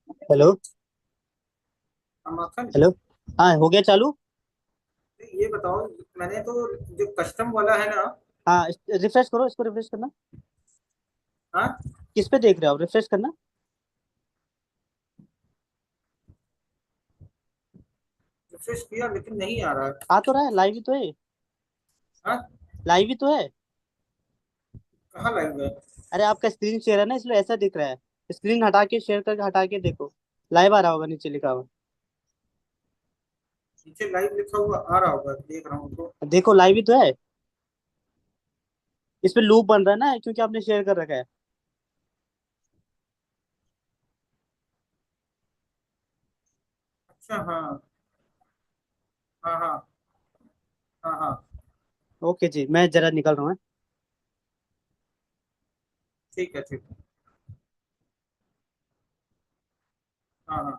Hello. माखन। Hello. हाँ, हो गया चालू। ये बताओ, मैंने तो जो कस्टम वाला है ना। हाँ, रिफ्रेश करो, इसको रिफ्रेश करना। हाँ। किस पे देख रहे हो आप? रिफ्रेश करना। रिफ्रेश किया लेकिन नहीं आ रहा। आ तो रहा है, लाइव ही तो है। हाँ। लाइव ही तो है। कहाँ लाइन है? अरे आपका स्क्रीन शेयर है ना, इसलिए ऐसा दिख रहा है। स्क्रीन हटा के शेयर करके हटा के देखो। लाइव आ रहा होगा, नीचे लिखा हुआ। नीचे लाइव लिखा हुआ आ रहा होगा, देख रहा हूँ तो। देखो, लाइव ही तो है। इस पे लूप बन रहा है ना, क्योंकि आपने शेयर कर रखा है। अच्छा, हाँ। हाँ हाँ। हाँ हाँ। ओके जी, मैं जरा निकल रहा हूँ। ठीक है, ठीक है। हाँ हाँ।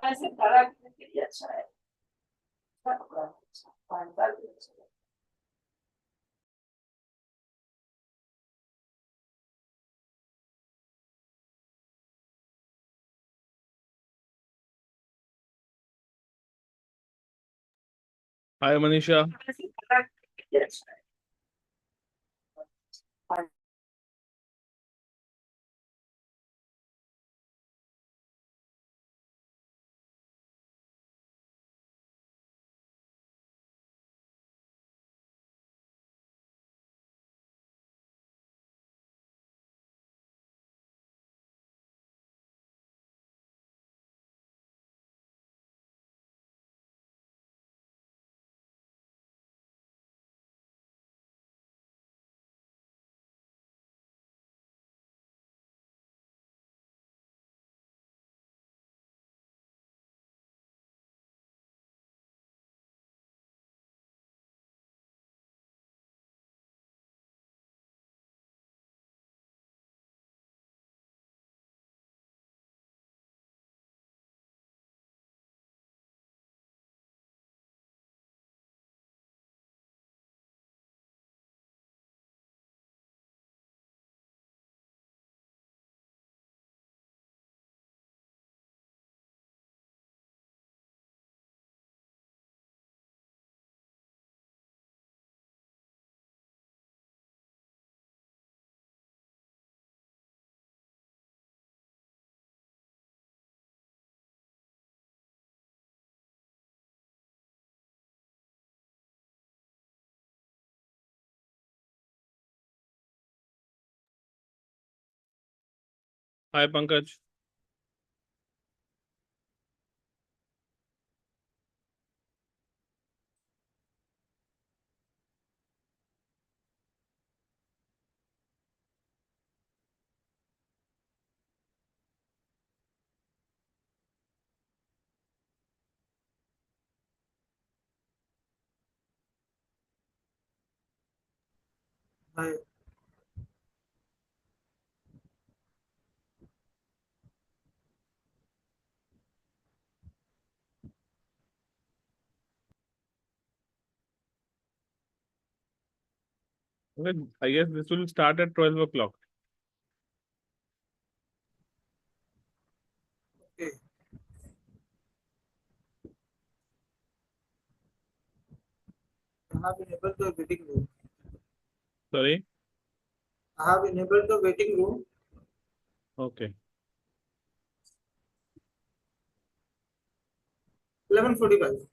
ऐसे खड़ा करने के लिए अच्छा है। अच्छा कपड़ा है, अच्छा, 5 साल भी अच्छा है। हाय मनीषा। ऐसे खड़ा करने के लिए अच्छा है। हाय पंकज। हाय। Okay, I guess this will start at 12 o'clock. Okay. I have enabled the waiting room. Sorry. I have enabled the waiting room. Okay. 11:45.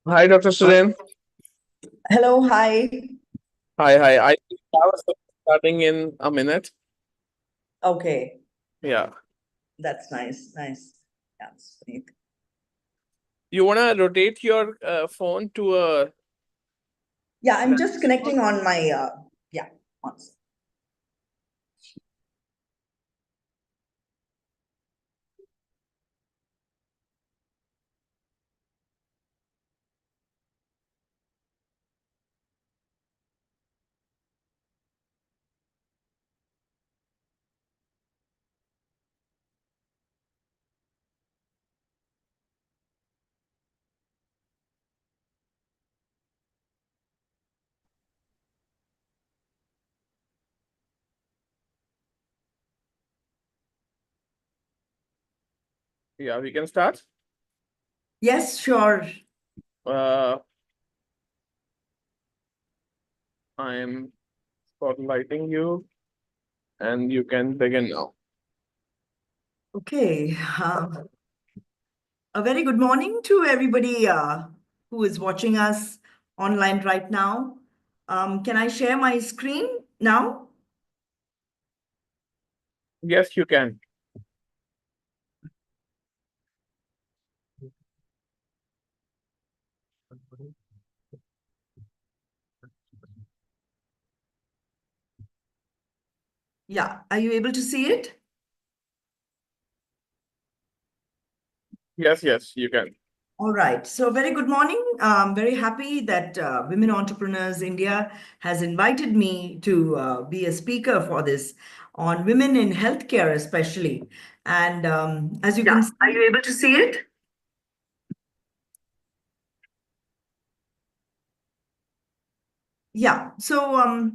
Hi, Dr. Suren. Hello, hi. Hi. I was starting in a minute. Okay, Yeah. that's nice. Yeah, Puneet. You want to rotate your phone to a. Yeah, I'm just connecting on my, yeah, one sec. Yeah, we can start. Yes, sure. Uh, I'm spotlighting you, and you can begin now. Okay. A very good morning to everybody who is watching us online right now. Can I share my screen now? Yes, you can. Yeah, are you able to see it? Yes, you can. All right. So, very good morning. I'm very happy that Women Entrepreneurs India has invited me to be a speaker for this on women in healthcare, especially. And as you can see, are you able to see it? Yeah. So,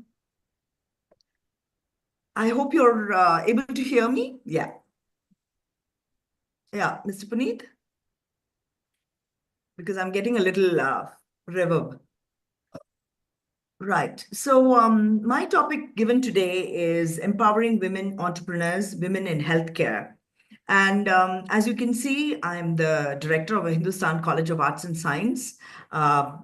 I hope you're able to hear me. Yeah. Yeah, Mr. Puneet, because I'm getting a little reverb. Right. So, my topic given today is empowering women entrepreneurs, women in healthcare. And as you can see, I'm the director of a Hindustan College of Arts and Science.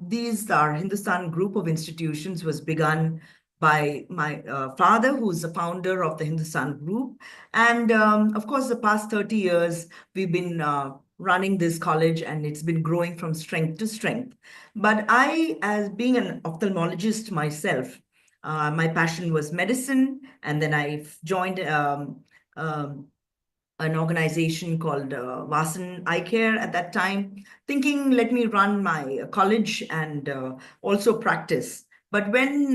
These are Hindustan group of institutions was begun by my father, who's the founder of the Hindustan group. And of course, the past 30 years, we've been running this college and it's been growing from strength to strength. But I, as being an ophthalmologist myself, my passion was medicine. And then I joined um, an organization called WEI-ICON at that time, thinking, let me run my college and also practice. But when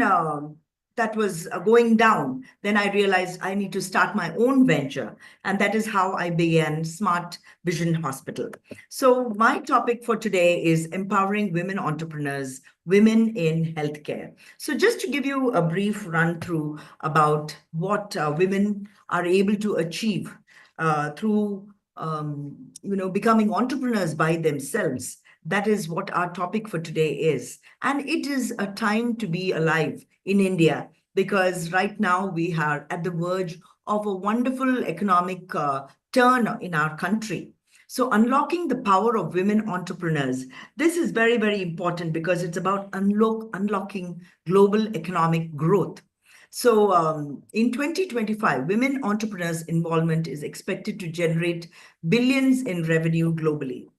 that was going down, then I realized I need to start my own venture. And that is how I began Smart Vision Hospital. So my topic for today is empowering women entrepreneurs, women in healthcare. So just to give you a brief run through about what women are able to achieve through becoming entrepreneurs by themselves. That is what our topic for today is. And it is a time to be alive in India because right now we are at the verge of a wonderful economic turn in our country. So unlocking the power of women entrepreneurs, this is very, very important because it's about unlocking global economic growth. So in 2025, women entrepreneurs' involvement is expected to generate billions in revenue globally.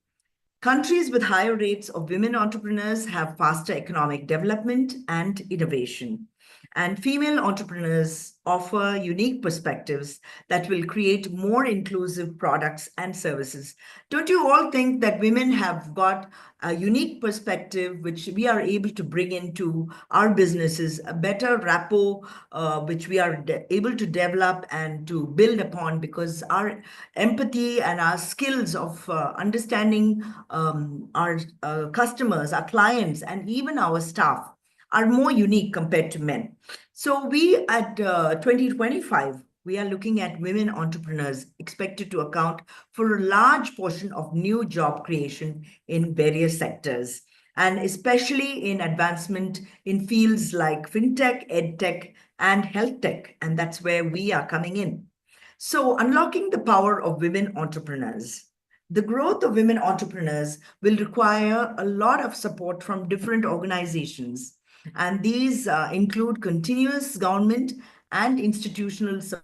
Countries with higher rates of women entrepreneurs have faster economic development and innovation. And female entrepreneurs offer unique perspectives that will create more inclusive products and services. Don't you all think that women have got a unique perspective which we are able to bring into our businesses, a better rapport which we are able to develop and to build upon because our empathy and our skills of understanding our customers, our clients, and even our staff are more unique compared to men. So we at 2025, we are looking at women entrepreneurs expected to account for a large portion of new job creation in various sectors, and especially in advancement in fields like fintech, edtech, and health tech. And that's where we are coming in. So unlocking the power of women entrepreneurs. The growth of women entrepreneurs will require a lot of support from different organizations, and these include continuous government and institutional support.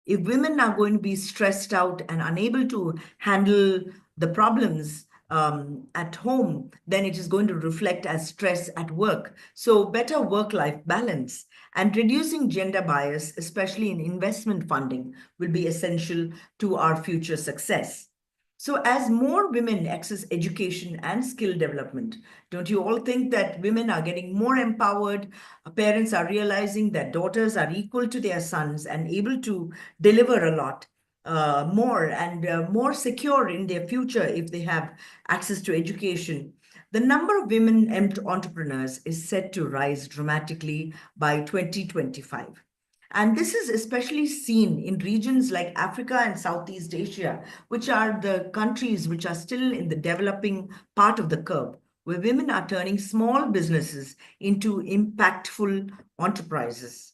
If women are going to be stressed out and unable to handle the problems at home, then it is going to reflect as stress at work. So better work-life balance and reducing gender bias, especially in investment funding, will be essential to our future success. So as more women access education and skill development, don't you all think that women are getting more empowered? Parents are realizing that daughters are equal to their sons and able to deliver a lot more and more secure in their future if they have access to education. The number of women entrepreneurs is set to rise dramatically by 2025. And this is especially seen in regions like Africa and Southeast Asia, which are the countries which are still in the developing part of the curve, where women are turning small businesses into impactful enterprises.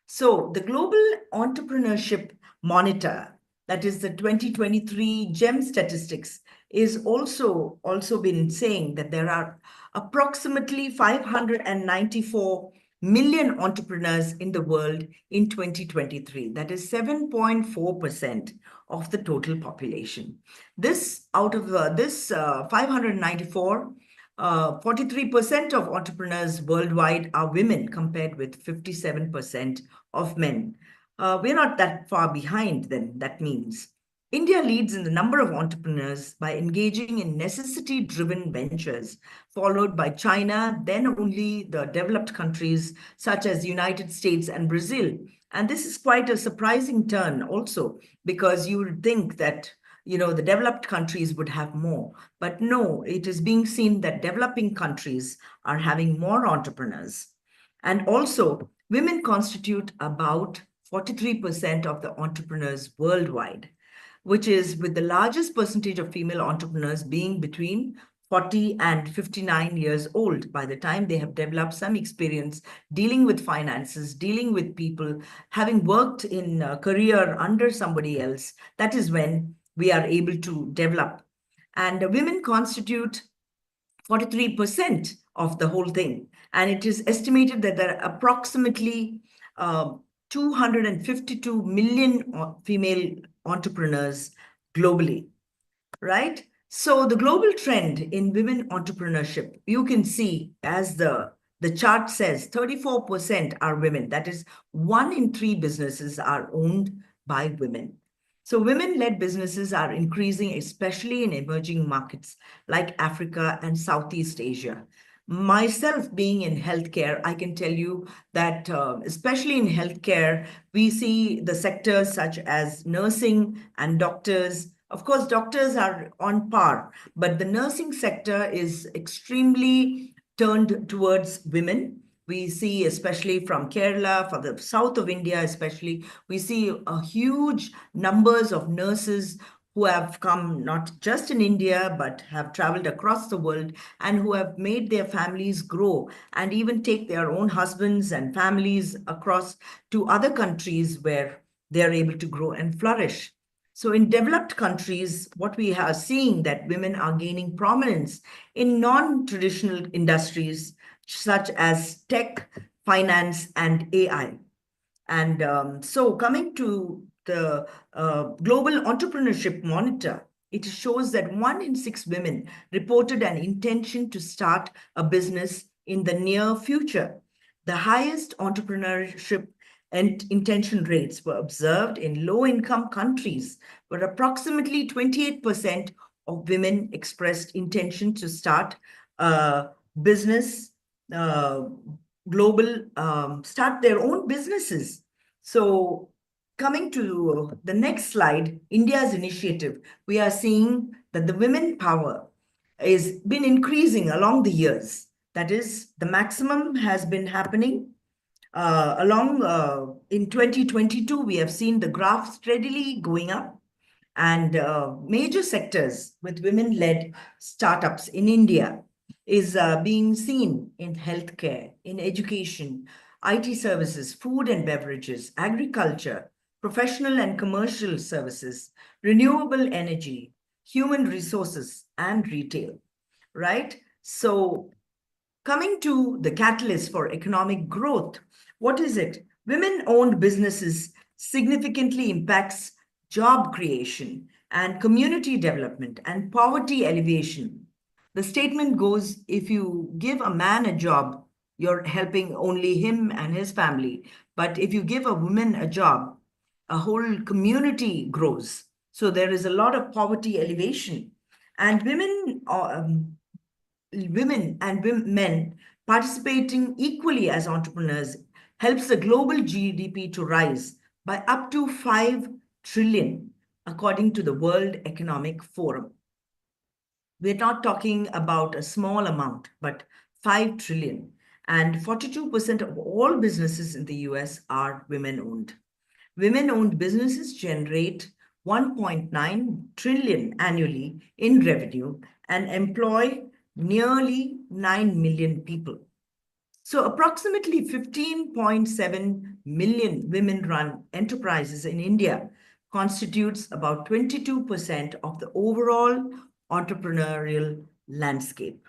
So the Global Entrepreneurship Monitor, that is the 2023 GEM statistics, is also been saying that there are approximately 594 million entrepreneurs in the world in 2023. That is 7.4% of the total population. This out of this 594, 43% of entrepreneurs worldwide are women compared with 57% of men. We're not that far behind then, that means. India leads in the number of entrepreneurs by engaging in necessity-driven ventures, followed by China, then only the developed countries such as the United States and Brazil. And this is quite a surprising turn also, because you would think that the developed countries would have more. But no, it is being seen that developing countries are having more entrepreneurs. And also, women constitute about 43% of the entrepreneurs worldwide, which is with the largest percentage of female entrepreneurs being between 40 and 59 years old by the time they have developed some experience dealing with finances, dealing with people, having worked in a career under somebody else. That is when we are able to develop. And women constitute 43% of the whole thing. And it is estimated that there are approximately 252 million female entrepreneurs globally, right? So the global trend in women entrepreneurship, you can see as the chart says, 34% are women. That is 1 in 3 businesses are owned by women. So women-led businesses are increasing, especially in emerging markets like Africa and Southeast Asia. Myself being in healthcare, I can tell you that especially in healthcare, we see the sectors such as nursing and doctors. Of course, doctors are on par, but the nursing sector is extremely turned towards women. We see, especially from Kerala, for the south of India especially, we see a huge numbers of nurses who have come not just in India, but have traveled across the world and who have made their families grow and even take their own husbands and families across to other countries where they are able to grow and flourish. So in developed countries, what we are seeing that women are gaining prominence in non-traditional industries such as tech, finance, and AI. And so coming to the Global Entrepreneurship Monitor, it shows that 1 in 6 women reported an intention to start a business in the near future. The highest entrepreneurship and intention rates were observed in low-income countries, where approximately 28% of women expressed intention to start a business, start their own businesses. So coming to the next slide, India's initiative, we are seeing that the women power has been increasing along the years. That is, the maximum has been happening in 2022, we have seen the graph steadily going up, and major sectors with women-led startups in India is being seen in healthcare, in education, IT services, food and beverages, agriculture, professional and commercial services, renewable energy, human resources, and retail, right? So coming to the catalyst for economic growth, what is it? Women-owned businesses significantly impacts job creation and community development and poverty alleviation. The statement goes, if you give a man a job, you're helping only him and his family. But if you give a woman a job, a whole community grows. So there is a lot of poverty alleviation. And women and men participating equally as entrepreneurs helps the global GDP to rise by up to 5 trillion, according to the World Economic Forum. We're not talking about a small amount, but 5 trillion. And 42% of all businesses in the US are women-owned. Women-owned businesses generate 1.9 trillion annually in revenue and employ nearly 9 million people. So approximately 15.7 million women-run enterprises in India constitutes about 22% of the overall entrepreneurial landscape,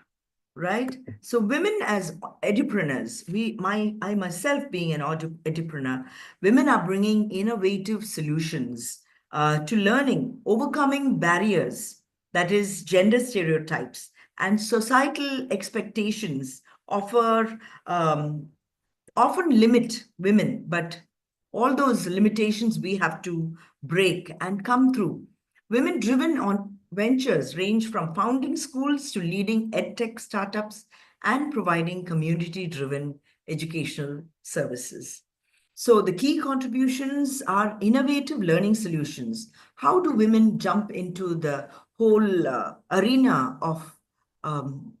right? So women as entrepreneurs, I myself being an entrepreneur, women are bringing innovative solutions to learning, overcoming barriers, that is gender stereotypes and societal expectations often limit women, but all those limitations we have to break and come through. Women-driven on ventures range from founding schools to leading edtech startups and providing community-driven educational services. So the key contributions are innovative learning solutions. How do women jump into the whole arena of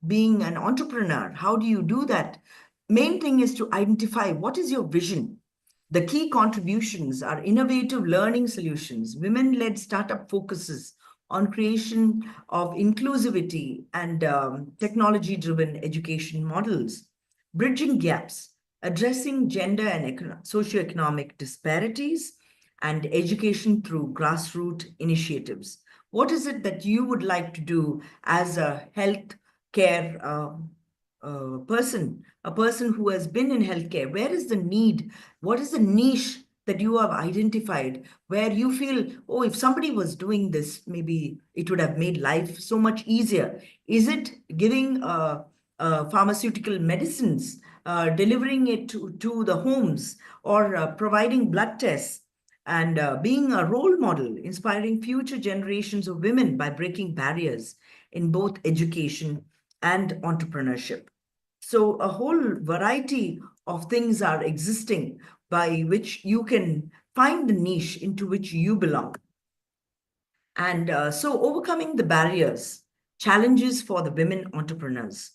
being an entrepreneur? How do you do that? Main thing is to identify what is your vision. The key contributions are innovative learning solutions. Women-led startup focuses on creation of inclusivity and technology-driven education models, bridging gaps, addressing gender and socioeconomic disparities, and education through grassroots initiatives. What is it that you would like to do as a health care person, a person who has been in healthcare? Where is the need? What is the niche that you have identified where you feel, oh, if somebody was doing this, maybe it would have made life so much easier? Is it giving pharmaceutical medicines, delivering it to the homes, or providing blood tests? And being a role model, inspiring future generations of women by breaking barriers in both education and entrepreneurship. So a whole variety of things are existing by which you can find the niche into which you belong. And so overcoming the barriers, challenges for the women entrepreneurs.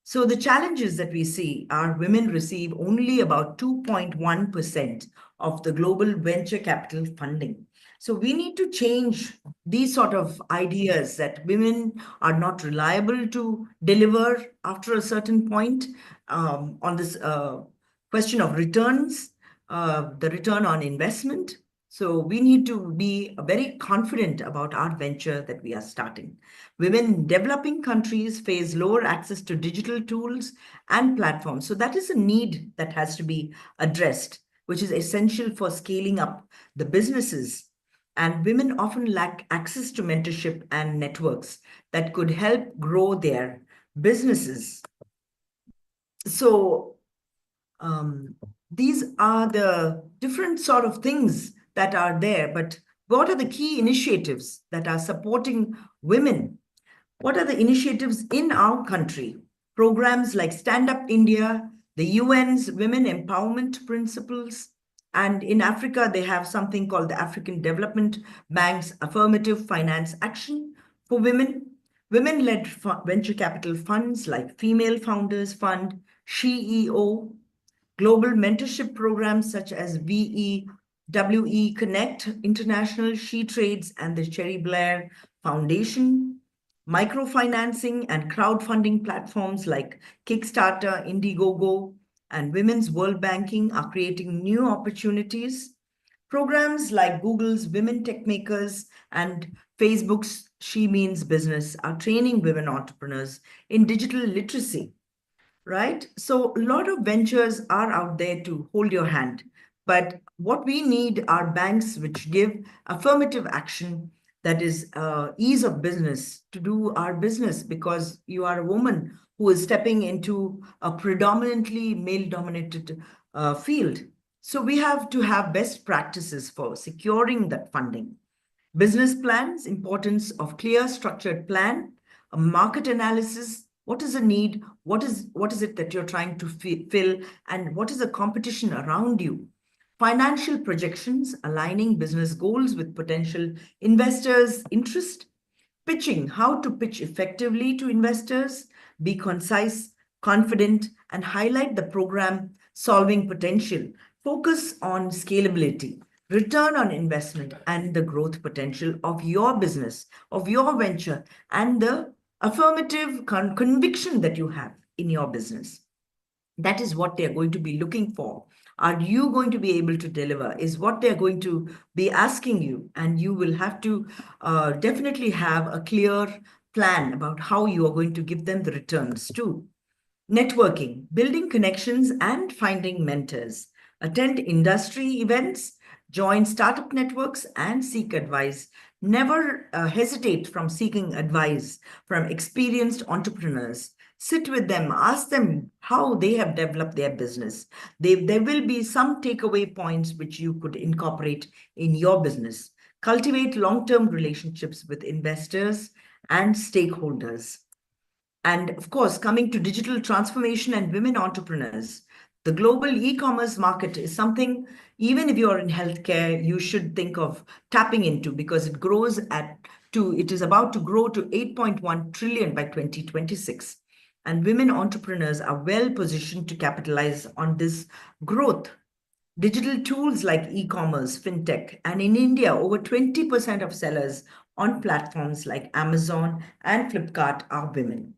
So the challenges that we see are women receive only about 2.1% of the global venture capital funding. So we need to change these sort of ideas that women are not reliable to deliver after a certain point on this question of returns, the return on investment. So we need to be very confident about our venture that we are starting. Women in developing countries face lower access to digital tools and platforms. So that is a need that has to be addressed, which is essential for scaling up the businesses. And women often lack access to mentorship and networks that could help grow their businesses. So these are the different sort of things that are there, but what are the key initiatives that are supporting women? What are the initiatives in our country? Programs like Stand Up India, the UN's Women Empowerment Principles, and in Africa, they have something called the African Development Bank's Affirmative Finance Action for Women. Women-led venture capital funds like Female Founders Fund, SheEO, global mentorship programs such as WE Connect International, She Trades, and the Cherry Blair Foundation, microfinancing and crowdfunding platforms like Kickstarter, Indiegogo, and Women's World Banking are creating new opportunities. Programs like Google's Women Tech Makers and Facebook's She Means Business are training women entrepreneurs in digital literacy, right? So a lot of ventures are out there to hold your hand. But what we need are banks which give affirmative action, that is ease of business to do our business, because you are a woman who is stepping into a predominantly male-dominated field. So we have to have best practices for securing that funding. Business plans, importance of clear structured plan, a market analysis, what is the need, what is it that you're trying to fill, and what is the competition around you. Financial projections, aligning business goals with potential investors' interest. Pitching, how to pitch effectively to investors, be concise, confident, and highlight the program solving potential. Focus on scalability, return on investment, and the growth potential of your business, of your venture, and the affirmative conviction that you have in your business. That is what they're going to be looking for. Are you going to be able to deliver? Is what they're going to be asking you. And you will have to definitely have a clear plan about how you are going to give them the returns too. Networking, building connections and finding mentors. Attend industry events, join startup networks, and seek advice. Never hesitate from seeking advice from experienced entrepreneurs. Sit with them, ask them how they have developed their business. There will be some takeaway points which you could incorporate in your business. Cultivate long-term relationships with investors and stakeholders. And of course, coming to digital transformation and women entrepreneurs, the global e-commerce market is something, even if you're in healthcare, you should think of tapping into, because it is about to grow to 8.1 trillion by 2026. And women entrepreneurs are well positioned to capitalize on this growth. Digital tools like e-commerce, fintech, and in India, over 20% of sellers on platforms like Amazon and Flipkart are women.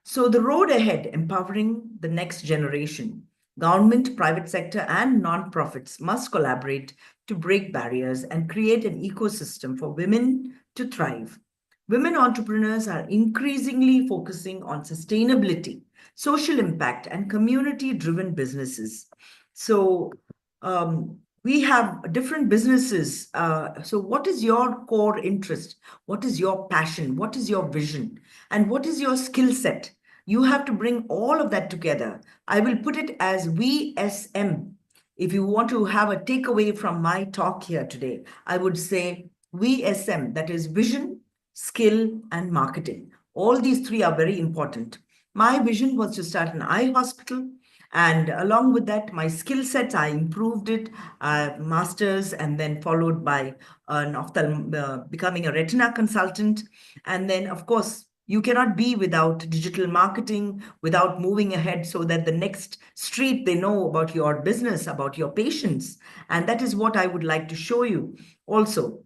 So the road ahead, empowering the next generation. Government, private sector, and nonprofits must collaborate to break barriers and create an ecosystem for women to thrive. Women entrepreneurs are increasingly focusing on sustainability, social impact, and community-driven businesses. So we have different businesses. So what is your core interest? What is your passion? What is your vision? And what is your skill set? You have to bring all of that together. I will put it as VSM. If you want to have a takeaway from my talk here today, I would say VSM, that is vision, skill, and marketing. All these three are very important. My vision was to start an eye hospital. And along with that, my skill sets, I improved it, master's, and then followed by becoming a retina consultant. And then, of course, you cannot be without digital marketing, without moving ahead so that the next street they know about your business, about your patients. And that is what I would like to show you also.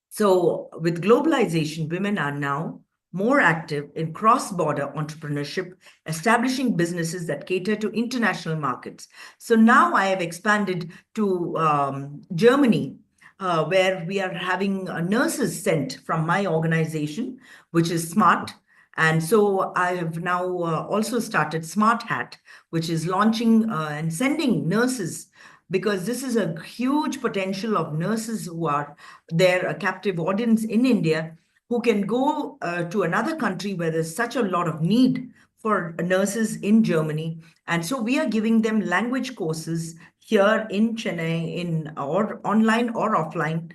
So with globalization, women are now more active in cross-border entrepreneurship, establishing businesses that cater to international markets. So now I have expanded to Germany, where we are having nurses sent from my organization, which is SMART. And so I have now also started Smart Hat, which is launching and sending nurses, because this is a huge potential of nurses who are there, a captive audience in India, who can go to another country where there's such a lot of need for nurses in Germany. And so we are giving them language courses here in Chennai, or online or offline,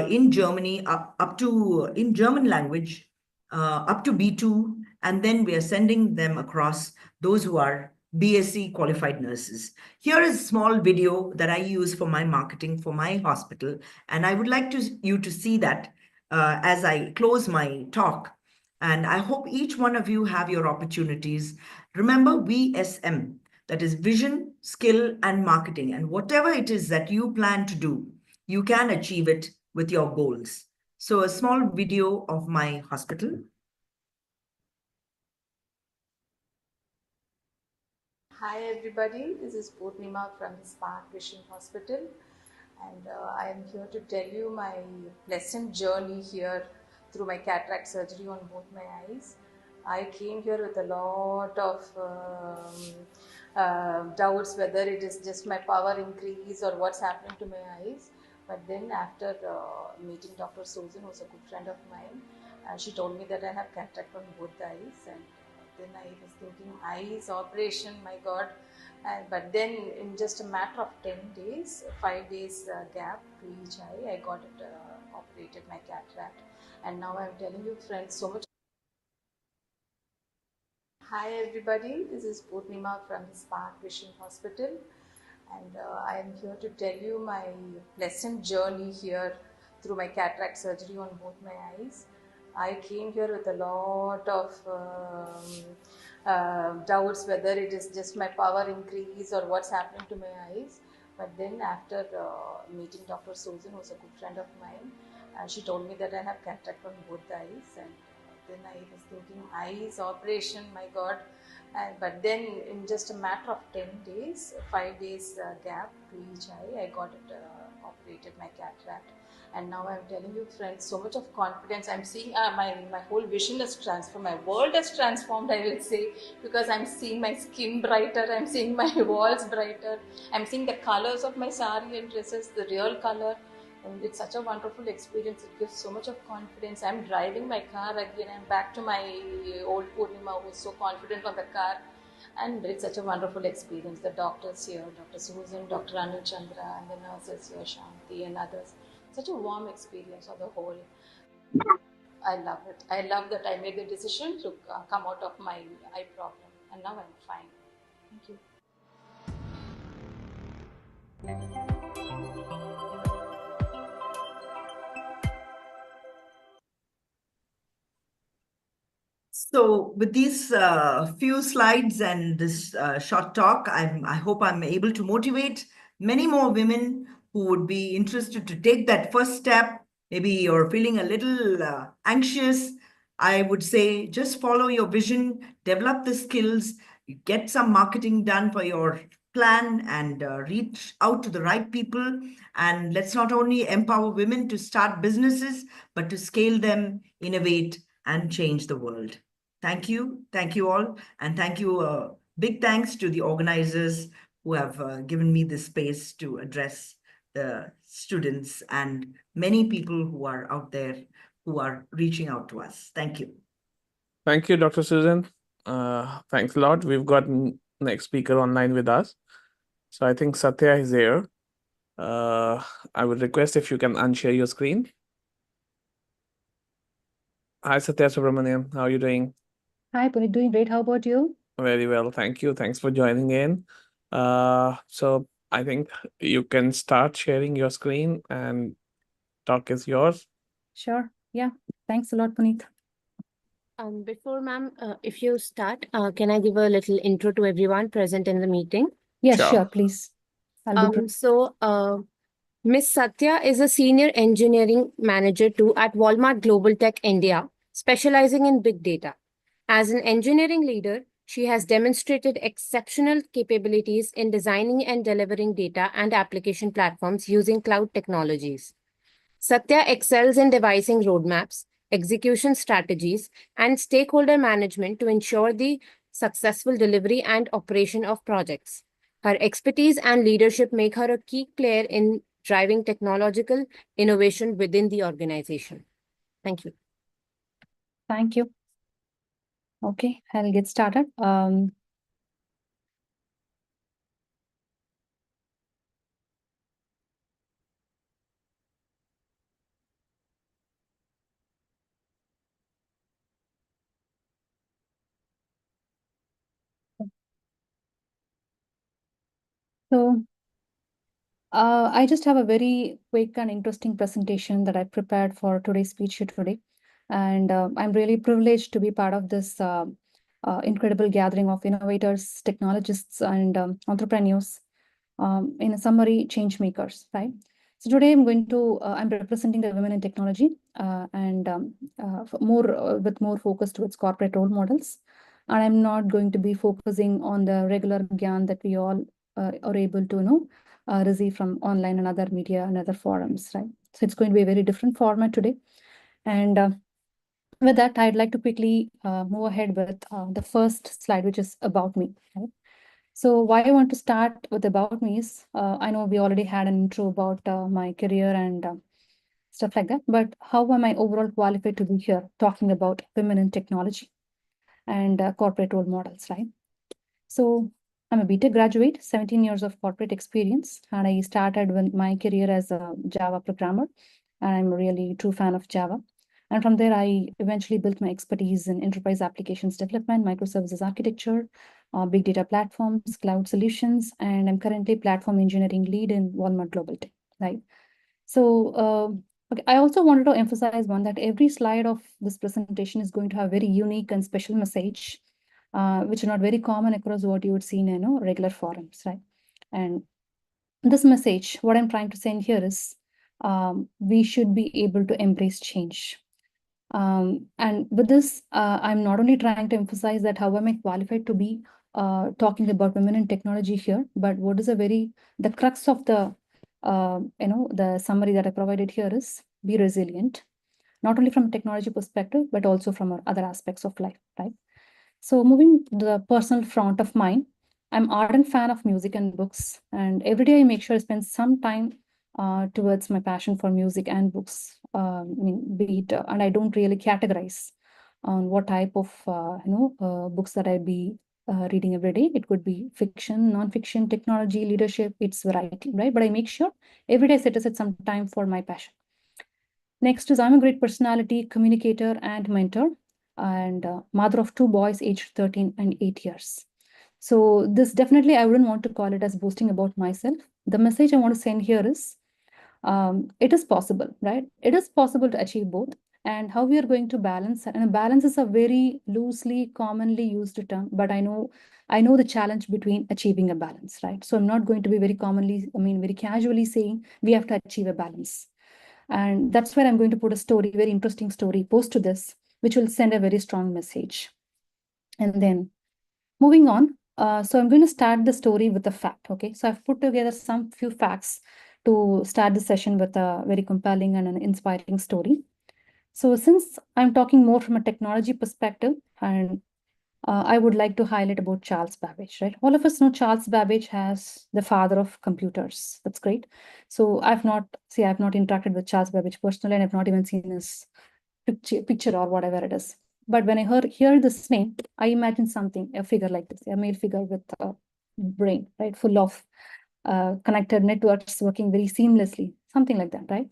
in Germany, up to in German language, up to B2, and then we are sending them across, those who are BSc qualified nurses. Here is a small video that I use for my marketing for my hospital, and I would like you to see that. as I close my talk. And I hope each one of you have your opportunities. Remember VSM, that is vision, skill, and marketing. And whatever it is that you plan to do, you can achieve it with your goals. So a small video of my hospital. Hi everybody, this is Purnima from the Smart Vision Hospital, and I am here to tell you my pleasant journey here through my cataract surgery on both my eyes. I came here with a lot of doubts whether it is just my power increase or what's happening to my eyes. But then after meeting Dr. Susan, who's a good friend of mine, she told me that I have cataract on both the eyes, and then I was thinking eyes operation, my God. But then in just a matter of 10 days, 5 days gap to each eye, I got it operated, my cataract. And now I'm telling you friends, so much. Hi everybody, this is Purnima from the Smart Vision Hospital, and I am here to tell you my pleasant journey here through my cataract surgery on both my eyes. I came here with a lot of doubts whether it is just my power increase or what's happening to my eyes. But then after meeting Dr. Susan, who's a good friend of mine, she told me that I have cataract on both the eyes, and then I was thinking eyes operation, my God. But then in just a matter of 10 days, 5 days gap to each eye, I got it operated, my cataract. And now I'm telling you friends, so much of confidence. I'm seeing my whole vision has transformed, my world has transformed, I will say, because I'm seeing my skin brighter, I'm seeing my walls brighter, I'm seeing the colors of my sari and dresses, the real color. And it's such a wonderful experience. It gives so much of confidence. I'm driving my car again. I'm back to my old Purnima who was so confident on the car. And it's such a wonderful experience. The doctors here, Dr. Susan, Dr. Anil Chandra, and the nurses here, Shanti and others. Such a warm experience on the whole. I love it. I love that I made the decision to come out of my eye problem. And now I'm fine. Thank you. So with these few slides and this short talk, I hope I'm able to motivate many more women who would be interested to take that first step. Maybe you're feeling a little anxious. I would say just follow your vision, develop the skills, get some marketing done for your plan, and reach out to the right people. And let's not only empower women to start businesses, but to scale them, innovate, and change the world. Thank you. Thank you all. And thank you. Big thanks to the organizers who have given me this space to address the students and many people who are out there who are reaching out to us. Thank you. Thank you, Dr. Susan. Thanks a lot. We've got next speaker online with us. So I think Satya is here. I would request if you can unshare your screen. Hi, Satya Subramaniam. How are you doing? Hi, Puneet. Doing great. How about you? Very well. Thank you. Thanks for joining in. So I think you can start sharing your screen and talk is yours. Sure. Yeah. Thanks a lot, Puneet. Before ma'am, if you start, can I give a little intro to everyone present in the meeting? Yeah, Sure. sure. Please. I'll be Miss Satya is a senior engineering manager at Walmart Global Tech India, specializing in big data. As an engineering leader, she has demonstrated exceptional capabilities in designing and delivering data and application platforms using cloud technologies. Satya excels in devising roadmaps, execution strategies, and stakeholder management to ensure the successful delivery and operation of projects. Her expertise and leadership make her a key player in driving technological innovation within the organization. Thank you. Thank you. Okay, I'll get started. So I just have a very quick and interesting presentation that I prepared for today's speech here today. And I'm really privileged to be part of this incredible gathering of innovators, technologists, and entrepreneurs. In a summary, change makers, right? So today I'm representing the women in technology and with more focus towards corporate role models. And I'm not going to be focusing on the regular gyan that we all are able to receive from online and other media and other forums, right? So it's going to be a very different format today. And with that, I'd like to quickly move ahead with the first slide, which is about me, right? So why I want to start with about me is, I know we already had an intro about my career and stuff like that, but how am I overall qualified to be here talking about women in technology and corporate role models, right? So I'm a BTech graduate, 17 years of corporate experience, and I started with my career as a Java programmer, and I'm a really true fan of Java. And from there, I eventually built my expertise in enterprise applications development, microservices architecture, big data platforms, cloud solutions, and I'm currently platform engineering lead in Walmart Global Tech, right? So okay, I also wanted to emphasize one that every slide of this presentation is going to have very unique and special message, which are not very common across what you would see in regular forums, right? And this message, what I'm trying to send here is, we should be able to embrace change. And with this, I'm not only trying to emphasize that how am I qualified to be talking about women in technology here, but what is the crux of the summary that I provided here is be resilient, not only from a technology perspective, but also from our other aspects of life, right? So moving to the personal front of mine, I'm ardent fan of music and books, and every day I make sure I spend some time towards my passion for music and books. And I don't really categorize on what type of books that I'd be reading every day. It could be fiction, non-fiction, technology, leadership. It's variety, right? But I make sure every day I set aside some time for my passion. Next is I'm a great personality, communicator, and mentor, and mother of two boys aged 13 and 8 years. So this definitely, I wouldn't want to call it as boasting about myself. The message I want to send here is, it is possible, right? It is possible to achieve both. And how we are going to balance, and balance is a very loosely, commonly used term, but I know the challenge between achieving a balance, right? So I'm not going to be very casually saying we have to achieve a balance. And that's where I'm going to put a story, very interesting story, post to this, which will send a very strong message. And then moving on, so I'm going to start the story with a fact, okay? So I've put together some few facts to start the session with a very compelling and an inspiring story. So since I'm talking more from a technology perspective, and I would like to highlight about Charles Babbage, right? All of us know Charles Babbage as the father of computers. That's great. So I've not interacted with Charles Babbage personally, and I've not even seen his picture or whatever it is. But when I hear this name, I imagine something, a figure like this, a male figure with a brain, right? Full of connected networks working very seamlessly, something like that, right?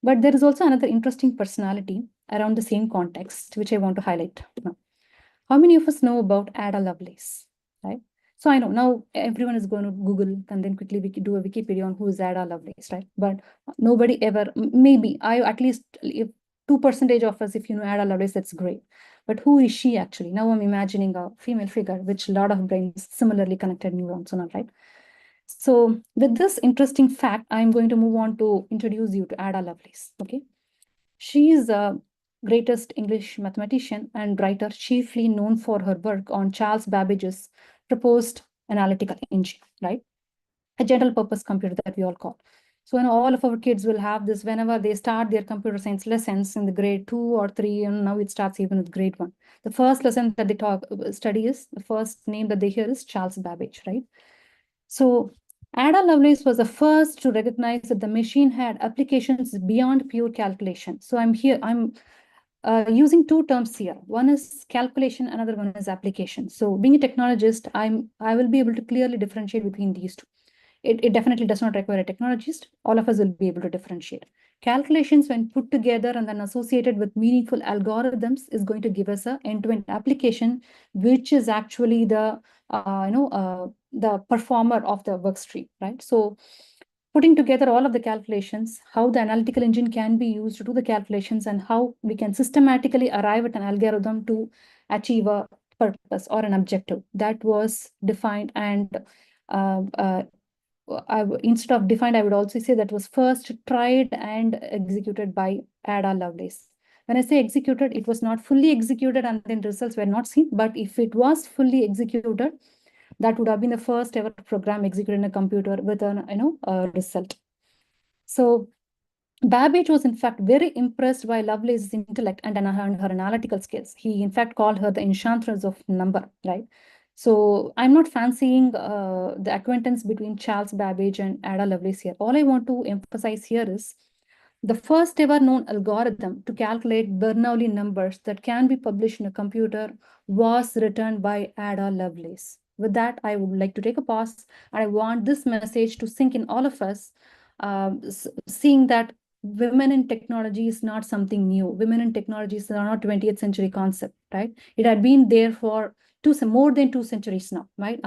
But there is also another interesting personality around the same context, which I want to highlight now. How many of us know about Ada Lovelace, right? So I know now everyone is going to Google and then quickly we do a Wikipedia on who is Ada Lovelace, right? But nobody ever, maybe at least if 2% of us, if you know Ada Lovelace, that's great. But who is she actually? Now I'm imagining a female figure, which a lot of brains similarly connected neurons on, right? So with this interesting fact, I'm going to move on to introduce you to Ada Lovelace, okay? She is a greatest English mathematician and writer, chiefly known for her work on Charles Babbage's proposed analytical engine, right? A general purpose computer that we all call. So all of our kids will have this whenever they start their computer science lessons in the grade 2 or 3, and now it starts even with grade 1. The first lesson that they study is, the first name that they hear is Charles Babbage, right? So Ada Lovelace was the first to recognize that the machine had applications beyond pure calculation. So I'm using two terms here. One is calculation, another one is application. So being a technologist, I will be able to clearly differentiate between these two. It definitely does not require a technologist. All of us will be able to differentiate. Calculations, when put together and then associated with meaningful algorithms, is going to give us an end-to-end application, which is actually the performer of the work stream, right? So putting together all of the calculations, how the analytical engine can be used to do the calculations, and how we can systematically arrive at an algorithm to achieve a purpose or an objective. That was defined, and instead of defined, I would also say that was first tried and executed by Ada Lovelace. When I say executed, it was not fully executed and then results were not seen. But if it was fully executed, that would have been the first ever program executed in a computer with a result. So Babbage was in fact very impressed by Lovelace's intellect and her analytical skills. He in fact called her the enchantress of number, right? So I'm not fancying the acquaintance between Charles Babbage and Ada Lovelace here. All I want to emphasize here is the first ever known algorithm to calculate Bernoulli numbers that can be published in a computer was written by Ada Lovelace. With that, I would like to take a pause, and I want this message to sink in all of us, seeing that women in technology is not something new. Women in technologies are not 20th century concept, right? It had been there for more than 2 centuries now, right?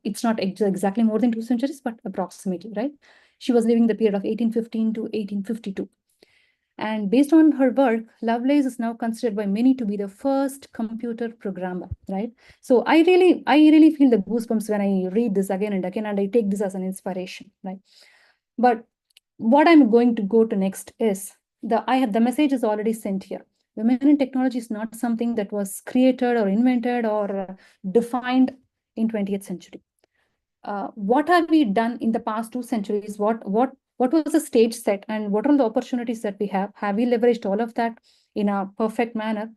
It's not exactly more than 2 centuries, but approximately, right? She was living the period of 1815 to 1852. And based on her work, Lovelace is now considered by many to be the first computer programmer, right? So I really feel the goosebumps when I read this again and again, and I take this as an inspiration, right? But what I'm going to go to next is the message is already sent here. Women in technology is not something that was created or invented or defined in 20th century. What have we done in the past 2 centuries? What was the stage set, and what are the opportunities that we have? Have we leveraged all of that in a perfect manner?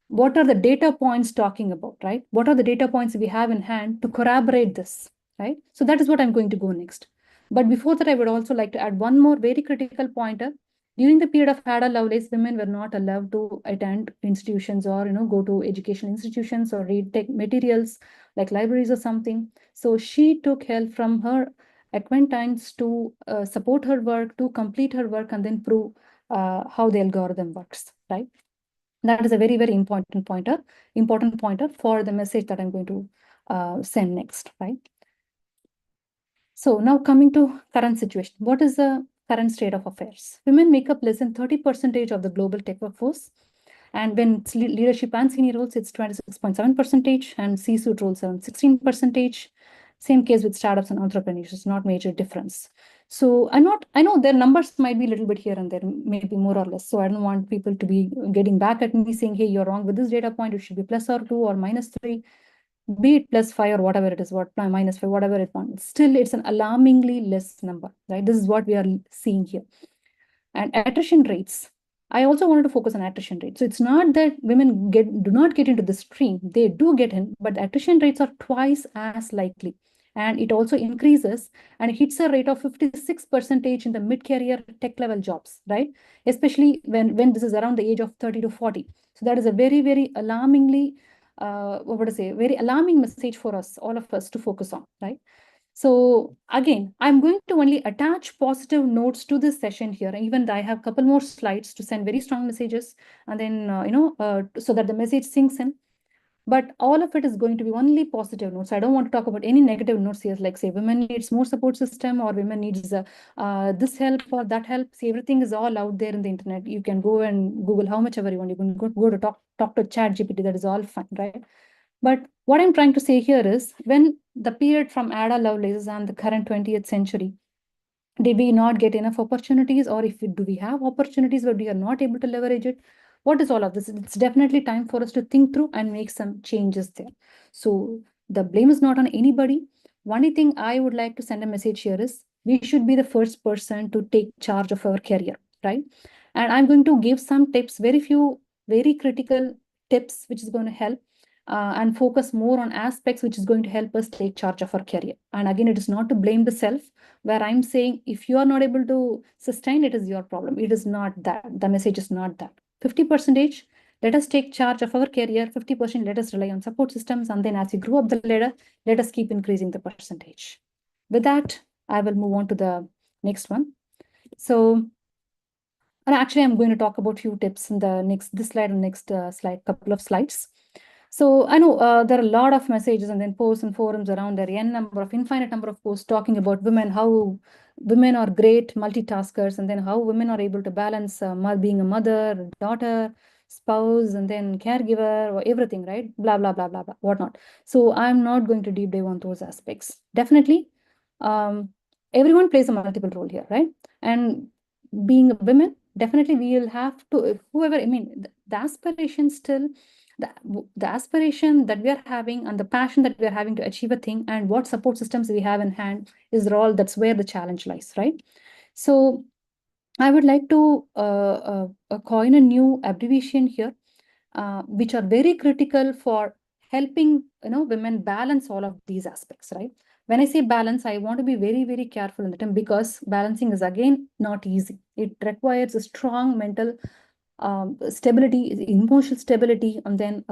What are the data points talking about, right? What are the data points we have in hand to corroborate this, right? So that is what I'm going to go next. But before that, I would also like to add one more very critical pointer. During the period of Ada Lovelace, women were not allowed to attend institutions or go to educational institutions or read tech materials like libraries or something. So she took help from her acquaintance to support her work, to complete her work, and then prove how the algorithm works, right? That is a very, very important pointer for the message that I'm going to send next, right? So now coming to current situation, what is the current state of affairs? Women make up less than 30% of the global tech workforce. And when it's leadership and senior roles, it's 26.7%, and C-suite roles around 16%. Same case with startups and entrepreneurs, it's not major difference. So I know their numbers might be a little bit here and there, maybe more or less. So I don't want people to be getting back at me saying, hey, you're wrong with this data point, it should be +2 or -3. Be it +5 or whatever it is, -5, whatever it wants. Still, it's an alarmingly less number, right? This is what we are seeing here. And attrition rates. I also wanted to focus on attrition rates. So it's not that women do not get into the stream. They do get in, but the attrition rates are twice as likely. And it also increases and hits a rate of 56% in the mid-career tech level jobs, right? Especially when this is around the age of 30 to 40. So that is a very, very alarmingly, very alarming message for us, all of us to focus on, right? So again, I'm going to only attach positive notes to this session here. Even though I have a couple more slides to send very strong messages, and then, so that the message sinks in. But all of it is going to be only positive notes. I don't want to talk about any negative notes here, like say women needs more support system or women needs this help or that help. See, everything is all out there in the internet. You can go and Google how much ever you want. You can go to talk to ChatGPT. That is all fine, right? But what I'm trying to say here is when the period from Ada Lovelace and the current 20th century, did we not get enough opportunities, or do we have opportunities but we are not able to leverage it? What is all of this? It's definitely time for us to think through and make some changes there. So the blame is not on anybody. Only thing I would like to send a message here is we should be the first person to take charge of our career, right? And I'm going to give some tips, very few, very critical tips, which is going to help and focus more on aspects which is going to help us take charge of our career. And again, it is not to blame the self, where I'm saying if you are not able to sustain, it is your problem. It is not that. The message is not that. 50%, let us take charge of our career. 50%, let us rely on support systems. And then as we grow up the ladder, let us keep increasing the percentage. With that, I will move on to the next one. So, and actually, I'm going to talk about few tips in this slide and next slide, couple of slides. So I know there are a lot of messages and then posts and forums around there, infinite number of posts talking about women, how women are great multitaskers, and then how women are able to balance being a mother, daughter, spouse, and then caregiver, or everything, right? Blah, blah, blah, blah, blah, whatnot. So I'm not going to deep dive on those aspects. Definitely, everyone plays a multiple role here, right? And being a women, definitely we will have to, whoever, I mean, the aspiration still, the aspiration that we are having and the passion that we are having to achieve a thing and what support systems we have in hand is all, that's where the challenge lies, right? So I would like to coin a new abbreviation here, which are very critical for helping women balance all of these aspects, right? When I say balance, I want to be very, very careful in the term, because balancing is again not easy. It requires a strong mental stability, emotional stability, and then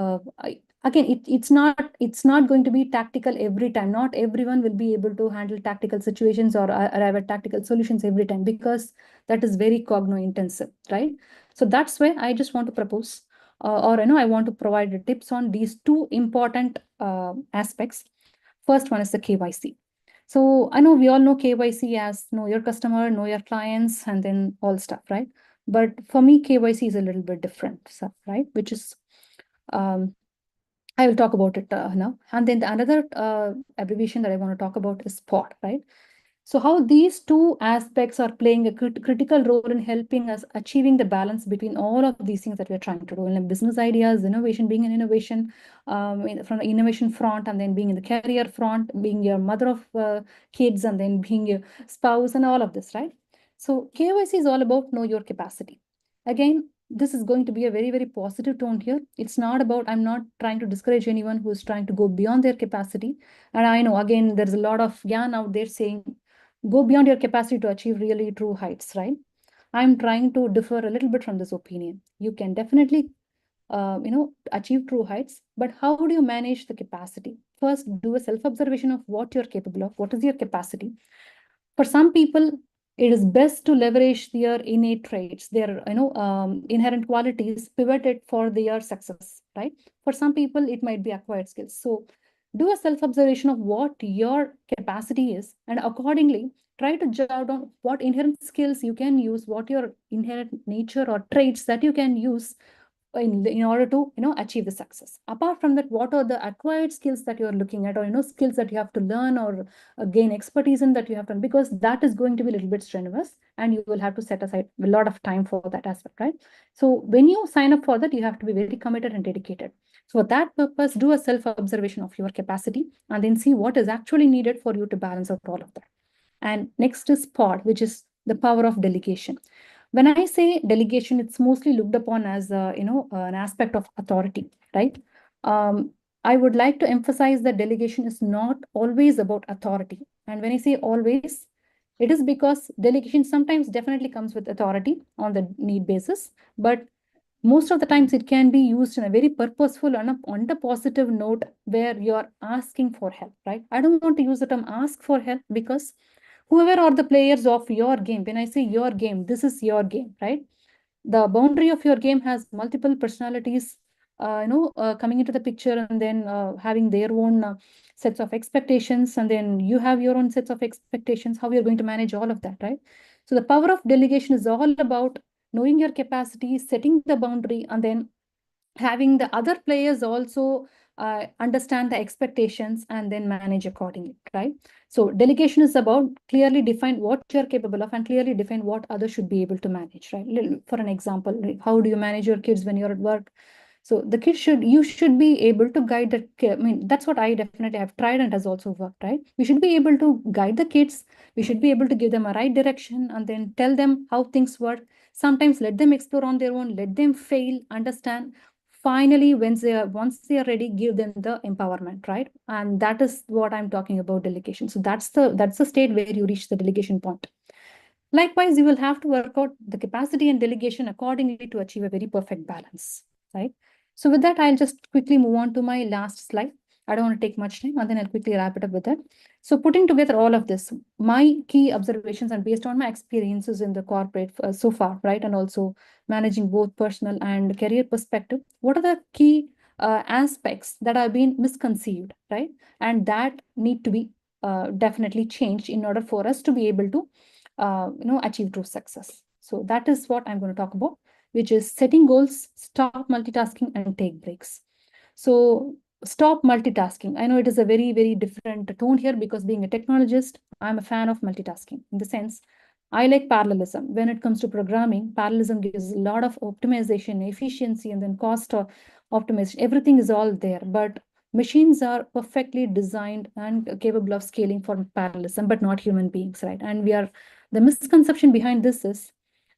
again, it's not going to be tactical every time. Not everyone will be able to handle tactical situations or arrive at tactical solutions every time, because that is very cogno intensive, right? So that's where I just want to propose, or I want to provide tips on these two important aspects. First one is the KYC. So I know we all know KYC as know your customer, know your clients, and then all stuff, right? But for me, KYC is a little bit different, so, right? Which is, I will talk about it now. And then the another abbreviation that I want to talk about is SPOT, right? So how these two aspects are playing a critical role in helping us achieving the balance between all of these things that we're trying to do. In business ideas, innovation, being an innovation from the innovation front, and then being in the career front, being your mother of kids, and then being your spouse, and all of this, right? So KYC is all about know your capacity. Again, this is going to be a very, very positive tone here. It's not about, I'm not trying to discourage anyone who's trying to go beyond their capacity. And I know, again, there's a lot of yarn out there saying, go beyond your capacity to achieve really true heights, right? I'm trying to differ a little bit from this opinion. You can definitely, achieve true heights, but how do you manage the capacity? First, do a self-observation of what you're capable of. What is your capacity? For some people, it is best to leverage their innate traits, their inherent qualities, pivot it for their success, right? For some people, it might be acquired skills. So do a self-observation of what your capacity is, and accordingly try to jot down what inherent skills you can use, what your inherent nature or traits that you can use in order to achieve the success. Apart from that, what are the acquired skills that you're looking at, or skills that you have to learn or gain expertise in that you have to, because that is going to be a little bit strenuous and you will have to set aside a lot of time for that aspect, right? So when you sign up for that, you have to be very committed and dedicated. So for that purpose, do a self-observation of your capacity and then see what is actually needed for you to balance out all of that. And next is POD, which is the power of delegation. When I say delegation, it's mostly looked upon as an aspect of authority, right? I would like to emphasize that delegation is not always about authority. And when I say always, it is because delegation sometimes definitely comes with authority on the need basis, but most of the times it can be used in a very purposeful and on the positive note where you're asking for help, right? I don't want to use the term ask for help, because whoever are the players of your game, when I say your game, this is your game, right? The boundary of your game has multiple personalities, coming into the picture, and then having their own sets of expectations, and then you have your own sets of expectations, how you're going to manage all of that, right? So the power of delegation is all about knowing your capacity, setting the boundary, and then having the other players also understand the expectations and then manage accordingly, right? So delegation is about clearly define what you're capable of and clearly define what others should be able to manage, right? For an example, how do you manage your kids when you're at work? So the kids you should be able to guide the kid. I mean, that's what I definitely have tried and has also worked, right? We should be able to guide the kids. We should be able to give them a right direction and then tell them how things work. Sometimes let them explore on their own, let them fail, understand. Finally, once they are ready, give them the empowerment, right? And that is what I'm talking about delegation. So that's the state where you reach the delegation point. Likewise, you will have to work out the capacity and delegation accordingly to achieve a very perfect balance, right? So with that, I'll just quickly move on to my last slide. I don't want to take much time, and then I'll quickly wrap it up with that. So putting together all of this, my key observations and based on my experiences in the corporate so far, right? And also managing both personal and career perspective, what are the key aspects that have been misconceived, right? And that need to be definitely changed in order for us to be able to achieve true success. So that is what I'm going to talk about, which is setting goals, stop multitasking, and take breaks. So stop multitasking. I know it is a very, very different tone here because being a technologist, I'm a fan of multitasking in the sense I like parallelism. When it comes to programming, parallelism gives a lot of optimization, efficiency, and then cost optimization. Everything is all there, but machines are perfectly designed and capable of scaling for parallelism, but not human beings, right? And the misconception behind this is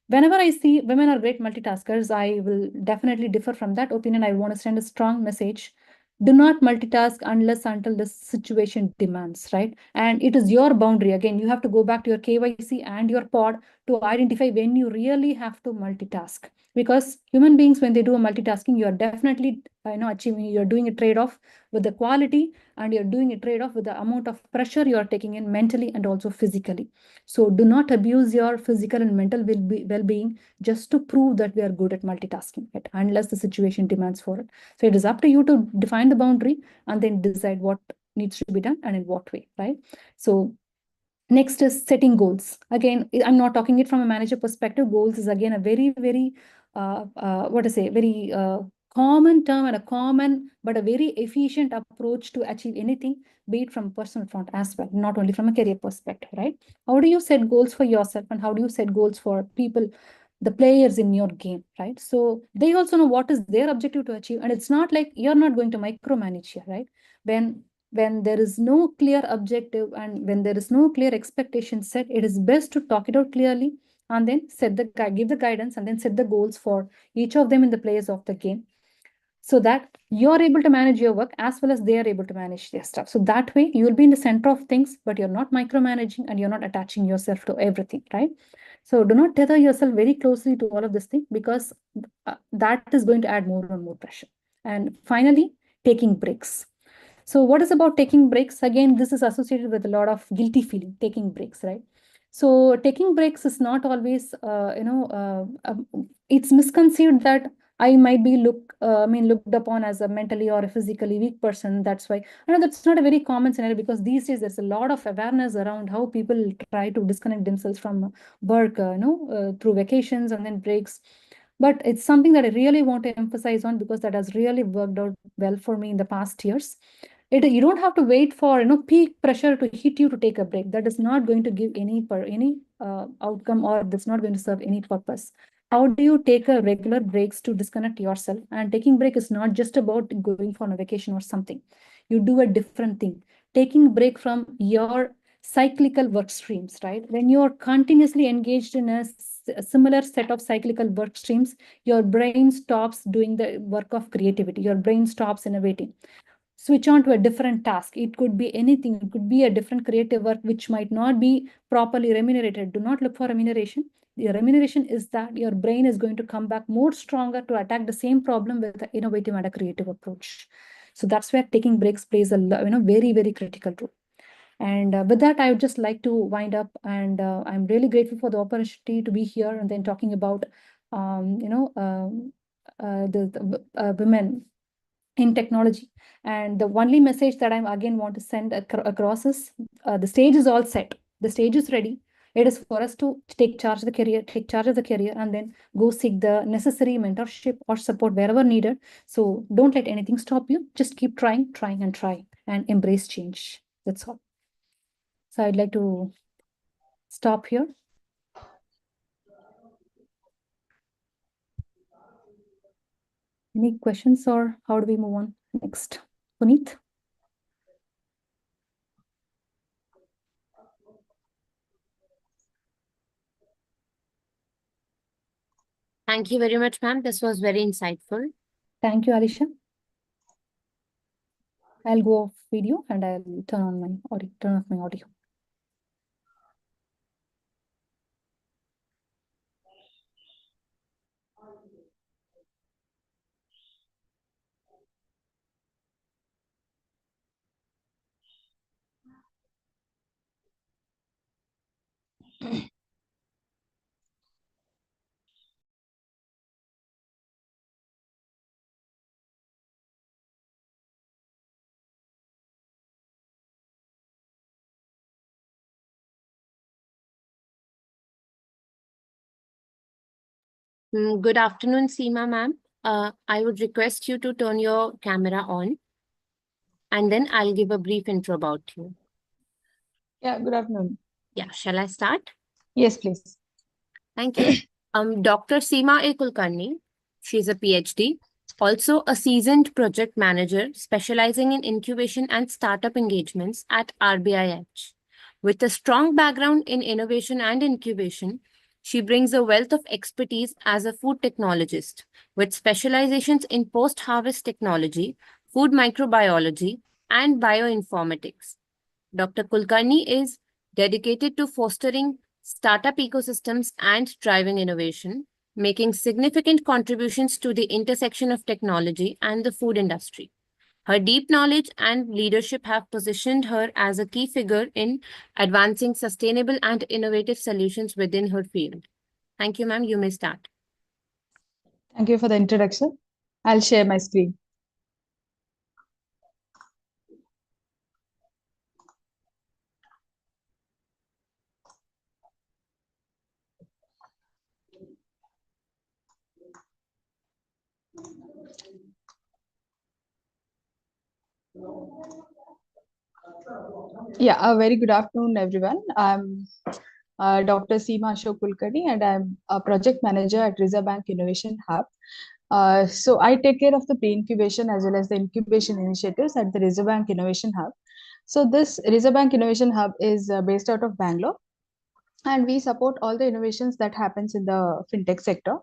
whenever I see women are great multitaskers, I will definitely differ from that opinion. I want to send a strong message. Do not multitask unless until the situation demands, right? And it is your boundary. Again, you have to go back to your KYC and your pod to identify when you really have to multitask. Because human beings, when they do a multitasking, you are definitely achieving, you're doing a trade-off with the quality, and you're doing a trade-off with the amount of pressure you're taking in mentally and also physically. So do not abuse your physical and mental well-being just to prove that we are good at multitasking, right? Unless the situation demands for it. So it is up to you to define the boundary and then decide what needs to be done and in what way, right? So next is setting goals. Again, I'm not talking it from a manager perspective. Goals is again a very, very, very common term and a common but a very efficient approach to achieve anything, be it from personal front as well, not only from a career perspective, right? How do you set goals for yourself and how do you set goals for people, the players in your game, right? So they also know what is their objective to achieve. And it's not like you're not going to micromanage here, right? When there is no clear objective and when there is no clear expectation set, it is best to talk it out clearly and then give the guidance and then set the goals for each of them in the players of the game, so that you're able to manage your work as well as they are able to manage their stuff. So that way you will be in the center of things, but you're not micromanaging and you're not attaching yourself to everything, right? So do not tether yourself very closely to all of this thing, because that is going to add more and more pressure. And finally, taking breaks. So what is about taking breaks? Again, this is associated with a lot of guilty feeling, taking breaks, right? So taking breaks is not always, it's misconceived that I might be looked upon as a mentally or a physically weak person. That's why, that's not a very common scenario, because these days there's a lot of awareness around how people try to disconnect themselves from work, through vacations and then breaks. But it's something that I really want to emphasize on, because that has really worked out well for me in the past years. You don't have to wait for peak pressure to hit you to take a break. That is not going to give any outcome, or that's not going to serve any purpose. How do you take a regular breaks to disconnect yourself? And taking break is not just about going for a vacation or something. You do a different thing. Taking break from your cyclical work streams, right? When you're continuously engaged in a similar set of cyclical work streams, your brain stops doing the work of creativity. Your brain stops innovating. Switch on to a different task. It could be anything. It could be a different creative work which might not be properly remunerated. Do not look for remuneration. The remuneration is that your brain is going to come back more stronger to attack the same problem with an innovative and a creative approach. So that's where taking breaks plays a very, very critical role. And with that, I would just like to wind up. And I'm really grateful for the opportunity to be here and then talking about, the women in technology. And the only message that I again want to send across is the stage is all set. The stage is ready. It is for us to take charge of the career, and then go seek the necessary mentorship or support wherever needed. So don't let anything stop you. Just keep trying and embrace change. That's all. So I'd like to stop here. Any questions, or how do we move on next? Puneet? Thank you very much, ma'am. This was very insightful. Thank you, Alisha. I'll go off video and I'll turn off my audio. Good afternoon, Seema ma'am. I would request you to turn your camera on, and then I'll give a brief intro about you. Yeah, good afternoon. Yeah, shall I start? Yes, please. Thank you. Dr. Seema A. Kulkarni, she's a PhD, also a seasoned project manager specializing in incubation and startup engagements at RBIH. With a strong background in innovation and incubation, she brings a wealth of expertise as a food technologist with specializations in post harvest technology, food microbiology, and bioinformatics. Dr. Kulkarni is dedicated to fostering startup ecosystems and driving innovation, making significant contributions to the intersection of technology and the food industry. Her deep knowledge and leadership have positioned her as a key figure in advancing sustainable and innovative solutions within her field. Thank you, ma'am. You may start. Thank you for the introduction. I'll share my screen. Yeah, a very good afternoon, everyone. I'm Dr. Seema Ashok Kulkarni, and I'm a project manager at Reserve Bank Innovation Hub. So I take care of the pre-incubation as well as the incubation initiatives at the Reserve Bank Innovation Hub. So this Reserve Bank Innovation Hub is based out of Bangalore, and we support all the innovations that happens in the fintech sector.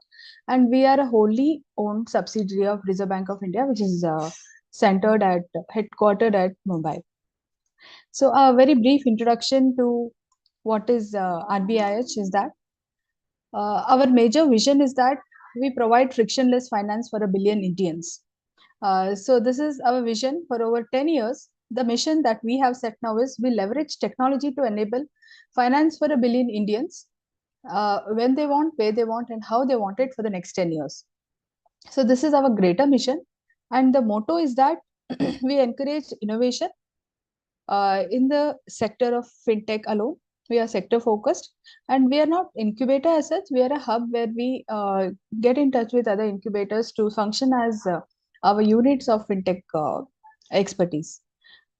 And we are a wholly owned subsidiary of Reserve Bank of India, which is headquartered at Mumbai. So a very brief introduction to what is RBIH is that our major vision is that we provide frictionless finance for a billion Indians. So this is our vision for over 10 years. The mission that we have set now is we leverage technology to enable finance for a billion Indians when they want, where they want, and how they want it for the next 10 years. So this is our greater mission. And the motto is that we encourage innovation in the sector of fintech alone. We are sector focused, and we are not incubator as such. We are a hub where we get in touch with other incubators to function as our units of fintech expertise.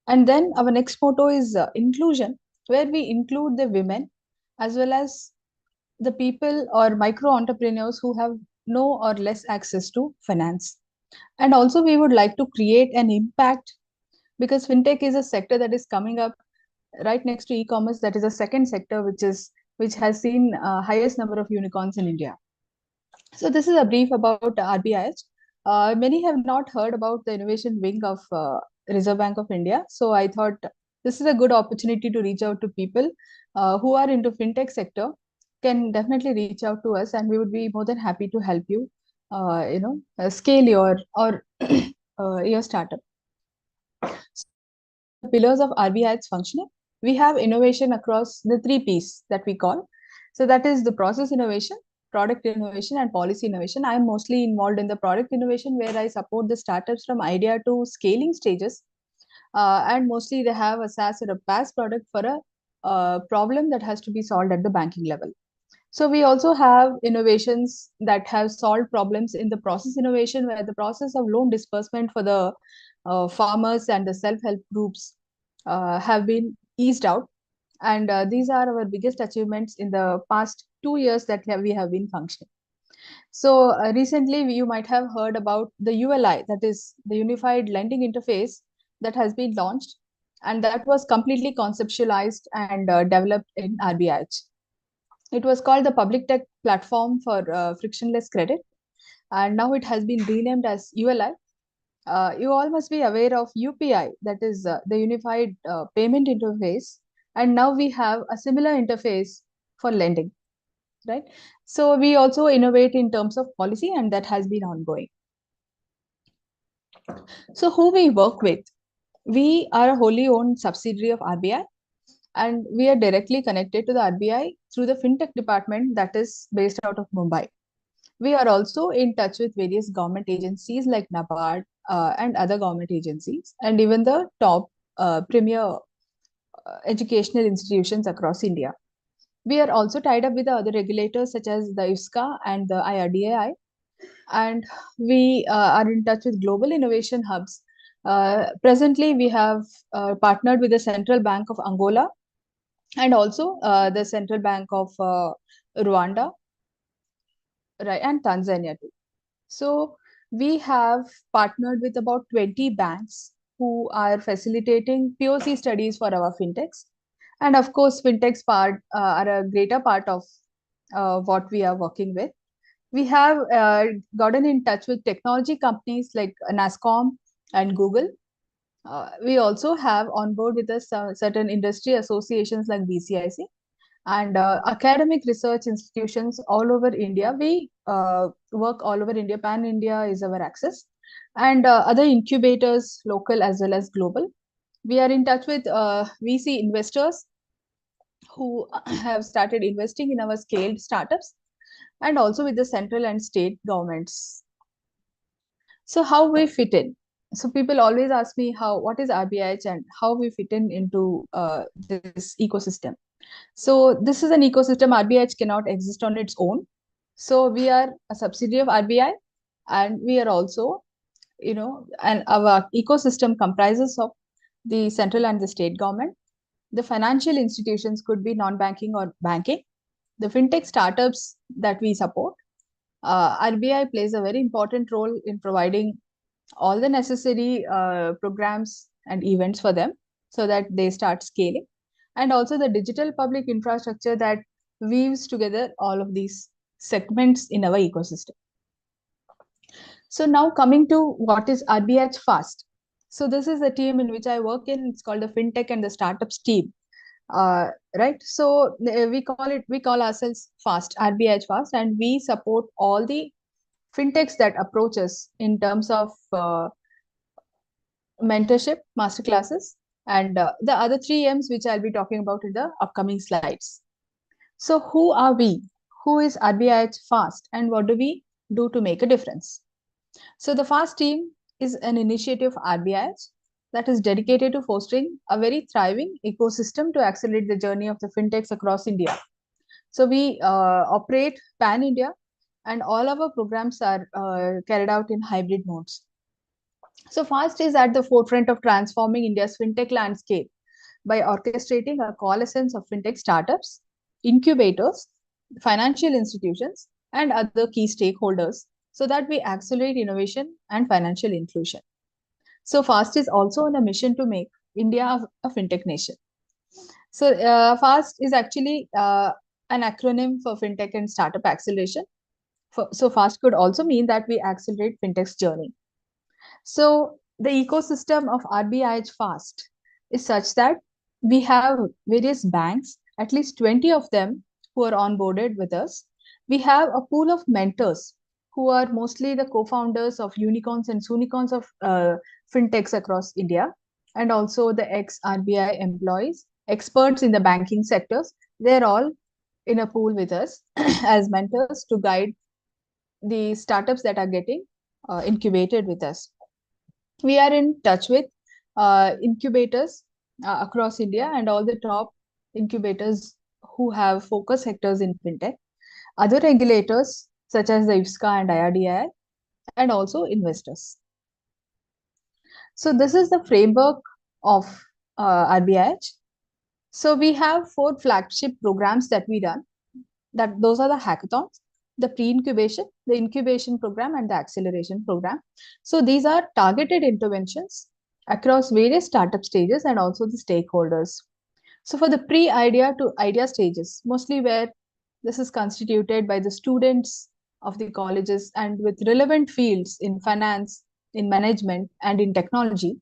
And then our next motto is inclusion, where we include the women as well as the people or micro entrepreneurs who have no or less access to finance. And also, we would like to create an impact, because fintech is a sector that is coming up right next to e-commerce. That is a second sector which has seen highest number of unicorns in India. So this is a brief about RBIH. Many have not heard about the innovation wing of Reserve Bank of India. So I thought this is a good opportunity to reach out to people who are into fintech sector. Can definitely reach out to us, and we would be more than happy to help you, scale your startup. Pillars of RBI's functioning, we have innovation across the 3 Ps that we call. So that is the process innovation, product innovation, and policy innovation. I am mostly involved in the product innovation, where I support the startups from idea to scaling stages. And mostly they have a SaaS or a PaaS product for a problem that has to be solved at the banking level. So we also have innovations that have solved problems in the process innovation, where the process of loan disbursement for the farmers and the self-help groups have been eased out. And these are our biggest achievements in the past 2 years that we have been functioning. So recently you might have heard about the ULI, that is the Unified Lending Interface, that has been launched, and that was completely conceptualized and developed in RBIH. It was called the Public Tech Platform for Frictionless Credit, and now it has been renamed as ULI. You all must be aware of UPI, that is the Unified Payment Interface, and now we have a similar interface for lending, right? So we also innovate in terms of policy, and that has been ongoing. So who we work with? We are a wholly owned subsidiary of RBI, and we are directly connected to the RBI through the fintech department that is based out of Mumbai. We are also in touch with various government agencies like NABARD and other government agencies, and even the top premier educational institutions across India. We are also tied up with the other regulators such as the IFSCA and the IRDAI, and we are in touch with global innovation hubs. Presently, we have partnered with the Central Bank of Angola and also the Central Bank of Rwanda, right, and Tanzania too. So we have partnered with about 20 banks who are facilitating POC studies for our fintechs. And of course, fintechs are a greater part of what we are working with. We have gotten in touch with technology companies like NASCOM and Google. We also have on board with us certain industry associations like BCIC and academic research institutions all over India. We work all over India. Pan India is our access, and other incubators, local as well as global. We are in touch with VC investors who have started investing in our scaled startups, and also with the central and state governments. So how we fit in? So people always ask me what is RBIH and how we fit in into this ecosystem. So this is an ecosystem. RBIH cannot exist on its own. So we are a subsidiary of RBI, and we are also, and our ecosystem comprises of the central and the state government. The financial institutions could be non-banking or banking. The fintech startups that we support. RBI plays a very important role in providing all the necessary programs and events for them so that they start scaling, and also the digital public infrastructure that weaves together all of these segments in our ecosystem. So now coming to what is RBIH Fast. So this is the team in which I work in. It's called the FinTech and the Startups team. Right. So we call ourselves Fast, RBIH Fast, and we support all the fintechs that approach us in terms of mentorship, masterclasses, and the other 3 M's, which I'll be talking about in the upcoming slides. So who are we? Who is RBIH Fast, and what do we do to make a difference? So the Fast team is an initiative of RBIH that is dedicated to fostering a very thriving ecosystem to accelerate the journey of the fintechs across India. So we operate pan-India, and all our programs are carried out in hybrid modes. So FAST is at the forefront of transforming India's fintech landscape by orchestrating a coalescence of fintech startups, incubators, financial institutions, and other key stakeholders so that we accelerate innovation and financial inclusion. So FAST is also on a mission to make India a fintech nation. So FAST is actually an acronym for fintech and startup acceleration. So FAST could also mean that we accelerate fintech's journey. So the ecosystem of RBIH Fast is such that we have various banks, at least 20 of them who are onboarded with us. We have a pool of mentors who are mostly the co-founders of unicorns and soonicorns of fintechs across India, and also the ex-RBI employees, experts in the banking sectors. They're all in a pool with us as mentors to guide the startups that are getting incubated with us. We are in touch with incubators across India and all the top incubators who have focus sectors in fintech, other regulators such as the IFSCA and IRDAI, and also investors. So this is the framework of RBIH. So we have 4 flagship programs that we run. Those are the hackathons, the pre-incubation, the incubation program, and the acceleration program. So these are targeted interventions across various startup stages and also the stakeholders. So for the pre-idea to idea stages, mostly where this is constituted by the students of the colleges and with relevant fields in finance, in management, and in technology.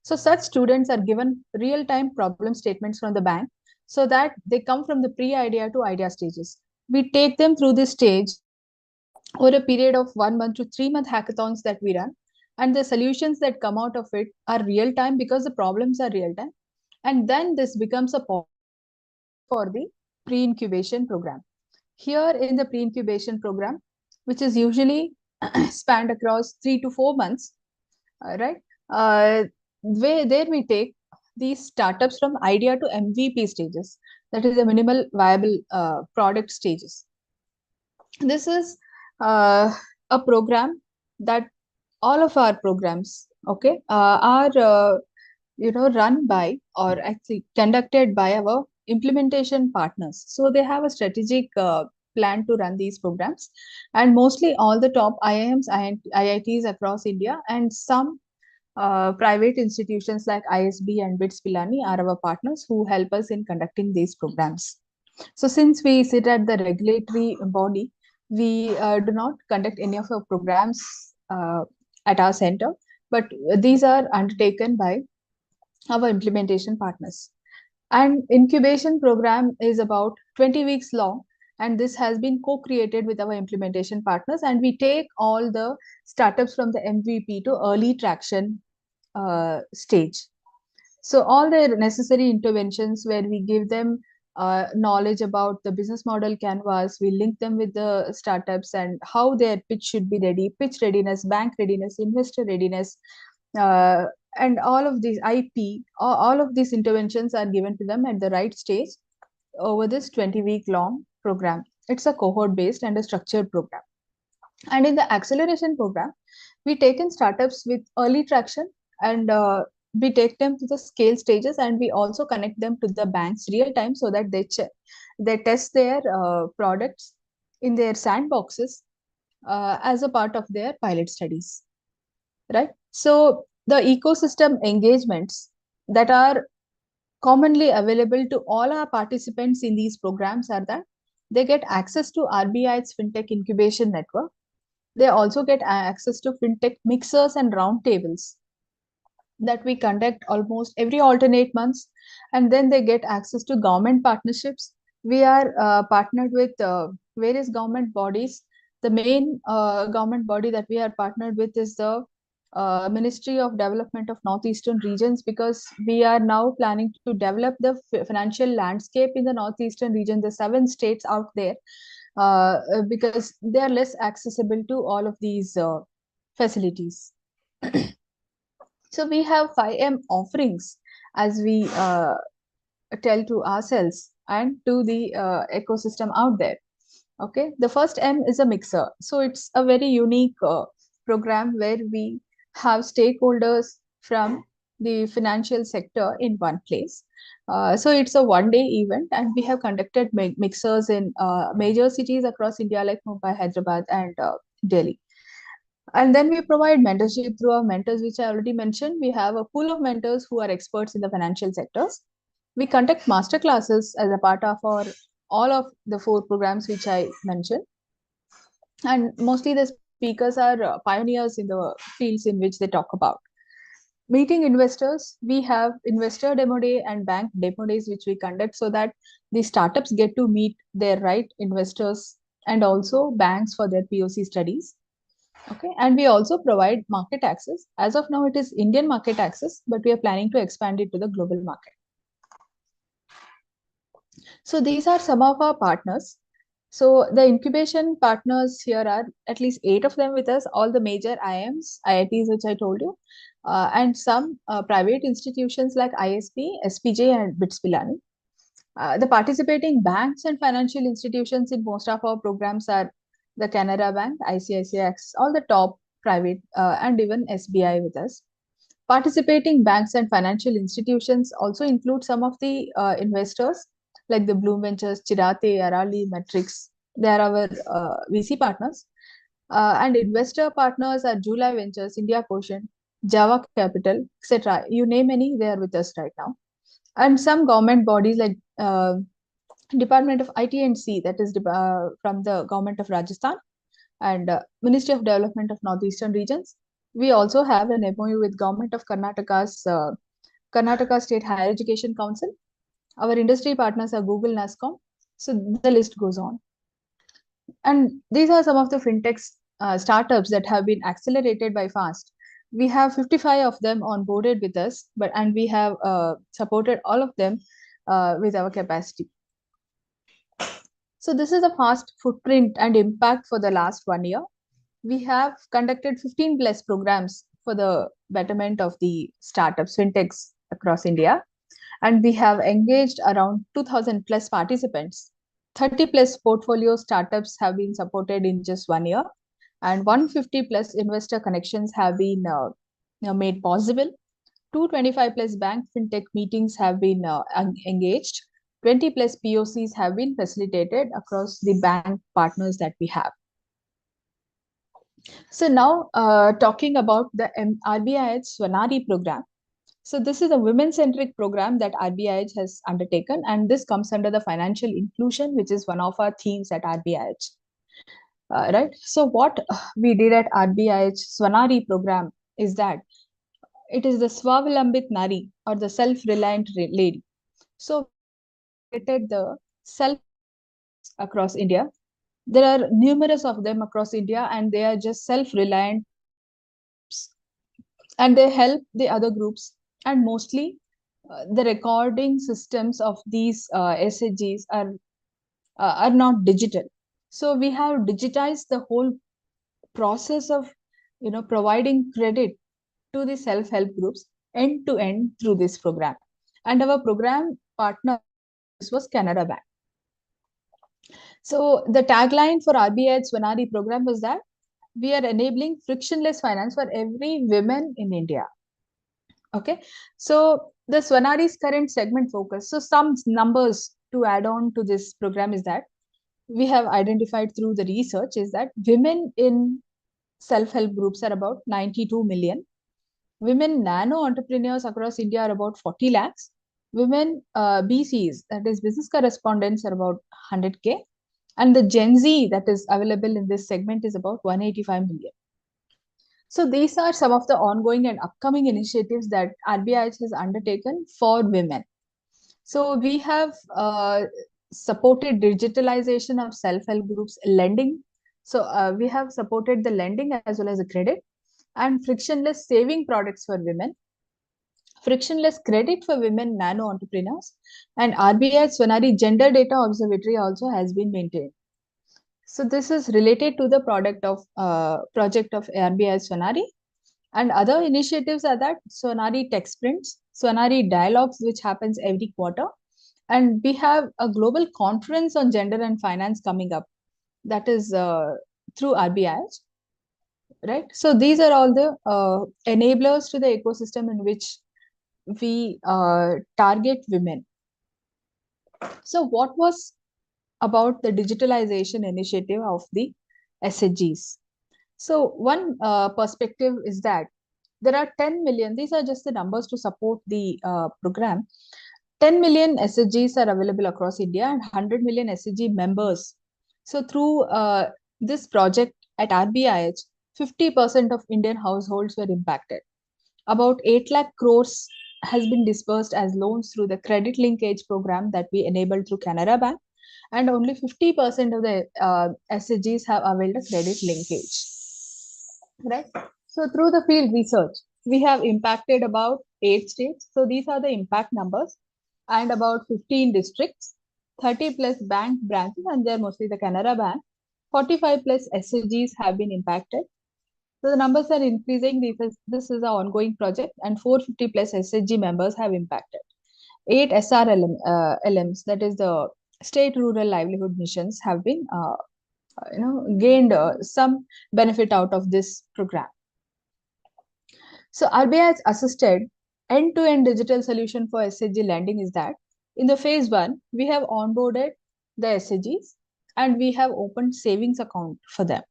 So such students are given real-time problem statements from the bank so that they come from the pre-idea to idea stages. We take them through this stage over a period of 1 month to 3 month hackathons that we run, and the solutions that come out of it are real time because the problems are real time, and then this becomes a point for the pre-incubation program. Here in the pre-incubation program, which is usually spanned across 3 to 4 months, right? There we take these startups from idea to MVP stages. that is the minimal viable product stages. This is a program that all of our programs, okay, are run by or actually conducted by our implementation partners. So they have a strategic plan to run these programs, and mostly all the top IIMs, IITs across India, and some private institutions like ISB and BITS Pilani are our partners who help us in conducting these programs. So since we sit at the regulatory body, we do not conduct any of our programs at our center, but these are undertaken by our implementation partners. And incubation program is about 20 weeks long, and this has been co-created with our implementation partners, and we take all the startups from the MVP to early traction stage. So all the necessary interventions where we give them knowledge about the business model canvas, we link them with the startups and how their pitch should be ready, pitch readiness, bank readiness, investor readiness, uh, and all of these IP, all of these interventions are given to them at the right stage over this 20-week long program. It's a cohort based and a structured program. And in the acceleration program, we take in startups with early traction, and we take them to the scale stages, and we also connect them to the banks real time so that they test their products in their sandboxes as a part of their pilot studies, right? So the ecosystem engagements that are commonly available to all our participants in these programs are that they get access to RBI's FinTech Incubation Network. They also get access to FinTech mixers and roundtables that we conduct almost every alternate months. And then they get access to government partnerships. We are partnered with various government bodies. The main government body that we are partnered with is the Ministry of Development of Northeastern Regions, because we are now planning to develop the financial landscape in the Northeastern region, the 7 states out there, because they are less accessible to all of these facilities. So we have 5M offerings, as we tell to ourselves and to the ecosystem out there. Okay, the first M is a mixer. So it's a very unique program where we have stakeholders from the financial sector in one place. So it's a one-day event, and we have conducted mixers in major cities across India like Mumbai, Hyderabad, and Delhi. And then we provide mentorship through our mentors, which I already mentioned. We have a pool of mentors who are experts in the financial sectors. We conduct master classes as a part of all of the 4 programs which I mentioned. And mostly the speakers are pioneers in the fields in which they talk about. Meeting investors, we have investor demo day and bank demo days, which we conduct so that the startups get to meet their right investors and also banks for their POC studies. Okay, and we also provide market access. As of now, it is Indian market access, but we are planning to expand it to the global market. So these are some of our partners. So the incubation partners here are at least 8 of them with us, all the major IIMs, IITs, which I told you, and some private institutions like ISB, SPJ, and BITS Pilani. The participating banks and financial institutions in most of our programs are the Canara Bank, ICICI Access, all the top private, and even SBI with us. Participating banks and financial institutions also include some of the investors like the Bloom Ventures, Chirate, Arali, Matrix. They are our VC partners. And investor partners are July Ventures, India Quotient, Java Capital, etc. You name any, they are with us right now. And some government bodies like Department of IT and C, that is from the government of Rajasthan, and Ministry of Development of Northeastern Regions. We also have an MOU with Government of Karnataka's Karnataka State Higher Education Council. Our industry partners are Google, NASCOM. So the list goes on. And these are some of the fintech startups that have been accelerated by FAST. We have 55 of them onboarded with us, and we have supported all of them with our capacity. So this is a FAST footprint and impact for the last 1 year. We have conducted 15 plus programs for the betterment of the startups, fintechs across India. And we have engaged around 2000 plus participants. 30 plus portfolio startups have been supported in just 1 year, and 150 plus investor connections have been made possible. 225 plus bank fintech meetings have been engaged. 20 plus POCs have been facilitated across the bank partners that we have. So now talking about the RBIH Swanari program. So this is a women-centric program that RBIH has undertaken, and this comes under the financial inclusion, which is one of our themes at RBIH. Right. So what we did at RBIH Swanari program is that it is the Swavalambit Nari, or the self-reliant lady. So created the self across India. There are numerous of them across India, and they are just self-reliant, and they help the other groups. And mostly the recording systems of these SHGs are not digital. So we have digitized the whole process of providing credit to the self-help groups end to end through this program. And our program partner was Canada Bank. So the tagline for RBI Swanari program was that we are enabling frictionless finance for every woman in India. Okay, so the Swanari's current segment focus. So some numbers to add on to this program is that we have identified through the research is that women in self-help groups are about 92 million. Women nano entrepreneurs across India are about 40 lakhs. Women BCs, that is business correspondents, are about 100K. And the Gen Z that is available in this segment is about 185 million. So these are some of the ongoing and upcoming initiatives that RBIH has undertaken for women. So we have supported digitalization of self-help groups lending. So we have supported the lending as well as the credit, and frictionless saving products for women, frictionless credit for women nano entrepreneurs, and RBI Swanari Gender Data Observatory also has been maintained. So this is related to the project of RBI Swanari. And other initiatives are that Swanari Tech Sprints, Swanari Dialogues, which happens every quarter. And we have a global conference on gender and finance coming up, that is through RBIH. Right. So these are all the enablers to the ecosystem in which we target women. So what was about the digitalization initiative of the SHGs? So one perspective is that there are 10 million, these are just the numbers to support the program. 10 million SHGs are available across India and 100 million SHG members. So through this project at RBIH, 50% of Indian households were impacted. About 8 lakh crores has been disbursed as loans through the credit linkage program that we enabled through Canara Bank, and only 50% of the SHGs have availed a credit linkage. Right. So through the field research, we have impacted about 8 states. So these are the impact numbers, and about 15 districts, 30 plus bank branches, and they're mostly the Canara Bank. 45 plus SHGs have been impacted. So the numbers are increasing. This is an ongoing project, and 450 plus SHG members have impacted. 8 SRLMs, that is the state rural livelihood missions, have been gained some benefit out of this program. So RBI has assisted end-to-end digital solution for SHG lending is that in the phase 1, we have onboarded the SHGs and we have opened savings account for them.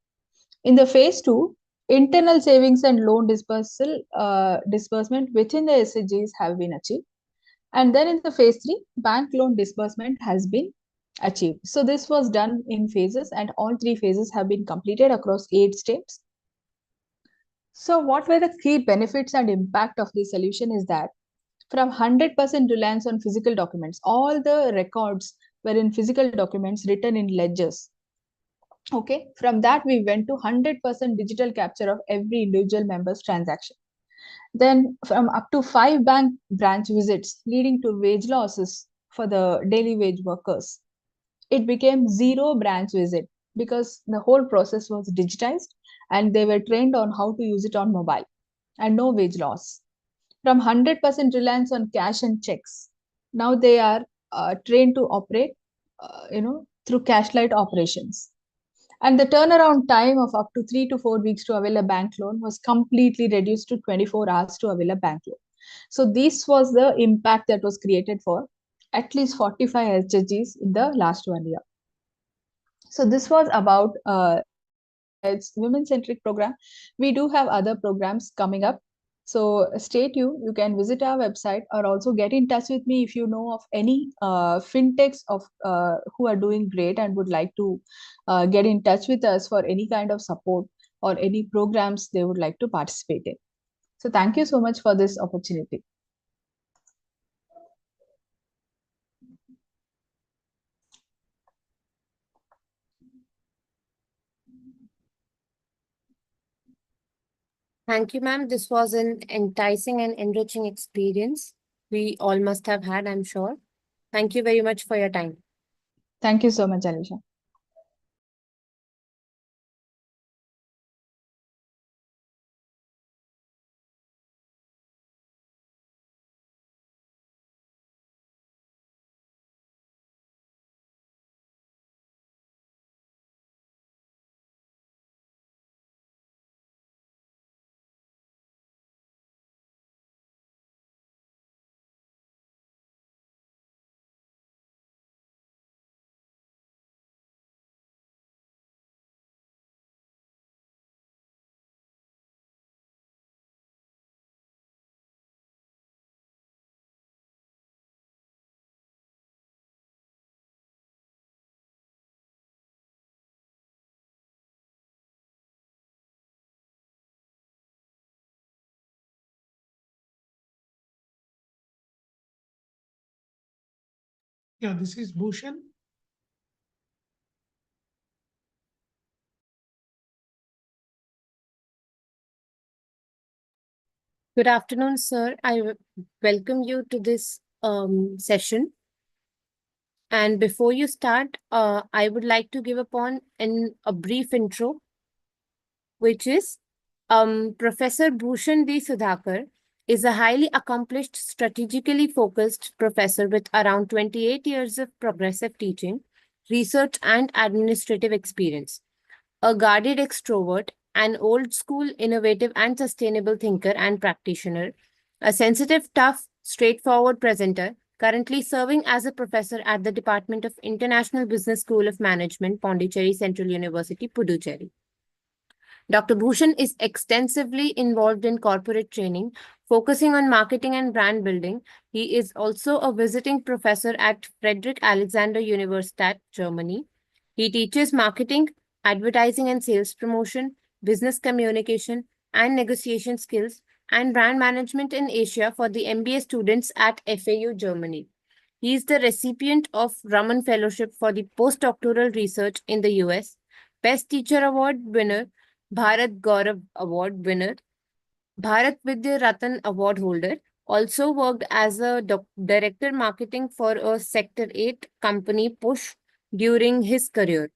In the phase 2, internal savings and loan disbursement within the SHGs have been achieved. And then in the phase 3, bank loan disbursement has been achieved. So this was done in phases, and all 3 phases have been completed across 8 states. So what were the key benefits and impact of this solution is that from 100% reliance on physical documents, all the records were in physical documents written in ledgers. Okay, from that we went to 100% digital capture of every individual member's transaction. Then from up to 5 bank branch visits leading to wage losses for the daily wage workers, it became 0 branch visit because the whole process was digitized and they were trained on how to use it on mobile, and no wage loss. From 100% reliance on cash and checks, now they are trained to operate, through cashlight operations. And the turnaround time of up to 3 to 4 weeks to avail a bank loan was completely reduced to 24 hours to avail a bank loan. So this was the impact that was created for at least 45 HSGs in the last 1 year. So this was about its women-centric program. We do have other programs coming up. So stay tuned. You can visit our website or also get in touch with me if you know of any fintechs who are doing great and would like to get in touch with us for any kind of support or any programs they would like to participate in. So thank you so much for this opportunity. Thank you, ma'am. This was an enticing and enriching experience we all must have had, I'm sure. Thank you very much for your time. Thank you so much, Alisha. Yeah, this is Bhushan. Good afternoon, sir. I welcome you to this session. And before you start, I would like to give upon a brief intro, which is Professor Bhushan D. Sudhakar is a highly accomplished, strategically focused professor with around 28 years of progressive teaching, research, and administrative experience. A guarded extrovert, an old school, innovative, and sustainable thinker and practitioner, a sensitive, tough, straightforward presenter, currently serving as a professor at the Department of International Business School of Management, Pondicherry Central University, Puducherry. Dr. Bhushan is extensively involved in corporate training, focusing on marketing and brand building. He is also a visiting professor at Friedrich Alexander Universität, Germany. He teaches marketing, advertising and sales promotion, business communication, and negotiation skills, and brand management in Asia for the MBA students at FAU, Germany. He is the recipient of Raman Fellowship for the postdoctoral research in the US, Best Teacher Award winner, Bharat Gaurav Award winner, Bharat Vidya Ratan Award holder, also worked as a director marketing for a Sector 8 company Push during his career.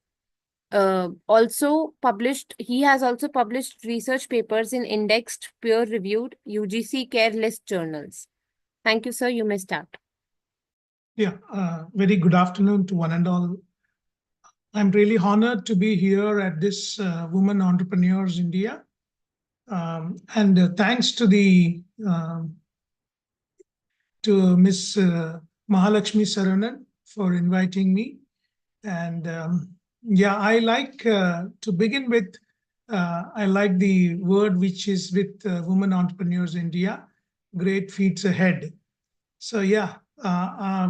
He has also published research papers in indexed, peer-reviewed UGC Care List journals. Thank you, sir. You may start. Yeah, very good afternoon to one and all. I'm really honored to be here at this Women Entrepreneurs India. And thanks to Miss Mahalakshmi Saranan for inviting me. And yeah, I like to begin with, I like the word which is with Women Entrepreneurs India, great feats ahead. So yeah,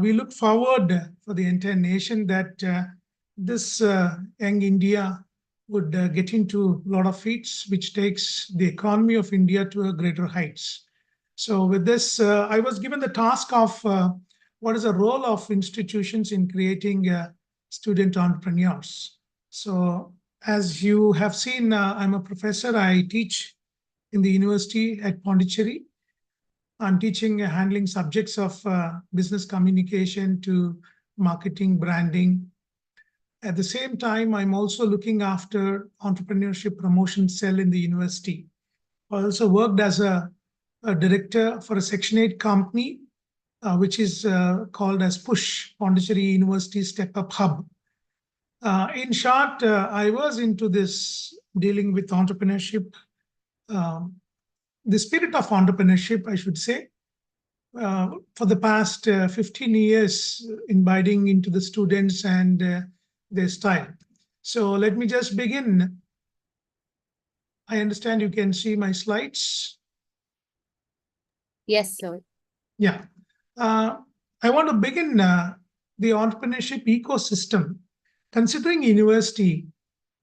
we look forward for the entire nation that this young India would get into a lot of feats, which takes the economy of India to a greater heights. So with this, I was given the task of what is the role of institutions in creating student entrepreneurs. So as you have seen, I'm a professor. I teach in the university at Pondicherry. I'm teaching handling subjects of business communication to marketing, branding. At the same time, I'm also looking after entrepreneurship promotion cell in the university. I also worked as a director for a Section 8 company which is called as PUSH, Pondicherry University Step Up Hub. In short, I was into this dealing with entrepreneurship, the spirit of entrepreneurship, I should say, for the past 15 years, imbibing into the students and their style. So let me just begin. I understand you can see my slides. Yes, sir. Yeah. I want to begin the entrepreneurship ecosystem. Considering university,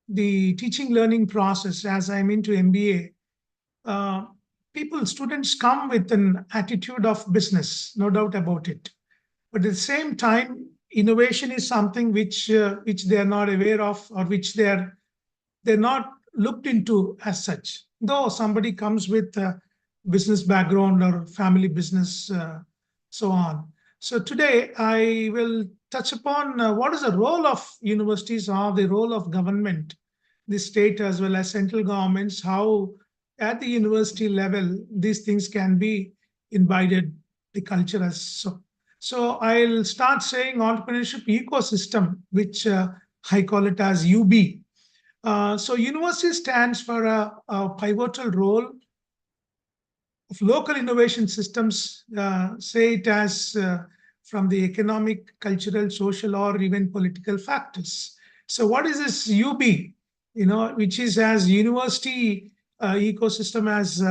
the teaching learning process, as I'm into MBA, students come with an attitude of business, no doubt about it. But at the same time, innovation is something which they are not aware of, or which they're not looked into as such. Though somebody comes with a business background or family business, so on. So today I will touch upon what is the role of universities or the role of government, the state as well as central governments, how at the university level these things can be imbibed the culture as so. So I'll start saying entrepreneurship ecosystem, which I call it as UB. So university stands for a pivotal role of local innovation systems, say it as from the economic, cultural, social, or even political factors. So what is this UB? Which is as university ecosystem as,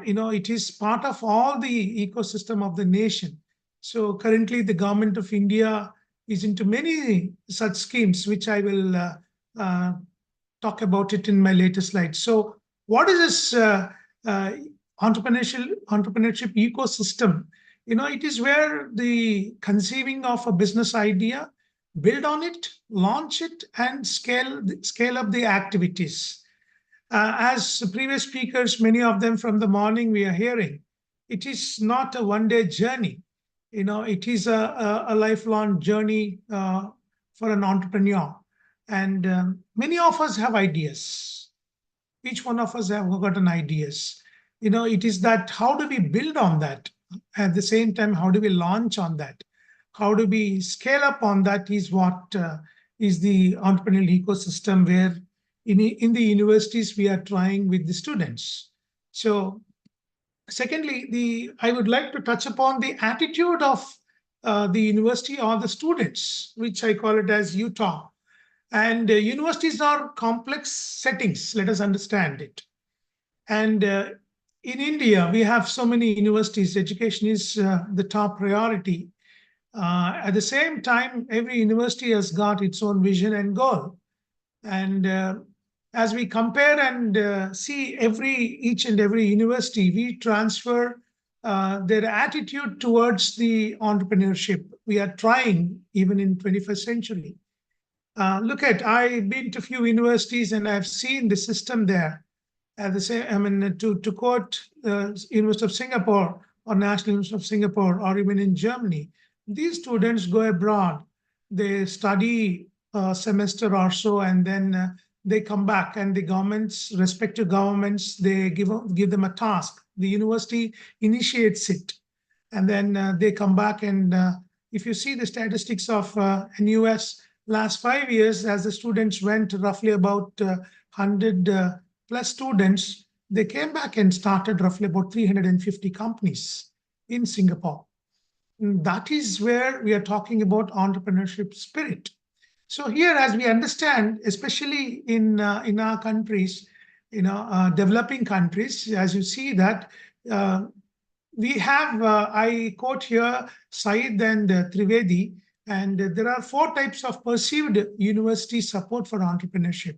it is part of all the ecosystem of the nation. So currently the government of India is into many such schemes, which I will talk about it in my later slides. So what is this entrepreneurship ecosystem? It is where the conceiving of a business idea, build on it, launch it, and scale up the activities. As previous speakers, many of them from the morning we are hearing, it is not a one-day journey. It is a lifelong journey for an entrepreneur. And many of us have ideas. Each one of us have gotten ideas. It is that how do we build on that? At the same time, how do we launch on that? How do we scale up on that is what is the entrepreneurial ecosystem where in the universities we are trying with the students. So secondly, I would like to touch upon the attitude of the university or the students, which I call it as Utah. And universities are complex settings, let us understand it. And in India, we have so many universities. Education is the top priority. At the same time, every university has got its own vision and goal. And as we compare and see each and every university, we transfer their attitude towards the entrepreneurship. We are trying even in 21st century. I've been to a few universities and I've seen the system there. To quote University of Singapore or National University of Singapore, or even in Germany, these students go abroad, they study a semester or so, and then they come back, and the respective governments, they give them a task. The university initiates it, and then they come back. And if you see the statistics of in US, last 5 years, as the students went, roughly about 100 plus students, they came back and started roughly about 350 companies in Singapore. And that is where we are talking about entrepreneurship spirit. So here, as we understand, especially in our countries, developing countries, as you see that we have, I quote here, Said and Trivedi, and there are 4 types of perceived university support for entrepreneurship.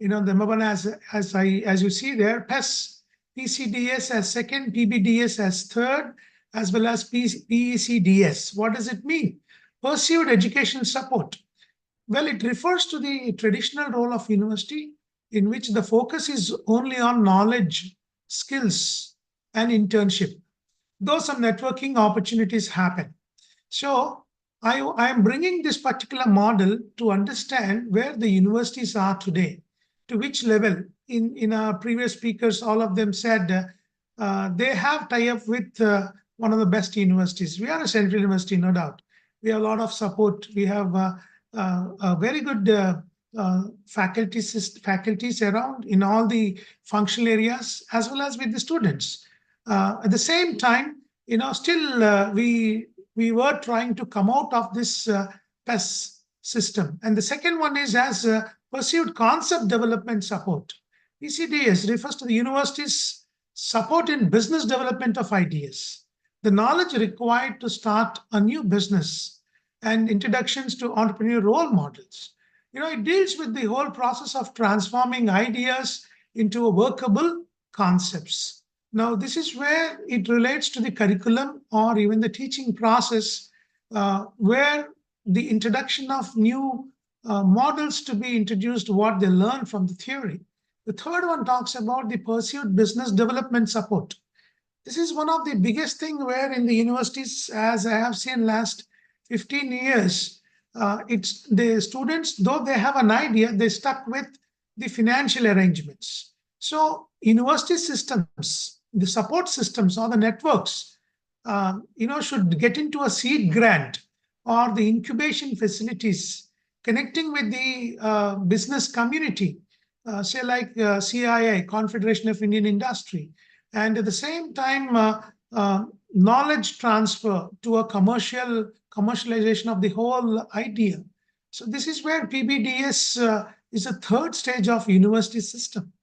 The number one, as you see there, PES, PCDS as second, PBDS as third, as well as PECDS. What does it mean? Perceived education support. Well, it refers to the traditional role of university in which the focus is only on knowledge, skills, and internship, though some networking opportunities happen. So I am bringing this particular model to understand where the universities are today, to which level. In our previous speakers, all of them said they have tie-up with one of the best universities. We are a central university, no doubt. We have a lot of support. We have a very good faculties around in all the functional areas, as well as with the students. At the same time, still we were trying to come out of this PES system. And the second one is as pursued concept development support. PCDS refers to the university's support in business development of ideas, the knowledge required to start a new business, and introductions to entrepreneurial role models. It deals with the whole process of transforming ideas into a workable concepts. Now, this is where it relates to the curriculum or even the teaching process, where the introduction of new models to be introduced, what they learn from the theory. The third one talks about the pursued business development support. This is one of the biggest thing where in the universities, as I have seen last 15 years, it's the students, though they have an idea, they stuck with the financial arrangements. So university systems, the support systems or the networks, should get into a seed grant or the incubation facilities, connecting with the business community, say like CII, Confederation of Indian Industry, and at the same time, knowledge transfer to a commercialization of the whole idea. So this is where PBDS is a third stage of university system.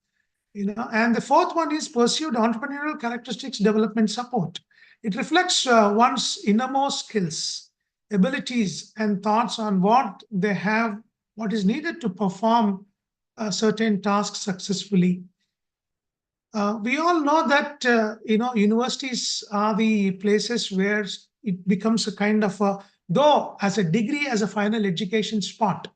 And the fourth one is pursued entrepreneurial characteristics development support. It reflects one's innermost skills, abilities, and thoughts on what they have, what is needed to perform certain tasks successfully. We all know that universities are the places where it becomes a kind of a, though as a degree, as a final education spot,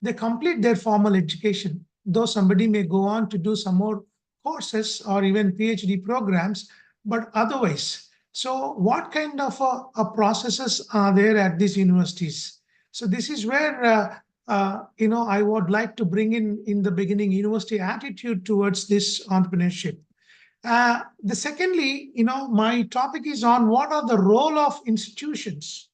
they complete their formal education, though somebody may go on to do some more courses or even PhD programs, but otherwise. So what kind of processes are there at these universities? So this is where I would like to bring in the beginning university attitude towards this entrepreneurship. The secondly, my topic is on what are the role of institutions.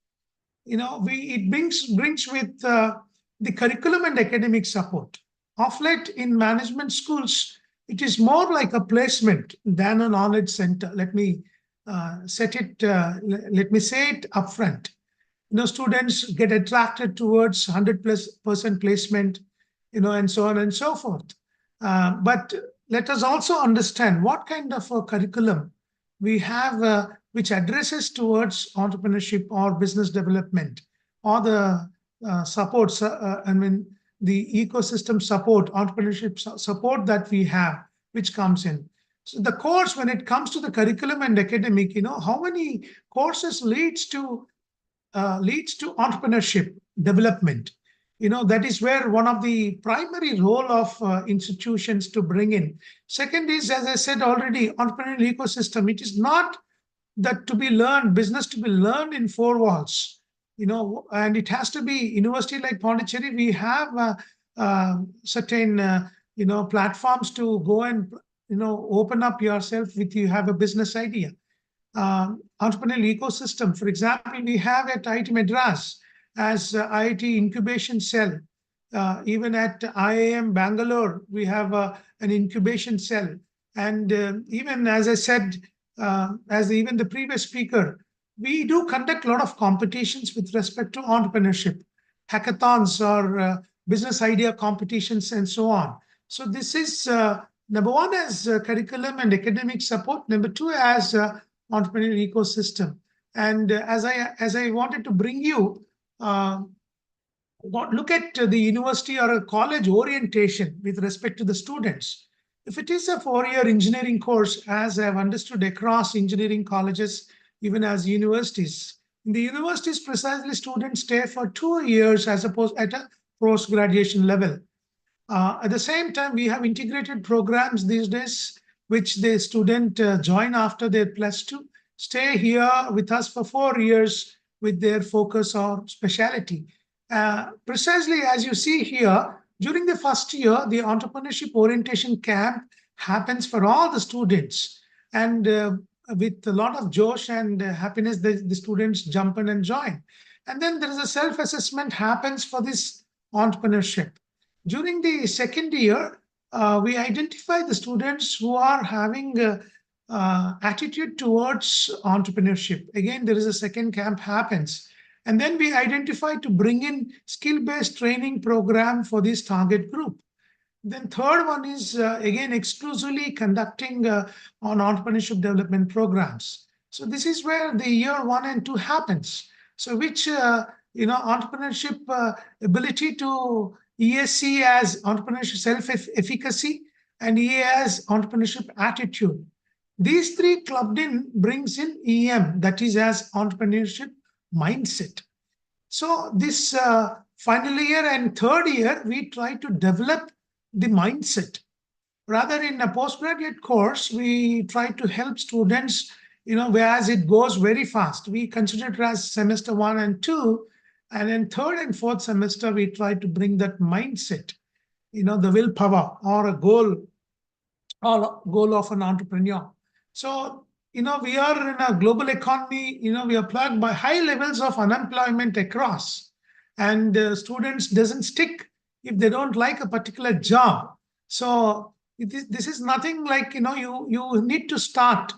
It brings with the curriculum and academic support. Of late in management schools, it is more like a placement than a knowledge center. Let me say it upfront. Students get attracted towards 100% placement, and so on and so forth. But let us also understand what kind of a curriculum we have which addresses towards entrepreneurship or business development, or the supports, the ecosystem support, entrepreneurship support that we have, which comes in. So the course, when it comes to the curriculum and academic, how many courses leads to entrepreneurship development. That is where one of the primary role of institutions to bring in. Second is, as I said already, entrepreneurial ecosystem. It is not that to be learned, business to be learned in four walls, and it has to be university like Pondicherry. We have certain, platforms to go and, open up yourself with, you have a business idea. Entrepreneurial ecosystem. For example, we have at IIT Madras as IIT incubation cell. Even at IIM Bangalore, we have an incubation cell. And even as I said, as even the previous speaker, we do conduct a lot of competitions with respect to entrepreneurship, hackathons or business idea competitions and so on. So this is number one as curriculum and academic support. Number two as entrepreneurial ecosystem. And as I wanted to bring you, look at the university or a college orientation with respect to the students. If it is a 4-year engineering course, as I've understood across engineering colleges, even as universities, in the universities precisely students stay for 2 years as opposed at a post-graduation level. At the same time, we have integrated programs these days, which the student join after their +2, stay here with us for 4 years with their focus or specialty. Precisely as you see here, during the first year, the entrepreneurship orientation camp happens for all the students. And with a lot of josh and happiness, the students jump in and join. And then there is a self-assessment happens for this entrepreneurship. During the second year, we identify the students who are having attitude towards entrepreneurship. Again, there is a second camp happens. And then we identify to bring in skill-based training program for this target group. Then third one is again exclusively conducting on entrepreneurship development programs. So this is where the year 1 and 2 happens. So which entrepreneurship ability to ESC as entrepreneurship self-efficacy and EA as entrepreneurship attitude. These three clubbed in brings in EM, that is as entrepreneurship mindset. So this final year and third year, we try to develop the mindset. Rather, in a postgraduate course, we try to help students, whereas it goes very fast. We consider it as semester 1 and 2, and in third and fourth semester, we try to bring that mindset, the willpower or a goal of an entrepreneur. So, we are in a global economy, we are plagued by high levels of unemployment across, and students doesn't stick if they don't like a particular job. So this is nothing like, you need to start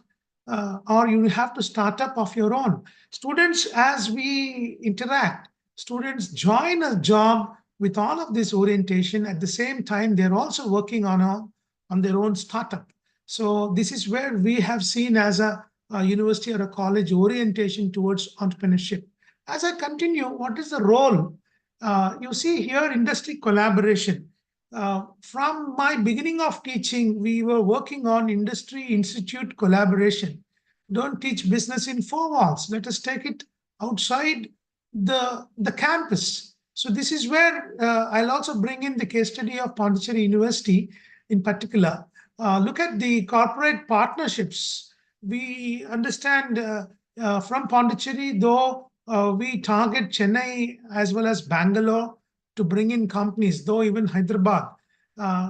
or you have to start up of your own. Students, as we interact, students join a job with all of this orientation. At the same time, they're also working on their own startup. So this is where we have seen as a university or a college orientation towards entrepreneurship. As I continue, what is the role? You see here industry collaboration. From my beginning of teaching, we were working on industry institute collaboration. Don't teach business in four walls. Let us take it outside the campus. So this is where I'll also bring in the case study of Pondicherry University in particular. Look at the corporate partnerships. We understand from Pondicherry, though we target Chennai as well as Bangalore to bring in companies, though even Hyderabad.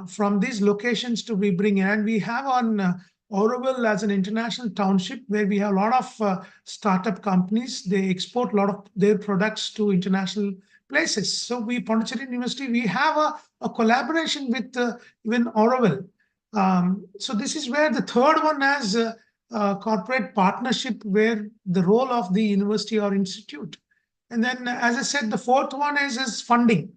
From these locations to we bring in, and we have on Oroville as an international township where we have a lot of startup companies. They export a lot of their products to international places. So Pondicherry University, we have a collaboration with even Oroville. So this is where the third one has corporate partnership, where the role of the university or institute. And then, as I said, the fourth one is funding.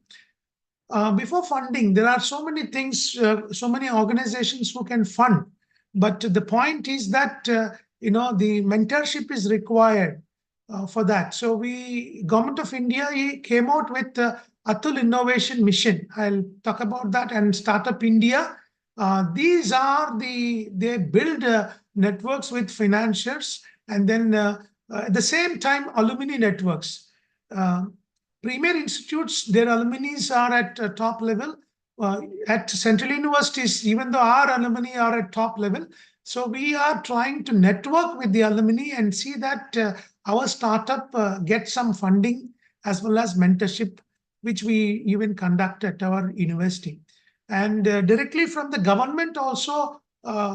Before funding, there are so many things, so many organizations who can fund. But the point is that, the mentorship is required for that. So Government of India came out with Atul Innovation Mission. I'll talk about that, and Startup India. These are they build networks with financiers, and then at the same time, alumni networks. Premier institutes, their alumni are at top level. At central universities, even though our alumni are at top level, so we are trying to network with the alumni and see that our startup gets some funding as well as mentorship, which we even conduct at our university. And directly from the government also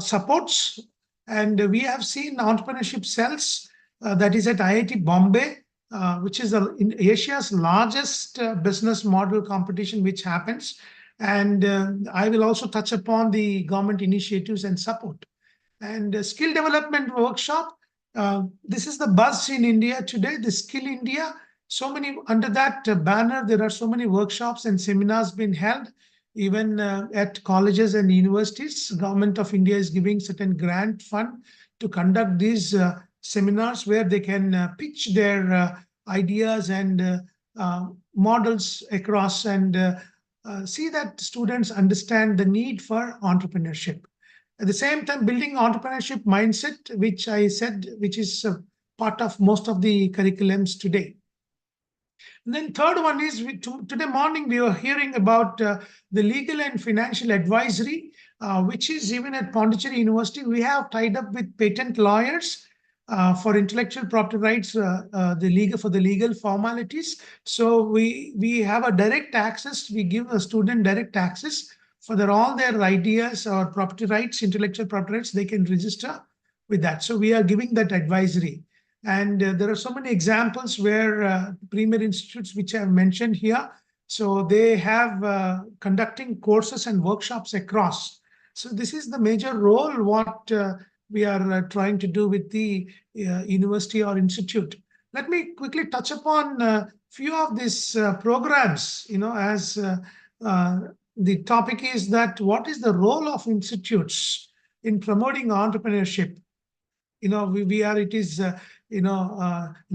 supports. And we have seen entrepreneurship cells that is at IIT Bombay, which is in Asia's largest business model competition which happens. And I will also touch upon the government initiatives and support. And skill development workshop. This is the buzz in India today, the Skill India. So many, under that banner, there are so many workshops and seminars being held. Even at colleges and universities, Government of India is giving certain grant fund to conduct these seminars where they can pitch their ideas and models across and see that students understand the need for entrepreneurship. At the same time, building entrepreneurship mindset, which I said, which is part of most of the curriculums today. And then third one is, today morning we were hearing about the legal and financial advisory, which is even at Pondicherry University. We have tied up with patent lawyers for intellectual property rights, for the legal formalities. So we have a direct access. We give a student direct access for all their ideas or property rights, intellectual property rights. They can register with that. So we are giving that advisory. And there are so many examples where premier institutes, which I have mentioned here, so they have conducting courses and workshops across. So this is the major role what we are trying to do with the university or institute. Let me quickly touch upon a few of these programs, as the topic is that what is the role of institutes in promoting entrepreneurship. We are, it is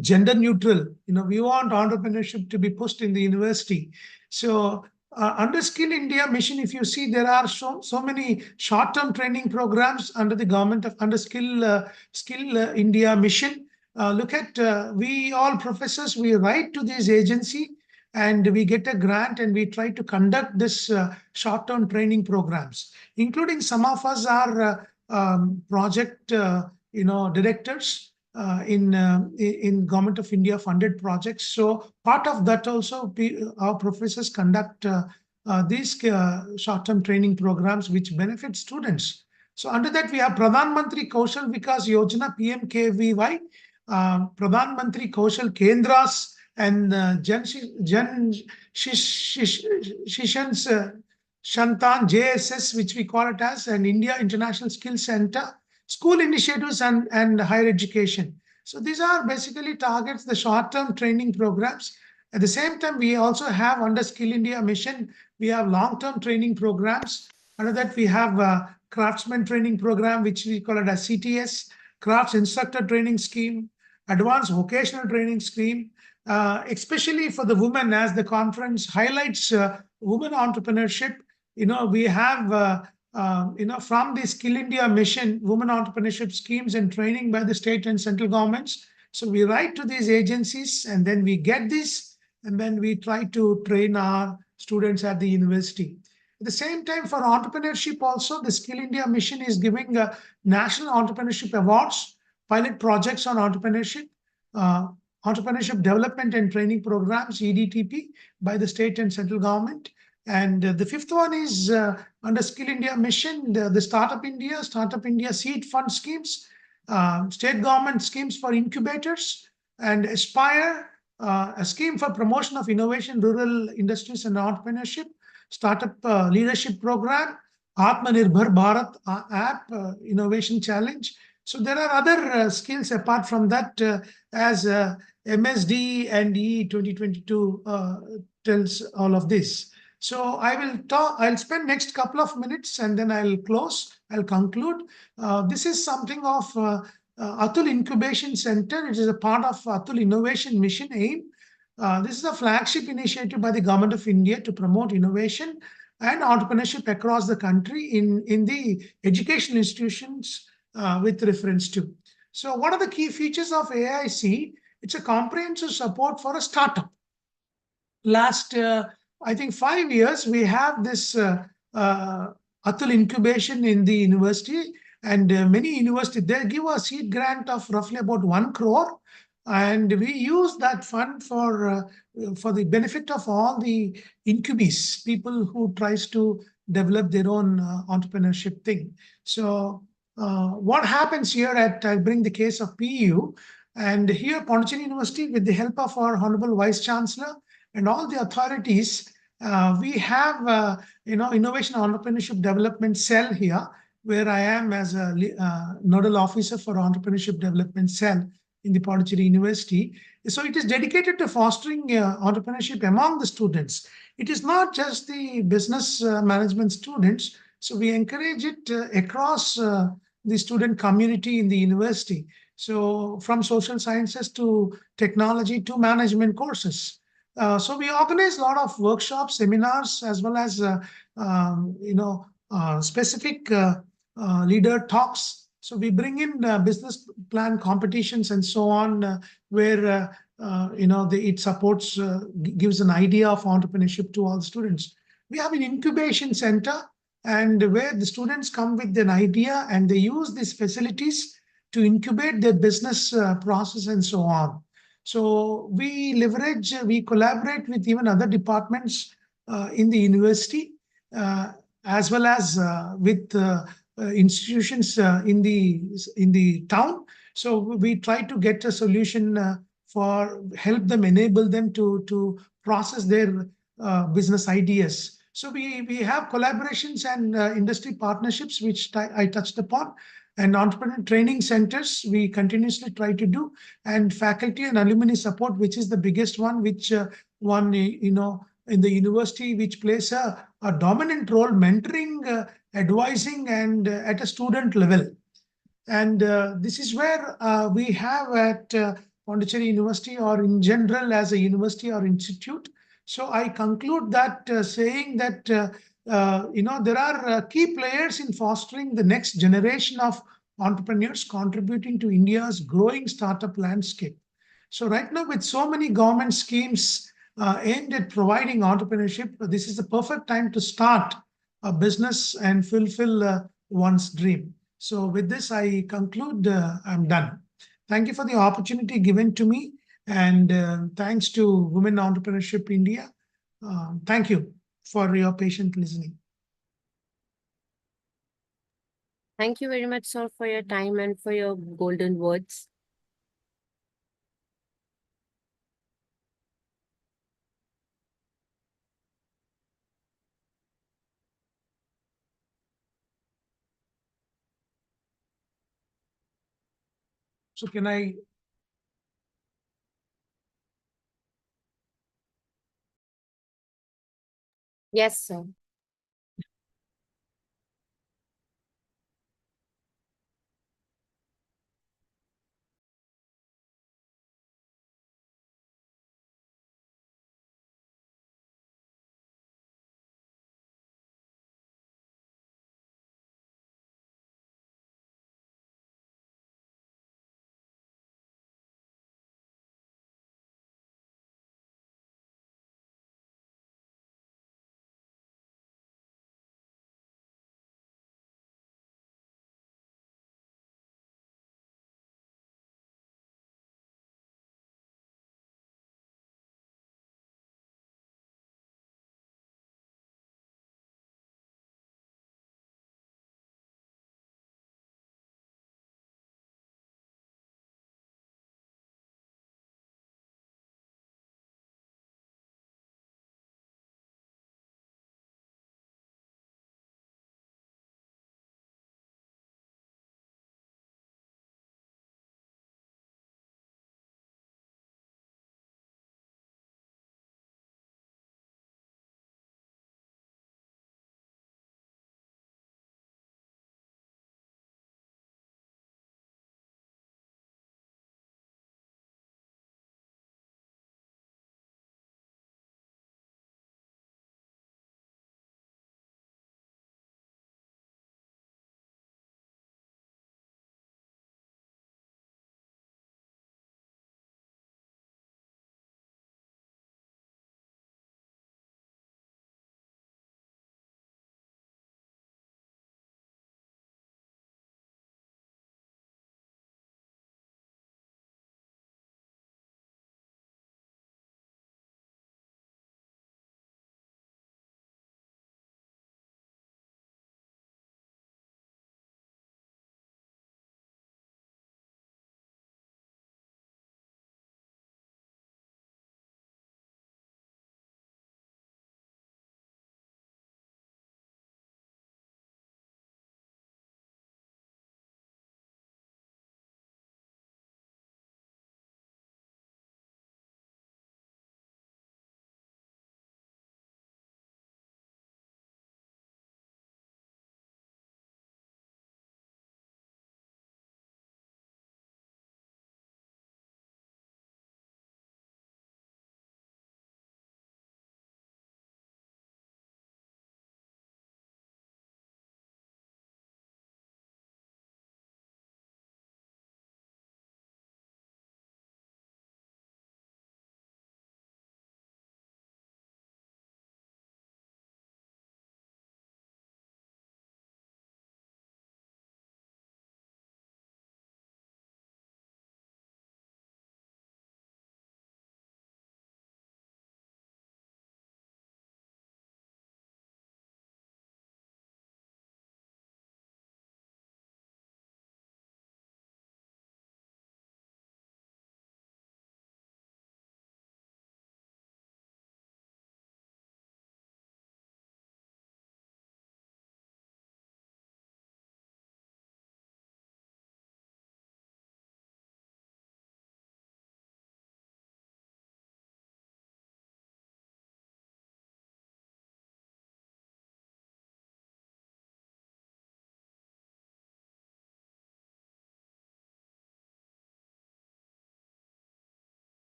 gender neutral. We want entrepreneurship to be pushed in the university. So under Skill India mission, if you see, there are so many short-term training programs under the government of under Skill India mission. Look at we all professors, we write to this agency and we get a grant and we try to conduct this short-term training programs, including some of us are project directors in Government of India funded projects. So part of that also, our professors conduct these short-term training programs which benefit students. So under that, we have Pradhan Mantri Kaushal Vikas Yojana, PMKVY, Pradhan Mantri Kaushal Kendras, and Jan Shishan's Shantan, JSS, which we call it as, and India International Skills Center, school initiatives and higher education. So these are basically targets the short-term training programs. At the same time, we also have under Skill India mission, we have long-term training programs. Under that, we have a craftsman training program, which we call it as CTS, crafts instructor training scheme, advanced vocational training scheme, especially for the women, as the conference highlights women entrepreneurship. We have from the Skill India mission, women entrepreneurship schemes and training by the state and central governments. So we write to these agencies and then we get this and then we try to train our students at the university. At the same time, for entrepreneurship also, the Skill India mission is giving national entrepreneurship awards, pilot projects on entrepreneurship, entrepreneurship development and training programs, EDTP, by the state and central government. And the fifth one is under Skill India mission, the Startup India seed fund schemes, state government schemes for incubators, and Aspire, a scheme for promotion of innovation, rural industries and entrepreneurship, startup leadership program, Atmanirbhar Bharat app, innovation challenge. So there are other skills apart from that, as MSD and E 2022 tells all of this. So I'll spend next couple of minutes and then I'll conclude. This is something of Atul Incubation Center. It is a part of Atul Innovation Mission AIM. This is a flagship initiative by the Government of India to promote innovation and entrepreneurship across the country in the educational institutions with reference to. So what are the key features of AIC? It's a comprehensive support for a startup. Last I think 5 years, we have this Atul incubation in the university, and many universities, they give a seed grant of roughly about 1 crore. And we use that fund for the benefit of all the incubees, people who tries to develop their own entrepreneurship thing. So what happens here I'll bring the case of PU, and here Pondicherry University, with the help of our Honorable Vice Chancellor and all the authorities, we have innovation entrepreneurship development cell here, where I am as a nodal officer for entrepreneurship development cell in the Pondicherry University. So it is dedicated to fostering entrepreneurship among the students. It is not just the business management students. So we encourage it across the student community in the university. So from social sciences to technology to management courses. So we organize a lot of workshops, seminars, as well as specific leader talks. So we bring in business plan competitions and so on, where it supports, gives an idea of entrepreneurship to all the students. We have an incubation center, and where the students come with an idea and they use these facilities to incubate their business process and so on. So we leverage, we collaborate with even other departments in the university, as well as with institutions in the town. So we try to get a solution for help them, enable them to process their business ideas. So we have collaborations and industry partnerships, which I touched upon, and entrepreneur training centers we continuously try to do, and faculty and alumni support, which is the biggest one, which one in the university, which plays a dominant role, mentoring, advising, and at a student level. And this is where we have at Pondicherry University, or in general as a university or institute. So I conclude that saying that there are key players in fostering the next generation of entrepreneurs, contributing to India's growing startup landscape. So right now, with so many government schemes aimed at providing entrepreneurship, this is the perfect time to start a business and fulfill one's dream. So with this, I conclude. I'm done. Thank you for the opportunity given to me, and thanks to Women Entrepreneurship India. Thank you for your patient listening. Thank you very much, sir, for your time and for your golden words. So can I? Yes, sir.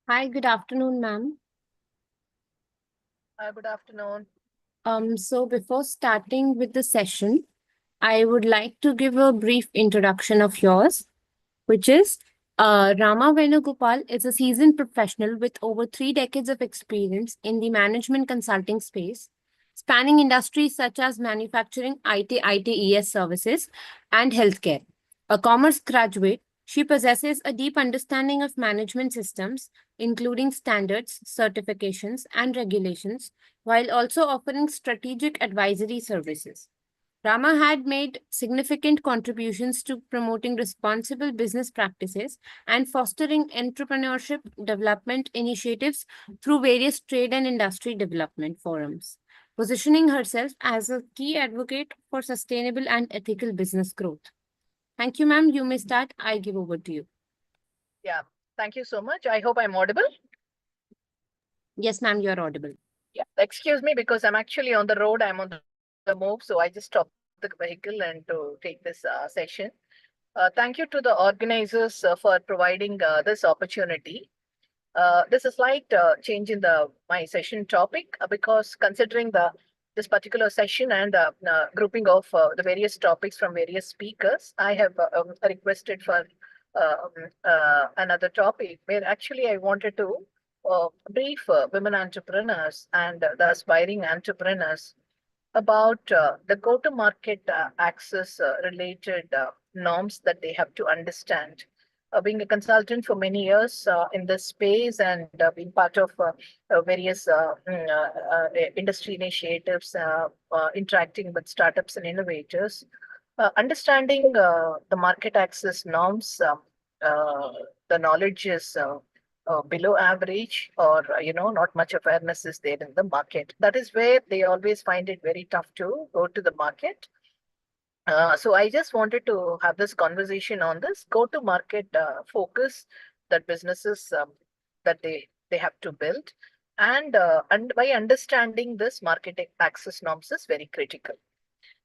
Hi, good afternoon, ma'am. Good afternoon. So before starting with the session, I would like to give a brief introduction of yours, which is Rama Venugopal is a seasoned professional with over 3 decades of experience in the management consulting space, spanning industries such as manufacturing, IT, ITES services, and healthcare. A commerce graduate, she possesses a deep understanding of management systems, including standards, certifications, and regulations, while also offering strategic advisory services. Rama had made significant contributions to promoting responsible business practices and fostering entrepreneurship development initiatives through various trade and industry development forums, positioning herself as a key advocate for sustainable and ethical business growth. Thank you, ma'am. You may start. I give over to you. Yeah, thank you so much. I hope I'm audible. Yes, ma'am, you're audible. Yeah, excuse me because I'm actually on the road. I'm on the move, so I just stopped the vehicle and to take this session. Thank you to the organizers for providing this opportunity. This is slight change in my session topic because considering this particular session and grouping of the various topics from various speakers, I have requested for another topic where actually I wanted to brief women entrepreneurs and the aspiring entrepreneurs about the go-to-market access related norms that they have to understand. Being a consultant for many years in this space and being part of various industry initiatives, interacting with startups and innovators, understanding the market access norms, the knowledge is below average, or not much awareness is there in the market. That is where they always find it very tough to go to the market. So I just wanted to have this conversation on this go-to-market focus that businesses that they have to build, and by understanding this market access norms is very critical.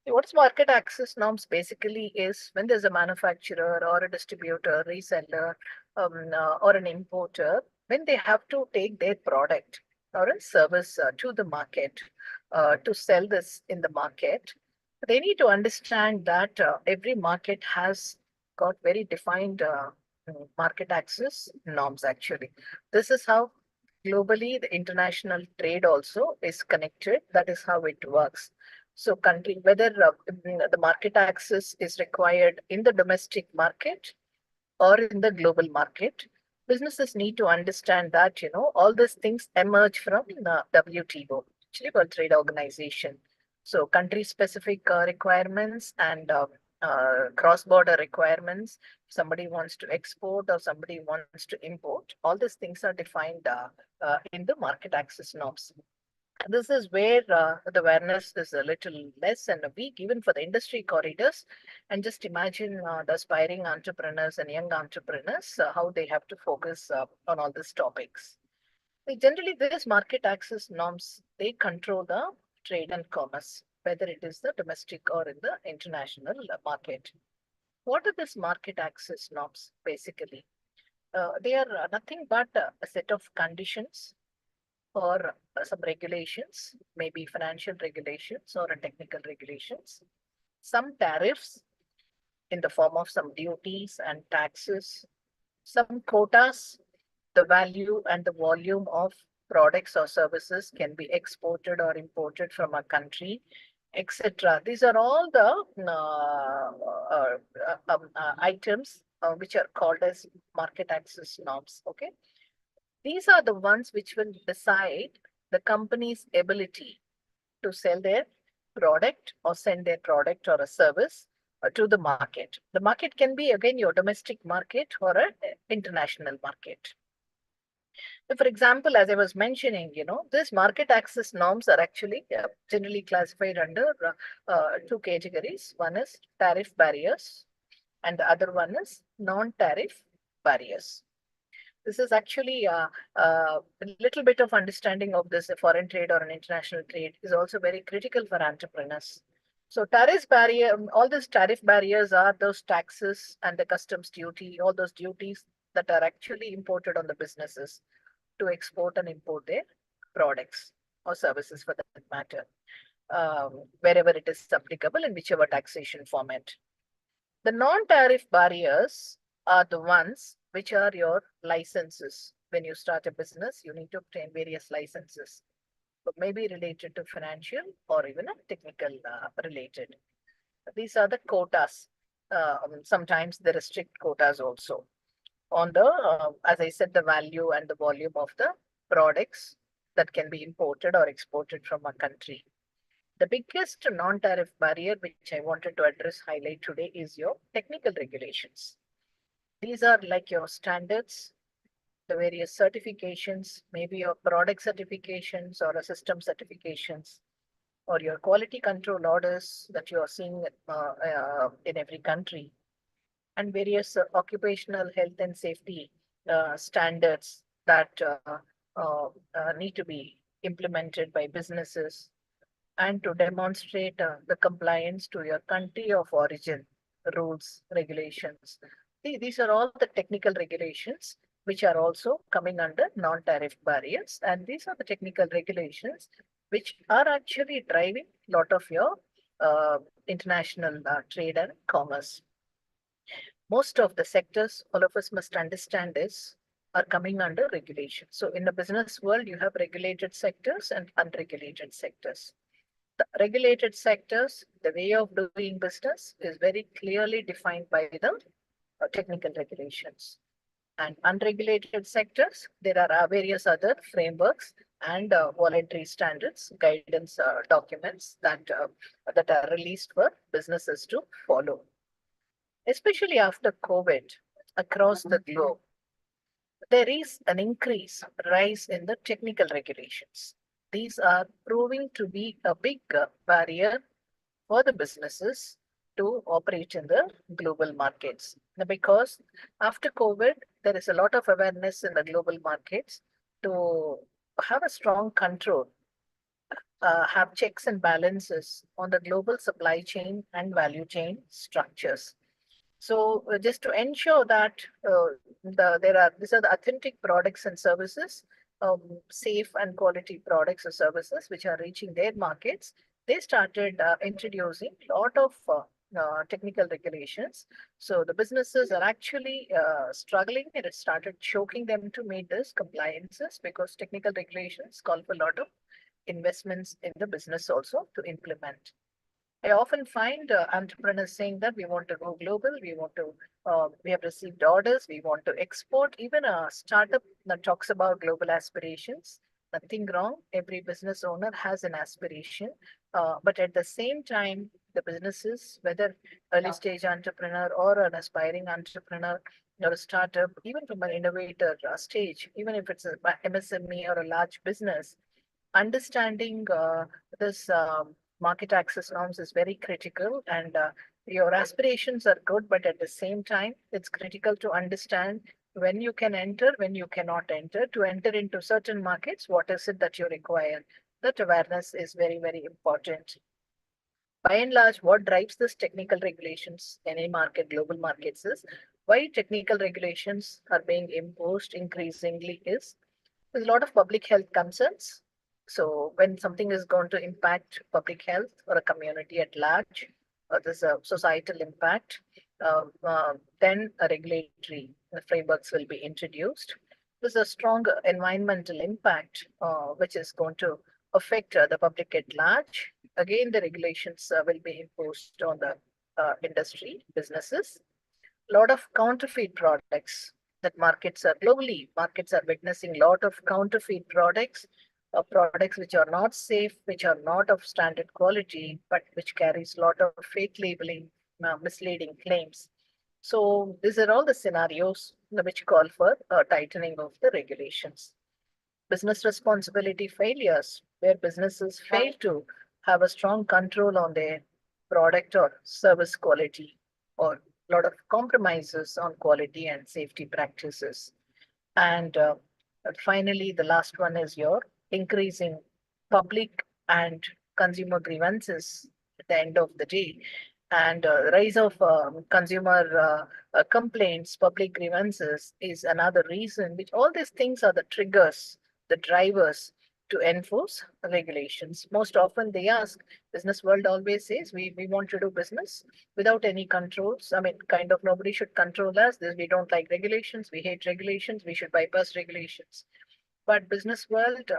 What's market access norms basically is when there's a manufacturer or a distributor, reseller, or an importer, when they have to take their product or a service to the market to sell this in the market, they need to understand that every market has got very defined market access norms actually. This is how globally the international trade also is connected. That is how it works. So country, whether the market access is required in the domestic market or in the global market, businesses need to understand that, all these things emerge from WTO, actually World Trade Organization. So country specific requirements and cross-border requirements. Somebody wants to export or somebody wants to import. All these things are defined in the market access norms. This is where the awareness is a little less and weak, even for the industry corridors. And just imagine the aspiring entrepreneurs and young entrepreneurs, how they have to focus on all these topics. Generally, these market access norms, they control the trade and commerce, whether it is the domestic or in the international market. What are these market access norms basically? They are nothing but a set of conditions or some regulations, maybe financial regulations or technical regulations, some tariffs in the form of some duties and taxes, some quotas, the value and the volume of products or services can be exported or imported from a country, etc. These are all the items which are called as market access norms. Okay. These are the ones which will decide the company's ability to sell their product or send their product or a service to the market. The market can be again your domestic market or an international market. So for example, as I was mentioning, these market access norms are actually generally classified under two categories. One is tariff barriers and the other one is non-tariff barriers. This is actually a little bit of understanding of this foreign trade or an international trade is also very critical for entrepreneurs. So tariff barrier, all these tariff barriers are those taxes and the customs duty, all those duties that are actually imported on the businesses. to export and import their products or services for that matter, wherever it is applicable in whichever taxation format. The non-tariff barriers are the ones which are your licenses. When you start a business, you need to obtain various licenses, but maybe related to financial or even a technical related. These are the quotas. Sometimes there are strict quotas also on the, as I said, the value and the volume of the products that can be imported or exported from a country. The biggest non-tariff barrier which I wanted to address, highlight today is your technical regulations. These are like your standards, the various certifications, maybe your product certifications or a system certifications, or your quality control orders that you are seeing in every country, and various occupational health and safety standards that need to be implemented by businesses, and to demonstrate the compliance to your country of origin rules, regulations. These are all the technical regulations which are also coming under non-tariff barriers. And these are the technical regulations which are actually driving a lot of your international trade and commerce. Most of the sectors, all of us must understand this, are coming under regulation. So in the business world, you have regulated sectors and unregulated sectors. The regulated sectors, the way of doing business is very clearly defined by the technical regulations. And unregulated sectors, there are various other frameworks and voluntary standards, guidance documents that are released for businesses to follow. Especially after COVID, across the globe, there is an rise in the technical regulations. These are proving to be a big barrier for the businesses to operate in the global markets. Because after COVID, there is a lot of awareness in the global markets to have a strong control, have checks and balances on the global supply chain and value chain structures. So just to ensure that these are the authentic products and services, safe and quality products or services which are reaching their markets, they started introducing a lot of technical regulations. So the businesses are actually struggling, and it started choking them to meet these compliances, because technical regulations call for a lot of investments in the business also to implement. I often find entrepreneurs saying that we want to go global, we have received orders, we want to export. Even a startup that talks about global aspirations, nothing wrong. Every business owner has an aspiration. But at the same time, the businesses, whether early stage entrepreneur or an aspiring entrepreneur or a startup, even from an innovator stage, even if it's a MSME or a large business, understanding this market access norms is very critical. And your aspirations are good, but at the same time, it's critical to understand when you can enter, when you cannot enter. To enter into certain markets, what is it that you require? That awareness is very, very important. By and large, what drives this technical regulations in any market, global markets, is why technical regulations are being imposed increasingly is there's a lot of public health concerns. So when something is going to impact public health or a community at large, or there's a societal impact, then a regulatory frameworks will be introduced. There's a strong environmental impact, which is going to affect the public at large. Again, the regulations will be imposed on the industry, businesses. A lot of counterfeit products that markets are witnessing a lot of counterfeit products, products which are not safe, which are not of standard quality, but which carries a lot of fake labeling, misleading claims. So these are all the scenarios which call for a tightening of the regulations. Business responsibility failures, where businesses fail to have a strong control on their product or service quality, or a lot of compromises on quality and safety practices. And finally, the last one is your increasing public and consumer grievances at the end of the day. And rise of consumer complaints, public grievances is another reason, which all these things are the triggers, the drivers to enforce regulations. Most often they ask, business world always says, we want to do business without any controls. I mean, kind of nobody should control us. We don't like regulations, we hate regulations, we should bypass regulations. But business world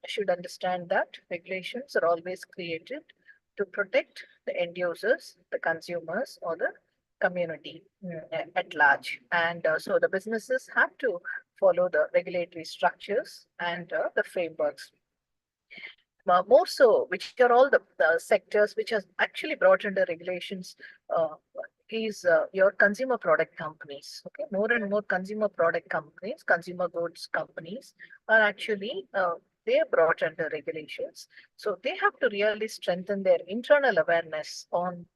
should understand that regulations are always created to protect the end users, the consumers, or the community at large. And so the businesses have to follow the regulatory structures and the frameworks. More so, which are all the sectors which has actually brought under regulations, uh, is your consumer product companies. Okay, more and more consumer product companies, consumer goods companies are actually they are brought under regulations. So they have to really strengthen their internal awareness on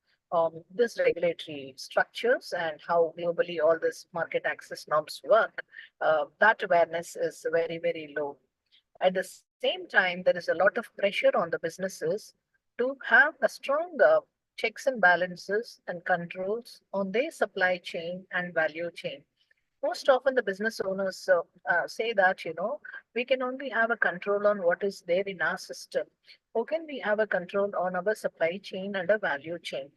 this regulatory structures and how globally all this market access norms work. That awareness is very, very low. At the same time, there is a lot of pressure on the businesses to have a strong checks and balances and controls on their supply chain and value chain. Most often, the business owners say that, we can only have a control on what is there in our system. How can we have a control on our supply chain and a value chain?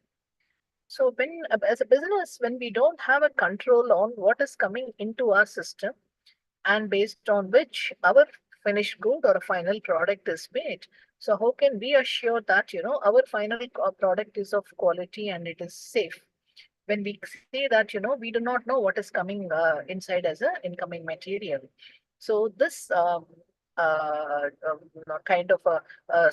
So, when as a business, when we don't have a control on what is coming into our system, and based on which our finished good or a final product is made. So how can we assure that our final product is of quality and it is safe? When we say that we do not know what is coming inside as a incoming material. So this kind of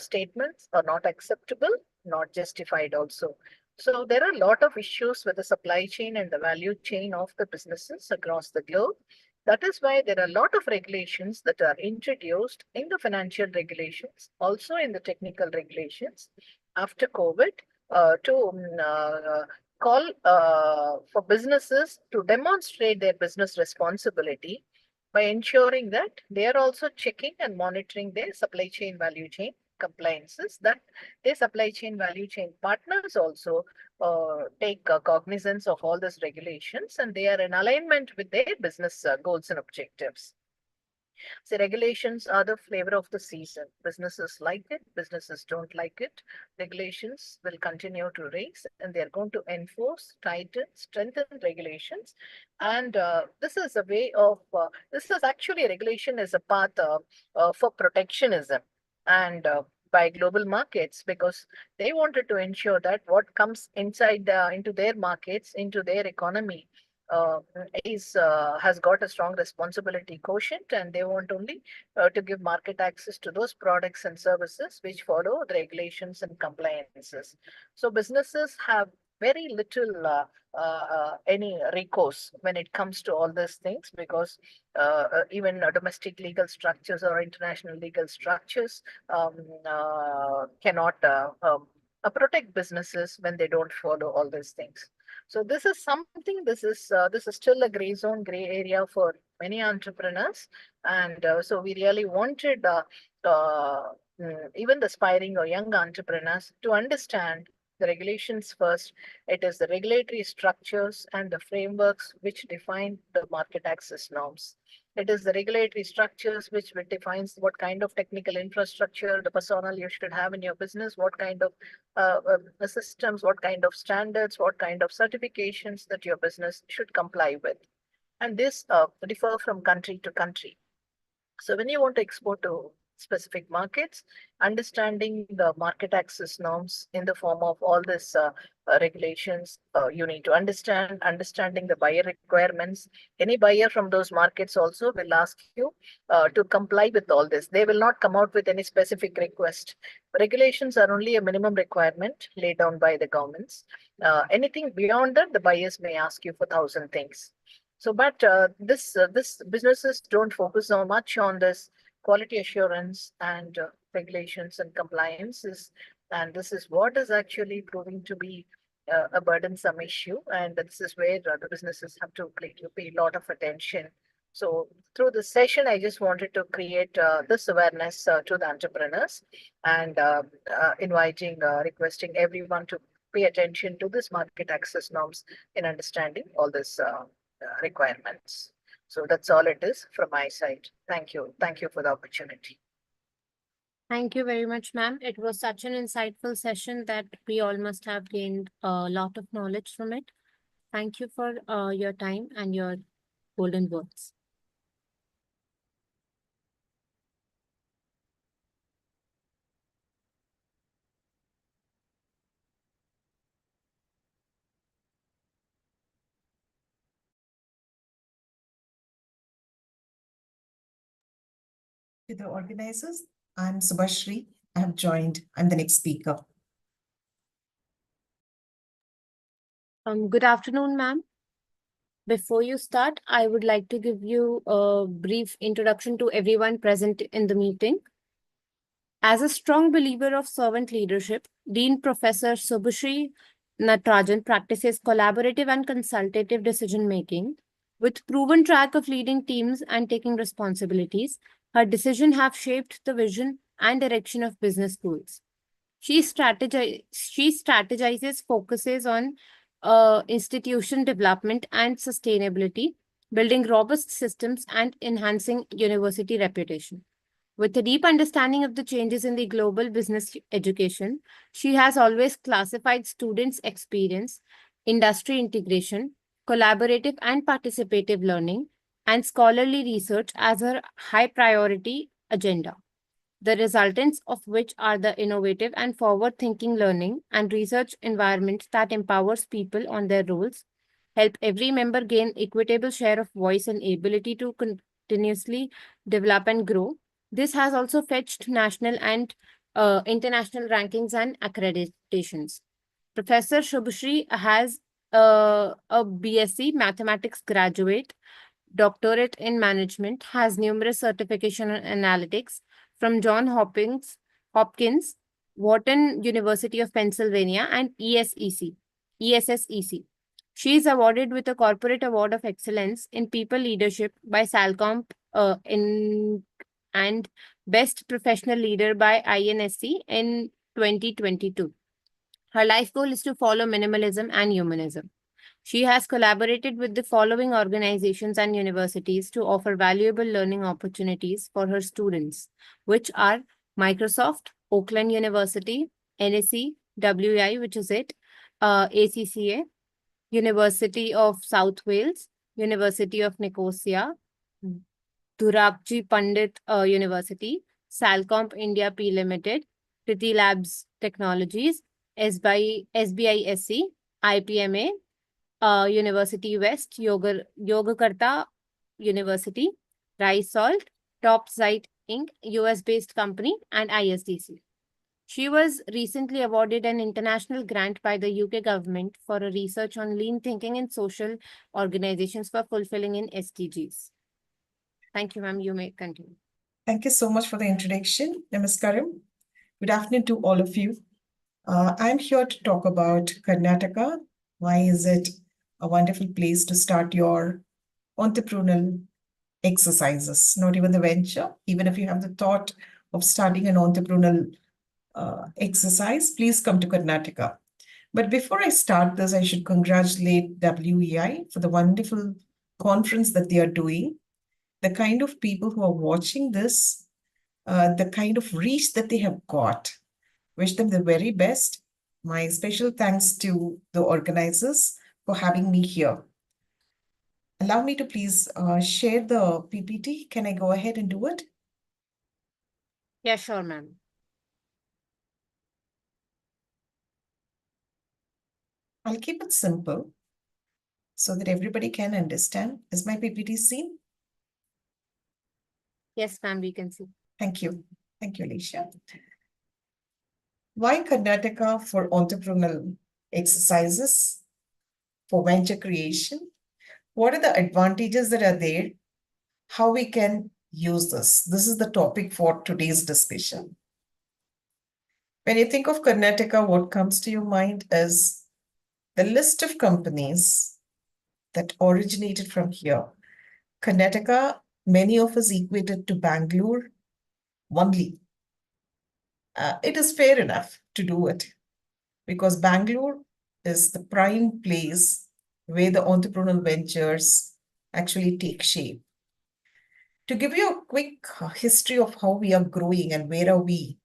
statements are not acceptable, not justified also. So there are a lot of issues with the supply chain and the value chain of the businesses across the globe. That is why there are a lot of regulations that are introduced in the financial regulations, also in the technical regulations after COVID, to call for businesses to demonstrate their business responsibility by ensuring that they are also checking and monitoring their supply chain value chain compliances, that their supply chain value chain partners also take cognizance of all these regulations and they are in alignment with their business goals and objectives. So regulations are the flavor of the season. Businesses like it, businesses don't like it. Regulations will continue to raise and they're going to enforce, tighten, strengthen regulations. And this is a way of, this is actually regulation is a path for protectionism and by global markets, because they wanted to ensure that what comes inside into their markets, into their economy, uh, has got a strong responsibility quotient, and they want only to give market access to those products and services which follow the regulations and compliances. So businesses have very little any recourse when it comes to all these things, because even domestic legal structures or international legal structures cannot protect businesses when they don't follow all these things. So this is something. This is still a gray zone, gray area for many entrepreneurs, and so we really wanted even the aspiring or young entrepreneurs to understand the regulations first. It is the regulatory structures and the frameworks which define the market access norms. It is the regulatory structures which defines what kind of technical infrastructure, the personnel you should have in your business, what kind of systems, what kind of standards, what kind of certifications that your business should comply with. And this differ from country to country. So when you want to export to specific markets, understanding the market access norms in the form of all this regulations, you need to understanding the buyer requirements. Any buyer from those markets also will ask you to comply with all this. They will not come out with any specific request. Regulations are only a minimum requirement laid down by the governments. Anything beyond that, the buyers may ask you for 1,000 things. So, but this businesses don't focus so much on this quality assurance and regulations and compliances, and this is what is actually proving to be a burdensome issue, and this is where the businesses have to pay a lot of attention. So, through this session, I just wanted to create this awareness to the entrepreneurs and requesting everyone to pay attention to this market access norms in understanding all these requirements. So that's all it is from my side. Thank you. Thank you for the opportunity. Thank you very much, ma'am. It was such an insightful session that we all must have gained a lot of knowledge from it. Thank you for your time and your golden words. To the organizers, I'm Subhashri. I'm the next speaker. Good afternoon, ma'am. Before you start, I would like to give you a brief introduction to everyone present in the meeting. As a strong believer of servant leadership, Dean Professor Subhashri Natarajan practices collaborative and consultative decision making. With proven track of leading teams and taking responsibilities, her decisions have shaped the vision and direction of business schools. She strategizes, focuses on institution development and sustainability, building robust systems and enhancing university reputation. With a deep understanding of the changes in the global business education, she has always classified students' experience, industry integration, collaborative and participative learning, and scholarly research as her high priority agenda, the resultants of which are the innovative and forward-thinking learning and research environment that empowers people on their roles, help every member gain equitable share of voice and ability to continuously develop and grow. This has also fetched national and international rankings and accreditations. Professor Shubhashri has a BSc Mathematics graduate, doctorate in management, has numerous certification in analytics from Hopkins, Wharton University of Pennsylvania, and ESSEC. She is awarded with a Corporate Award of Excellence in People Leadership by Salcomp and Best Professional Leader by INSC in 2022. Her life goal is to follow minimalism and humanism. She has collaborated with the following organizations and universities to offer valuable learning opportunities for her students, which are Microsoft, Oakland University, NSE, WEI, which is it, ACCA, University of South Wales, University of Nicosia, Durabji Pandit University, Salcomp India P Limited, Kriti Labs Technologies, SBI SC, IPMA, University West, Yogakarta University, Rice Salt, Topside Inc., US-based company, and ISDC. She was recently awarded an international grant by the UK government for a research on lean thinking in social organizations for fulfilling in SDGs. Thank you, ma'am. You may continue. Thank you so much for the introduction, Namaskaram. Good afternoon to all of you. I'm here to talk about Karnataka. Why is it a wonderful place to start your entrepreneurial exercises? Not even the venture, even if you have the thought of starting an entrepreneurial exercise, please come to Karnataka. But before I start this, I should congratulate WEI for the wonderful conference that they are doing. The kind of people who are watching this, the kind of reach that they have got. Wish them the very best. My special thanks to the organizers for having me here. Allow me to please share the PPT. Can I go ahead and do it? Yeah, sure, ma'am. I'll keep it simple so that everybody can understand. Is my PPT seen? Yes, ma'am, we can see. Thank you. Thank you, Alicia. Why Karnataka for entrepreneurial exercises, for venture creation? What are the advantages that are there? How we can use this? This is the topic for today's discussion. When you think of Karnataka, what comes to your mind is the list of companies that originated from here. Karnataka, many of us equated to Bangalore only. It is fair enough to do it. because Bangalore is the prime place where the entrepreneurial ventures actually take shape. To give you a quick history of how we are growing and where are we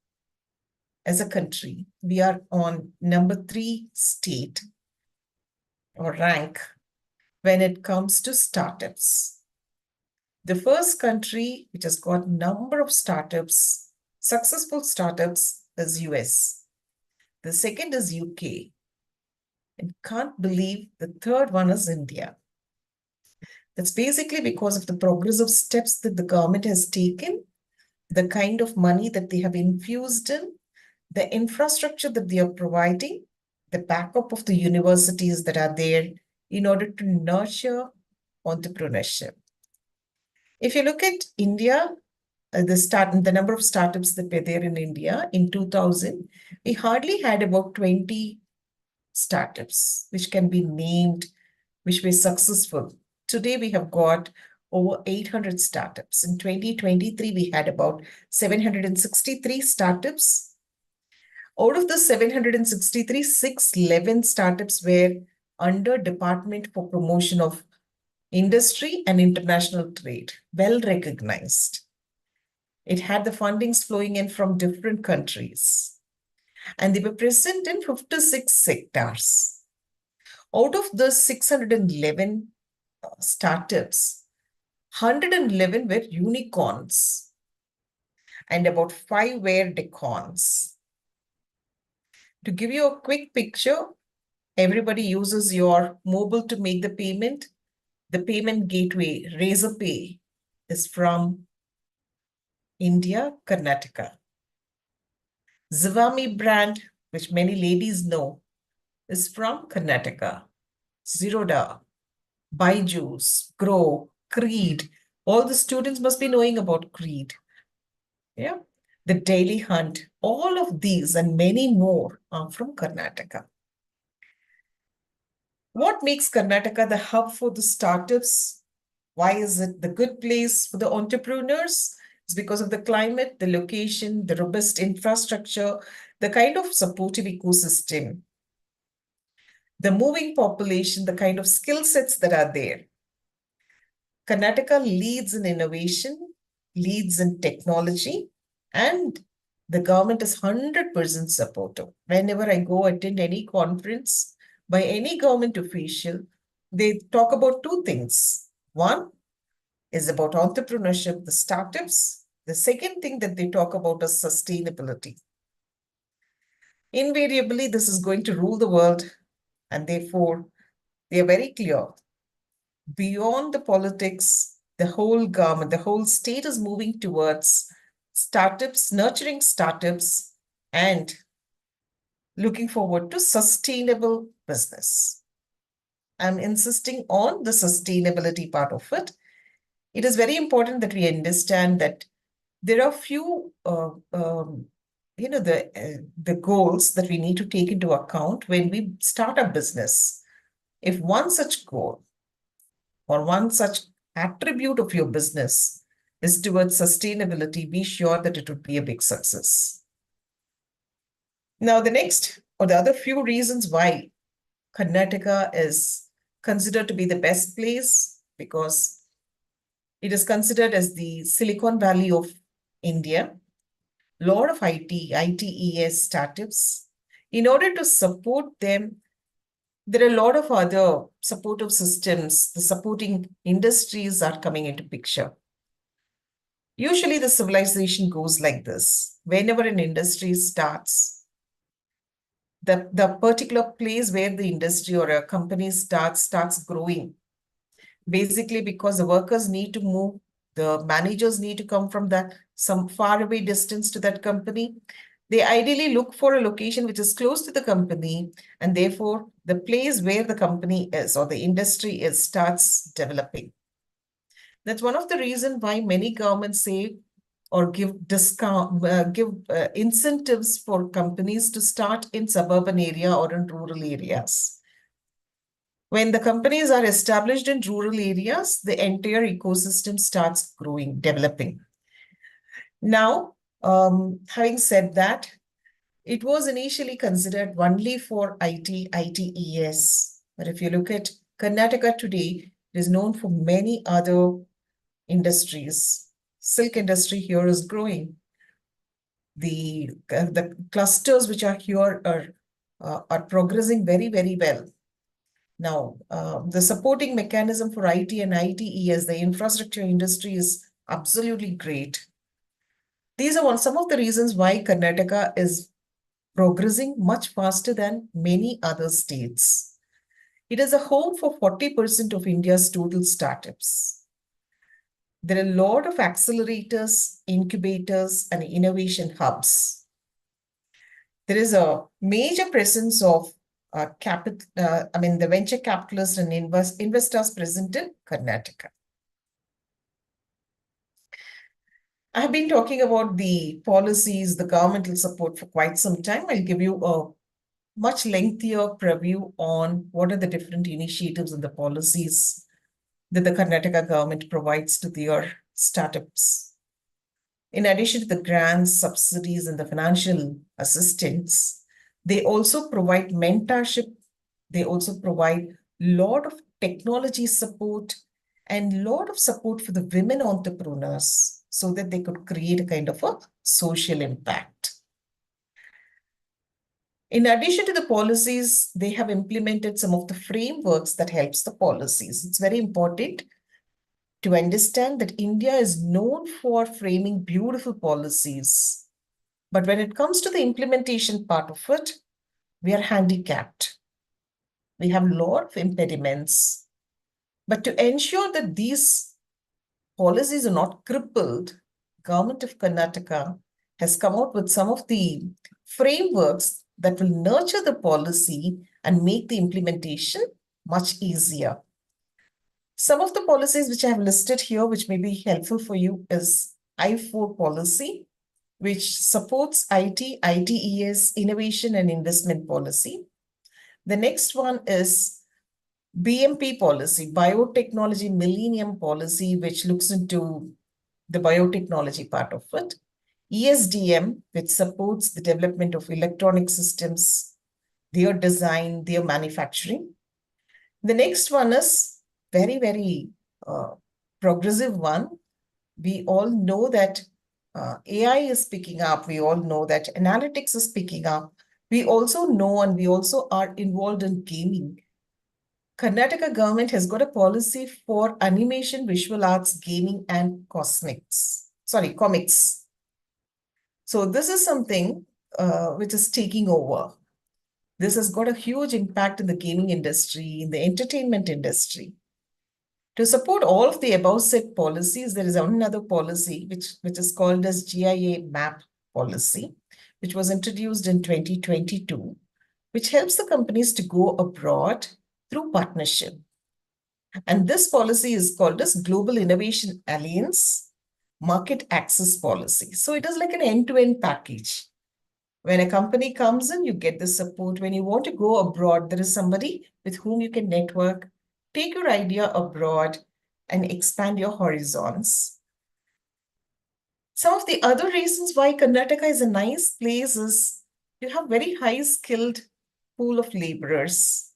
as a country, we are on number 3 state or rank when it comes to startups. The first country which has got number of startups, successful startups, is US. The second is UK. And can't believe the third one is India. That's basically because of the progressive steps that the government has taken, the kind of money that they have infused in, the infrastructure that they are providing, the backup of the universities that are there in order to nurture entrepreneurship. If you look at India, the number of startups that were there in India in 2000, we hardly had about 20 startups which can be named, which were successful. Today we have got over 800 startups. In 2023, we had about 763 startups. Out of the 763, 611 startups were under Department for Promotion of Industry and International Trade, well recognized. It had the fundings flowing in from different countries, and they were present in 56 sectors. Out of the 611 startups, 111 were unicorns, and about 5 were decons. To give you a quick picture, everybody uses your mobile to make the payment. The payment gateway, Razorpay, is from India, Karnataka. Zivami brand, which many ladies know, is from Karnataka. Zerodha, Byju's, Grow, Creed. All the students must be knowing about Creed. Yeah. The Daily Hunt, all of these and many more are from Karnataka. What makes Karnataka the hub for the startups? Why is it the good place for the entrepreneurs? It's because of the climate, the location, the robust infrastructure, the kind of supportive ecosystem, the moving population, the kind of skill sets that are there. Karnataka leads in innovation, leads in technology, and the government is 100% supportive. Whenever I go attend any conference by any government official, they talk about 2 things. One is about entrepreneurship, the startups. The second thing that they talk about is sustainability. Invariably, this is going to rule the world, and therefore, they are very clear. Beyond the politics, the whole government, the whole state is moving towards startups, nurturing startups, and looking forward to sustainable business. I'm insisting on the sustainability part of it. It is very important that we understand that there are few, the goals that we need to take into account when we start a business. If one such goal or one such attribute of your business is towards sustainability, be sure that it would be a big success. Now, the next or the other few reasons why Karnataka is considered to be the best place, because it is considered as the Silicon Valley of India. A lot of ITES startups. In order to support them, there are a lot of other supportive systems. The supporting industries are coming into picture. Usually the civilization goes like this. Whenever an industry starts, the particular place where the industry or a company starts growing. Basically because the workers need to move, the managers need to come from some far away distance to that company. They ideally look for a location which is close to the company, and therefore the place where the company is or the industry is starts developing. That's one of the reasons why many governments say or give incentives for companies to start in suburban area or in rural areas. When the companies are established in rural areas, the entire ecosystem starts growing, developing. Now, having said that, It was initially considered only for IT, ITES. But if you look at Karnataka today, it is known for many other industries. Silk industry here is growing. The clusters which are here are progressing very, very well. Now, the supporting mechanism for IT and ITES, the infrastructure industry, is absolutely great. These are some of the reasons why Karnataka is progressing much faster than many other states. It is a home for 40% of India's total startups. There are a lot of accelerators, incubators, and innovation hubs. There is a major presence of the venture capitalists and investors present in Karnataka. I have been talking about the policies, the governmental support for quite some time. I'll give you a much lengthier preview on what are the different initiatives and the policies that the Karnataka government provides to their startups. In addition to the grants, subsidies, and the financial assistance, they also provide mentorship. They also provide a lot of technology support and a lot of support for the women entrepreneurs so that they could create a kind of a social impact. In addition to the policies, they have implemented some of the frameworks that helps the policies. It's very important to understand that India is known for framing beautiful policies. But when it comes to the implementation part of it, we are handicapped. We have a lot of impediments. But to ensure that these policies are not crippled, Government of Karnataka has come out with some of the frameworks that will nurture the policy and make the implementation much easier. Some of the policies which I have listed here, which may be helpful for you, is I4 policy, which supports IT, ITES, innovation and investment policy. The next one is BMP policy, biotechnology millennium policy, which looks into the biotechnology part of it. ESDM, which supports the development of electronic systems, their design, their manufacturing. The next one is very, very progressive one. We all know that AI is picking up. We all know that analytics is picking up. We also know and we also are involved in gaming. Karnataka government has got a policy for animation, visual arts, gaming, and comics. So this is something which is taking over. This has got a huge impact in the gaming industry, in the entertainment industry. To support all of the above said policies, there is another policy which is called as GIA MAP policy, which was introduced in 2022, which helps the companies to go abroad through partnership. And this policy is called as Global Innovation Alliance Market Access Policy. So it is like an end-to-end package. When a company comes in, you get the support. When you want to go abroad, there is somebody with whom you can network, take your idea abroad, and expand your horizons. Some of the other reasons why Karnataka is a nice place is you have very high skilled pool of laborers.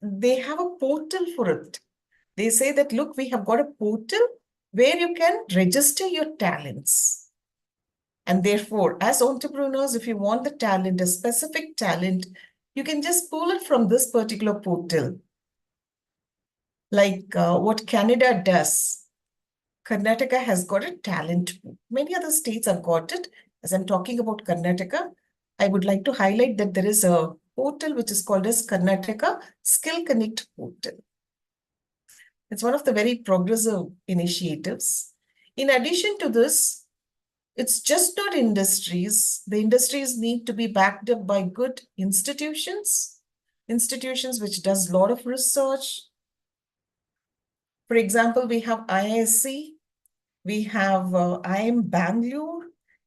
They have a portal for it. They say that, look, we have got a portal where you can register your talents. And therefore, as entrepreneurs, if you want the talent, a specific talent, you can just pull it from this particular portal. Like what Canada does. Karnataka has got a talent pool. Many other states have got it. As I'm talking about Karnataka, I would like to highlight that there is a portal which is called as Karnataka Skill Connect portal. It's one of the very progressive initiatives. In addition to this, it's just not industries. The industries need to be backed up by good institutions which does a lot of research. For example, we have IISc, we have IIM Bangalore,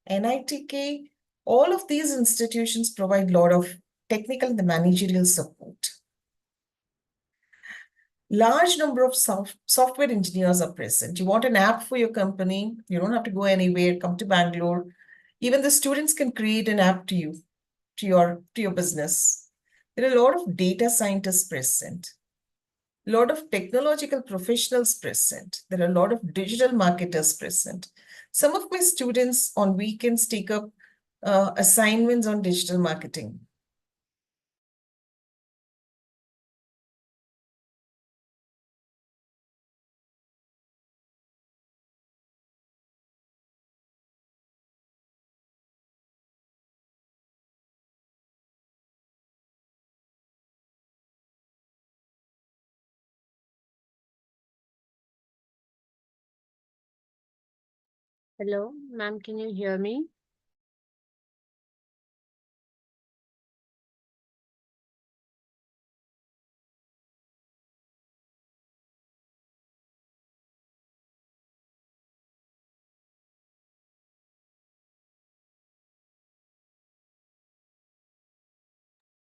NITK. All of these institutions provide a lot of technical and managerial support. Large number of software engineers are present. You want an app for your company, you don't have to go anywhere, come to Bangalore. Even the students can create an app to you, to your business. There are a lot of data scientists present, a lot of technological professionals present. There are a lot of digital marketers present. Some of my students on weekends take up assignments on digital marketing. Hello, ma'am, can you hear me?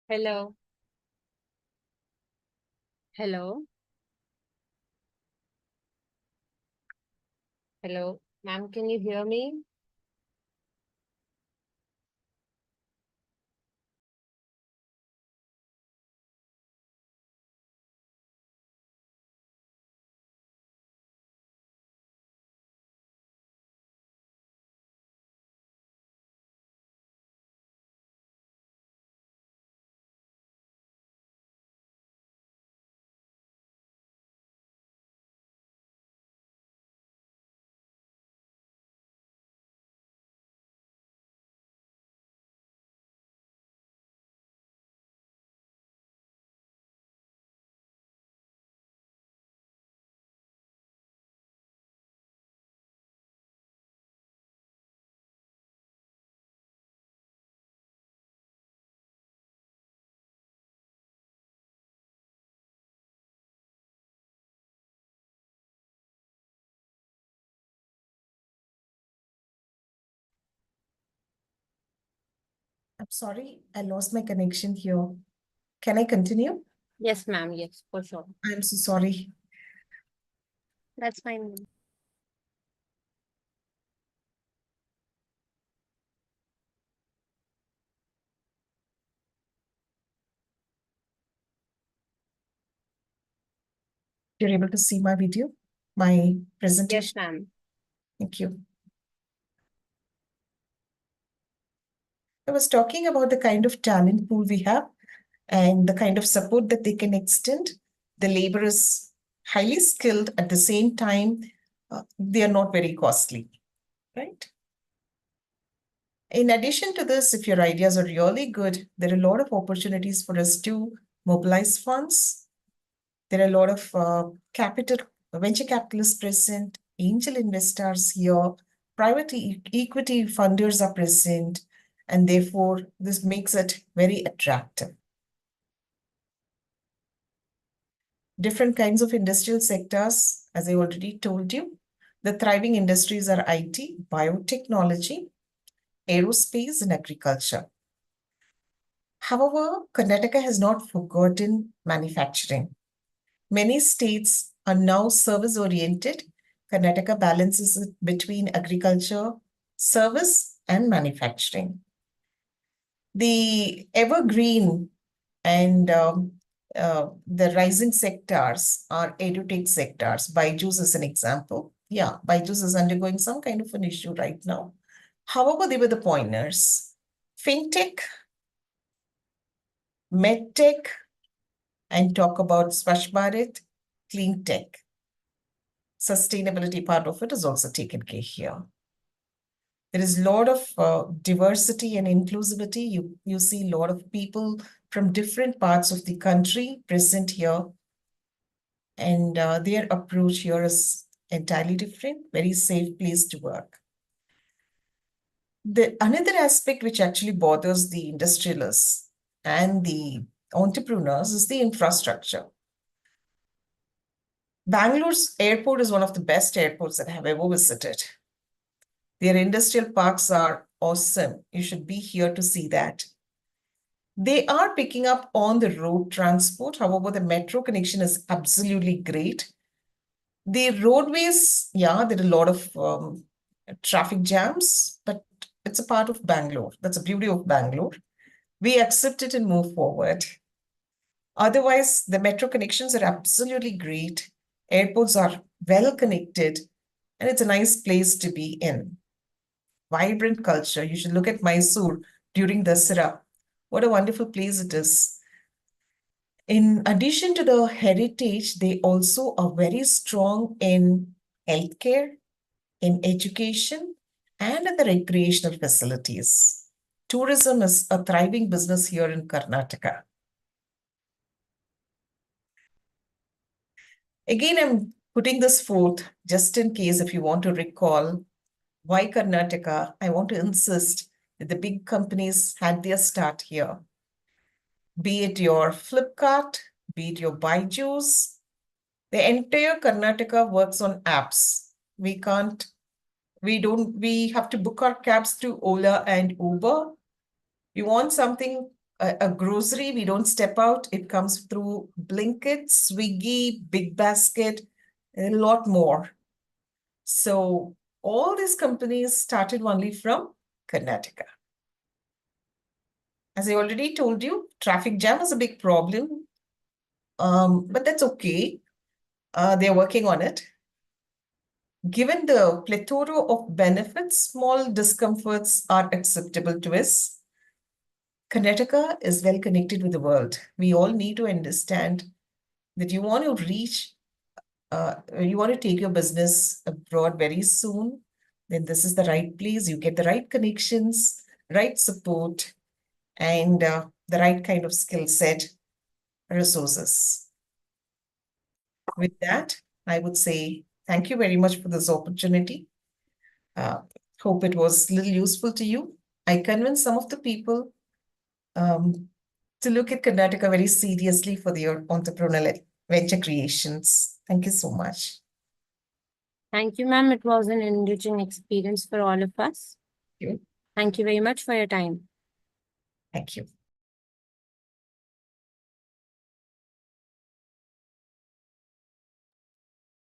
Hello. Hello. Hello, ma'am, can you hear me? I'm sorry, I lost my connection here. Can I continue? Yes, ma'am, yes, for sure. I'm so sorry. That's fine, ma'am. You're able to see my video, my presentation? Yes, ma'am. Thank you. I was talking about the kind of talent pool we have and the kind of support that they can extend. The labor is highly skilled. At the same time, they are not very costly, right? In addition to this, if your ideas are really good, there are a lot of opportunities for us to mobilize funds. There are a lot of venture capitalists present, angel investors here, private equity funders are present, and therefore this makes it very attractive. Different kinds of industrial sectors, as I already told you. The thriving industries are IT, biotechnology, aerospace, and agriculture. However, Karnataka has not forgotten manufacturing. Many states are now service-oriented. Karnataka balances it between agriculture, service, and manufacturing. The evergreen and the rising sectors are edutech sectors. Byju's is an example. Yeah, Byju's is undergoing some kind of an issue right now. However, they were the pioneers. Fintech, medtech, and talk about Swachh Bharat, clean tech. Sustainability part of it is also taken care here. There is a lot of diversity and inclusivity. You see a lot of people from different parts of the country present here. And their approach here is entirely different, very safe place to work. Another aspect which actually bothers the industrialists and the entrepreneurs is the infrastructure. Bangalore's airport is one of the best airports that I have ever visited. Their industrial parks are awesome. You should be here to see that. They are picking up on the road transport. However, the metro connection is absolutely great. The roadways, yeah, there are a lot of traffic jams, but It's a part of Bangalore. That's the beauty of Bangalore. We accept it and move forward. Otherwise, the metro connections are absolutely great. Airports are well connected, and it's a nice place to be in. Vibrant culture. You should look at Mysore during Dasara. What a wonderful place it is. In addition to the heritage, they also are very strong in healthcare, in education, and in the recreational facilities. Tourism is a thriving business here in Karnataka. Again, I'm putting this forth just in case if you want to recall why Karnataka, I want to insist that the big companies had their start here. Be it your Flipkart, be it your Byju's, the entire Karnataka works on apps. We have to book our cabs through Ola and Uber. You want something, a grocery, we don't step out. It comes through Blinkit, Swiggy, Big Basket, and a lot more. So all these companies started only from Karnataka. As I already told you, traffic jam is a big problem, but that's okay. They're working on it. Given the plethora of benefits, small discomforts are acceptable to us. Karnataka is well connected with the world. We all need to understand that you want to you want to take your business abroad very soon, then this is the right place. You get the right connections, right support, and the right kind of skill set, resources. With that, I would say thank you very much for this opportunity. Hope it was a little useful to you. I convinced some of the people to look at Karnataka very seriously for their entrepreneurial venture creations. Thank you so much. Thank you, ma'am. It was an enriching experience for all of us. Thank you. Thank you very much for your time. Thank you.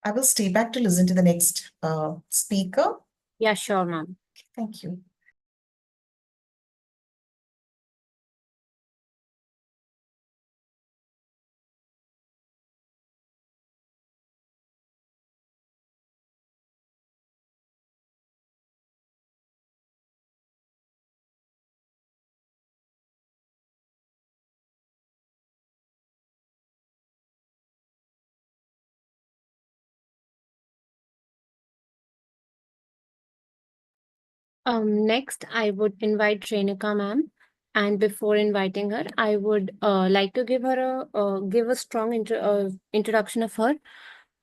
I will stay back to listen to the next speaker. Yeah, sure, ma'am. Thank you. Next, I would invite Renuka ma'am. And before inviting her, I would like to give her a strong introduction of her,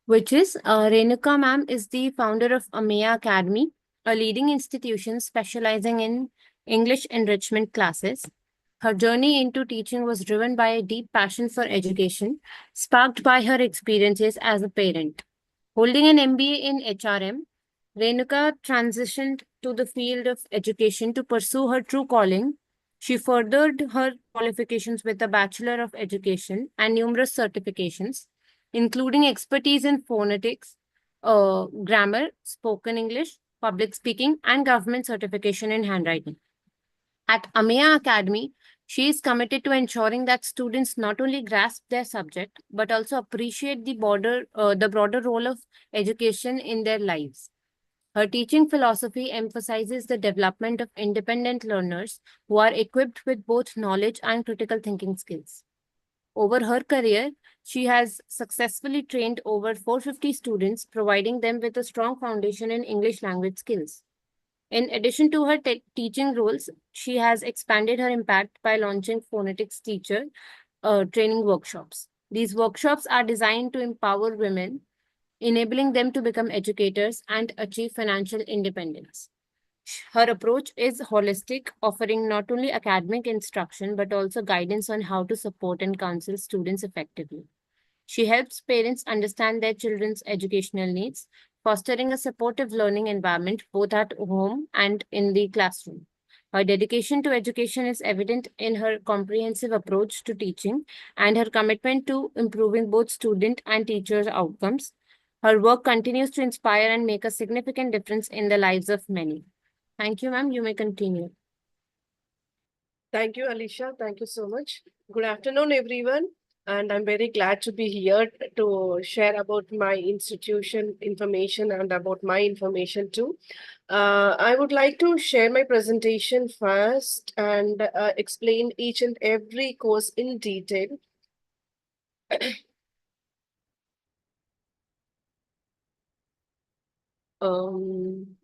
which is Renuka ma'am is the founder of AMEA Academy, a leading institution specializing in English enrichment classes. Her journey into teaching was driven by a deep passion for education, sparked by her experiences as a parent. Holding an MBA in HRM, Renuka transitioned to the field of education to pursue her true calling. She furthered her qualifications with a Bachelor of Education and numerous certifications, including expertise in phonetics, grammar, spoken English, public speaking, and government certification in handwriting. At AMEA Academy, she is committed to ensuring that students not only grasp their subject, but also appreciate the broader role of education in their lives. Her teaching philosophy emphasizes the development of independent learners who are equipped with both knowledge and critical thinking skills. Over her career, she has successfully trained over 450 students, providing them with a strong foundation in English language skills. In addition to her teaching roles, she has expanded her impact by launching phonetics teacher training workshops. These workshops are designed to empower women, enabling them to become educators and achieve financial independence. Her approach is holistic, offering not only academic instruction but also guidance on how to support and counsel students effectively. She helps parents understand their children's educational needs, fostering a supportive learning environment both at home and in the classroom. Her dedication to education is evident in her comprehensive approach to teaching and her commitment to improving both student and teachers' outcomes. Her work continues to inspire and make a significant difference in the lives of many. Thank you, ma'am. You may continue. Thank you, Alicia. Thank you so much. Good afternoon, everyone. And I'm very glad to be here to share about my institution information and about my information too. I would like to share my presentation first and explain each and every course in detail. Um,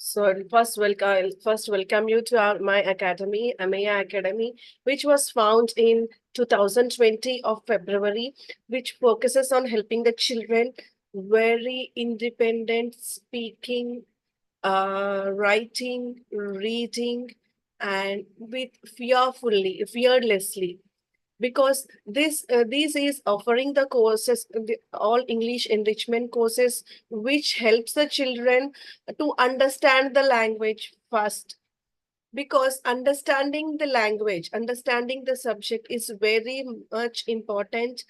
So I'll first welcome you to my academy, Amaya Academy, which was found in 2020 of February, which focuses on helping the children very independent speaking, writing, reading, and with fearlessly, because this is offering the courses, all English enrichment courses, which helps the children to understand the language first, because understanding the language, understanding the subject is very much important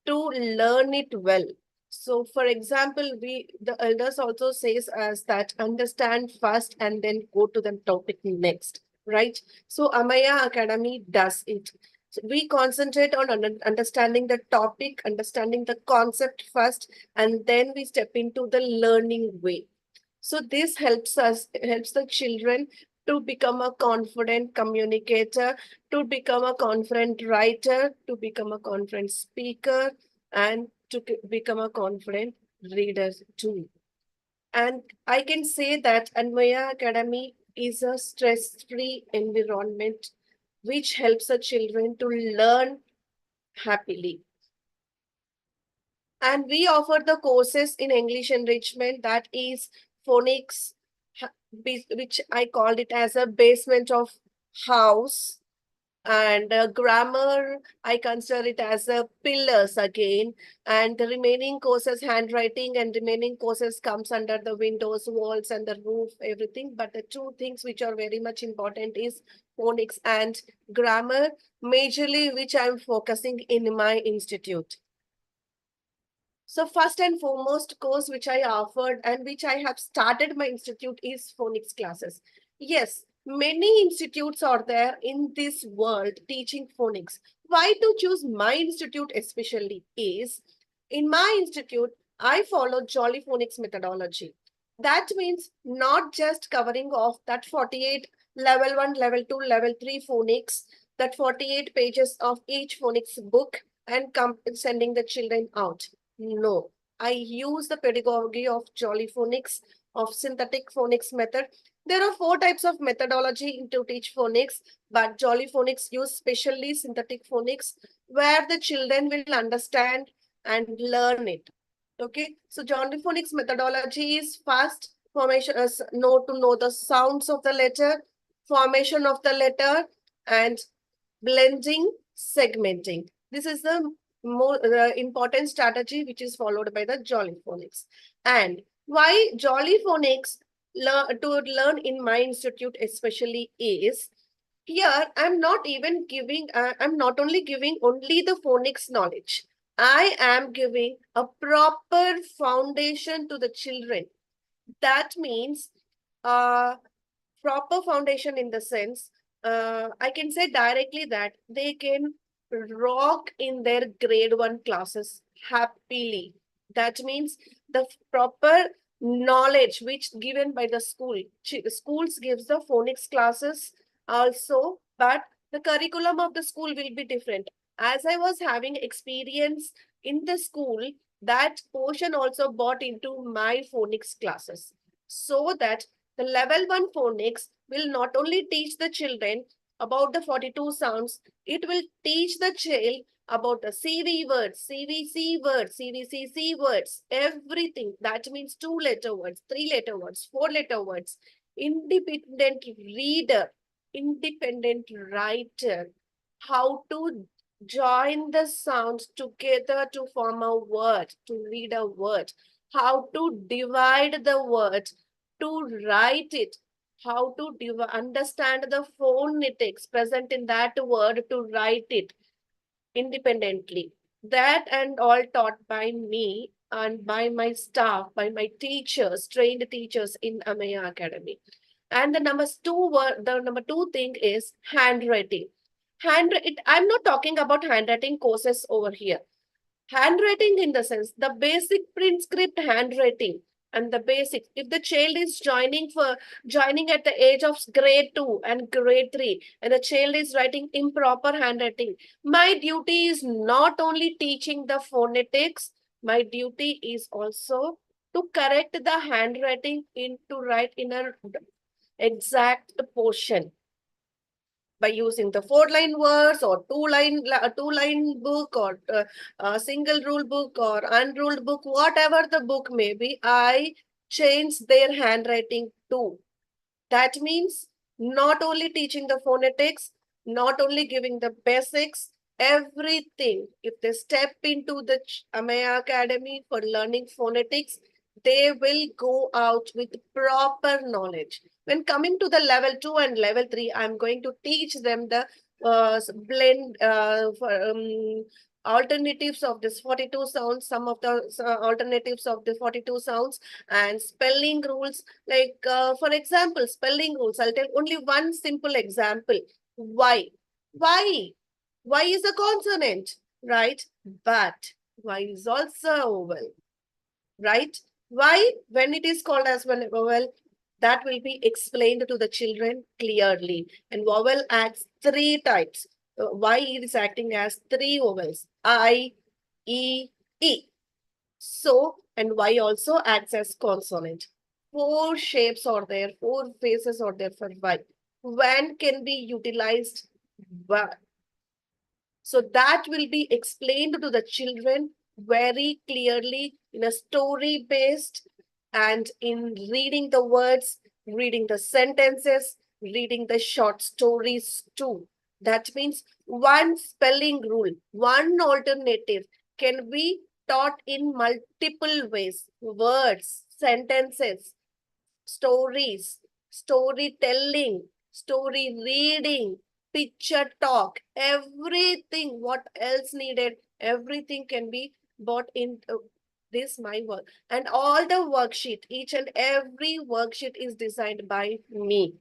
to learn it well. So for example, the elders also says us that understand first and then go to the topic next, right? So Amaya Academy does it. So we concentrate on understanding the topic, understanding the concept first, and then we step into the learning way. So this helps the children to become a confident communicator, to become a confident writer, to become a confident speaker, and to become a confident reader too. And I can say that Anvaya Academy is a stress-free environment which helps the children to learn happily. And we offer the courses in English enrichment, that is phonics, which I called it as a basement of house, and grammar, I consider it as a pillars again, and the remaining courses, handwriting and remaining courses comes under the windows, walls and the roof, everything. But the two things which are very much important is phonics and grammar, majorly which I'm focusing in my institute. So first and foremost course which I offered and which I have started my institute is phonics classes. Yes, many institutes are there in this world teaching phonics. Why to choose my institute especially is, in my institute, I follow Jolly Phonics methodology. That means not just covering off that 48 level 1, level 2, level 3 phonics, that 48 pages of each phonics book and sending the children out. No, I use the pedagogy of Jolly Phonics, of synthetic phonics method. There are 4 types of methodology to teach phonics, but Jolly Phonics use specially synthetic phonics where the children will understand and learn it. Okay, so Jolly Phonics methodology is first formation, to know the sounds of the letter, formation of the letter, and blending, segmenting. This is the more important strategy which is followed by the Jolly Phonics. And why Jolly Phonics to learn in my institute especially is, here I'm not even giving, I'm not only giving only the phonics knowledge. I am giving a proper foundation to the children. That means proper foundation in the sense, I can say directly that they can rock in their grade 1 classes happily. That means the proper knowledge which given by the schools gives the phonics classes also, but the curriculum of the school will be different. As I was having experience in the school, that portion also brought into my phonics classes, so that the level 1 phonics will not only teach the children about the 42 sounds, it will teach the child about the CV words, CVC words, CVCC words, everything. That means 2-letter words, 3-letter words, 4-letter words, independent reader, independent writer, how to join the sounds together to form a word, to read a word, how to divide the word, to write it, how to understand the phonetics present in that word to write it independently. That and all taught by me and by my staff, by my teachers, trained teachers in Amaya Academy. And the number two thing is handwriting. I'm not talking about handwriting courses over here. Handwriting in the sense, the basic print script handwriting and the basics. If the child is joining at the age of grade 2 and grade 3, and the child is writing improper handwriting, my duty is not only teaching the phonetics, my duty is also to correct the handwriting to write in a exact portion by using the 4-line words or two line book or single rule book or unruled book, whatever the book may be, I change their handwriting too. That means not only teaching the phonetics, not only giving the basics, everything. If they step into the Amaya Academy for learning phonetics, they will go out with proper knowledge. When coming to the level 2 and level 3, I'm going to teach them the alternatives of this 42 sounds, some of the alternatives of the 42 sounds, and spelling rules. Like, for example, spelling rules. I'll tell only one simple example. Why? Why? Why is a consonant, right? But why is also a vowel, right? Why? When it is called as one vowel, that will be explained to the children clearly. And vowel acts 3 types. Why it is acting as 3 vowels? I, E, E. So, and Y also acts as consonant. 4 shapes are there, 4 faces are there for Y. When can be utilized? But so that will be explained to the children very clearly in a story based and in reading the words, reading the sentences, reading the short stories too. That means one spelling rule, one alternative can be taught in multiple ways. Words, sentences, stories, storytelling, story reading, picture talk, everything, what else needed, everything can be brought in this my work. And all the worksheet, each and every worksheet is designed by me.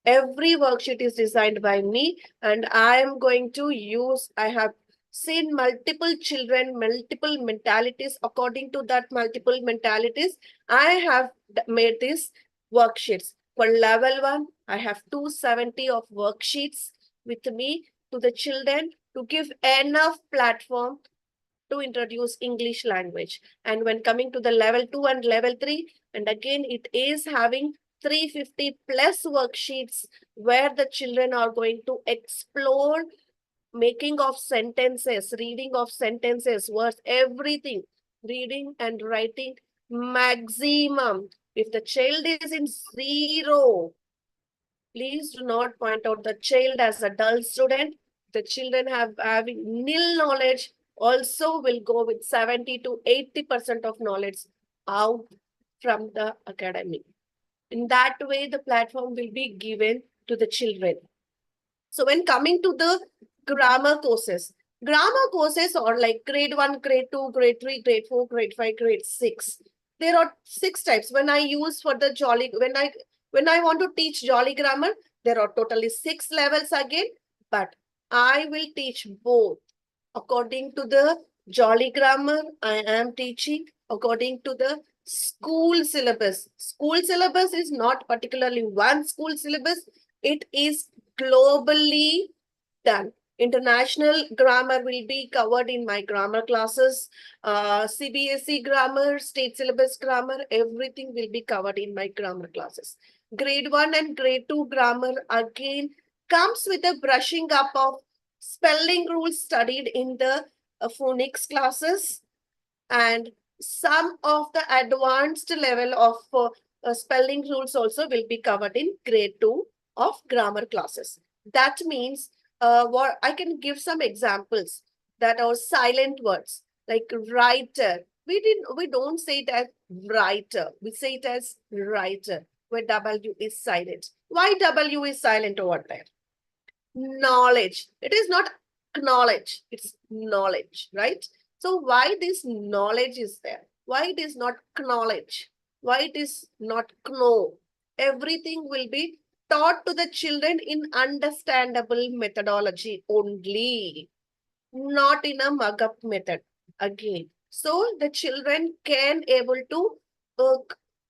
Every worksheet is designed by me, and I am going to use, I have seen multiple children, multiple mentalities. According to that multiple mentalities, I have made these worksheets. For level 1, I have 270 of worksheets with me to the children to give enough platform to introduce English language. And when coming to the level 2 and level 3, and again, it is having 350 plus worksheets where the children are going to explore making of sentences, reading of sentences, words, everything, reading and writing maximum. If the child is in 0, please do not point out the child as a dull student. The children having nil knowledge also will go with 70 to 80% of knowledge out from the academy. In that way, the platform will be given to the children. So when coming to the grammar courses are like grade 1, grade 2, grade 3, grade 4, grade 5, grade 6. There are 6 types. When I use for the when I want to teach jolly grammar, there are totally 6 levels again, but I will teach both. According to the jolly grammar, I am teaching according to the school syllabus. School syllabus is not particularly one school syllabus. It is globally done. International grammar will be covered in my grammar classes. CBSE grammar, state syllabus grammar, everything will be covered in my grammar classes. Grade 1 and grade 2 grammar again comes with a brushing up of spelling rules studied in the phonics classes, and some of the advanced level of spelling rules also will be covered in grade 2 of grammar classes. That means what I can give some examples that are silent words like writer. We don't say it as writer. We say it as writer, where W is silent. Why W is silent over there? Knowledge. It is not knowledge. It's knowledge, right? So why this knowledge is there? Why it is not knowledge? Why it is not know? Everything will be taught to the children in understandable methodology only, not in a mug-up method again. So the children can able to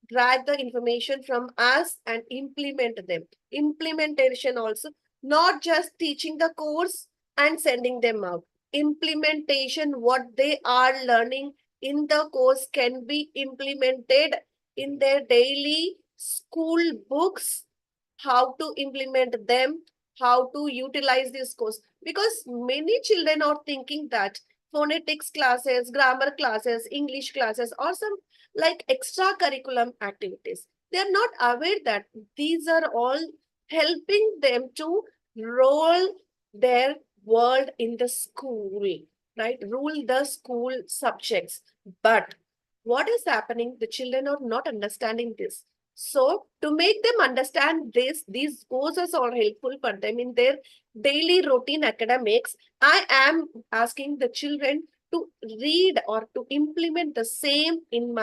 drag the information from us and implement them. Implementation also, not just teaching the course and sending them out. Implementation, what they are learning in the course can be implemented in their daily school books, how to implement them, how to utilize this course. Because many children are thinking that phonetics classes, grammar classes, English classes, or some like extra curriculum activities. They are not aware that these are all helping them to roll their world in the school, right? Rule the school subjects. But what is happening? The children are not understanding this. So to make them understand this, these courses are helpful for them in their daily routine academics. I am asking the children to read or to implement the same in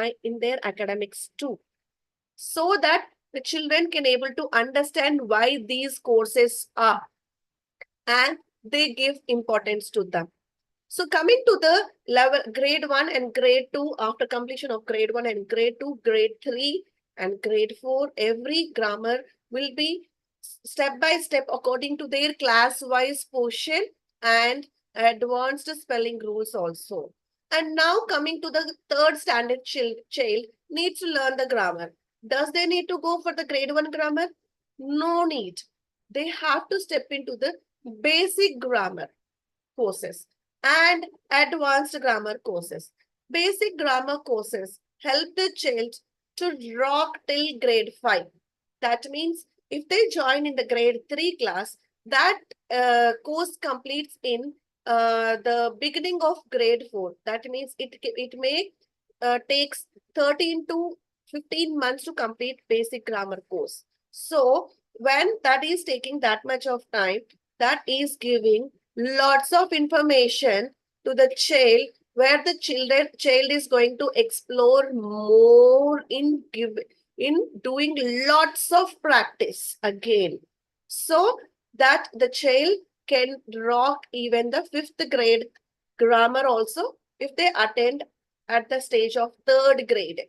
their academics too, so that the children can able to understand why these courses are and they give importance to them. So coming to the level grade 1 and grade 2, after completion of grade 1 and grade 2, grade 3 and grade 4, every grammar will be step by step according to their class-wise portion and advanced spelling rules also. And now coming to the third standard child needs to learn the grammar. Does they need to go for the grade 1 grammar? No need. They have to step into the basic grammar courses and advanced grammar courses. Basic grammar courses help the child to rock till grade 5. That means if they join in the grade 3 class, that course completes in the beginning of grade 4. That means it may takes 13 to 15 months to complete basic grammar course. So when that is taking that much of time, that is giving lots of information to the child, where the child is going to explore more in doing lots of practice again, so that the child can rock even the 5th grade grammar also if they attend at the stage of 3rd grade.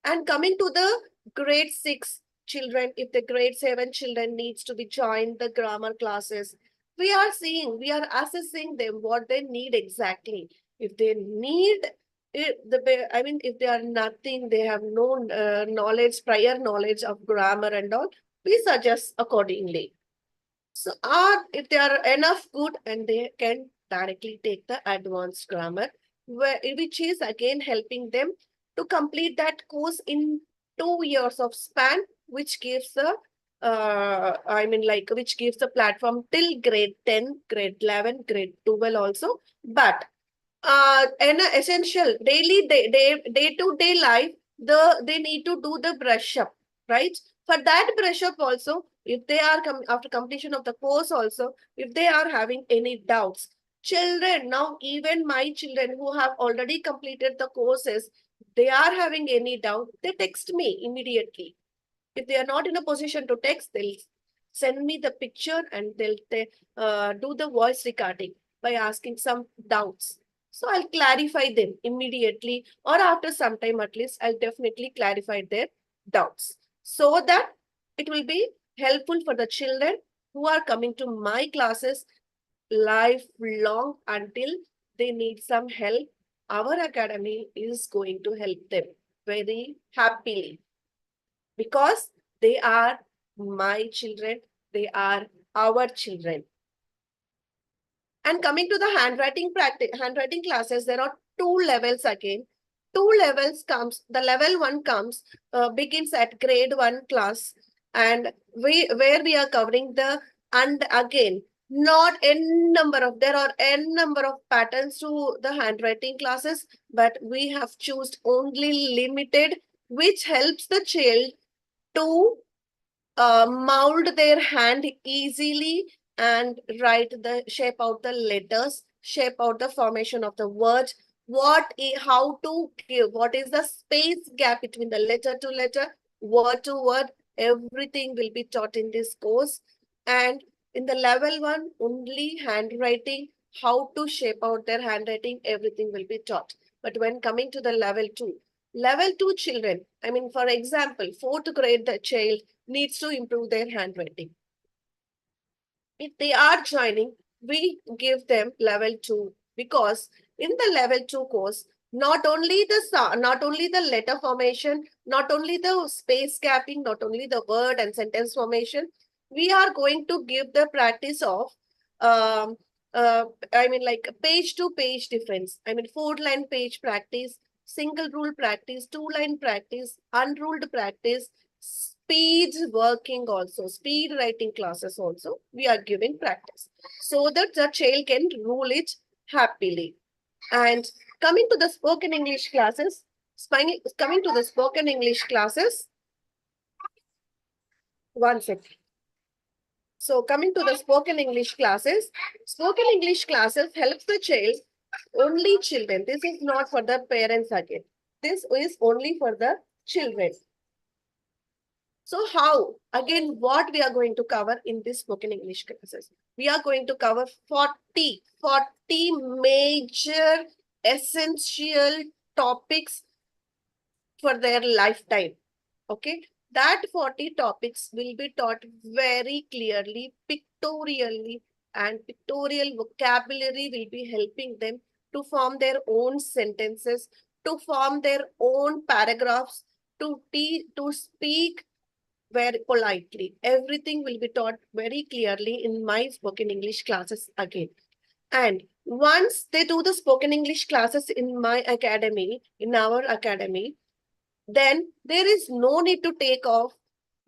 And coming to the grade 6 children, if the grade 7 children needs to be joined the grammar classes, we are assessing them what they need exactly. If they need if they are nothing, they have no prior knowledge of grammar and all, we suggest accordingly. So, if they are enough good, and they can directly take the advanced grammar, which is again helping them to complete that course in 2 years of span, which gives the which gives the platform till grade 10, grade 11, grade 12 also. But an essential daily day-to-day life, they need to do the brush up, right? For that brush up also, if they are after completion of the course also, if they are having any doubts, children, now even my children who have already completed the courses, they are having any doubt, they text me immediately. If they are not in a position to text, they'll send me the picture and they'll do the voice recording by asking some doubts. So I'll clarify them immediately, or after some time at least, I'll definitely clarify their doubts, so that it will be helpful for the children who are coming to my classes lifelong until they need some help. Our academy is going to help them very happily, because they are my children, they are our children. And coming to the handwriting classes, there are 2 levels again. 2 levels comes, the level 1 comes, begins at grade 1 class, and where we are covering the, and again, not there are n number of patterns to the handwriting classes, but we have chosen only limited, which helps the child to mold their hand easily and shape out the letters, shape out the formation of the word, how to give, what is the space gap between the letter to letter, word to word, everything will be taught in this course. And in the level 1, only handwriting, how to shape out their handwriting, everything will be taught. But when coming to the level 2 children, I mean, for example, 4th grade, the child needs to improve their handwriting. If they are joining, we give them level 2, because in the level 2 course, not only the letter formation, not only the space gapping, not only the word and sentence formation, we are going to give the practice of I mean, like page to page difference. I mean, 4-line page practice, single rule practice, 2-line practice, unruled practice, speed working also, speed writing classes also, we are giving practice so that the child can rule it happily. And coming to the spoken English classes, one second. So coming to the spoken English classes helps the child, only children. This is not for the parents again. This is only for the children. So how, again, what we are going to cover in this spoken English classes? We are going to cover 40 major essential topics for their lifetime. Okay, that 40 topics will be taught very clearly, pictorially, and pictorial vocabulary will be helping them to form their own sentences, to form their own paragraphs, to speak very politely. Everything will be taught very clearly in my spoken English classes again. And once they do the spoken English classes in my academy, in our academy, then there is no need to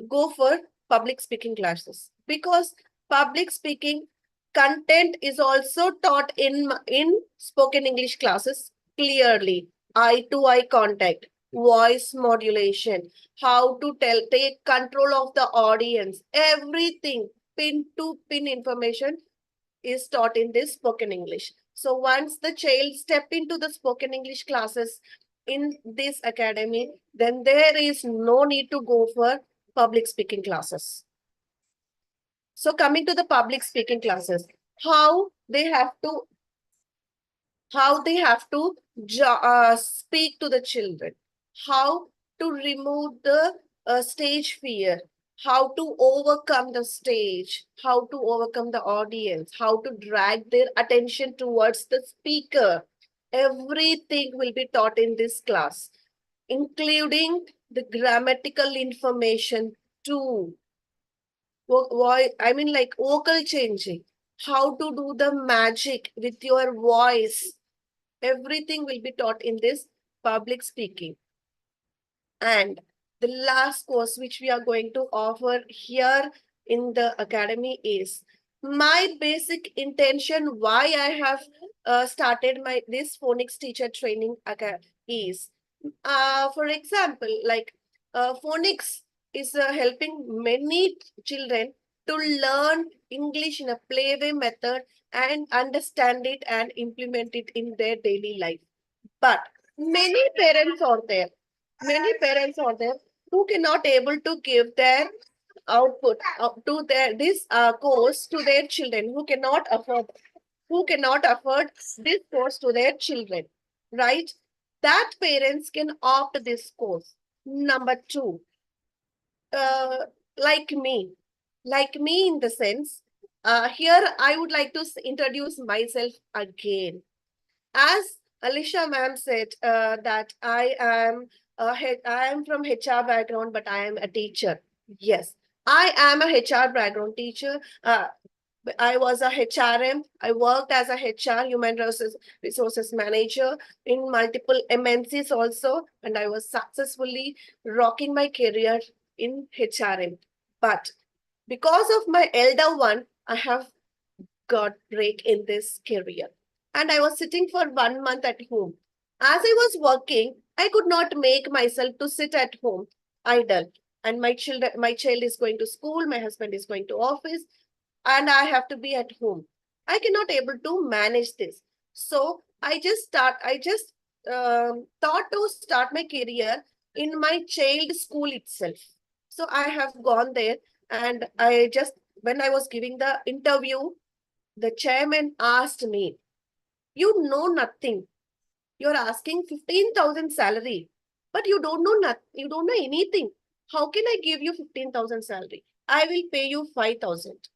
go for public speaking classes, because public speaking content is also taught in spoken English classes clearly. Eye-to-eye contact, voice modulation, how to take control of the audience, everything, pin to pin information is taught in this spoken English. So once the child step into the spoken English classes in this academy, then there is no need to go for public speaking classes. So coming to the public speaking classes, how they have to speak to the children, how to remove the stage fear, how to overcome the stage, how to overcome the audience, how to drag their attention towards the speaker. Everything will be taught in this class, including the grammatical information too. I mean, like vocal changing, how to do the magic with your voice. Everything will be taught in this public speaking. And the last course which we are going to offer here in the academy is my basic intention why I have started this phonics teacher training is, for example, like phonics is helping many children to learn English in a playway method and understand it and implement it in their daily life. But many parents are there who cannot able to give their output to this course to their children, who cannot afford this course to their children, right? That parents can opt this course. Number 2, like me in the sense, here I would like to introduce myself again. As Alisha ma'am said, that I am from HR background, but I am a teacher. Yes, I am a HR background teacher. I was a HRM. I worked as a HR, human resources manager, in multiple MNCs also, and I was successfully rocking my career in HRM. But because of my elder one, I have got break in this career. And I was sitting for 1 month at home. As I was working, I could not make myself to sit at home idle. And my child is going to school, my husband is going to office. and I have to be at home. I cannot able to manage this. So I just thought to start my career in my child school itself. So I have gone there, and when I was giving the interview, the chairman asked me, "You know nothing. You're asking 15,000 salary, but you don't know nothing. You don't know anything. How can I give you 15,000 salary? I will pay you 5,000."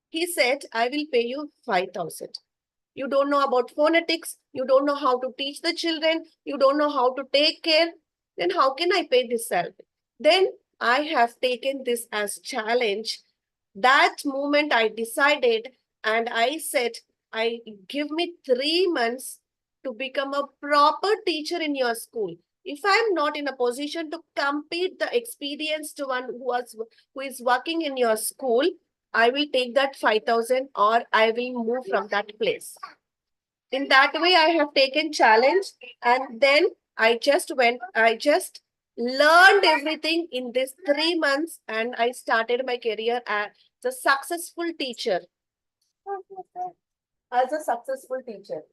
He said, "I will pay you 5,000. You don't know about phonetics. You don't know how to teach the children. You don't know how to take care. Then how can I pay this salary?" Then I have taken this as challenge. That moment I decided, and I said, "I give me 3 months to become a proper teacher in your school. If I'm not in a position to compete the experienced one who is working in your school, I will take that 5,000 or I will move from that place." In that way, I have taken challenge, and then I just learned everything in this 3 months, and I started my career as a successful teacher. As a successful teacher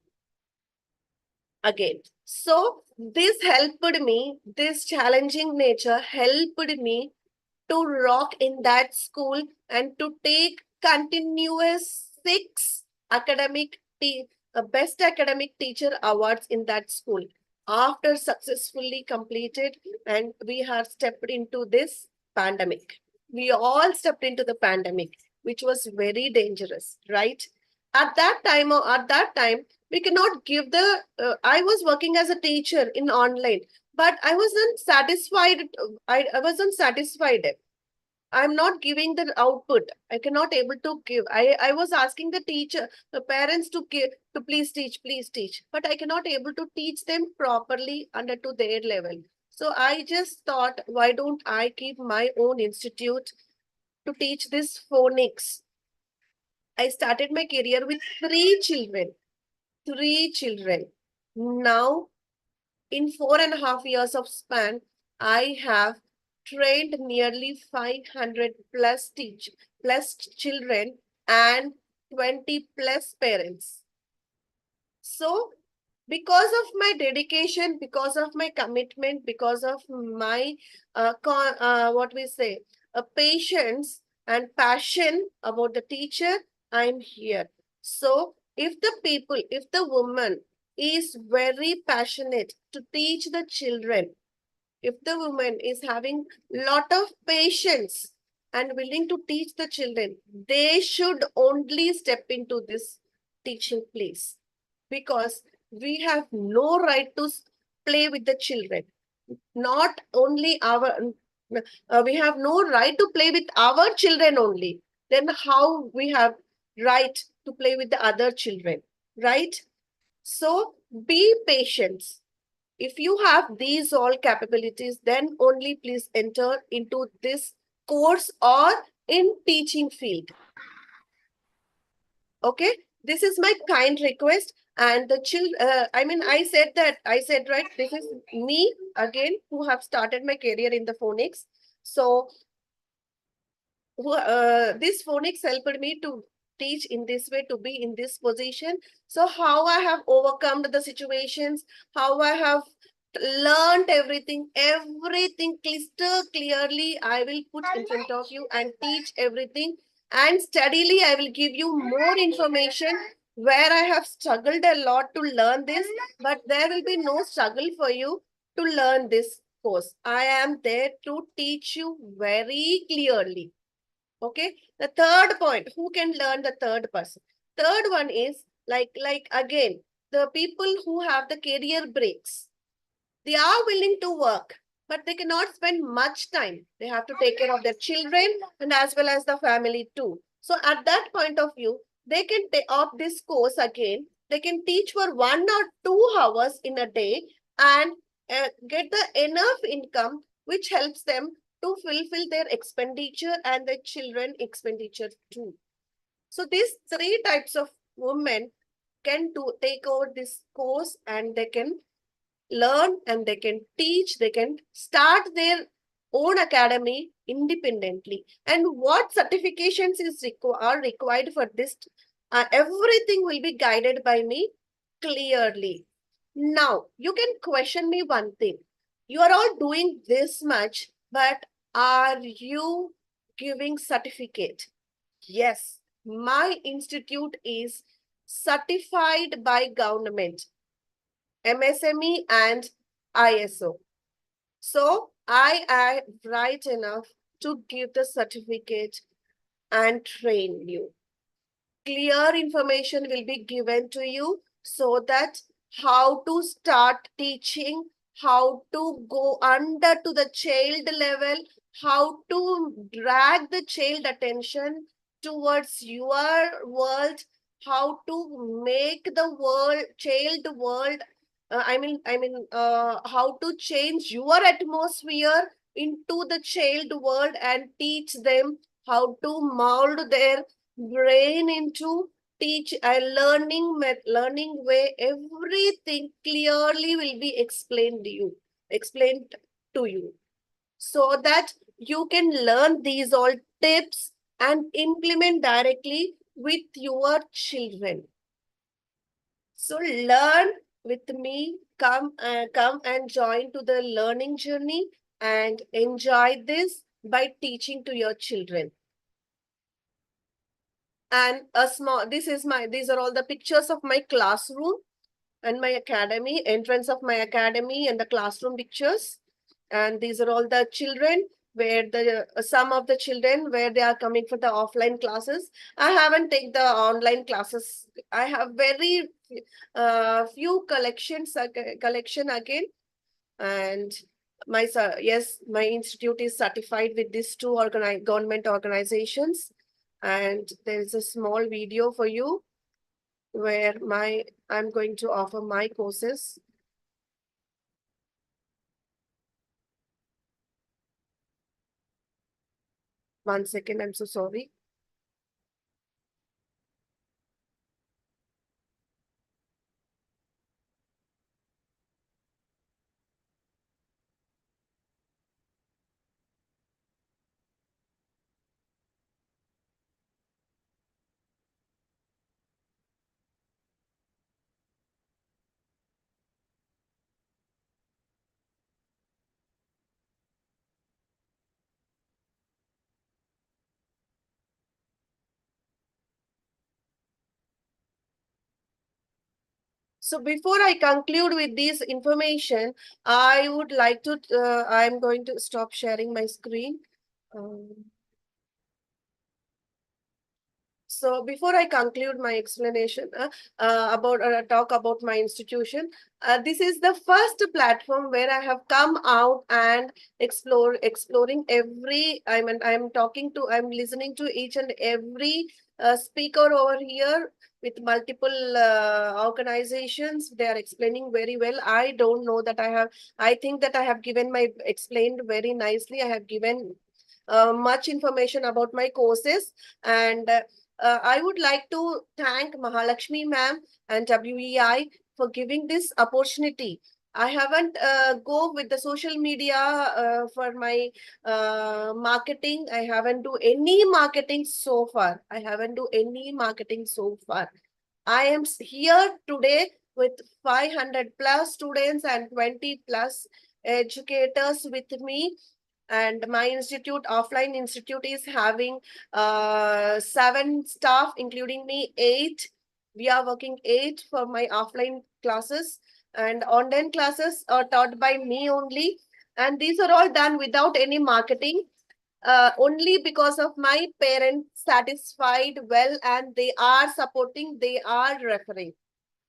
again. So this helped me, this challenging nature helped me to rock in that school and to take continuous 6 academic best academic teacher awards in that school after successfully completed, and we have stepped into this pandemic. We all stepped into the pandemic, which was very dangerous, right? At that time, we cannot give the, I was working as a teacher in online, but I wasn't satisfied. I wasn't satisfied. I'm not giving the output. I cannot able to give. I was asking the teacher, the parents to give, to please teach, but I cannot able to teach them properly under to their level. So I just thought, why don't I keep my own institute to teach this phonics? I started my career with 3 children. 3 children. Now, in 4.5 years of span, I have trained nearly 500 plus children and 20 plus parents. So, because of my dedication, because of my commitment, because of my patience and passion about the teacher, I'm here. So if the woman is very passionate to teach the children, if the woman is having lot of patience and willing to teach the children, they should only step into this teaching place, because we have no right to play with the children. Not only we have no right to play with our children only. Then how we have right to play with the other children, right? So be patient. If you have these all capabilities, then only please enter into this course or in teaching field. Okay, this is my kind request. And the I said, right, this is me again who have started my career in the phonics. So this phonics helped me to teach in this way, to be in this position. So how I have overcome the situations, how I have learned everything crystal clearly, I will put in front of you and teach everything. And steadily, I will give you more information where I have struggled a lot to learn this, but there will be no struggle for you to learn this course. I am there to teach you very clearly. Okay. The third point, who can learn the third person? Third one is like again, the people who have the career breaks. They are willing to work, but they cannot spend much time. They have to take care of their children and as well as the family too. So at that point of view, they can take up this course again. They can teach for 1 or 2 hours in a day and get the enough income which helps them to fulfill their expenditure and their children expenditure too. So these 3 types of women can take over this course, and they can learn and they can teach, they can start their own academy independently. And what certifications are required for this? Everything will be guided by me clearly. Now, you can question me one thing. You are all doing this much, but are you giving certificate? Yes, my institute is certified by government, MSME and ISO. So I am right enough to give the certificate and train you. Clear information will be given to you so that how to start teaching, how to go under to the child level, how to drag the child attention towards your world, how to make the child world, how to change your atmosphere into the child world and teach them how to mold their brain into teach a learning way. Everything clearly will be explained to you so that you can learn these all tips and implement directly with your children. So learn with me, come and join to the learning journey and enjoy this by teaching to your children. And these are all the pictures of my classroom and my academy, entrance of my academy and the classroom pictures. And these are all the children where some of the children where they are coming for the offline classes. I haven't taken the online classes. I have very few collection again. And my institute is certified with these two government organizations. And there is a small video for you where I'm going to offer my courses. One second, I'm so sorry. So before I conclude with this information, I would like to, I'm going to stop sharing my screen. So before I conclude my explanation talk about my institution, this is the first platform where I have come out and exploring every, I'm listening to each and every speaker over here with multiple organizations. They are explaining very well. I don't know that I think that I have explained very nicely. I have given much information about my courses, and I would like to thank Mahalakshmi ma'am and WEI for giving this opportunity. I haven't go with the social media for my marketing. I haven't do any marketing so far. I am here today with 500 plus students and 20 plus educators with me. And my offline institute is having 7 staff, including me, 8. We are working 8 for my offline classes, and online classes are taught by me only. And these are all done without any marketing, only because of my parents satisfied well, and they are supporting, they are referring.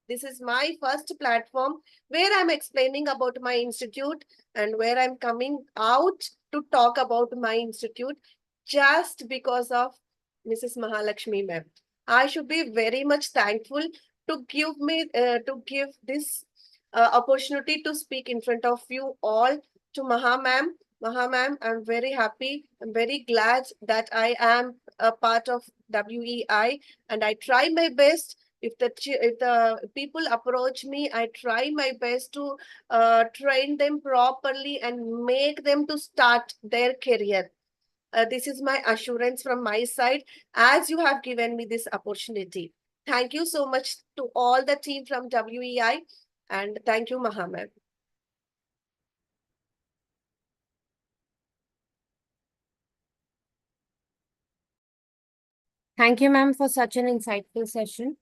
This is my first platform where I'm explaining about my institute and where I'm coming out to talk about my institute just because of Mrs. Mahalakshmi ma'am. I should be very much thankful to give this opportunity to speak in front of you all to Maha ma'am. Maha ma'am, I'm very happy. I'm very glad that I am a part of WEI, and I try my best If the people approach me, I try my best to train them properly and make them to start their career. This is my assurance from my side, as you have given me this opportunity. Thank you so much to all the team from WEI, and thank you, Mohammed. Thank you, ma'am, for such an insightful session.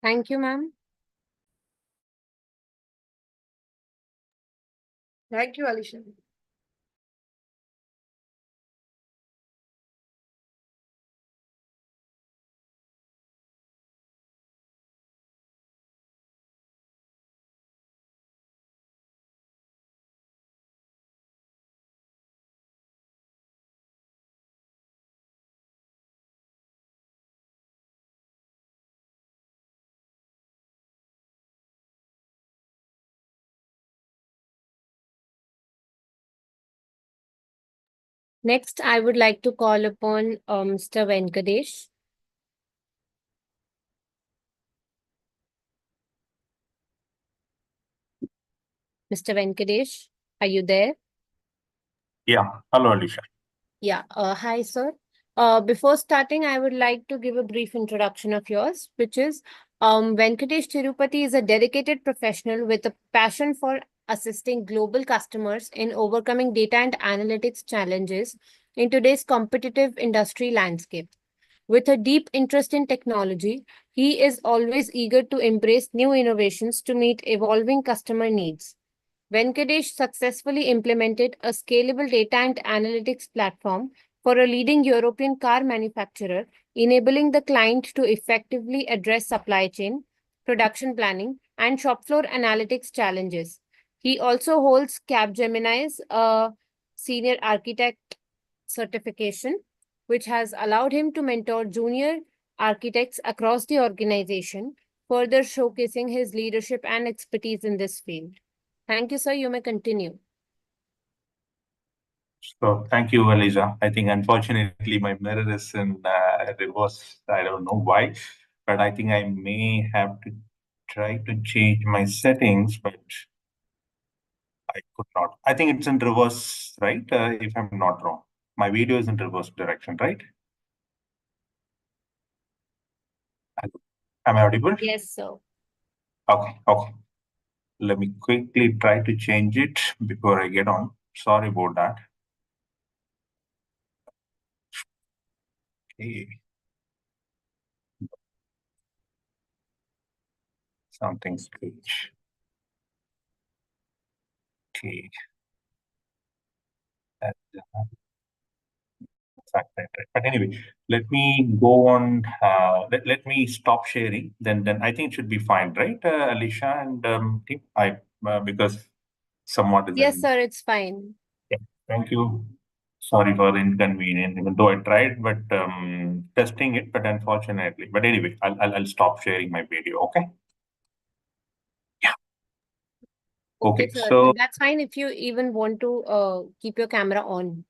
Thank you, ma'am. Thank you, Alisha. Next, I would like to call upon Mr. Venkatesh. Mr. Venkatesh, are you there? Yeah. Hello, Alicia. Yeah. Hi, sir. Before starting, I would like to give a brief introduction of yours, which is Venkatesh Tirupati is a dedicated professional with a passion for assisting global customers in overcoming data and analytics challenges in today's competitive industry landscape. With a deep interest in technology, he is always eager to embrace new innovations to meet evolving customer needs. Venkatesh successfully implemented a scalable data and analytics platform for a leading European car manufacturer, enabling the client to effectively address supply chain, production planning, and shop floor analytics challenges. He also holds Capgemini's senior architect certification, which has allowed him to mentor junior architects across the organization, further showcasing his leadership and expertise in this field. Thank you, sir. You may continue. So thank you, Alicia. I think unfortunately my mirror is in reverse. I don't know why, but I think I may have to try to change my settings, but I could not. I think it's in reverse, right? If I'm not wrong. My video is in reverse direction, right? Am I audible? Yes, sir. Okay, okay. Let me quickly try to change it before I get on. Sorry about that. Okay. Something strange. Okay. That's right. But anyway, let me go on. Let me stop sharing. Then I think it should be fine, right, Alicia and team? Because somewhat is Yes, in. sir. It's fine. Yeah. Thank you. Sorry for the inconvenience, even though I tried, but testing it, but unfortunately. But anyway, I'll stop sharing my video. Okay. Yeah. Okay, Okay. sir. So That's fine if you even want to keep your camera on.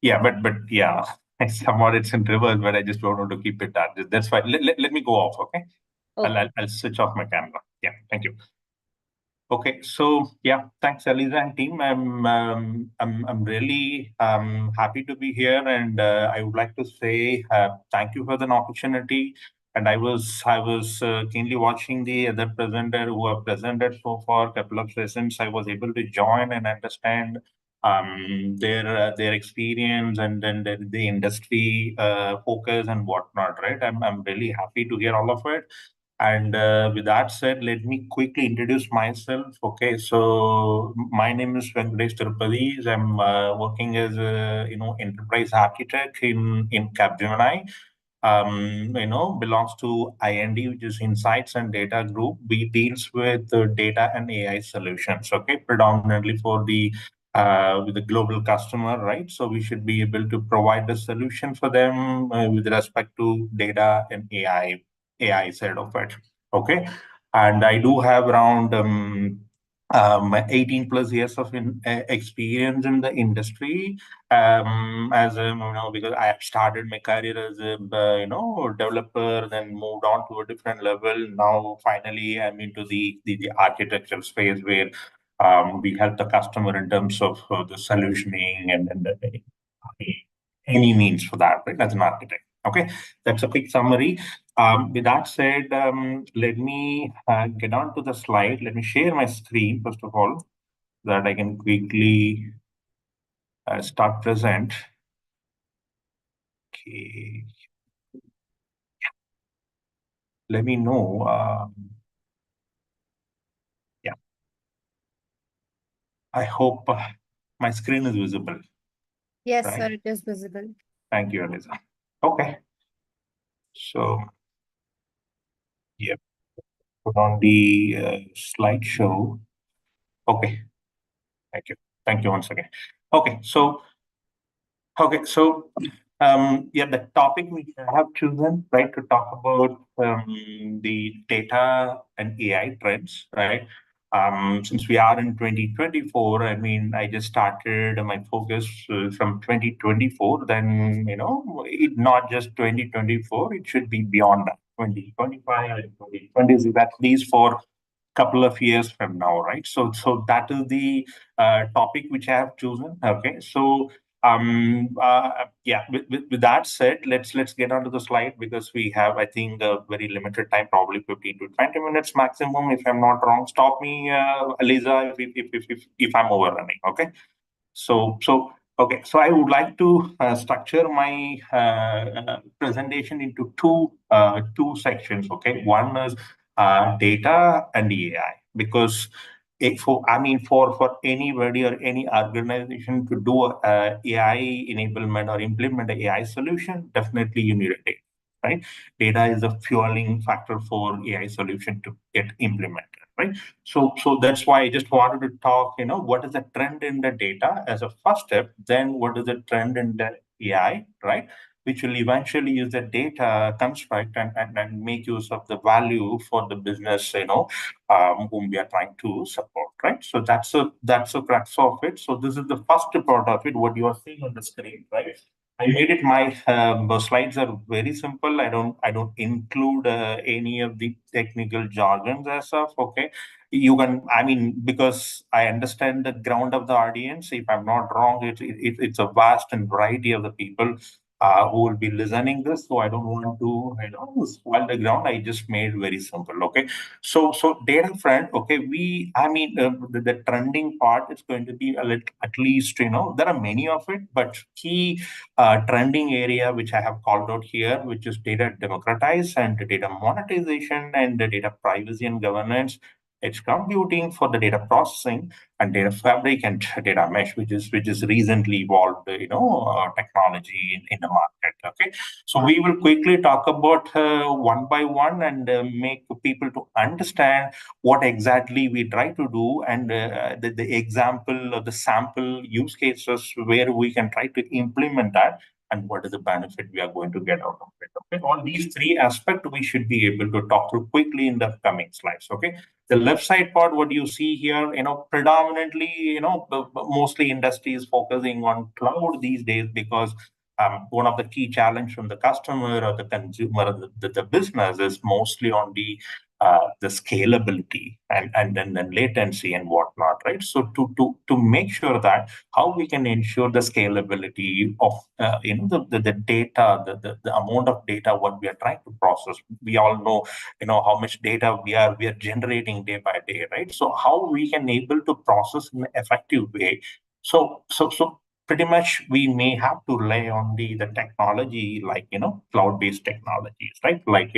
yeah, but yeah, somewhat it's in reverse, but I just don't want to keep it that. That's fine. Let me go off. Okay. Okay. I'll switch off my camera. Yeah. Thank you. Okay, so yeah, thanks, Eliza and team. I'm really happy to be here, and I would like to say thank you for the opportunity. And I was keenly watching the other presenter who have presented so far. A couple of sessions, I was able to join and understand their experience and then the industry focus and whatnot. Right, I'm really happy to hear all of it. And with that said, let me quickly introduce myself. Okay, so my name is Venkatesh Tirupati. I'm working as a enterprise architect in Capgemini. belongs to IND, which is Insights and Data Group. We deals with data and AI solutions, okay, predominantly for with the global customer, right? So we should be able to provide the solution for them with respect to data and AI side of it, okay? And I do have around 18 plus years of experience in the industry, as because I have started my career as a developer, then moved on to a different level. Now finally I'm into the architecture space, where we help the customer in terms of the solutioning and any means for that, right, as an architect. Okay, that's a quick summary. With that said, let me get on to the slide. Let me share my screen first of all, so that I can quickly start present. Okay. Let me know. Yeah. I hope my screen is visible. Yes, right? sir, it is visible. Thank you, Eliza. Okay. So, yep. Put on the slideshow. Okay. Thank you. Thank you once again. Okay. So, the topic we have chosen, right, to talk about the data and AI trends, right? Since we are in 2024, I mean, I just started my focus from 2024. Then, it not just 2024, it should be beyond that, 2025 and 2026, at least for couple of years from now, right? So that is the topic which I have chosen. Okay, so with that said, let's get onto the slide, because we have, I think, a very limited time, probably 15 to 20 minutes maximum, if I'm not wrong. Stop me, Eliza, if I'm overrunning. Okay. So I would like to structure my presentation into two sections. Okay, one is data and AI, because for anybody or any organization to do AI enablement or implement an AI solution, definitely you need a data. Right, data is a fueling factor for AI solution to get implemented. Right. So that's why I just wanted to talk, what is the trend in the data as a first step, then what is the trend in the AI, right? Which will eventually use the data construct and make use of the value for the business, whom we are trying to support, right? So that's a crux of it. So this is the first part of it, what you are seeing on the screen, right? I made it. My slides are very simple. I don't include any of the technical jargons as of. Okay, you can. I mean, because I understand the ground of the audience. If I'm not wrong, it's a vast and variety of the people who will be listening this. So I don't want to spoil the ground. I just made very simple. Okay, so data front. Okay, the trending part is going to be a little, at least there are many of it, but key trending area which I have called out here, which is data democratize and data monetization and the data privacy and governance, edge computing for the data processing, and data fabric and data mesh, which is recently evolved, technology in the market. Okay, so we will quickly talk about one by one and make people to understand what exactly we try to do, and the example or the sample use cases where we can try to implement that, and what is the benefit we are going to get out of it. Okay, all these three aspects we should be able to talk through quickly in the coming slides. Okay, the left side part, what you see here, predominantly, mostly industry is focusing on cloud these days, because one of the key challenge from the customer or the consumer or the business is mostly on the scalability and then latency and whatnot, right? So to make sure that how we can ensure the scalability of the data, the amount of data what we are trying to process. We all know how much data we are generating day by day, right? So how we can able to process in an effective way. So pretty much we may have to rely on the technology, like cloud-based technologies, right? Like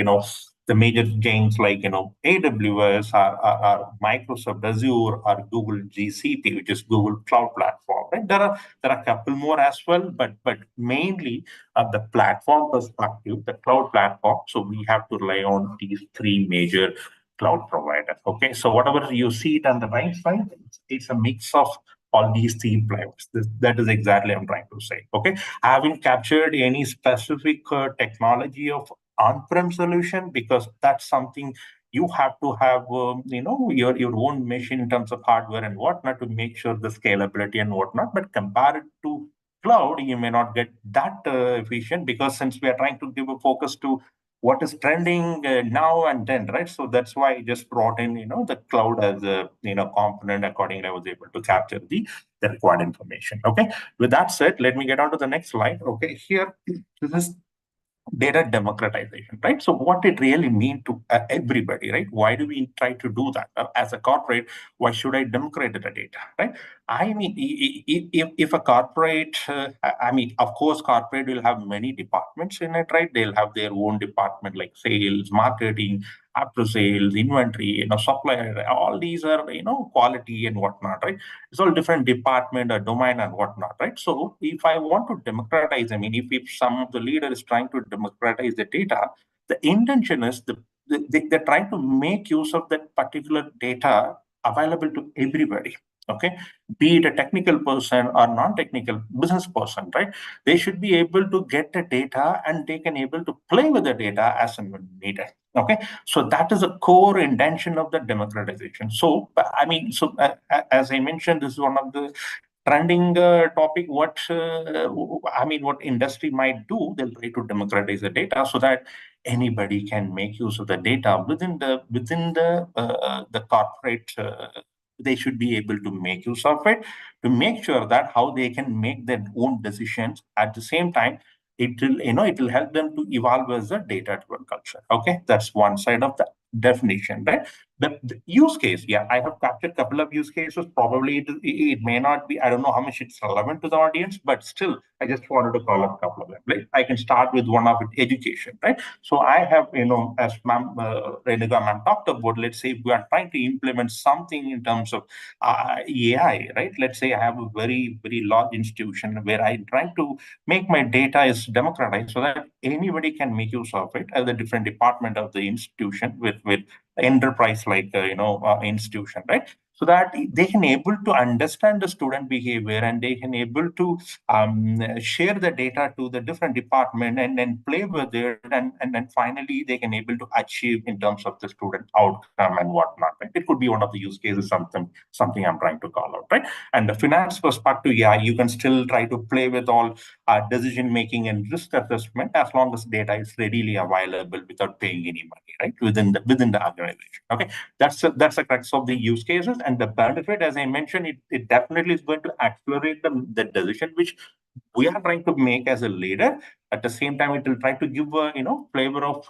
the major giants like AWS or Microsoft Azure or Google GCP, which is Google Cloud Platform. Right? There are a couple more as well, but mainly the platform perspective, the cloud platform. So we have to rely on these three major cloud providers. Okay, so whatever you see it on the right side, it's a mix of all these three players. That is exactly I'm trying to say. Okay, I haven't captured any specific technology of on-prem solution because that's something you have to have your own machine in terms of hardware and whatnot to make sure the scalability and whatnot. But compared to cloud, you may not get that efficient because since we are trying to give a focus to what is trending now and then, right? So that's why I just brought in the cloud as a component. Accordingly, I was able to capture the required information. Okay, with that said, let me get on to the next slide. Okay, here this is data democratization, right? So what it really mean to everybody, right? Why do we try to do that? As a corporate, why should I democratize the data, right? I mean, if a corporate, I mean, of course, corporate will have many departments in it, right? They'll have their own department like sales, marketing, after sales, inventory, supplier, all these are, quality and whatnot, right? It's all different department or domain and whatnot, right? So if I want to democratize, I mean, if some of the leader is trying to democratize the data, the intention is they're trying to make use of that particular data available to everybody. Okay, be it a technical person or non-technical business person, right? They should be able to get the data and they can able to play with the data as and when needed. Okay, so that is a core intention of the democratization. So I mean, so as I mentioned, this is one of the trending topic. What I mean, what industry might do, they'll try to democratize the data so that anybody can make use of the data within the corporate. They should be able to make use of it to make sure that how they can make their own decisions. At the same time, it will help them to evolve as a data-driven culture. Okay, that's one side of the definition, right? The use case, yeah, I have captured a couple of use cases. Probably it may not be, I don't know how much it's relevant to the audience, but still, I just wanted to call up a couple of them. Like I can start with one of it, education, right? So I have, as Ma'am Renuga ma'am talked about, let's say we are trying to implement something in terms of AI, right? Let's say I have a very, very large institution where I'm trying to make my data is democratized so that anybody can make use of it as a different department of the institution with enterprise like institution, right? So that they can able to understand the student behavior and they can able to share the data to the different department and then play with it and then finally they can able to achieve in terms of the student outcome and whatnot, right? It could be one of the use cases, something I'm trying to call out, right? And the finance perspective, yeah, you can still try to play with all decision making and risk assessment as long as data is readily available without paying any money, right? Within the organization. Okay, that's the crux of the use cases and the benefit. As I mentioned, it definitely is going to accelerate the decision which we are trying to make as a leader. At the same time, it will try to give a flavor of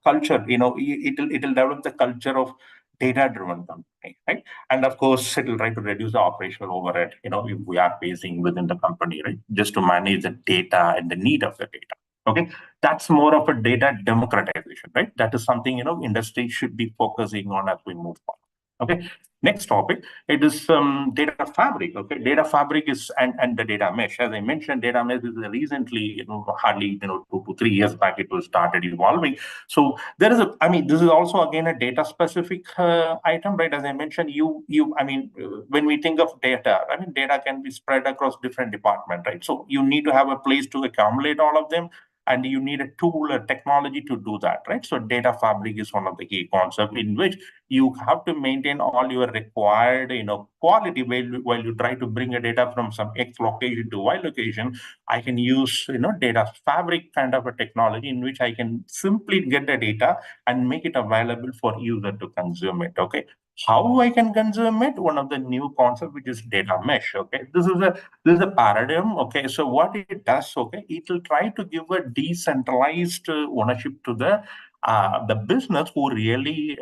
culture. It'll develop the culture of data-driven company, right? And of course, it will try to reduce the operational overhead, if we are facing within the company, right? Just to manage the data and the need of the data. Okay, that's more of a data democratization, right? That is something, industry should be focusing on as we move forward. Okay, next topic, it is data fabric. Okay, data fabric is and the data mesh. As I mentioned, data mesh is recently, hardly 2 to 3 years back, it was started evolving. So there is this is also again a data specific item, right? As I mentioned, when we think of data, data can be spread across different departments, right? So you need to have a place to accumulate all of them. And you need a tool, a technology to do that, right? So data fabric is one of the key concepts in which you have to maintain all your required, quality while you try to bring a data from some X location to Y location. I can use, data fabric kind of a technology in which I can simply get the data and make it available for user to consume it. Okay. How I can consume it? One of the new concept, which is data mesh. Okay, this is a paradigm. Okay, so what it does, okay, it will try to give a decentralized ownership to the business who really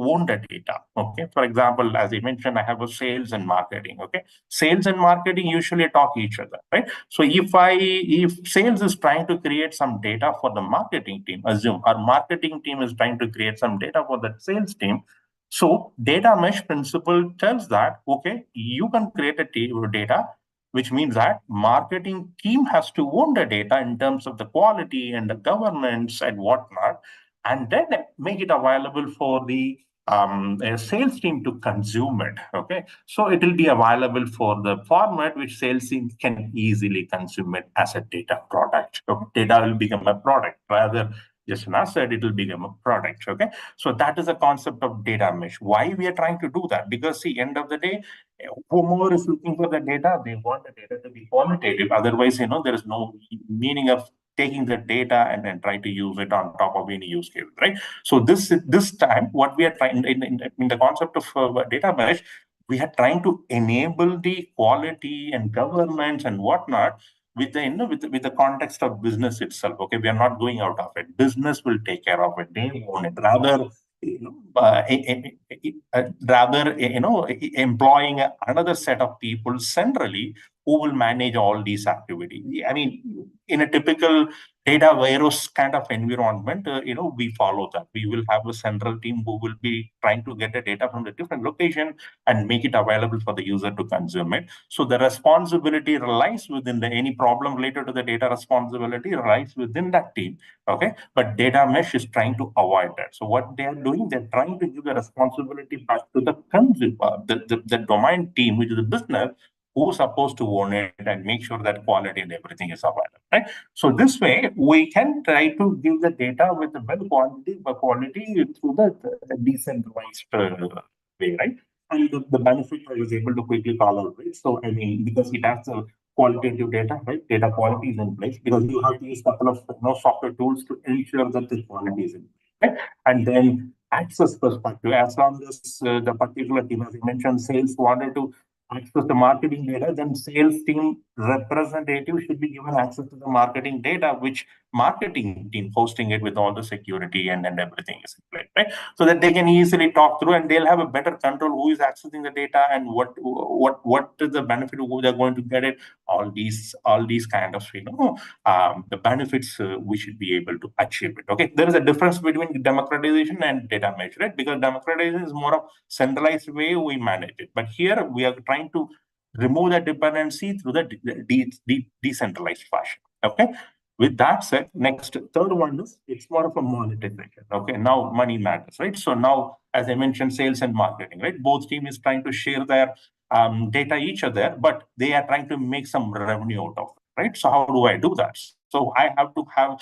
own the data. Okay, for example, as I mentioned, I have a sales and marketing. Okay, sales and marketing usually talk each other, right? So if sales is trying to create some data for the marketing team, assume our marketing team is trying to create some data for the sales team. So data mesh principle tells that, okay, you can create a data, which means that marketing team has to own the data in terms of the quality and the governance and whatnot, and then make it available for the a sales team to consume it. Okay, so it will be available for the format which sales team can easily consume it as a data product. Okay? Data will become a product rather just an asset, it will become a product. Okay, so that is the concept of data mesh. Why we are trying to do that? Because the end of the day, whomever is looking for the data, they want the data to be qualitative. Otherwise, there is no meaning of taking the data and then try to use it on top of any use case, right? So this time, what we are trying in the concept of data mesh, we are trying to enable the quality and governance and whatnot with the with the context of business itself. Okay, we are not going out of it. Business will take care of it. They own it. Rather employing another set of people centrally who will manage all these activities. I mean, in a typical data warehouse kind of environment, we follow that. We will have a central team who will be trying to get the data from the different location and make it available for the user to consume it. So the responsibility lies within any problem related to the data responsibility lies within that team. Okay, but data mesh is trying to avoid that. So what they are doing, they're trying to give the responsibility back to the consumer, the domain team, which is the business, who's supposed to own it and make sure that quality and everything is available, right? So this way, we can try to give the data with a well quality through the decentralized way, right? And the benefit I was able to quickly call out, right? So, I mean, because it has a qualitative data, right? Data quality is in place because you have to use a couple of software tools to ensure that the quality is in place, right? And then access perspective, as long as the particular team, as I mentioned, sales wanted to access the marketing data, then sales team representative should be given access to the marketing data, which marketing team hosting it with all the security and everything is in place, right? So that they can easily talk through and they'll have a better control who is accessing the data and what is the benefit, who they're going to get it. All these kind of the benefits we should be able to achieve it. Okay, there is a difference between democratization and data mesh, right? Because democratization is more of centralized way we manage it, but here we are trying to remove the dependency through the decentralized fashion. Okay, with that said, next third one is it's more of a monetization. Okay, now money matters, right? So now, as I mentioned, sales and marketing, right? Both team is trying to share their data each other, but they are trying to make some revenue out of it, right? So how do I do that? So I have to have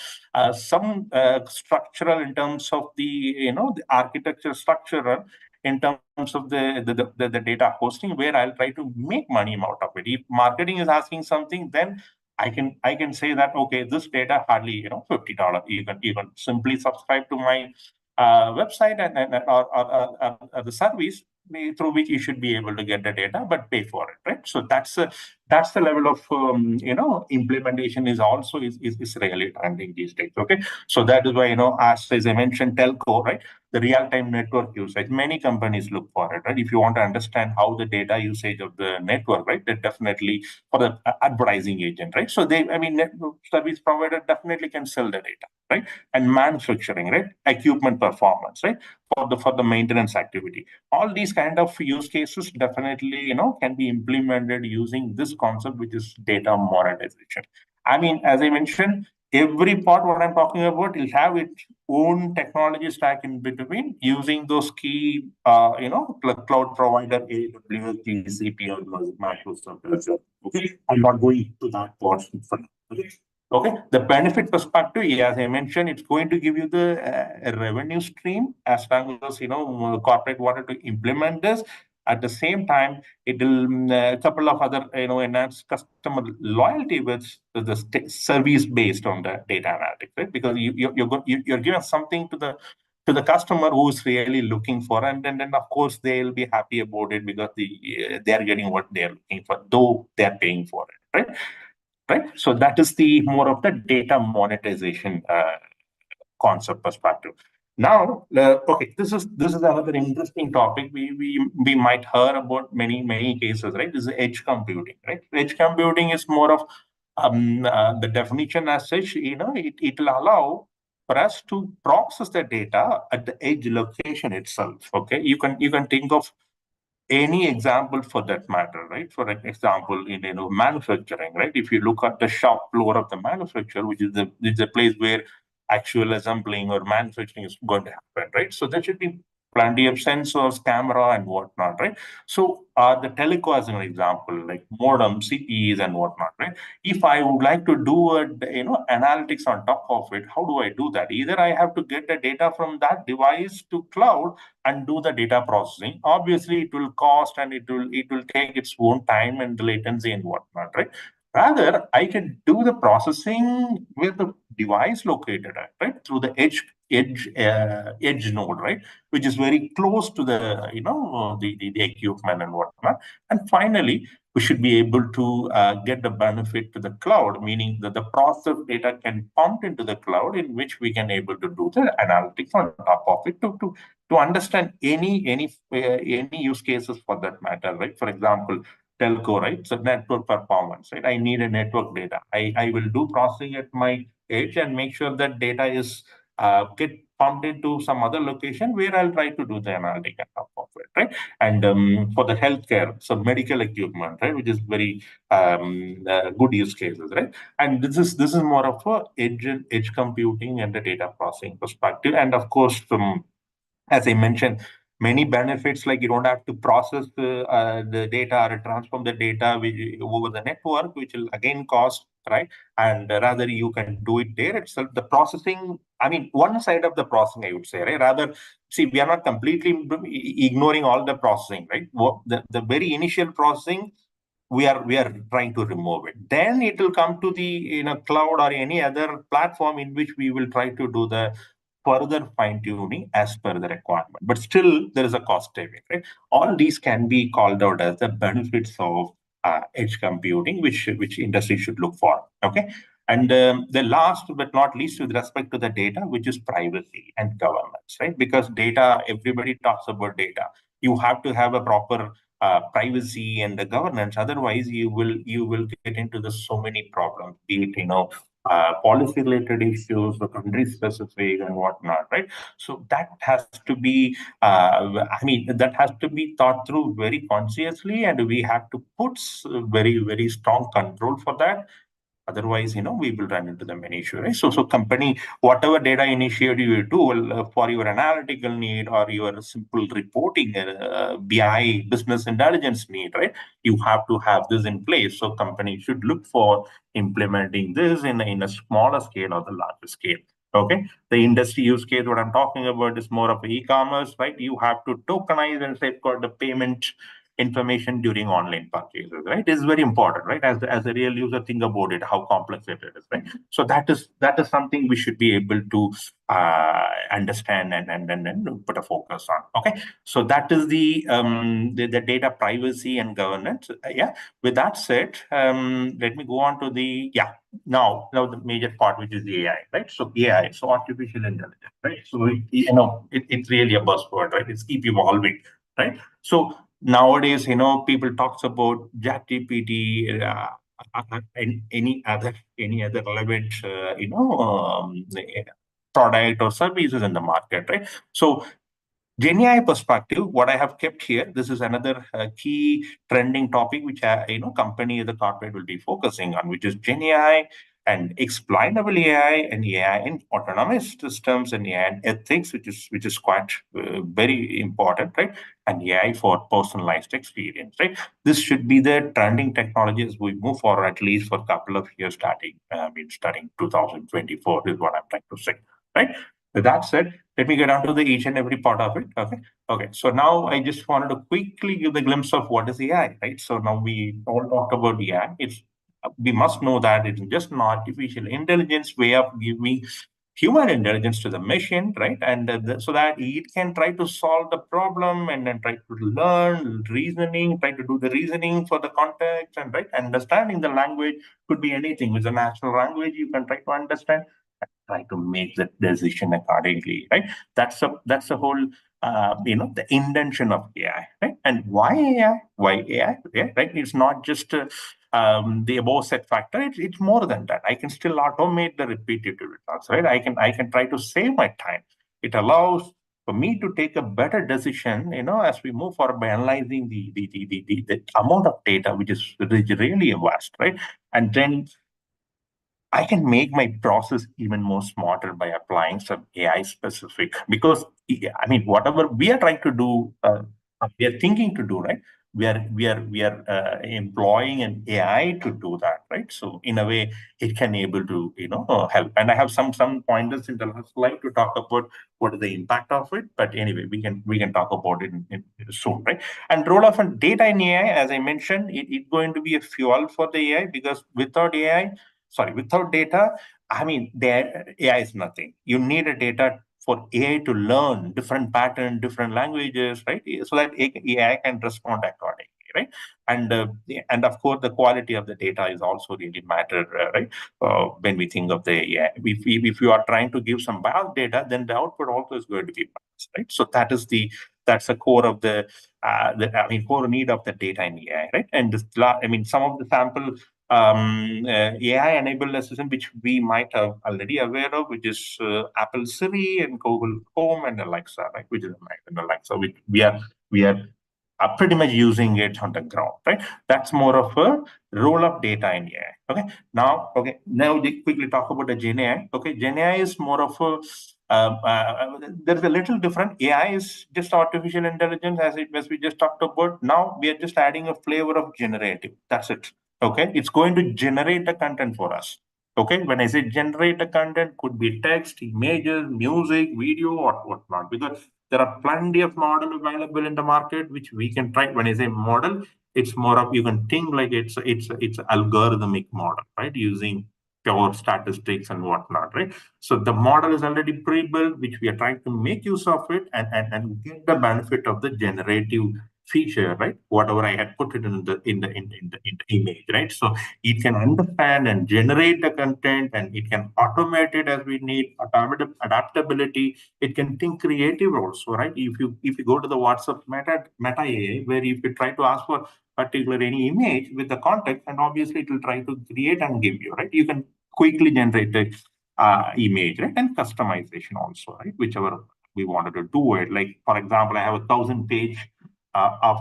some structural in terms of the the architecture structure in terms of the data hosting, where I'll try to make money out of it. If marketing is asking something, then I can say that, okay, this data hardly $50. You can simply subscribe to my website and or the service through which you should be able to get the data, but pay for it, right? So that's the level of implementation is also is really trending these days. Okay, so that is why as I mentioned, telco, right? The real-time network usage, many companies look for it, right? If you want to understand how the data usage of the network, right, that definitely for the advertising agent, right? So network service provider definitely can sell the data, right? And manufacturing, right? Equipment performance, right? For the maintenance activity. All these kind of use cases definitely can be implemented using this concept, which is data monetization. I mean, as I mentioned, every part what I'm talking about will have its own technology stack in between, using those key cloud provider AWS, GCP, or Microsoft. Okay, I'm not going to that portion for now. Okay, the benefit perspective, as I mentioned, it's going to give you the revenue stream as long as corporate wanted to implement this. At the same time, it will a couple of other enhance customer loyalty with the service based on the data analytics, right? Because you're giving something to the customer who is really looking for, and then of course they'll be happy about it because they are getting what they are looking for, though they are paying for it, right? Right. So that is the more of the data monetization concept perspective. Now, okay, this is another interesting topic. We might hear about many cases, right? This is edge computing, right? Edge computing is more of the definition as such. It will allow for us to process the data at the edge location itself. Okay, you can think of any example for that matter, right? For example, in manufacturing, right? If you look at the shop floor of the manufacturer, which is the place where actual assembling or manufacturing is going to happen, right? So there should be plenty of sensors, camera, and whatnot, right? So the telco as an example, like modem, CPEs, and whatnot, right? If I would like to do analytics on top of it, how do I do that? Either I have to get the data from that device to cloud and do the data processing. Obviously, it will cost and it will take its own time and the latency and whatnot, right? Rather, I can do the processing with the device located at, right, through the edge node, right, which is very close to the equipment and whatnot. And finally, we should be able to get the benefit to the cloud, meaning that the process data can pump into the cloud, in which we can able to do the analytics on top of it to understand any use cases for that matter, right? For example, telco, right? So network performance, right? I need a network data. I will do processing at my edge and make sure that data is get pumped into some other location where I'll try to do the analytic on top of it, right? And for the healthcare, so medical equipment, right, which is very good use cases, right? And this is more of a edge computing and the data processing perspective, and of course from, as I mentioned, many benefits, like you don't have to process the data or transform the data over the network, which will again cost, right? And rather you can do it there itself. The processing, I mean, one side of the processing, I would say, right? Rather, see, we are not completely ignoring all the processing, right? The very initial processing, we are trying to remove it. Then it will come to the cloud or any other platform in which we will try to do the further fine tuning as per the requirement. But still, there is a cost saving, right? All these can be called out as the benefits of edge computing, which industry should look for. Okay. And the last but not least, with respect to the data, which is privacy and governance, right? Because data, everybody talks about data. You have to have a proper privacy and the governance. Otherwise, you will get into the so many problems, be it policy related issues, the country specific and whatnot, right? So that has to be, that has to be thought through very consciously, and we have to put very, very strong control for that. Otherwise, we will run into the many issues, right? So company, whatever data initiative you do for your analytical need or your simple reporting, BI, business intelligence need, right? You have to have this in place. So company should look for implementing this in a smaller scale or the larger scale. Okay. The industry use case, what I'm talking about is more of e-commerce, right? You have to tokenize and safeguard the payment information during online purchases, right? Is very important, right? As a real user, think about it, how complex it is, right? So that is something we should be able to understand and put a focus on. Okay, so that is the data privacy and governance. Yeah. With that said, let me go on to the now the major part, which is the AI, right? So AI, so artificial intelligence, right? So it's really a buzzword, right? It's keep evolving, right? So nowadays, people talks about ChatGPT and any other relevant, product or services in the market, right? So GenAI perspective, what I have kept here, this is another key trending topic which company, the corporate will be focusing on, which is GenAI and explainable AI and AI in autonomous systems and AI and ethics, which is quite very important, right? And AI for personalized experience, right? This should be the trending technology as we move forward, at least for a couple of years, starting 2024 is what I'm trying to say, right? With that said, let me get onto the each and every part of it. Okay. So now I just wanted to quickly give the glimpse of what is AI, right? So now we all talked about AI. We must know that it's just an artificial intelligence way of giving human intelligence to the machine, right? And so that it can try to solve the problem and then try to learn reasoning, try to do the reasoning for the context, and right, understanding the language could be anything. With a natural language, you can try to understand try to make the decision accordingly, right? That's the whole the intention of AI, right? And why AI? Why AI? Yeah, right? It's not just the above set factor. It's more than that. I can still automate the repetitive tasks, right? I can try to save my time. It allows for me to take a better decision, as we move forward by analyzing the amount of data, which is really vast, right? And then I can make my process even more smarter by applying some AI specific, because I mean, whatever we are trying to do, we are thinking to do, right? We are employing an AI to do that, right? So in a way, it can able to help. And I have some pointers in the last slide to talk about what is the impact of it. But anyway, we can talk about it in soon, right? And role of data in AI, as I mentioned, it's going to be a fuel for the AI, because without data, I mean, AI is nothing. You need a data for AI to learn different patterns, different languages, right? So that AI can respond accordingly, right? And of course, the quality of the data is also really matter, right? When we think of the AI, if you are trying to give some biased data, then the output also is going to be biased, right? So that's the core of the core need of the data in AI, right? And some of the sample AI-enabled assistant, which we might have already aware of, which is Apple Siri and Google Home and Alexa, right? Which is Alexa. We are pretty much using it on the ground, right? That's more of a role of data in AI. Now we quickly talk about the Gen AI. Gen AI is more of a there's a little different. AI is just artificial intelligence, as we just talked about. Now we are just adding a flavor of generative. That's it. It's going to generate the content for us. When I say generate the content, could be text, images, music, video, or whatnot, because there are plenty of models available in the market which we can try. When I say model, it's more of, you can think like it's algorithmic model, right? Using pure statistics and whatnot, right? So the model is already pre-built, which we are trying to make use of it and get the benefit of the generative feature, right? Whatever I had put it in the image, right? So it can understand and generate the content, and it can automate it as we need. Adaptability. It can think creative also, right? If you go to the WhatsApp Meta AI, where if you try to ask for particular any image with the context, and obviously it will try to create and give you, right? You can quickly generate the image, right? And customization also, right? Whichever we wanted to do it. Like, for example, I have 1,000-page of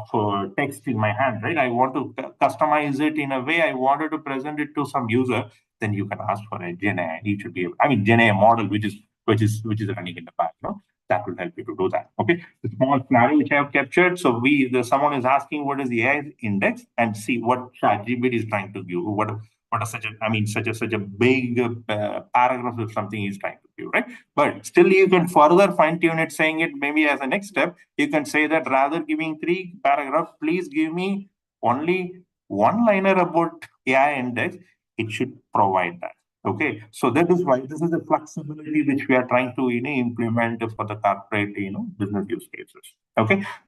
text in my hand, right? I want to customize it in a way I wanted to present it to some user. Then you can ask for a Gen AI. It should be, Gen AI model, which is running in the background. That will help you to do that. The small scenario which I have captured. So someone is asking what is the AI index, and see what ChatGPT is trying to give. What is such a big paragraph of something he's trying to give, right? But still, you can further fine tune it, saying it maybe as a next step. You can say that rather giving 3 paragraphs, please give me only one liner about AI index. It should provide that. So that is why this is the flexibility which we are trying to implement for the corporate business use cases.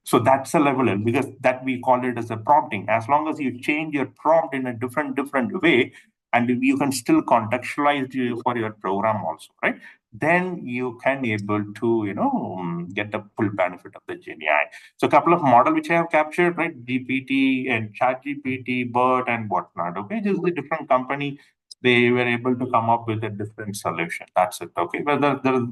So that's a level, because that we call it as a prompting. As long as you change your prompt in a different way, and you can still contextualize for your program also, right? Then you can able to get the full benefit of the Gen AI. So a couple of model which I have captured, right? GPT and ChatGPT, BERT, and whatnot. This is a different company. They were able to come up with a different solution. That's it. But there's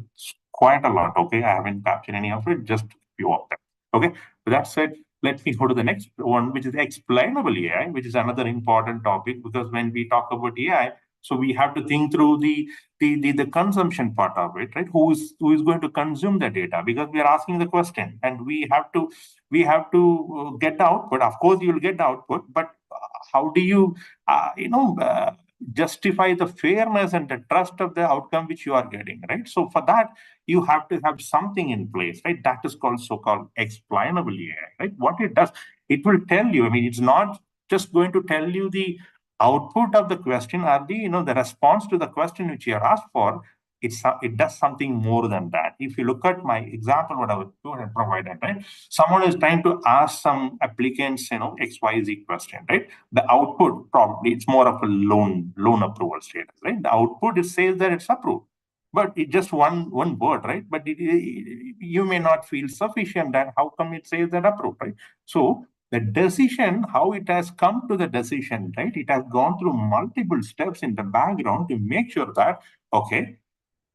quite a lot. I haven't captured any of it, just a few of them. So that's it. Let me go to the next one, which is explainable AI, which is another important topic, because when we talk about AI, so we have to think through the consumption part of it, right? Who is going to consume the data? Because we are asking the question, and we have to get the output. Of course, you will get the output, but how do you justify the fairness and the trust of the outcome which you are getting, right? So for that, you have to have something in place, right? That is called so-called explainable AI, right? What it does, it will tell you. It's not just going to tell you the output of the question or the response to the question which you are asked for. It does something more than that. If you look at my example, what I was provided, right? Someone is trying to ask some applicants, XYZ question, right? The output, probably it's more of a loan approval status, right? The output says that it's approved. but it's just one word, right? But you may not feel sufficient. And how come it says that approved, right? So the decision, how it has come to the decision, right? It has gone through multiple steps in the background to make sure that, okay,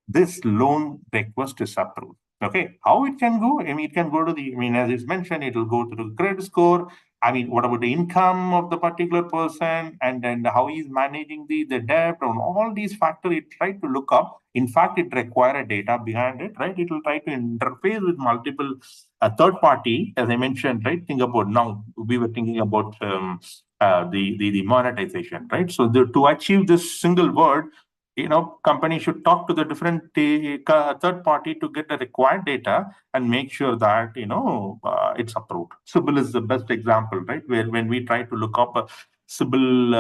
this loan request is approved. Okay, how it can go? I mean, it can go to the, I mean, as it's mentioned, it will go to the credit score. I mean, what about the income of the particular person, and then how he's managing the debt, and all these factors it try to look up. In fact, it requires data behind it, right? It will try to interface with multiple third party, as I mentioned, right? Think about now, we were thinking about the monetization, right? So to achieve this single word, company should talk to the different third party to get the required data and make sure that it's approved. Sybil is the best example, right? Where when we try to look up a Sybil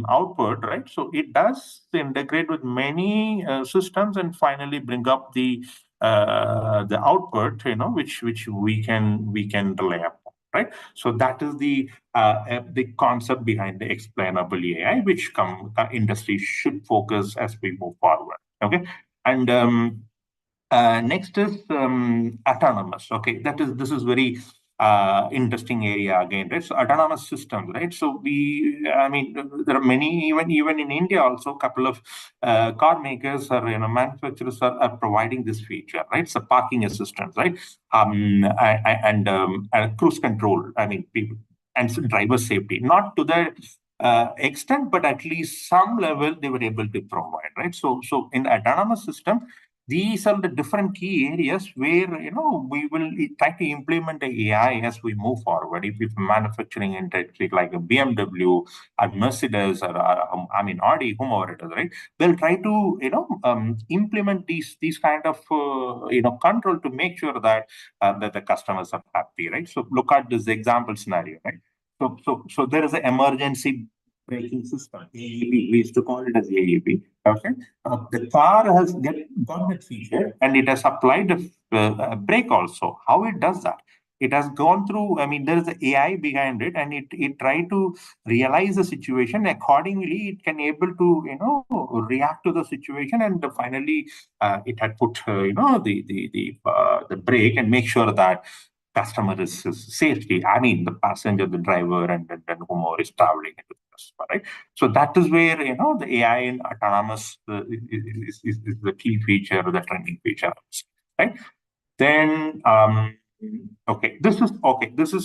output, right? So it does integrate with many systems and finally bring up the output, which we can rely upon, right? So that is the concept behind the explainable AI, which industry should focus as we move forward. Okay, and next is autonomous. Okay, this is very interesting area again, right? So autonomous systems, right? So I mean, there are many, even in India also, a couple of car makers or manufacturers are providing this feature, right? So parking assistance, right? And cruise control. I mean, people and driver safety, not to the extent, but at least some level they were able to provide, right? So in the autonomous system, these are the different key areas where we will try to implement the AI as we move forward. If manufacturing industry like a BMW or Mercedes or I mean Audi, whomever it is, right? They'll try to implement these kind of control to make sure that that the customers are happy, right? So look at this example scenario, right? So there is an emergency braking system, AEB. We used to call it as AEB. Okay, the car has got that feature and it has applied a brake also. How it does that? It has gone through, I mean, there is an AI behind it, and it try to realize the situation accordingly. It can able to react to the situation, and finally it had put the brake and make sure that customer is safety. I mean, the passenger, the driver, and then whomever is traveling into the customer, right? So that is where the AI in autonomous is the key feature, the trending feature, right? Then okay, this is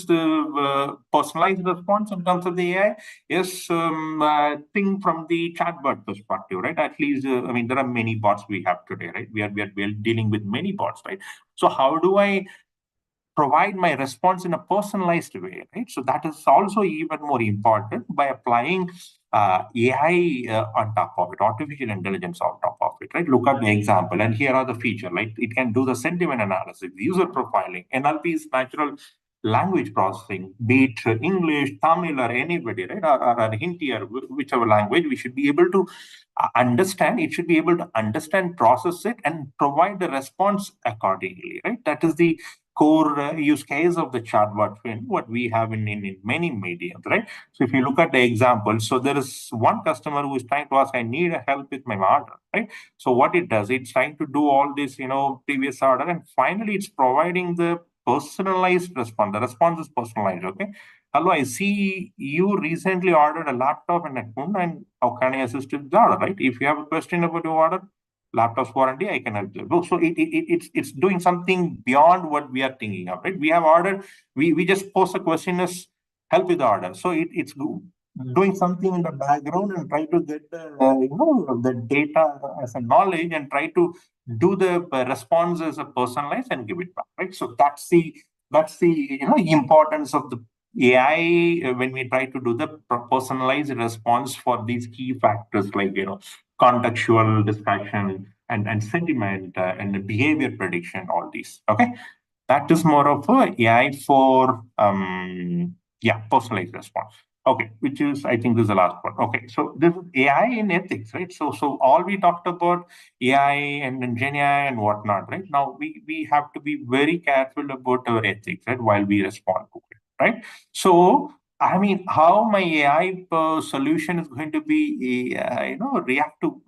the personalized response in terms of the AI. Yes, thing from the chatbot perspective, right? At least I mean, there are many bots we have today, right? We are dealing with many bots, right? So how do I provide my response in a personalized way, right? So that is also even more important by applying AI on top of it, artificial intelligence on top of it, right? Look at the example, and here are the features, right? It can do the sentiment analysis, user profiling, NLP is natural language processing, be it English, Tamil, or anybody, right? Or Hindi, or whichever language, we should be able to understand. It should be able to understand, process it, and provide the response accordingly, right? That is the core use case of the chatbot, what we have in many mediums, right? So if you look at the example, so there is one customer who is trying to ask, I need help with my order, right? So what it does, it's trying to do all this, previous order, and finally it's providing the personalized response. The response is personalized, okay? Hello, I see you recently ordered a laptop and a phone, and how can I assist with the order, right? If you have a question about your order, laptop's warranty, I can help you. So it's doing something beyond what we are thinking of, right? We have ordered, we just post a question as help with the order. So it's doing something in the background and try to get the data as a knowledge and try to do the response as a personalized and give it back, right? So that's the importance of the AI when we try to do the personalized response for these key factors like contextual discussion and sentiment and behavior prediction, all these. Okay, that is more of a AI for personalized response. Okay, which is, I think this is the last part. Okay, so this is AI in ethics, right? So all we talked about AI and Gen AI and whatnot, right? Now we have to be very careful about our ethics, right? While we respond to it, right? So I mean, how my AI solution is going to be, react to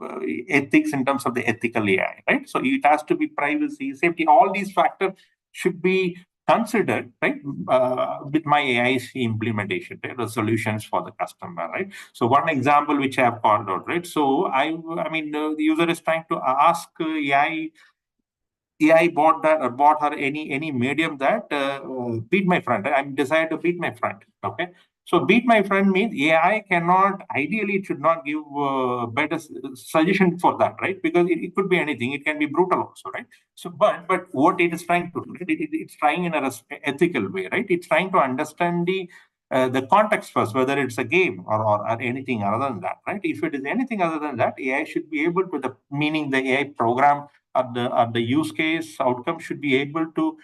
ethics in terms of the ethical AI, right? So it has to be privacy, safety, all these factors should be considered, right, with my AI implementation, right, the solutions for the customer, right? So one example which I have called out, right? So I mean, the user is trying to ask AI bought her any medium that beat my friend. I'm decided to beat my friend. Okay, so beat my friend means AI cannot, ideally it should not give better suggestion for that, right? Because it could be anything. It can be brutal also, right? So but what it is trying to do, right? It's trying in a ethical way, right? It's trying to understand the context first, whether it's a game or anything other than that, right? If it is anything other than that, AI should be able to, the meaning the AI program or the use case outcome should be able to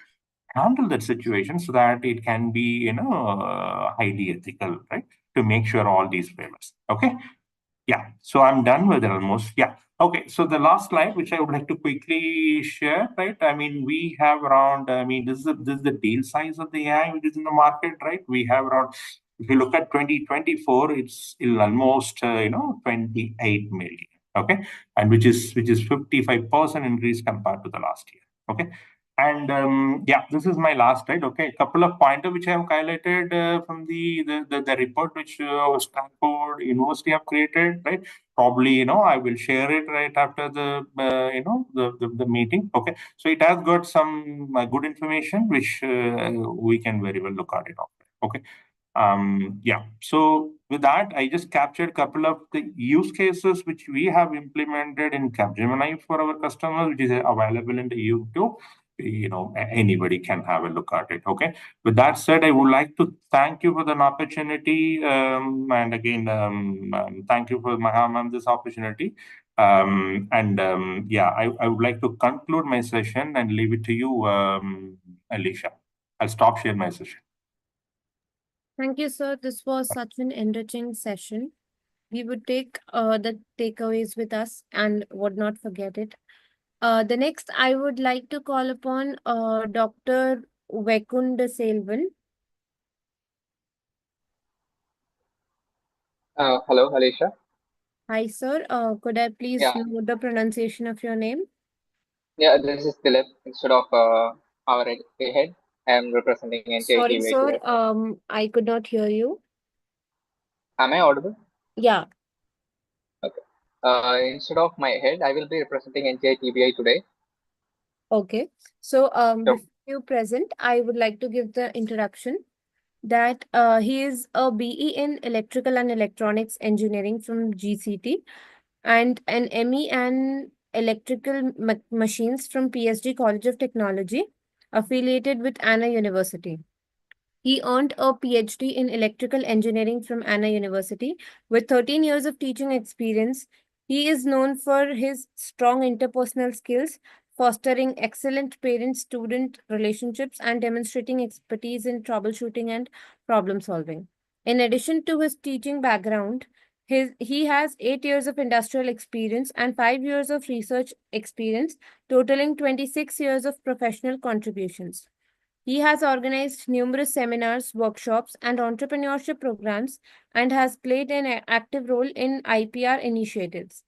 handle that situation so that it can be, highly ethical, right? To make sure all these favors. Okay. Yeah, so I'm done with it almost. Yeah. Okay, so the last slide, which I would like to quickly share, right? I mean, we have around, I mean, this is the deal size of the AI which is in the market, right? We have around, if you look at 2024, it's almost, 28 million. Okay, and which is 55% increase compared to the last year. Okay. And yeah, this is my last slide. Okay, a couple of pointers which I have highlighted from the report which Stanford University have created, right? Probably, I will share it right after the meeting. Okay, so it has got some good information which we can very well look at it. Okay. Yeah, so with that, I just captured a couple of the use cases which we have implemented in Capgemini for our customers, which is available in the YouTube. Anybody can have a look at it. Okay. With that said, I would like to thank you for the opportunity, and again, thank you for Mahamam this opportunity. Yeah, I would like to conclude my session and leave it to you, Alicia. I'll stop sharing my session. Thank you, sir. This was such an enriching session. We would take the takeaways with us and would not forget it. The next, I would like to call upon Dr. Vekunda Selvan. Hello, Alicia. Hi, sir. Could I please Yeah, know the pronunciation of your name? yeah, this is Dilip. Instead of our head, I am representing Sorry, NJTVA sir. today. I could not hear you. Am I audible? Yeah. Okay. Instead of my head, I will be representing NJTVA today. Okay. So, So, before you present, I would like to give the introduction that he is a BE in Electrical and Electronics Engineering from GCT and an ME and Electrical Machines from PSG College of Technology, affiliated with Anna University. He earned a PhD in electrical engineering from Anna University. With 13 years of teaching experience, he is known for his strong interpersonal skills, fostering excellent parent student relationships, and demonstrating expertise in troubleshooting and problem solving. In addition to his teaching background, he has 8 years of industrial experience and 5 years of research experience, totaling 26 years of professional contributions. He has organized numerous seminars, workshops, and entrepreneurship programs and has played an active role in IPR initiatives.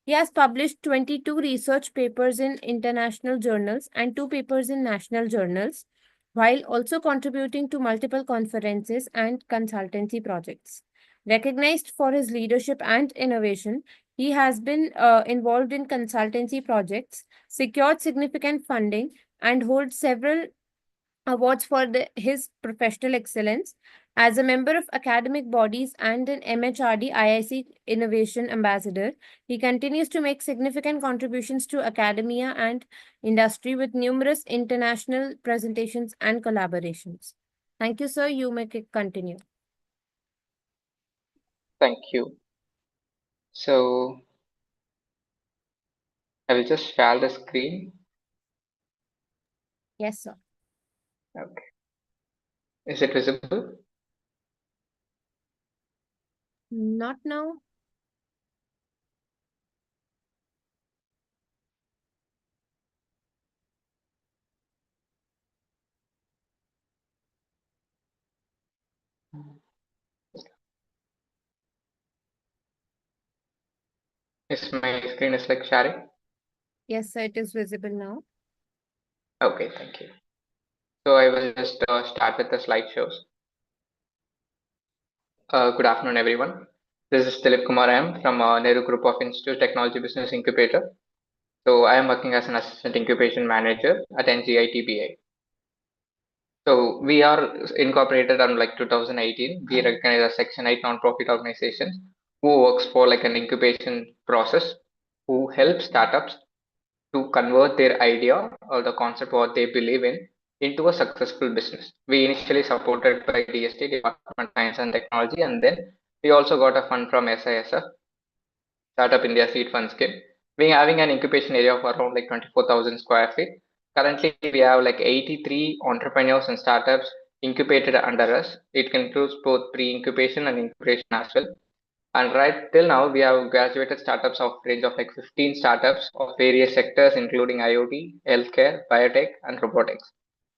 He has published 22 research papers in international journals and 2 papers in national journals, while also contributing to multiple conferences and consultancy projects. Recognized for his leadership and innovation, he has been involved in consultancy projects, secured significant funding, and holds several awards for his professional excellence. As a member of academic bodies and an MHRD IIC Innovation Ambassador, he continues to make significant contributions to academia and industry with numerous international presentations and collaborations. Thank you, sir. You may continue. thank you. So, I will just share the screen. Yes, sir. Okay. Is it visible? Not now. Is my screen is like sharing? Yes, sir, it is visible now. Okay, thank you. So I will just start with the slideshows. Good afternoon, everyone. This is Dilip Kumar M from Nehru Group of Institute Technology Business Incubator. So I am working as an assistant incubation manager at NGITBA. So we are incorporated on like 2018. We recognize as Section 8 non-profit organizations who works for like an incubation process, who help startups to convert their idea or the concept what they believe in into a successful business. We initially supported by DST, Department of Science and Technology, and then we also got a fund from SISF, Startup India Seed Fund Scheme. We having an incubation area of around like 24,000 square feet. Currently, we have like 83 entrepreneurs and startups incubated under us. It includes both pre-incubation and incubation as well. And right till now, we have graduated startups of range of like 15 startups of various sectors, including IoT, healthcare, biotech, and robotics.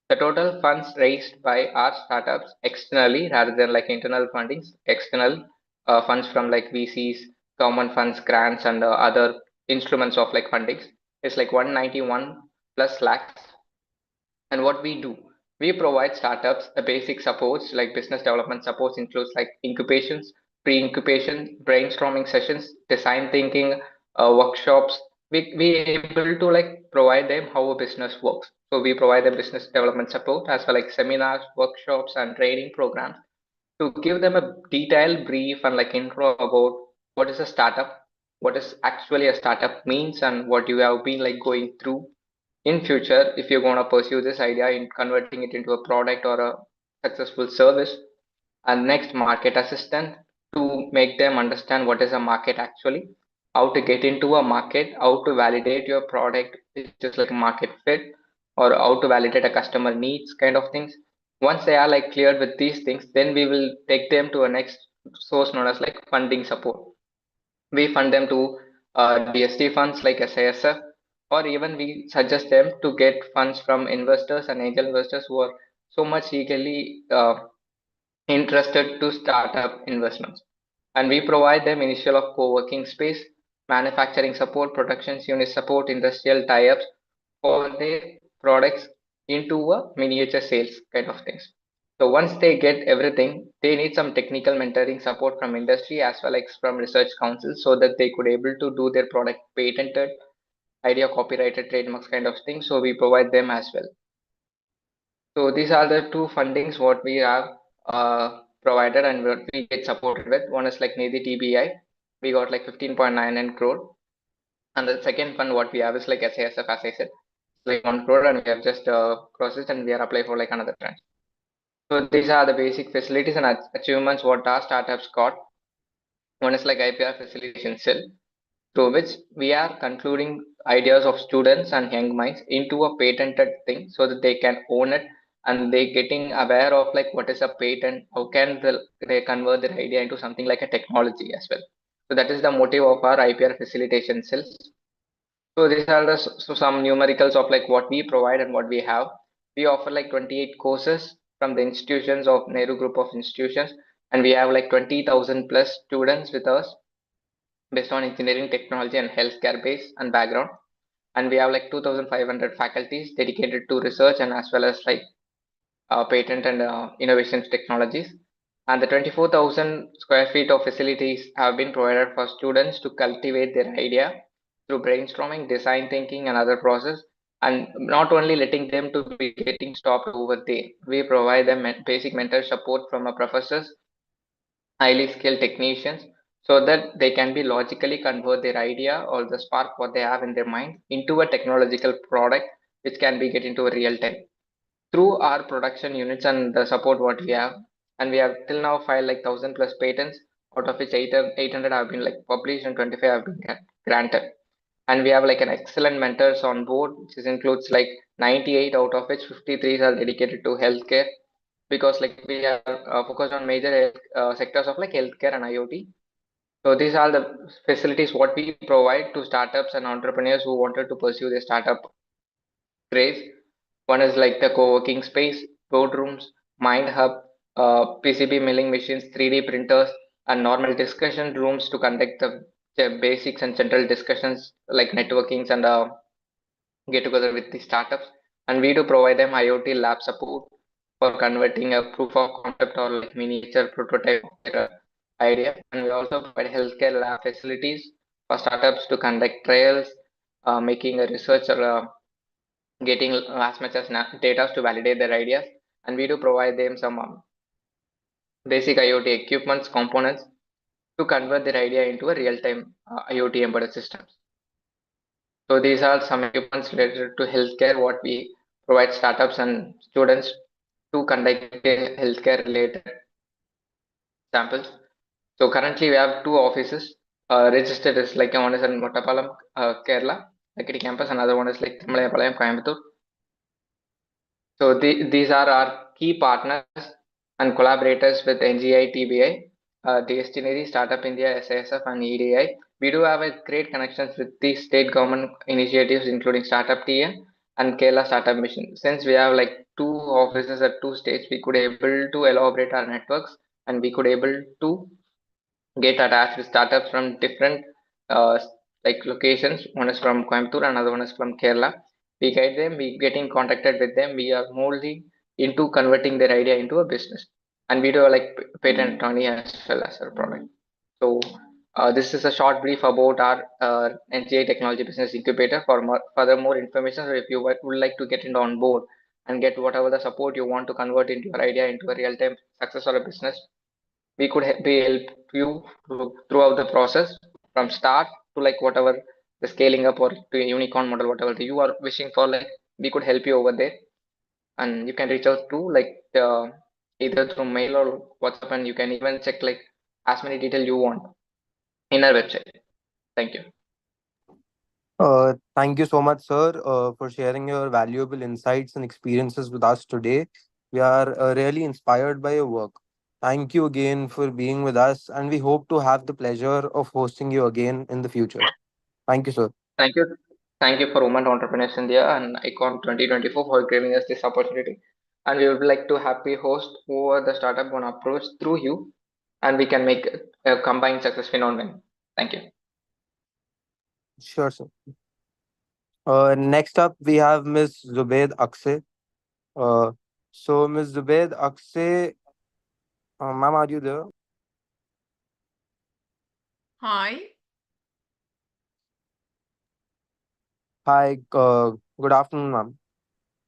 The total funds raised by our startups externally rather than like internal fundings, external funds from like VCs, government funds, grants, and other instruments of like fundings is like 191 plus lakhs. And what we do, we provide startups the basic supports like business development supports includes like incubations, pre-incubation, brainstorming sessions, design thinking, workshops. We able to like provide them how a business works. So we provide them business development support as well like seminars, workshops, and training programs to give them a detailed brief and like intro about what is a startup, what is actually a startup means, and what you have been like going through in future if you're going to pursue this idea in converting it into a product or a successful service. And next, market assistant to make them understand what is a market actually, how to get into a market, how to validate your product which is like market fit, or how to validate a customer needs kind of things. Once they are like cleared with these things, then we will take them to a next source known as like funding support. We fund them to DST funds like SISF, or even we suggest them to get funds from investors and angel investors who are so much eagerly interested to start up investments. And we provide them initial of co-working space, manufacturing support, production unit support, industrial tie-ups for their products into a miniature sales kind of things. So once they get everything, they need some technical mentoring support from industry as well as from research council so that they could able to do their product patented, idea copyrighted, trademarks kind of thing. So we provide them as well. So these are the two fundings what we have provided and what we get supported with. One is like Nidhi TBI. We got like 15.99 crore. And the second fund what we have is like SASF, as I said, like 1 crore, and we have just processed and we are applying for like another tranche. So these are the basic facilities and achievements what our startups got. One is like IPR facilitation cell, through which we are concluding ideas of students and young minds into a patented thing so that they can own it and they getting aware of like what is a patent, how can they convert their idea into something like a technology as well. So that is the motive of our IPR facilitation cells. So these are the some numericals of like what we provide and what we have. We offer like 28 courses from the institutions of Nehru Group of Institutions, and we have like 20,000 plus students with us based on engineering, technology, and healthcare base and background. And we have like 2,500 faculties dedicated to research and as well as like patent and innovation technologies. And the 24,000 square feet of facilities have been provided for students to cultivate their idea through brainstorming, design thinking, and other process. And not only letting them to be getting stopped over there, we provide them basic mentor support from our professors, highly skilled technicians, so that they can be logically convert their idea or the spark what they have in their mind into a technological product which can be get into a real time through our production units and the support what we have. And we have till now filed like 1,000 plus patents, out of which 800 have been like published and 25 have been granted. And we have like an excellent mentors on board, which includes like 98 out of which 53 are dedicated to healthcare, because like we are focused on major sectors of like healthcare and IoT. So these are the facilities what we provide to startups and entrepreneurs who wanted to pursue their startup craze. One is like the co-working space, boardrooms, Mind Hub, PCB milling machines, 3D printers, and normal discussion rooms to conduct the basics and central discussions like networkings and get together with the startups. And we do provide them IoT lab support for converting a proof of concept or like miniature prototype of their idea. And we also provide healthcare lab facilities for startups to conduct trials, making a research or getting as much as data to validate their ideas. And we do provide them some basic IoT equipments, components to convert their idea into a real-time IoT embedded systems. So these are some equipments related to healthcare, what we provide startups and students to conduct healthcare related samples. So currently we have two offices registered as like one is in Mottapalam, Kerala, Lakiri campus, another one is like Thamalayapalayam, Coimbatore. So these are our key partners and collaborators with NGI, TBI, Destinary, Startup India, SISF, and EDI. We do have a great connections with the state government initiatives, including Startup TN and Kerala Startup Mission. Since we have like two offices at two states, we could able to elaborate our networks and we could able to get attached with startups from different uh, like locations. One is from Coimbatore, another one is from Kerala. We guide them, we getting contacted with them. We are mostly into converting their idea into a business, and we do like patent attorney as well as our product. So this is a short brief about our NGI Technology Business Incubator. For further more information, or if you would like to get it on board and get whatever the support you want to convert into your idea into a real-time success or a business, we could be help you throughout the process from start to like whatever the scaling up or to a unicorn model, whatever you are wishing for, like we could help you over there. And you can reach out to like either through mail or WhatsApp, and you can even check like as many details you want in our website. Thank you. Thank you so much, sir, for sharing your valuable insights and experiences with us today. We are really inspired by your work. Thank you again for being with us, and we hope to have the pleasure of hosting you again in the future. Thank you, sir. Thank you. Thank you for Women Entrepreneurs India and ICON 2024 for giving us this opportunity. And we would like to happy host whoever the startup gonna approach through you, and we can make a combined success phenomenon. Thank you. Sure, sir. Next up, we have Ms. Zubaid Akse. Ms. Zubaid Akse, ma'am, are you there? Hi. Hi, good afternoon, ma'am.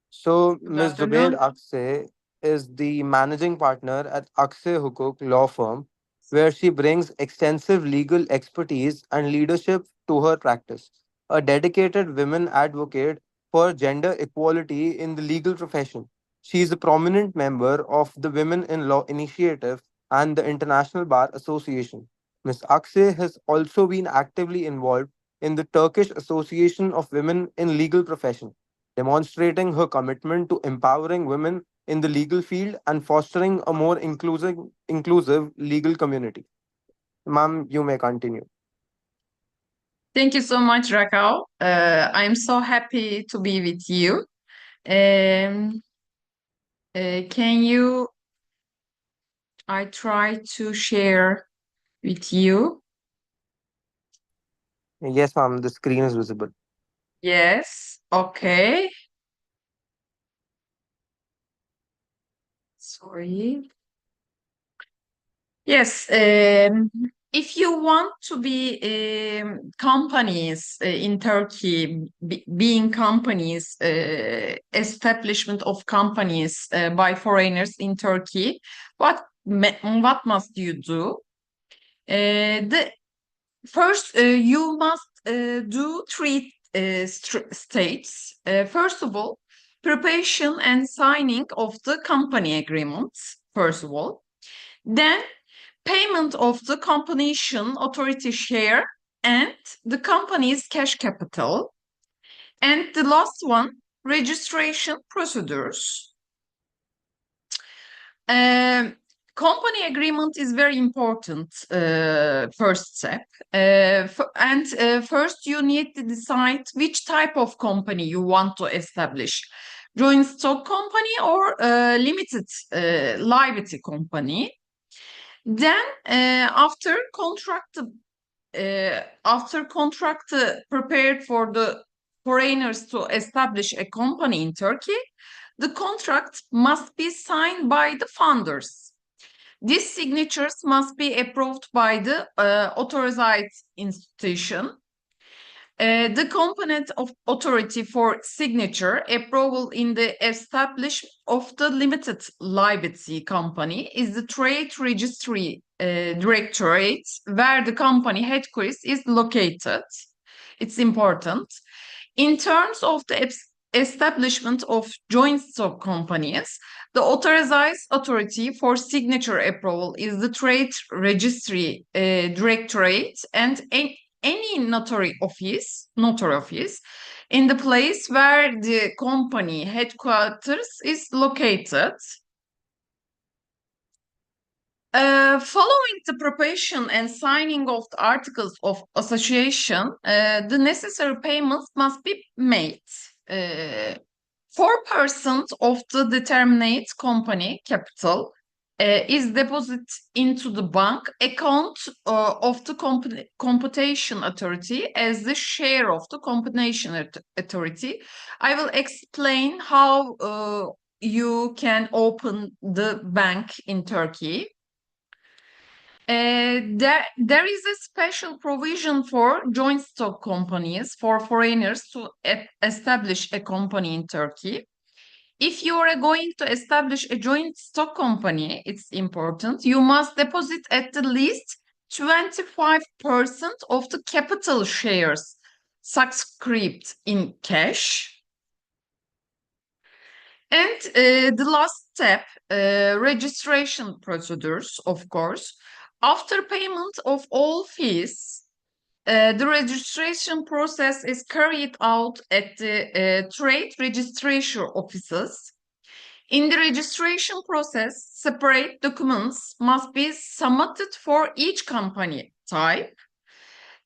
So, Good Ms. Zubaid afternoon. Akse is the managing partner at Akse Hukuk Law Firm, where she brings extensive legal expertise and leadership to her practice. A dedicated women advocate for gender equality in the legal profession. She is a prominent member of the Women in Law Initiative and the International Bar Association. Ms. Akse has also been actively involved in the Turkish Association of Women in Legal Profession, demonstrating her commitment to empowering women in the legal field and fostering a more inclusive legal community. Ma'am, you may continue. Thank you so much, Rakao. I'm so happy to be with you. Um, can you? I try to share with you. Yes, ma'am, the screen is visible. Yes. Okay. Sorry. Yes. If you want to be companies in Turkey, being companies, establishment of companies by foreigners in Turkey, what must you do? The first, you must do three states. First of all, preparation and signing of the company agreements. First of all, then payment of the competition authority share and the company's cash capital. And the last one, registration procedures. Company agreement is very important first step. First you need to decide which type of company you want to establish. Joint stock company or limited liability company. Then after contract after contract prepared for the foreigners to establish a company in Turkey, the contract must be signed by the founders. These signatures must be approved by the authorized institution. The component of authority for signature approval in the establishment of the limited liability company is the Trade Registry Directorate, where the company headquarters is located. It's important. In terms of the establishment of joint stock companies, the authorized authority for signature approval is the Trade Registry Directorate, and any notary office in the place where the company headquarters is located. Following the preparation and signing of the articles of association, the necessary payments must be made. 4% of the determinate company capital is deposited into the bank account of the Competition Authority as the share of the Competition Authority. I will explain how you can open the bank in Turkey. There is a special provision for joint stock companies for foreigners to establish a company in Turkey. If you are going to establish a joint stock company, it's important, you must deposit at the least 25% of the capital shares subscribed in cash. And the last step, registration procedures, of course. After payment of all fees, the registration process is carried out at the trade registration offices. In the registration process, separate documents must be submitted for each company type.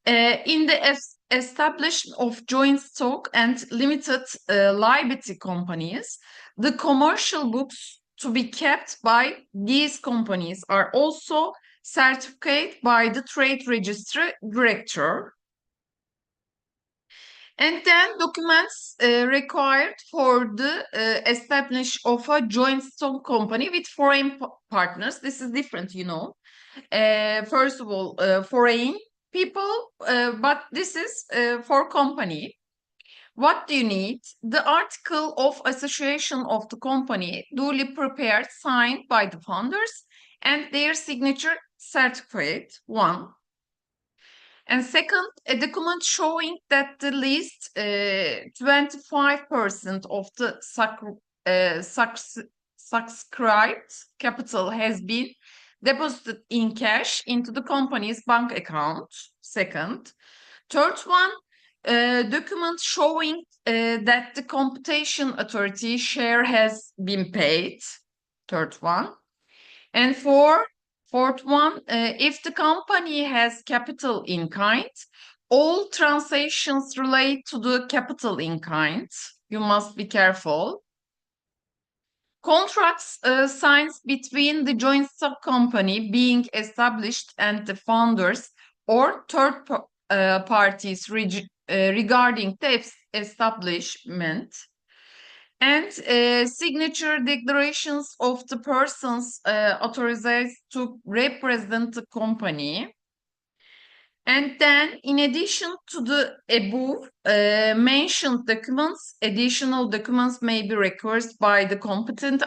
In the establishment of joint stock and limited liability companies, the commercial books to be kept by these companies are also certified by the Trade Registry Director. And then documents required for the establishment of a joint stock company with foreign partners. This is different, you know. First of all, foreign people, but this is for company. What do you need? The article of association of the company, duly prepared, signed by the founders, and their signature certificate, one. And second, a document showing that the least 25% of the subscribed capital has been deposited in cash into the company's bank account. Second. Third one, document showing that the Competition Authority share has been paid. Third one. And fourth one, if the company has capital in kind, all transactions relate to the capital in kind. You must be careful. Contracts signed between the joint stock company being established and the founders or third parties regarding the establishment, and signature declarations of the persons authorized to represent the company. And then, in addition to the above mentioned documents, additional documents may be requested by the competent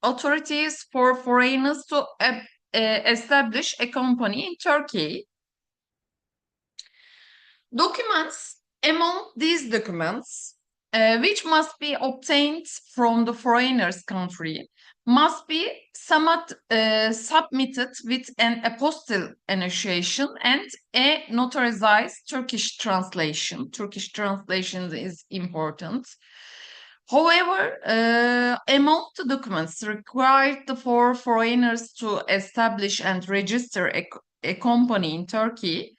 authorities for foreigners to establish a company in Turkey. Documents. Among these documents, which must be obtained from the foreigner's country, must be submitted with an apostille annotation and a notarized Turkish translation. Turkish translation is important. However, among the documents required for foreigners to establish and register a company in Turkey,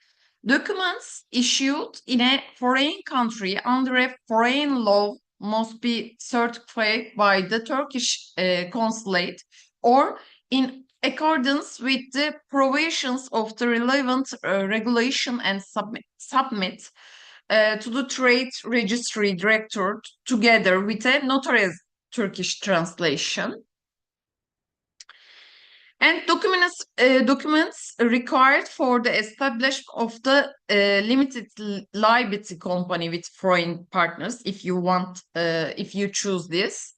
documents issued in a foreign country under a foreign law must be certified by the Turkish consulate or in accordance with the provisions of the relevant regulation and submit to the Trade Registry Director together with a notarized Turkish translation. And documents required for the establishment of the limited liability company with foreign partners, if you choose this.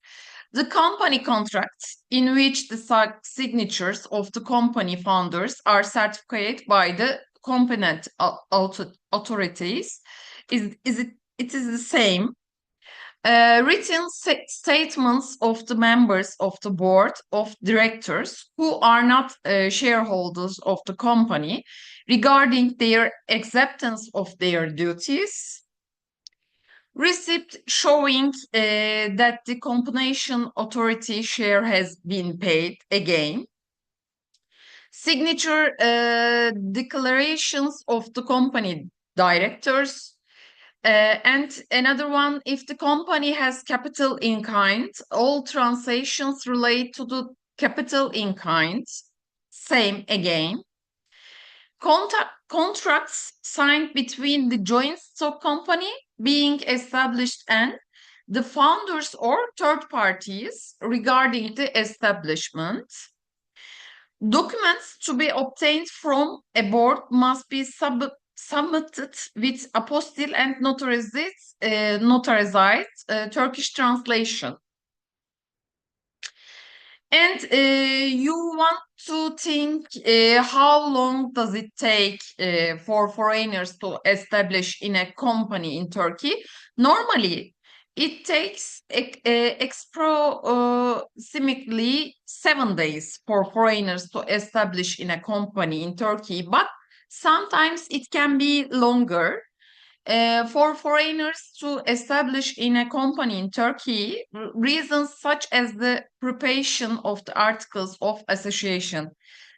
The company contracts in which the signatures of the company founders are certified by the competent authorities. It is the same. Written statements of the members of the board of directors who are not shareholders of the company regarding their acceptance of their duties. Receipt showing that the compensation authority share has been paid again. Signature declarations of the company directors. And another one, if the company has capital in kind, all transactions relate to the capital in kind. Same again. Contracts signed between the joint stock company being established and the founders or third parties regarding the establishment. Documents to be obtained from a board must be submitted with apostille and notarized Turkish translation. And you want to think how long does it take for foreigners to establish in a company in Turkey? Normally, it takes approximately 7 days for foreigners to establish in a company in Turkey, but sometimes it can be longer. For foreigners to establish in a company in Turkey, reasons such as the preparation of the articles of association,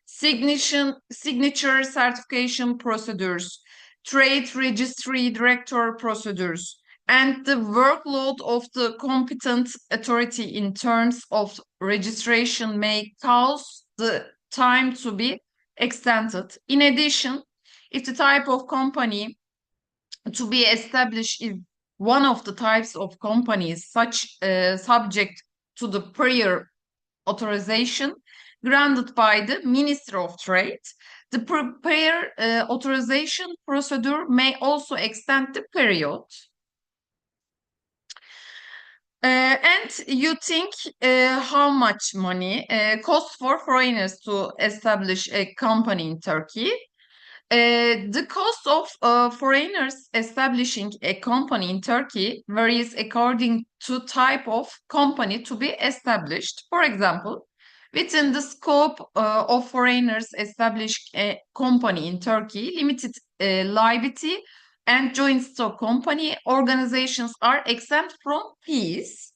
signature certification procedures, trade registry director procedures, and the workload of the competent authority in terms of registration may cause the time to be extended. In addition, if the type of company to be established is one of the types of companies subject to the prior authorization granted by the Minister of Trade, the prior authorization procedure may also extend the period. And you think how much money costs for foreigners to establish a company in Turkey? The cost of foreigners establishing a company in Turkey varies according to type of company to be established. For example, within the scope of foreigners establish a company in Turkey, limited liability and joint stock company organizations are exempt from fees.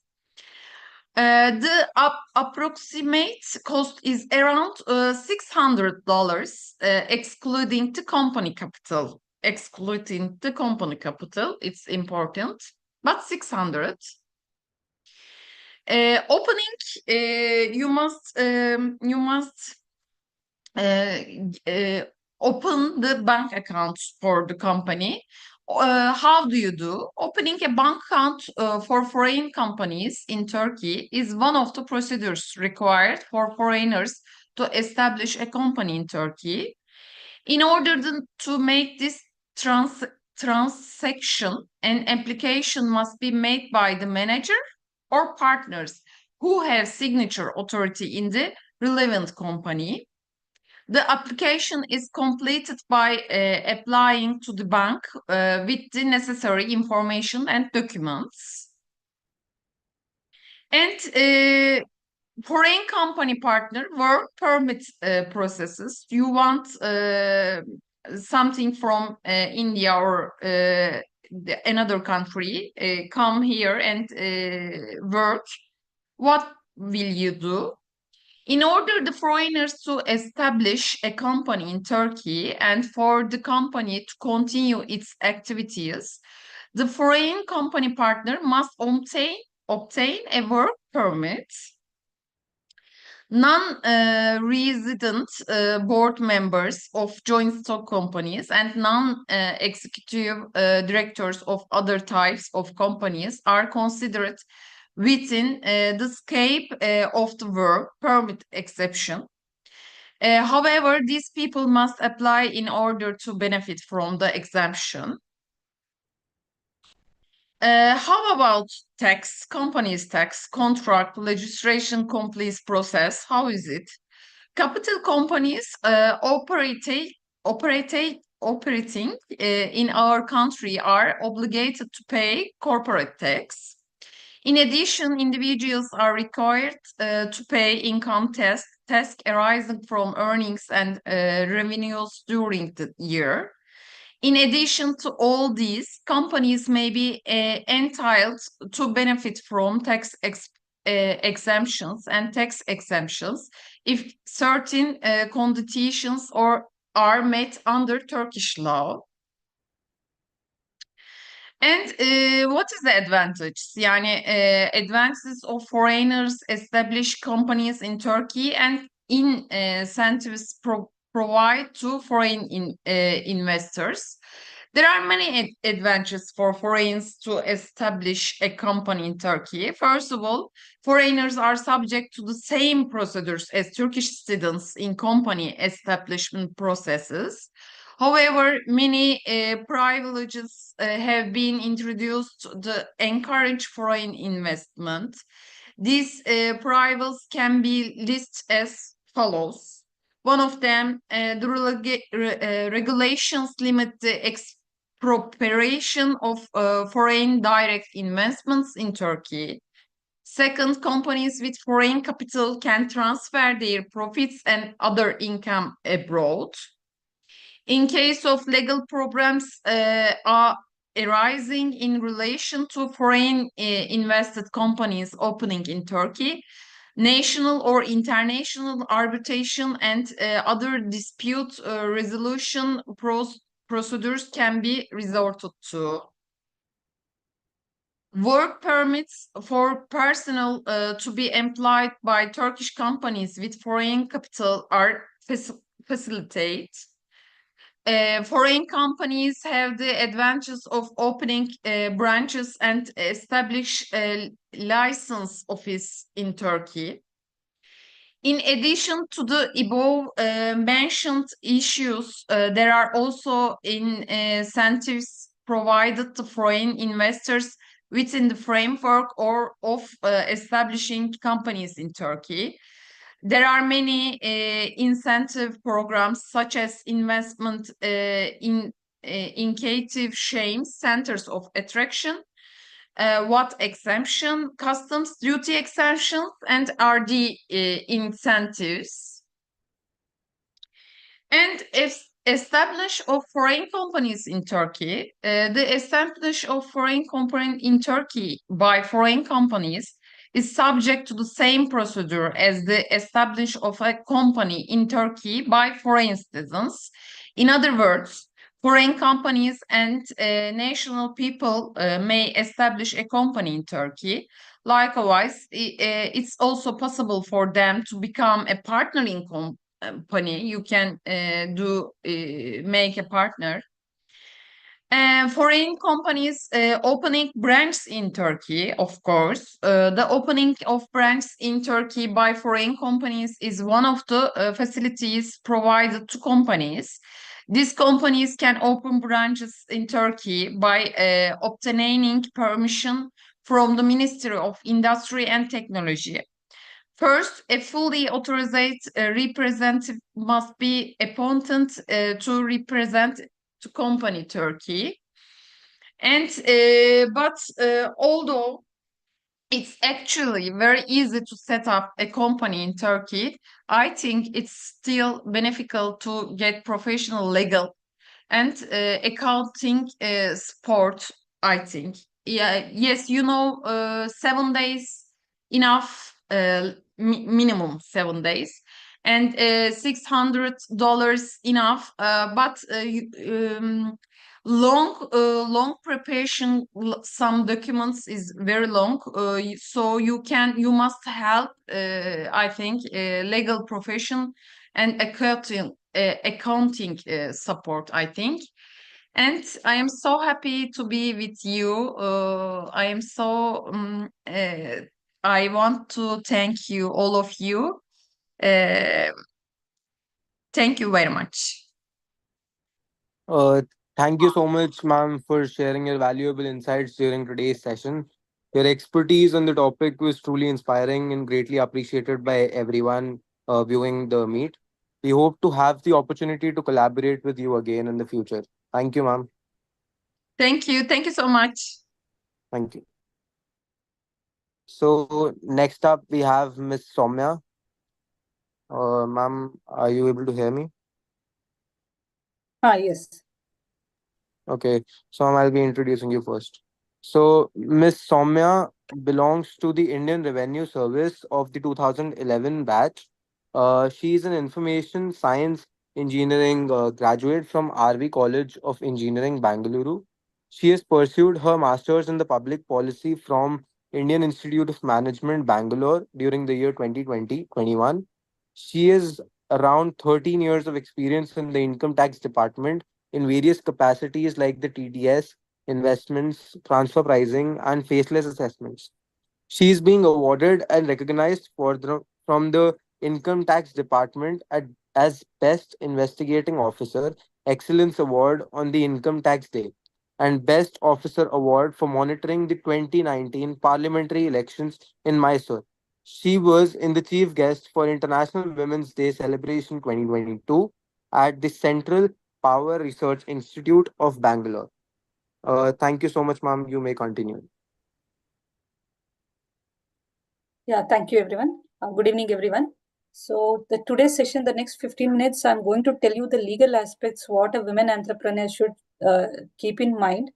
The approximate cost is around $600, excluding the company capital. Excluding the company capital, it's important, but 600. Opening, you must open the bank account for the company. How do you do? Opening a bank account for foreign companies in Turkey is one of the procedures required for foreigners to establish a company in Turkey. In order to make this transaction, an application must be made by the manager or partners who have signature authority in the relevant company. The application is completed by applying to the bank with the necessary information and documents. And foreign company partner work permit processes. You want something from India or another country, come here and work. What will you do? In order the foreigners to establish a company in Turkey and for the company to continue its activities, the foreign company partner must obtain a work permit. non-resident board members of joint stock companies and non-executive directors of other types of companies are considered within the scope of the work permit exception. However, these people must apply in order to benefit from the exemption. How about tax, companies tax, contract, registration, complete process? How is it? Capital companies operating in our country are obligated to pay corporate tax. In addition, individuals are required to pay income tax arising from earnings and revenues during the year. In addition to all these, companies may be entitled to benefit from tax exemptions and tax exemptions if certain conditions are met under Turkish law. And what is the advantage? Yani advantages of foreigners establish companies in Turkey and incentives provide to foreign investors. There are many advantages for foreigners to establish a company in Turkey. First of all, foreigners are subject to the same procedures as Turkish citizens in company establishment processes. However, many privileges have been introduced to encourage foreign investment. These privileges can be listed as follows. One of them, the regulations limit the expropriation of foreign direct investments in Turkey. Second, companies with foreign capital can transfer their profits and other income abroad. In case of legal problems are arising in relation to foreign invested companies opening in Turkey, national or international arbitration and other dispute resolution procedures can be resorted to. Work permits for personnel to be employed by Turkish companies with foreign capital are facilitated. Foreign companies have the advantages of opening branches and establish a license office in Turkey. In addition to the above mentioned issues, there are also incentives provided to foreign investors within the framework of establishing companies in Turkey. There are many incentive programs such as investment in incentive schemes, centers of attraction, VAT exemption, customs duty exemptions, and RD incentives. And if establish of foreign companies in Turkey, the establish of foreign company in Turkey by foreign companies is subject to the same procedure as the establish of a company in Turkey by foreign citizens. In other words, foreign companies and national people may establish a company in Turkey. Likewise, it's also possible for them to become a partner in company. You can make a partner. Foreign companies opening branches in Turkey, of course. The opening of branches in Turkey by foreign companies is one of the facilities provided to companies. These companies can open branches in Turkey by obtaining permission from the Ministry of Industry and Technology. First, a fully authorized representative must be appointed to represent the company Turkey. And although it's actually very easy to set up a company in Turkey, I think it's still beneficial to get professional legal and accounting support, I think. Yeah, yes, 7 days enough, minimum 7 days, and $600 enough. But long preparation. Some documents is very long, so you must help. I think legal profession and accounting support. I think. And I am so happy to be with you. I am so, I want to thank you, all of you. Uh, Thank you very much. Uh, Thank you so much, ma'am, for sharing your valuable insights during today's session. Your expertise on the topic was truly inspiring and greatly appreciated by everyone viewing the meet. We hope to have the opportunity to collaborate with you again in the future. Thank you, ma'am. Thank you. Thank you so much. Thank you. So next up we have Miss Soumya. Ma'am, are you able to hear me? Yes. Okay, so I'll be introducing you first. So Miss Soumya belongs to the Indian Revenue Service of the 2011 batch. She is an information science engineering graduate from RV College of Engineering, Bangalore. She has pursued her master's in the public policy from Indian Institute of Management, Bangalore during the year 2020-21. She has around 13 years of experience in the income tax department in various capacities like the TDS, investments, transfer pricing, and faceless assessments. She is being awarded and recognized from the Income Tax Department as Best Investigating Officer, Excellence Award on the Income Tax Day, and Best Officer Award for monitoring the 2019 parliamentary elections in Mysore. She was in the chief guest for International Women's Day celebration 2022 at the Central Power Research Institute of Bangalore. Thank you so much, ma'am. You may continue. Yeah, thank you, everyone. Good evening, everyone. So today's session, the next 15 minutes, I'm going to tell you the legal aspects, what a women entrepreneur should keep in mind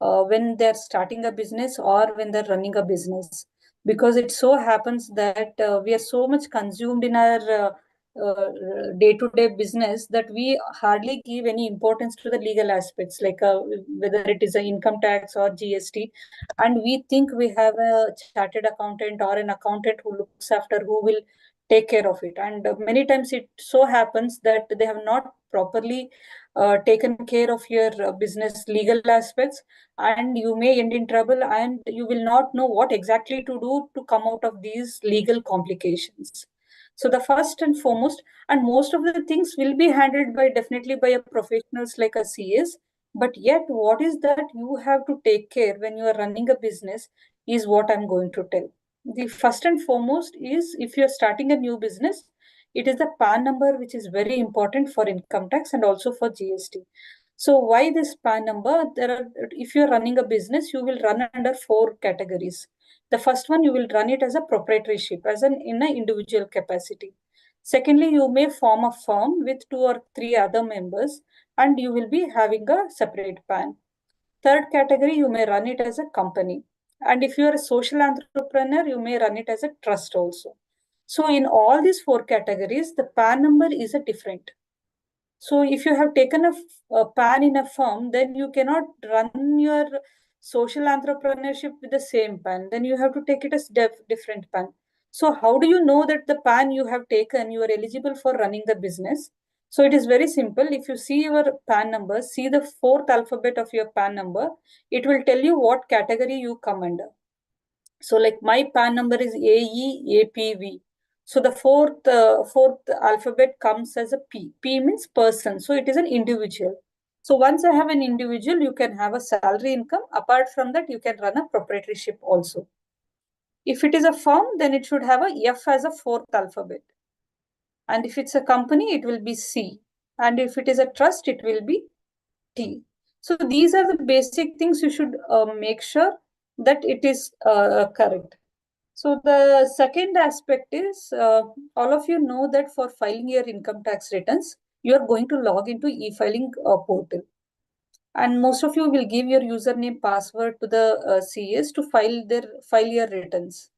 when they're starting a business or when they're running a business. Because it so happens that we are so much consumed in our day-to-day business that we hardly give any importance to the legal aspects, like whether it is an income tax or GST. And we think we have a chartered accountant or an accountant who looks after, who will take care of it. And many times it so happens that they have not properly taken care of your business legal aspects, and you may end in trouble, and you will not know what exactly to do to come out of these legal complications. So the first and foremost, and most of the things will be handled by definitely by a professionals like a CS, but yet what is that you have to take care when you are running a business is what I'm going to tell. The first and foremost is, if you're starting a new business, it is the PAN number, which is very important for income tax and also for GST. So why this PAN number? If you're running a business, you will run under 4 categories. The first one, you will run it as a proprietorship, as in an individual capacity. Secondly, you may form a firm with 2 or 3 other members, and you will be having a separate PAN. Third category, you may run it as a company. And if you are a social entrepreneur, you may run it as a trust also. So in all these 4 categories, the PAN number is a different. So if you have taken a PAN in a firm, then you cannot run your social entrepreneurship with the same PAN. Then you have to take it as different PAN. So how do you know that the PAN you have taken, you are eligible for running the business? So it is very simple. If you see your PAN number, see the 4th alphabet of your PAN number, it will tell you what category you come under. So like my PAN number is AEAPV. So the fourth alphabet comes as a P. P means person. So it is an individual. So once I have an individual, you can have a salary income. Apart from that, you can run a proprietorship also. If it is a firm, then it should have a F as a 4th alphabet. And if it's a company, it will be C. And if it is a trust, it will be T. So these are the basic things you should make sure that it is correct. So the second aspect is, all of you know that for filing your income tax returns, you are going to log into e-filing portal. And most of you will give your username password to the CS to file your returns.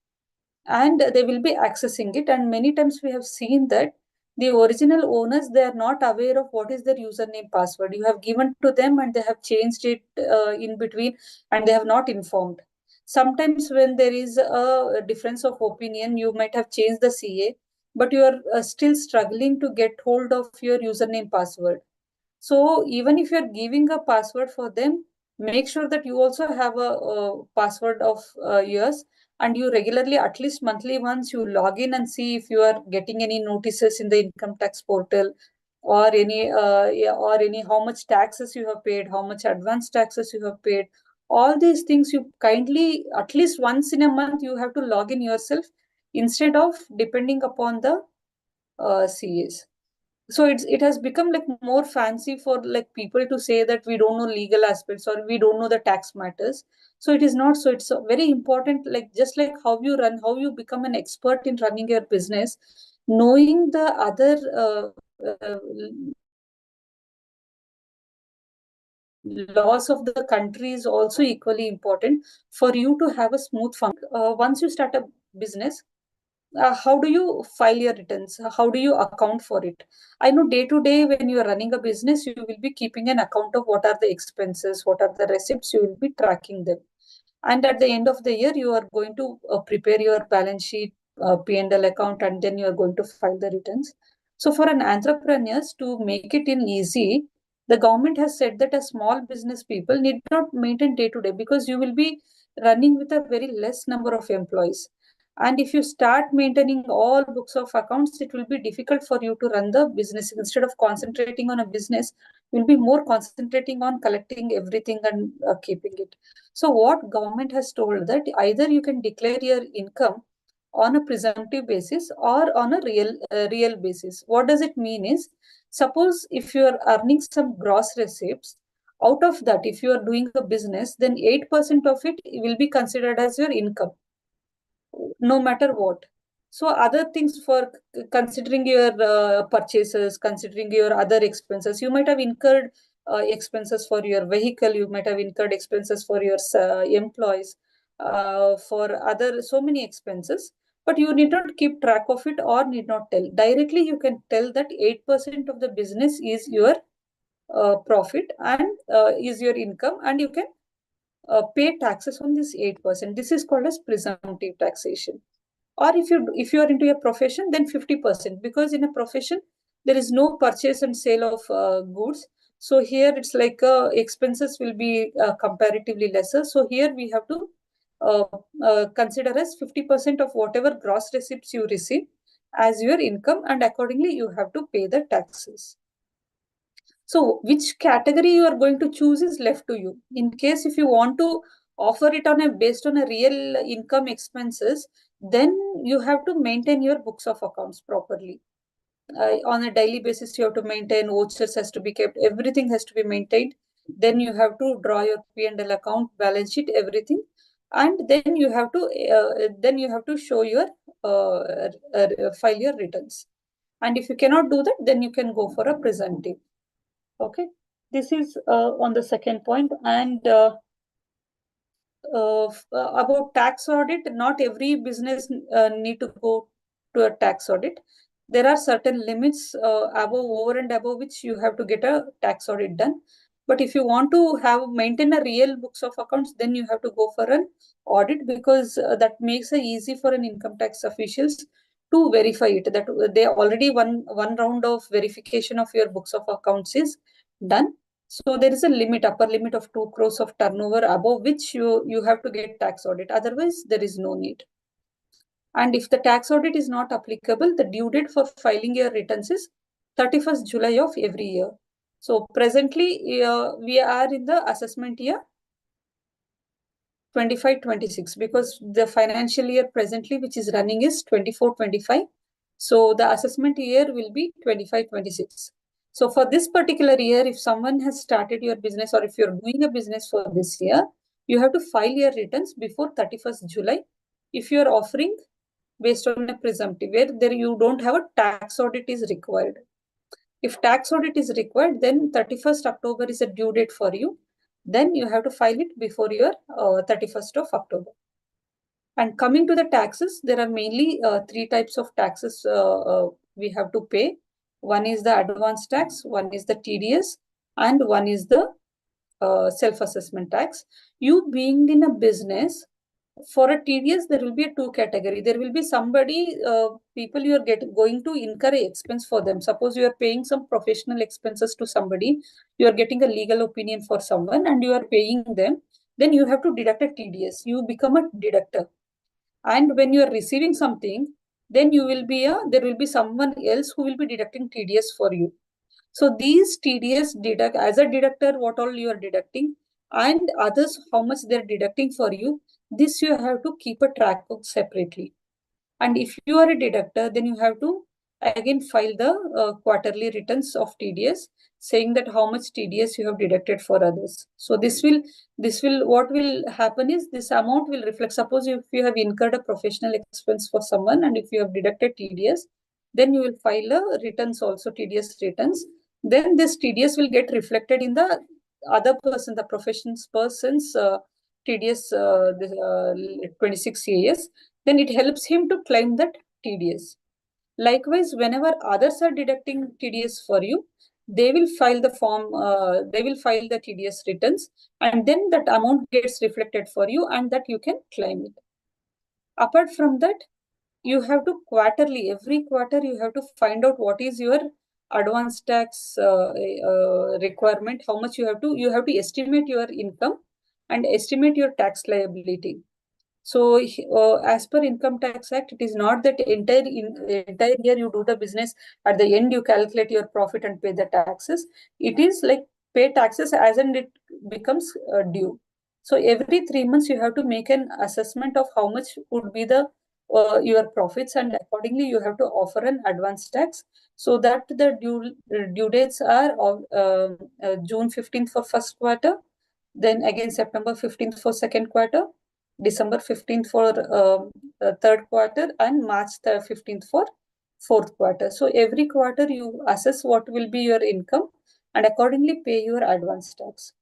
And they will be accessing it. And many times we have seen that The original owners, they are not aware of what is their username password. You have given to them and they have changed it in between, and they have not informed. Sometimes when there is a difference of opinion, you might have changed the CA, but you are still struggling to get hold of your username password. So even if you're giving a password for them, make sure that you also have a password of yours, and you regularly, at least monthly once, you log in and see if you are getting any notices in the income tax portal, or any how much taxes you have paid, how much advance taxes you have paid. All these things you kindly, at least once in a month, you have to log in yourself instead of depending upon the CAs. So it has become like more fancy for like people to say that we don't know legal aspects or we don't know the tax matters. So it is not. So it's very important, like just like how you run, how you become an expert in running your business, knowing the other laws of the country is also equally important for you to have a smooth function. Once you start a business, how do you file your returns? How do you account for it? I know day to day when you are running a business, you will be keeping an account of what are the expenses, what are the receipts, you will be tracking them. And at the end of the year, you are going to prepare your balance sheet, P&L account, and then you are going to file the returns. So for an entrepreneurs to make it in easy, the government has said that a small business people need not maintain day to day, because you will be running with a very less number of employees. And if you start maintaining all books of accounts, it will be difficult for you to run the business. Instead of concentrating on a business, you'll be more concentrating on collecting everything and keeping it. So what government has told that either you can declare your income on a presumptive basis or on a real basis. What does it mean is, suppose if you are earning some gross receipts, out of that, if you are doing a business, then 8% of it will be considered as your income, no matter what. So other things, for considering your purchases, considering your other expenses, you might have incurred expenses for your vehicle, you might have incurred expenses for your employees, for other so many expenses, but you need not keep track of it or need not tell. Directly you can tell that 8% of the business is your profit and is your income, and you can pay taxes on this 8%. This is called as presumptive taxation. Or if you are into a profession, then 50%, because in a profession there is no purchase and sale of goods. So here it's like expenses will be comparatively lesser. So here we have to consider as 50% of whatever gross receipts you receive as your income, and accordingly you have to pay the taxes. So which category you are going to choose is left to you. In case if you want to offer it on based on a real income expenses, then you have to maintain your books of accounts properly. On a daily basis, you have to maintain, vouchers has to be kept, everything has to be maintained. Then you have to draw your P&L account, balance sheet, everything, and then you have to show your file your returns. And if you cannot do that, then you can go for a presumptive. Okay, this is on the second point. And about tax audit, not every business need to go to a tax audit. There are certain limits over and above which you have to get a tax audit done. But if you want to maintain a real books of accounts, then you have to go for an audit, because that makes it easy for an income tax officials to verify it, that they already one round of verification of your books of accounts is done. So there is a limit, upper limit of 2 crores of turnover, above which you have to get tax audit. Otherwise, there is no need. And if the tax audit is not applicable, the due date for filing your returns is 31st July of every year. So presently, we are in the assessment year 25-26, because the financial year presently which is running is 24-25. So the assessment year will be 25-26. So for this particular year, if someone has started your business, or if you're doing a business for this year, you have to file your returns before 31st July. If you're offering based on a presumptive, where there you don't have a tax audit is required. If tax audit is required, then 31st October is a due date for you. Then you have to file it before your 31st of October. And coming to the taxes, there are mainly 3 types of taxes we have to pay. One is the advance tax, one is the TDS, and one is the self-assessment tax. You being in a business, for a TDS, there will be a two category. There will be somebody, people you are going to incur a expense for them. Suppose you are paying some professional expenses to somebody, you are getting a legal opinion for someone and you are paying them, then you have to deduct a TDS. You become a deductor. And when you are receiving something, then there will be someone else who will be deducting TDS for you. So these TDS deduct as a deductor, what all you are deducting, and others how much they're deducting for you. This you have to keep a track of separately. And if you are a deductor, then you have to again file the quarterly returns of TDS, saying that how much TDS you have deducted for others. So what will happen is this amount will reflect. Suppose if you have incurred a professional expense for someone and if you have deducted TDS, then you will file a returns also, TDS returns. Then this TDS will get reflected in the other person, the person's TDS 26 AS, then it helps him to claim that TDS. Likewise, whenever others are deducting TDS for you, they will file the TDS returns, and then that amount gets reflected for you and that you can claim it. Apart from that, you have to every quarter you have to find out what is your advance tax requirement, how much you have to estimate your income and estimate your tax liability. So, as per Income Tax Act, it is not that entire year you do the business. At the end, you calculate your profit and pay the taxes. It is like pay taxes as and it becomes due. So every 3 months, you have to make an assessment of how much would be the your profits, and accordingly, you have to offer an advance tax. So that the due dates are of June 15th for first quarter, then again September 15th for second quarter, December 15th for third quarter, and March 15th for fourth quarter. So every quarter you assess what will be your income and accordingly pay your advance tax.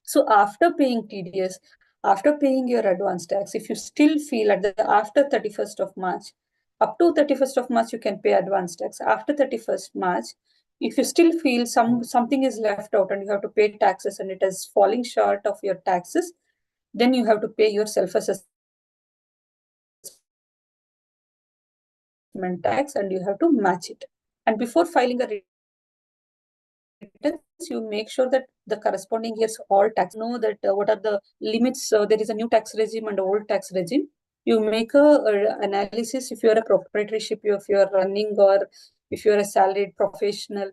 So after paying TDS, after paying your advance tax, if you still feel after 31st of March, up to 31st of March, you can pay advance tax. After 31st March, if you still feel something is left out and you have to pay taxes and it is falling short of your taxes, then you have to pay your self-assessment tax and you have to match it. And before filing a returns, you make sure that the corresponding years all tax know that what are the limits. There is a new tax regime and old tax regime. You make a analysis if you are a proprietorship, if you are running, or if you are a salaried professional.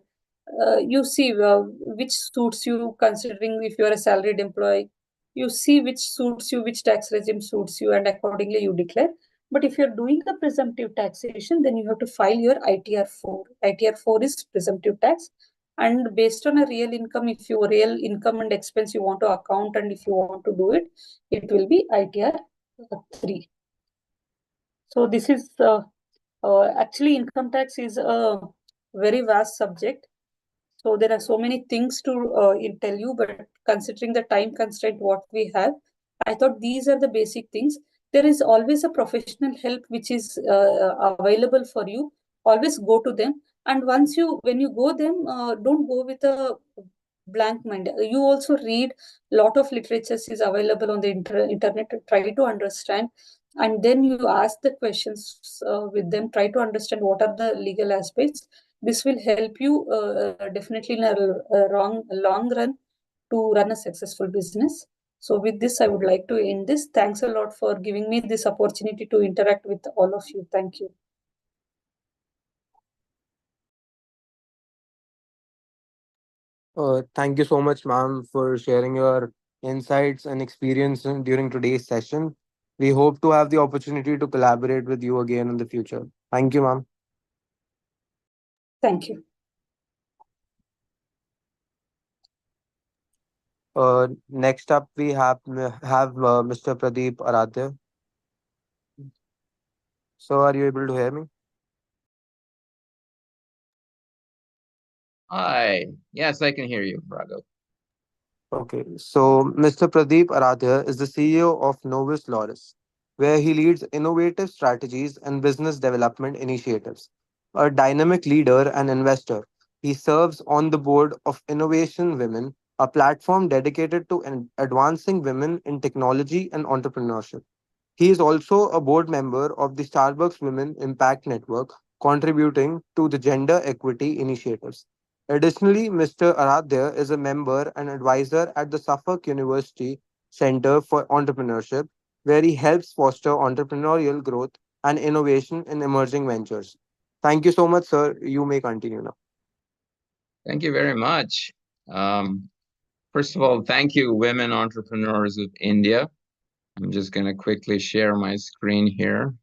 You see which suits you, considering if you are a salaried employee. You see which suits you, which tax regime suits you, and accordingly you declare. But if you're doing the presumptive taxation, then you have to file your ITR 4. ITR 4 is presumptive tax. And based on a real income, if your real income and expense you want to account, and if you want to do it, it will be ITR 3. So this is actually income tax is a very vast subject. So there are so many things to tell you, but considering the time constraint what we have, I thought these are the basic things. There is always a professional help which is available for you. Always go to them. And when you go them, don't go with a blank mind. You also read lot of literatures is available on the internet to try to understand. And then you ask the questions with them, try to understand what are the legal aspects. This will help you definitely in a long run to run a successful business. So with this, I would like to end this. Thanks a lot for giving me this opportunity to interact with all of you. Thank you. Thank you so much, ma'am, for sharing your insights and experience during today's session. We hope to have the opportunity to collaborate with you again in the future. Thank you, ma'am. Thank you. Next up, we have Mr. Pradeep Aradhya. So, are you able to hear me? Hi. Yes, I can hear you, Raghav. Okay, so Mr. Pradeep Aradhya is the CEO of Novus Loris, where he leads innovative strategies and business development initiatives. a dynamic leader and investor. He serves on the board of Innovation Women, a platform dedicated to advancing women in technology and entrepreneurship. He is also a board member of the Starbucks Women Impact Network, contributing to the gender equity initiatives. Additionally, Mr. Aradhya is a member and advisor at the Suffolk University Center for Entrepreneurship, where he helps foster entrepreneurial growth and innovation in emerging ventures. Thank you so much, sir. You may continue now. Thank you very much. First of all, thank you, Women Entrepreneurs of India. I'm just going to quickly share my screen here.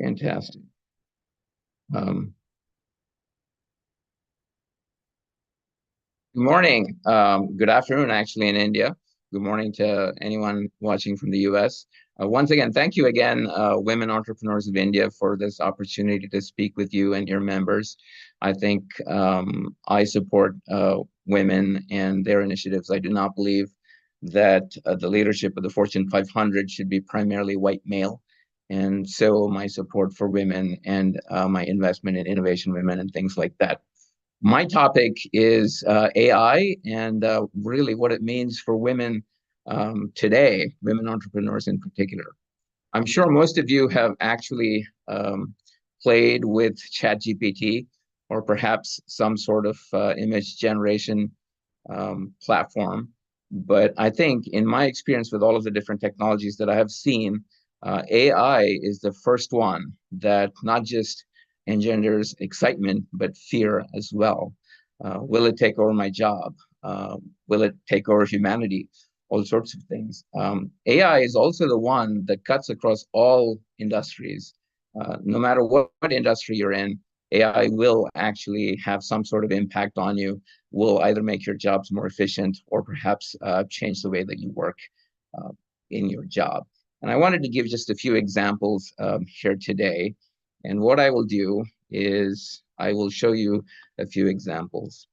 Fantastic. Good morning. Good afternoon, actually, in India. Good morning to anyone watching from the US. Once again, thank you again, Women Entrepreneurs of India, for this opportunity to speak with you and your members. I think I support women and their initiatives. I do not believe that the leadership of the Fortune 500 should be primarily white male. And so my support for women and my investment in innovation women and things like that. My topic is AI and really what it means for women today, women entrepreneurs in particular. I'm sure most of you have actually played with ChatGPT or perhaps some sort of image generation platform. But I think in my experience with all of the different technologies that I have seen, AI is the first one that not just engenders excitement, but fear as well. Will it take over my job? Will it take over humanity? All sorts of things. AI is also the one that cuts across all industries. No matter what industry you're in, AI will actually have some sort of impact on you, will either make your jobs more efficient or perhaps change the way that you work in your job. And I wanted to give just a few examples here today. And what I will do is I will show you a few examples.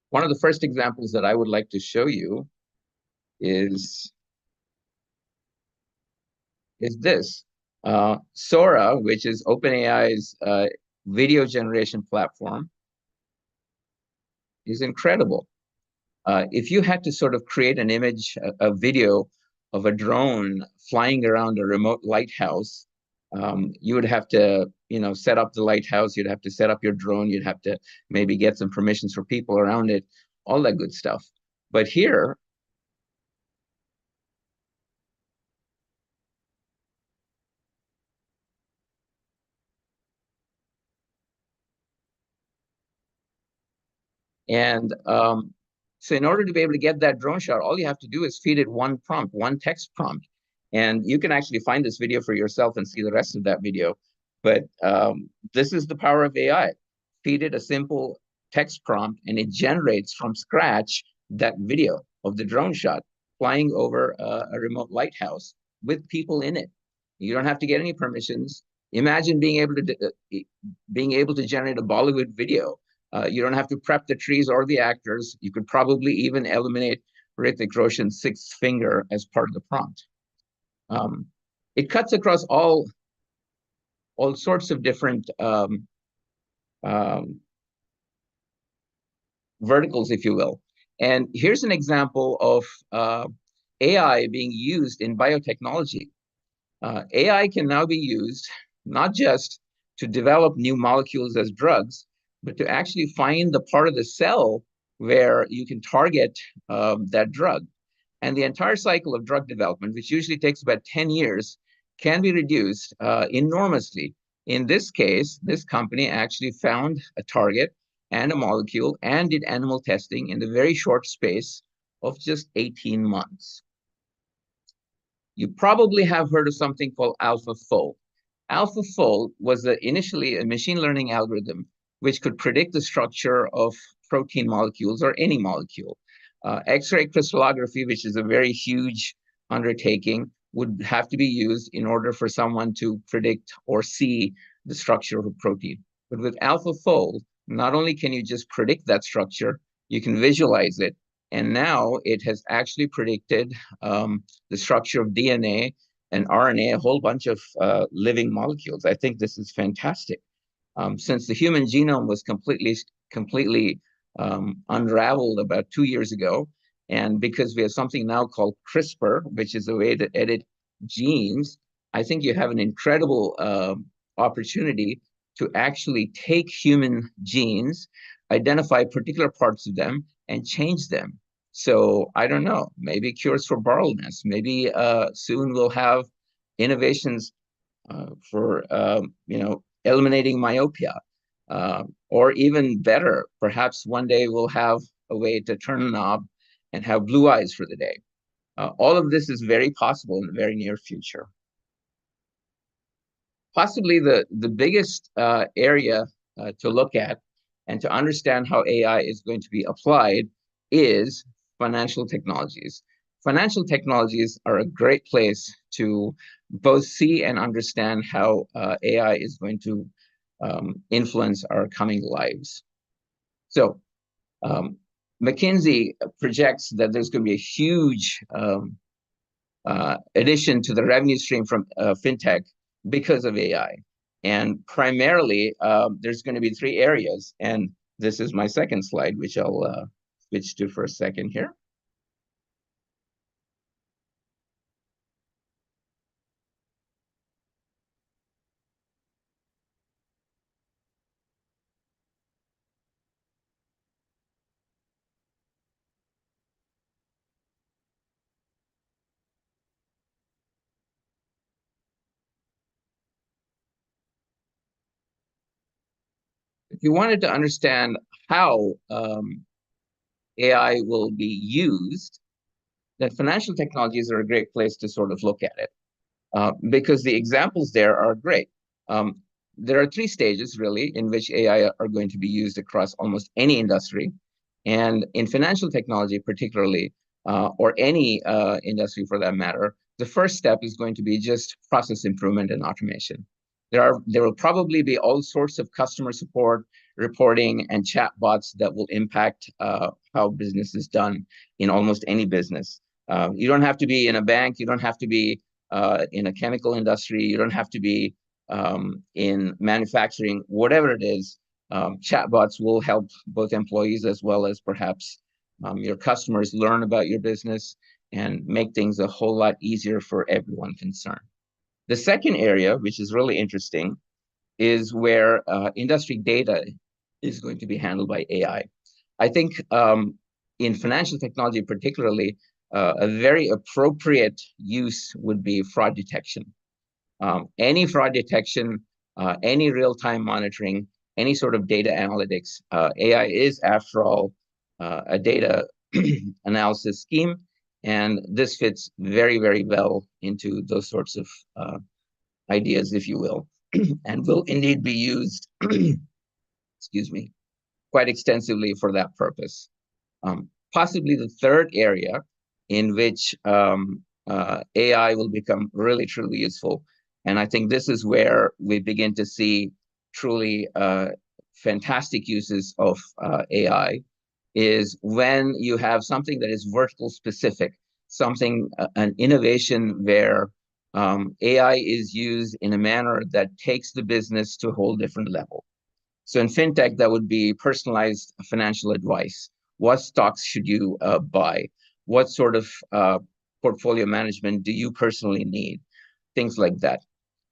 One of the first examples that I would like to show you is this. Sora, which is OpenAI's video generation platform, is incredible. If you had to sort of create an image, a video of a drone flying around a remote lighthouse, you would have to, set up the lighthouse. You'd have to set up your drone. You'd have to maybe get some permissions for people around it, all that good stuff. But here, and so in order to be able to get that drone shot, all you have to do is feed it one prompt, one text prompt. And you can actually find this video for yourself and see the rest of that video. But this is the power of AI. Feed it a simple text prompt, and it generates from scratch that video of the drone shot flying over a remote lighthouse with people in it. You don't have to get any permissions. Imagine being able to generate a Bollywood video. You don't have to prep the trees or the actors. You could probably even eliminate Hrithik Roshan's sixth finger as part of the prompt. It cuts across all sorts of different verticals, if you will. And here's an example of AI being used in biotechnology. AI can now be used not just to develop new molecules as drugs, but to actually find the part of the cell where you can target that drug. And the entire cycle of drug development, which usually takes about 10 years, can be reduced enormously. In this case, this company actually found a target and a molecule and did animal testing in the very short space of just 18 months. You probably have heard of something called AlphaFold. AlphaFold was initially a machine learning algorithm which could predict the structure of protein molecules or any molecule. X-ray crystallography, which is a very huge undertaking, would have to be used in order for someone to predict or see the structure of a protein. But with AlphaFold, not only can you just predict that structure, you can visualize it. And now it has actually predicted the structure of DNA and RNA, a whole bunch of living molecules. I think this is fantastic. Since the human genome was completely unraveled about 2 years ago, and because we have something now called CRISPR, which is a way to edit genes, I think you have an incredible opportunity to actually take human genes, identify particular parts of them, and change them. So I don't know, maybe cures for baldness. Maybe soon we'll have innovations for eliminating myopia, or even better, perhaps one day we'll have a way to turn a knob and have blue eyes for the day. All of this is very possible in the very near future. Possibly the biggest area to look at and to understand how AI is going to be applied is financial technologies. Financial technologies are a great place to both see and understand how AI is going to influence our coming lives. So McKinsey projects that there's going to be a huge addition to the revenue stream from fintech because of AI. And primarily, there's going to be 3 areas. And this is my second slide, which I'll switch to for a second here. If you wanted to understand how AI will be used, then financial technologies are a great place to sort of look at it, because the examples there are great. There are 3 stages, really, in which AI are going to be used across almost any industry. And in financial technology, particularly, or any industry for that matter, the first step is going to be just process improvement and automation. There will probably be all sorts of customer support, reporting, and chat bots that will impact how business is done in almost any business. You don't have to be in a bank. You don't have to be in a chemical industry. You don't have to be in manufacturing. Whatever it is, chatbots will help both employees as well as perhaps your customers learn about your business and make things a whole lot easier for everyone concerned. The second area, which is really interesting, is where industry data is going to be handled by AI. I think in financial technology particularly, a very appropriate use would be fraud detection. Any fraud detection, any real-time monitoring, any sort of data analytics. AI is, after all, a data analysis scheme, and this fits very, very well into those sorts of ideas, if you will, and will indeed be used, excuse me, quite extensively for that purpose. Possibly the third area in which AI will become really, truly useful, and I think this is where we begin to see truly fantastic uses of AI, is when you have something that is vertical specific, something, an innovation where AI is used in a manner that takes the business to a whole different level. So in fintech, that would be personalized financial advice. What stocks should you buy? What sort of portfolio management do you personally need? Things like that.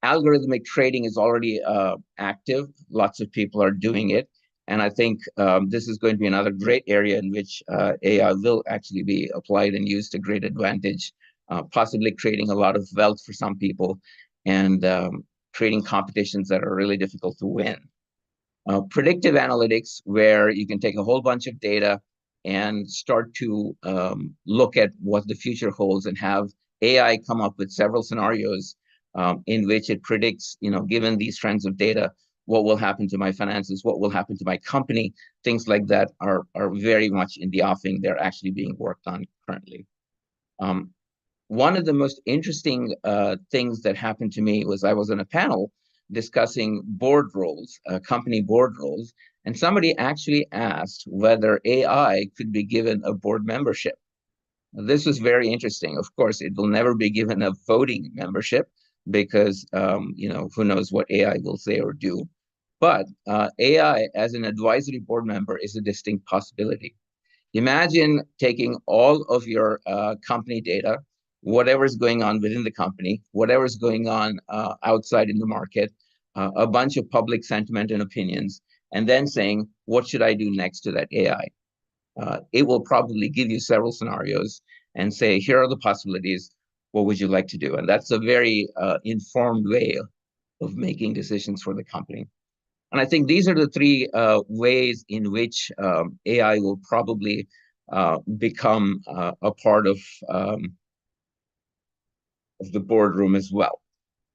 Algorithmic trading is already active. Lots of people are doing it. And I think this is going to be another great area in which AI will actually be applied and used to great advantage, possibly creating a lot of wealth for some people and creating competitions that are really difficult to win. Predictive analytics, where you can take a whole bunch of data and start to look at what the future holds and have AI come up with several scenarios in which it predicts, given these trends of data, what will happen to my finances, what will happen to my company, things like that are very much in the offing. They're actually being worked on currently. One of the most interesting things that happened to me was I was on a panel discussing board roles, company board roles, and somebody actually asked whether AI could be given a board membership. This was very interesting. Of course, it will never be given a voting membership because, who knows what AI will say or do. But AI as an advisory board member is a distinct possibility. Imagine taking all of your company data, whatever's going on within the company, whatever's going on outside in the market, a bunch of public sentiment and opinions, and then saying, what should I do next to that AI? It will probably give you several scenarios and say, here are the possibilities. What would you like to do? And that's a very informed way of making decisions for the company. And I think these are the three ways in which AI will probably become a part of the boardroom as well.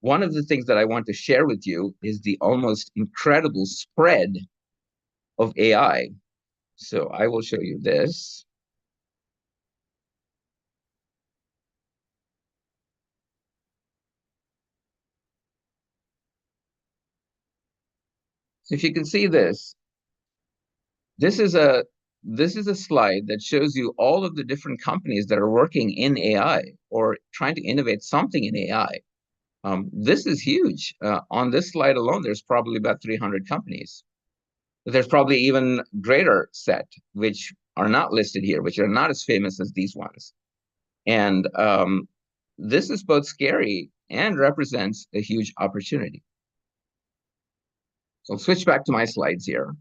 One of the things that I want to share with you is the almost incredible spread of AI. So I will show you this. So if you can see this, this is a slide that shows you all of the different companies that are working in AI or trying to innovate something in AI. This is huge. On this slide alone, there's probably about 300 companies. There's probably even greater set, which are not listed here, which are not as famous as these ones. And this is both scary and represents a huge opportunity. So I'll switch back to my slides here.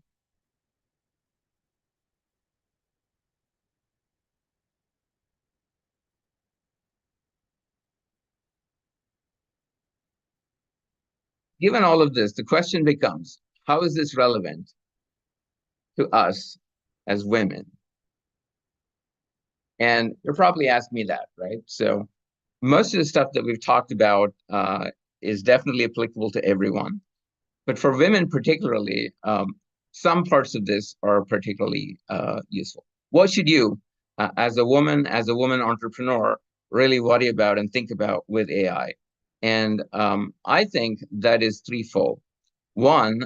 Given all of this, the question becomes, how is this relevant to us as women? And you're probably asking me that, right? So most of the stuff that we've talked about is definitely applicable to everyone. But for women particularly, some parts of this are particularly useful. What should you, as a woman entrepreneur, really worry about and think about with AI? And I think that is threefold. One,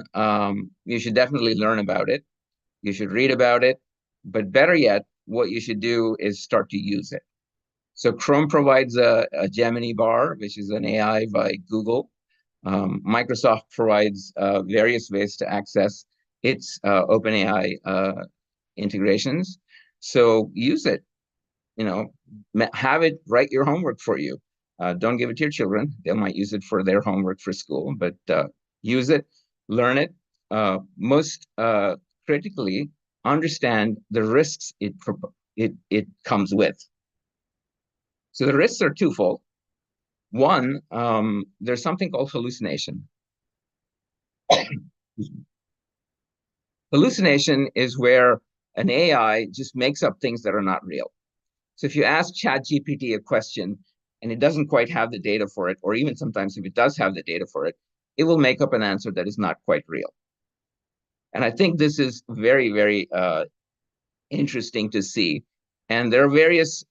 you should definitely learn about it. You should read about it. But better yet, what you should do is start to use it. So Chrome provides a Gemini bar, which is an AI by Google. Microsoft provides various ways to access its OpenAI integrations. So use it. Have it write your homework for you. Don't give it to your children. They might use it for their homework for school, but use it, learn it. Most critically, understand the risks it comes with. So the risks are twofold. One, there's something called hallucination. Hallucination is where an AI just makes up things that are not real. So if you ask ChatGPT a question and it doesn't quite have the data for it, or even sometimes if it does have the data for it, it will make up an answer that is not quite real. And I think this is very, very interesting to see. And there are various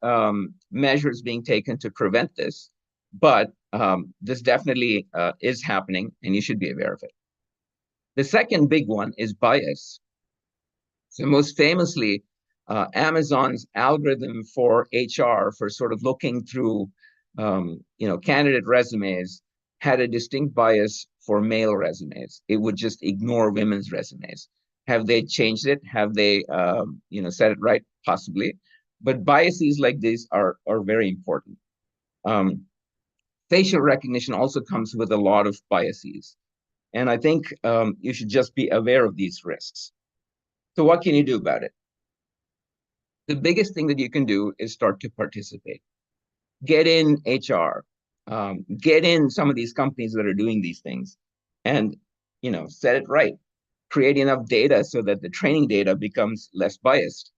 measures being taken to prevent this, but this definitely is happening and you should be aware of it. The second big one is bias. So most famously, Amazon's algorithm for HR, for sort of looking through candidate resumes, had a distinct bias for male resumes. It would just ignore women's resumes. Have they changed it? Have they set it right? Possibly. But biases like these are very important. Facial recognition also comes with a lot of biases. And I think you should just be aware of these risks. So what can you do about it? The biggest thing that you can do is start to participate. Get in HR, get in some of these companies that are doing these things, and set it right. Create enough data so that the training data becomes less biased.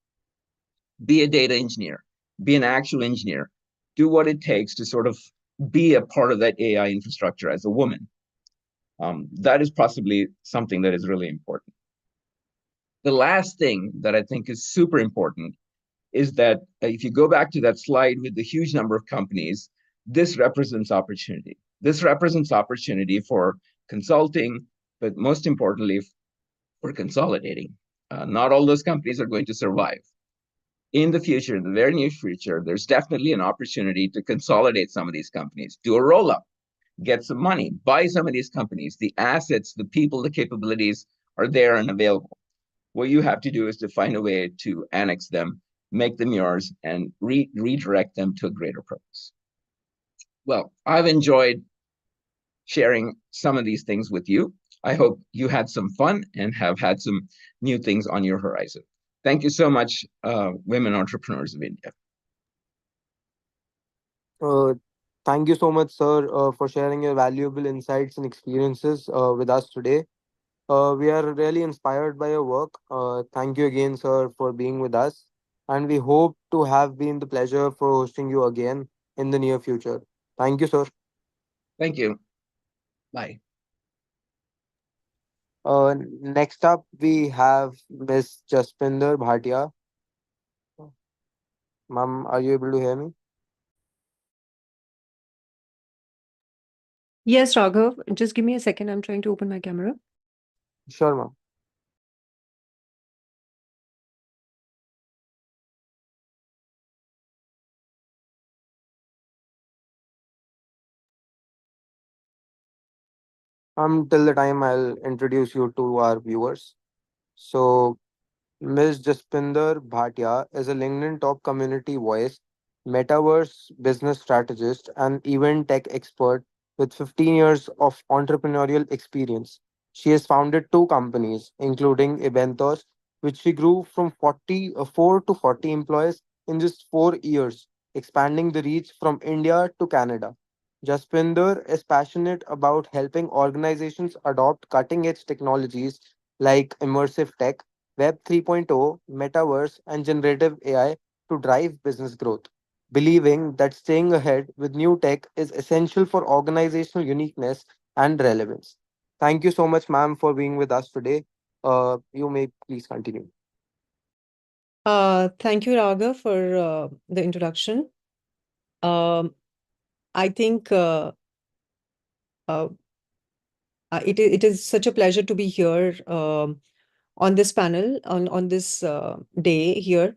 Be a data engineer, be an actual engineer. Do what it takes to sort of be a part of that AI infrastructure as a woman. That is possibly something that is really important. The last thing that I think is super important is that if you go back to that slide with the huge number of companies, this represents opportunity. This represents opportunity for consulting, but most importantly, for consolidating. Not all those companies are going to survive. In the future, in the very near future, there's definitely an opportunity to consolidate some of these companies, do a roll up, get some money, buy some of these companies. The assets, the people, the capabilities are there and available. What you have to do is to find a way to annex them, make them yours, and redirect them to a greater purpose. Well, I've enjoyed sharing some of these things with you. I hope you had some fun and have had some new things on your horizon. Thank you so much, women entrepreneurs of India. Thank you so much, sir, for sharing your valuable insights and experiences with us today. We are really inspired by your work. Thank you again, sir, for being with us. And we hope to have been the pleasure for hosting you again in the near future. Thank you, sir. Thank you. Bye. Next up, we have Miss Jaspinder Bhatia. Ma'am, are you able to hear me? Yes, Raghav. Just give me a second. I'm trying to open my camera. Sure, ma'am. Till the time I'll introduce you to our viewers. So, Ms. Jaspinder Bhatia is a LinkedIn top community voice, metaverse business strategist, and event tech expert with 15 years of entrepreneurial experience. She has founded two companies, including Eventos, which she grew from 4 to 40 employees in just 4 years, expanding the reach from India to Canada. Jaspinder is passionate about helping organizations adopt cutting edge technologies like immersive tech, Web 3.0, metaverse, and generative AI to drive business growth, believing that staying ahead with new tech is essential for organizational uniqueness and relevance. Thank you so much, ma'am, for being with us today. You may please continue. Thank you, Raga, for the introduction. I think it is such a pleasure to be here on this panel, on this day here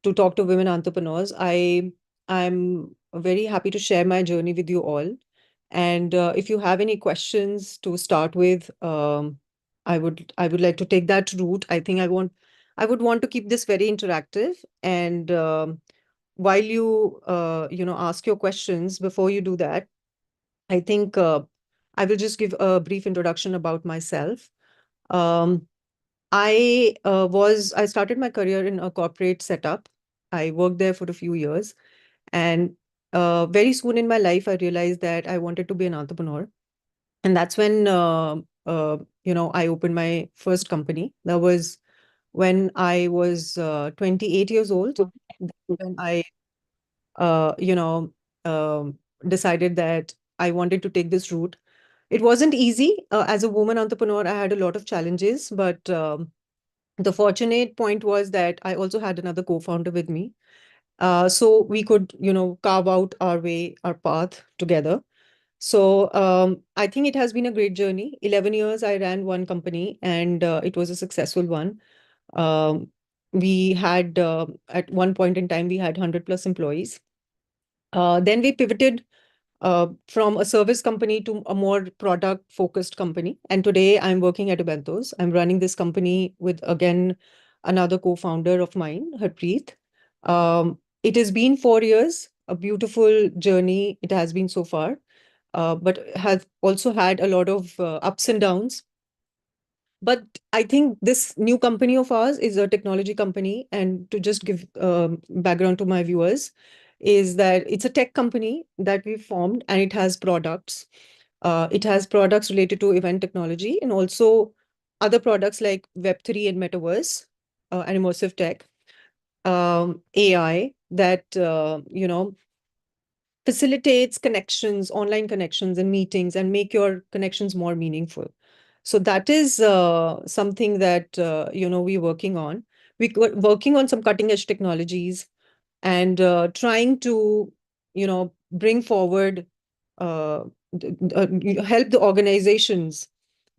to talk to women entrepreneurs. I'm very happy to share my journey with you all. And if you have any questions to start with, I would like to take that route. I think I would want to keep this very interactive. And while you ask your questions, before you do that, I think I will just give a brief introduction about myself. Um, I started my career in a corporate setup. I worked there for a few years, and very soon in my life, I realized that I wanted to be an entrepreneur, and that's when I opened my first company. That was when I was 28 years old. When I uh, you know decided that I wanted to take this route. It wasn't easy. As a woman entrepreneur, I had a lot of challenges, but the fortunate point was that I also had another co-founder with me. So we could, carve out our way, our path together. So I think it has been a great journey. 11 years I ran one company and it was a successful one. Um, we had, at one point in time, we had 100 plus employees. Then we pivoted from a service company to a more product focused company. And today I'm working at Ubentos. I'm running this company with, again, another co-founder of mine, Harpreet. It has been 4 years, a beautiful journey it has been so far, but has also had a lot of ups and downs. But I think this new company of ours is a technology company. And to just give background to my viewers, is that it's a tech company that we formed and it has products. It has products related to event technology and also other products like Web3 and Metaverse and immersive tech, AI that, facilitates connections, online connections and meetings, and make your connections more meaningful. So that is something that we're working on. We're working on some cutting edge technologies and trying to bring forward, help the organizations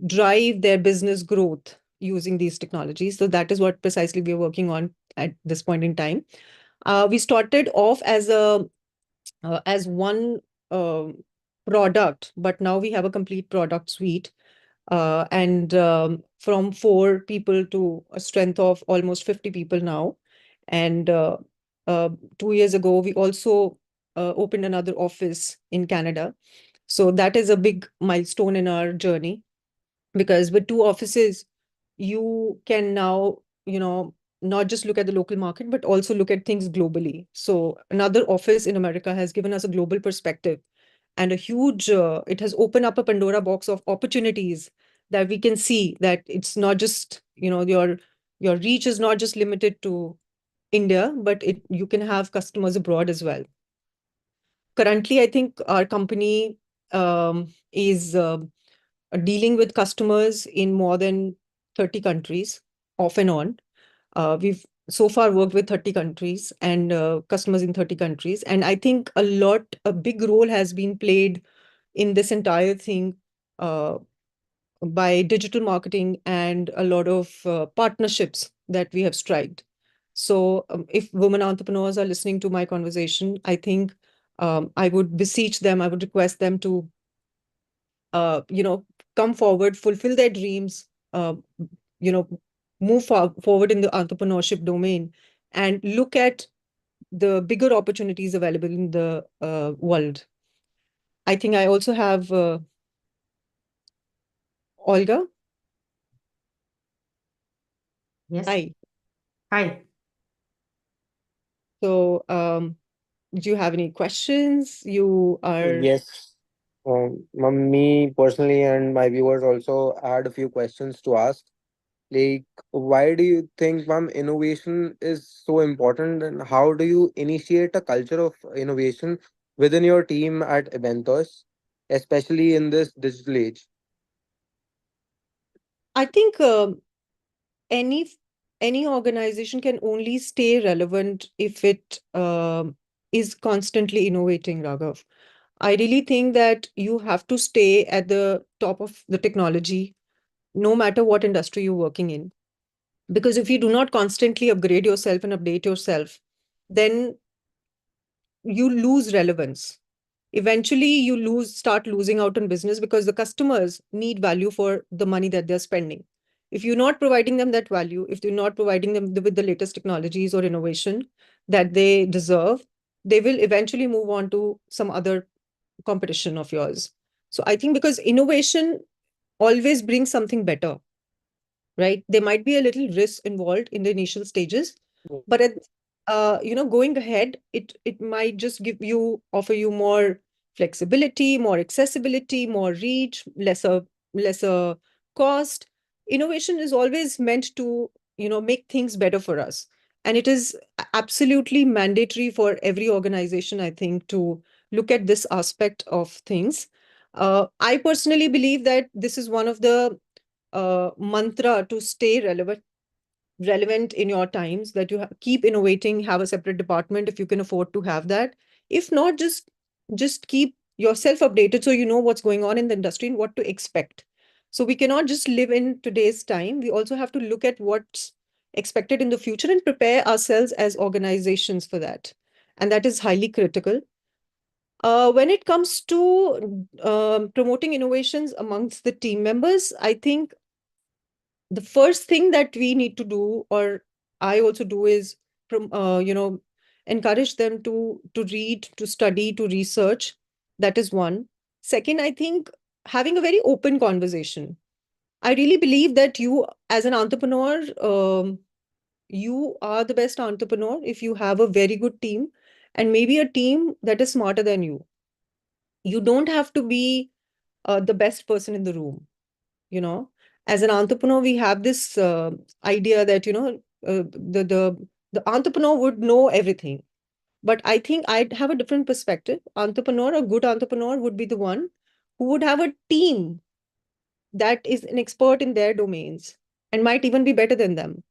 drive their business growth using these technologies. So that is what precisely we are working on at this point in time. We started off as one product, but now we have a complete product suite, and from 4 people to a strength of almost 50 people now. And 2 years ago, we also opened another office in Canada. So that is a big milestone in our journey, because with 2 offices, you can now, not just look at the local market, but also look at things globally. So another office in America has given us a global perspective and a huge, it has opened up a Pandora box of opportunities that we can see that it's not just, your reach is not just limited to India, but you can have customers abroad as well. Currently, I think our company is dealing with customers in more than 30 countries, off and on. We've so far worked with 30 countries and customers in 30 countries. And I think a big role has been played in this entire thing by digital marketing and a lot of partnerships that we have strived. So if women entrepreneurs are listening to my conversation, I think I would beseech them, I would request them to come forward, fulfill their dreams, move forward in the entrepreneurship domain, and look at the bigger opportunities available in the world. I think I also have Olga. Yes. Hi. Hi. So, do you have any questions? You are. Yes. Me personally and my viewers also had a few questions to ask. Like, why do you think, ma'am, innovation is so important, and how do you initiate a culture of innovation within your team at Eventos, especially in this digital age? I think any any organization can only stay relevant if it is constantly innovating, Raghav. I really think that you have to stay at the top of the technology, no matter what industry you're working in. Because if you do not constantly upgrade yourself and update yourself, then you lose relevance. Eventually, you start losing out on business because the customers need value for the money that they're spending. If you're not providing them that value, if you're not providing them with the latest technologies or innovation that they deserve, they will eventually move on to some other competition of yours. So I think because innovation always brings something better, right? There might be a little risk involved in the initial stages, but going ahead, it might just offer you more flexibility, more accessibility, more reach, lesser cost. Innovation is always meant to, make things better for us. And it is absolutely mandatory for every organization, I think, to look at this aspect of things. I personally believe that this is one of the mantra to stay relevant in your times, that you keep innovating, have a separate department if you can afford to have that. If not, just keep yourself updated so you know what's going on in the industry and what to expect. So we cannot just live in today's time. We also have to look at what's expected in the future and prepare ourselves as organizations for that. And that is highly critical. When it comes to promoting innovations amongst the team members, I think the first thing that we need to do, or I also do, is encourage them to read, to study, to research. That is one. Second, I think having a very open conversation. I really believe that you, as an entrepreneur, you are the best entrepreneur if you have a very good team, and maybe a team that is smarter than you. You don't have to be the best person in the room. As an entrepreneur, we have this idea that the entrepreneur would know everything. But I think I'd have a different perspective. Entrepreneur, a good entrepreneur would be the one who would have a team that is an expert in their domains and might even be better than them,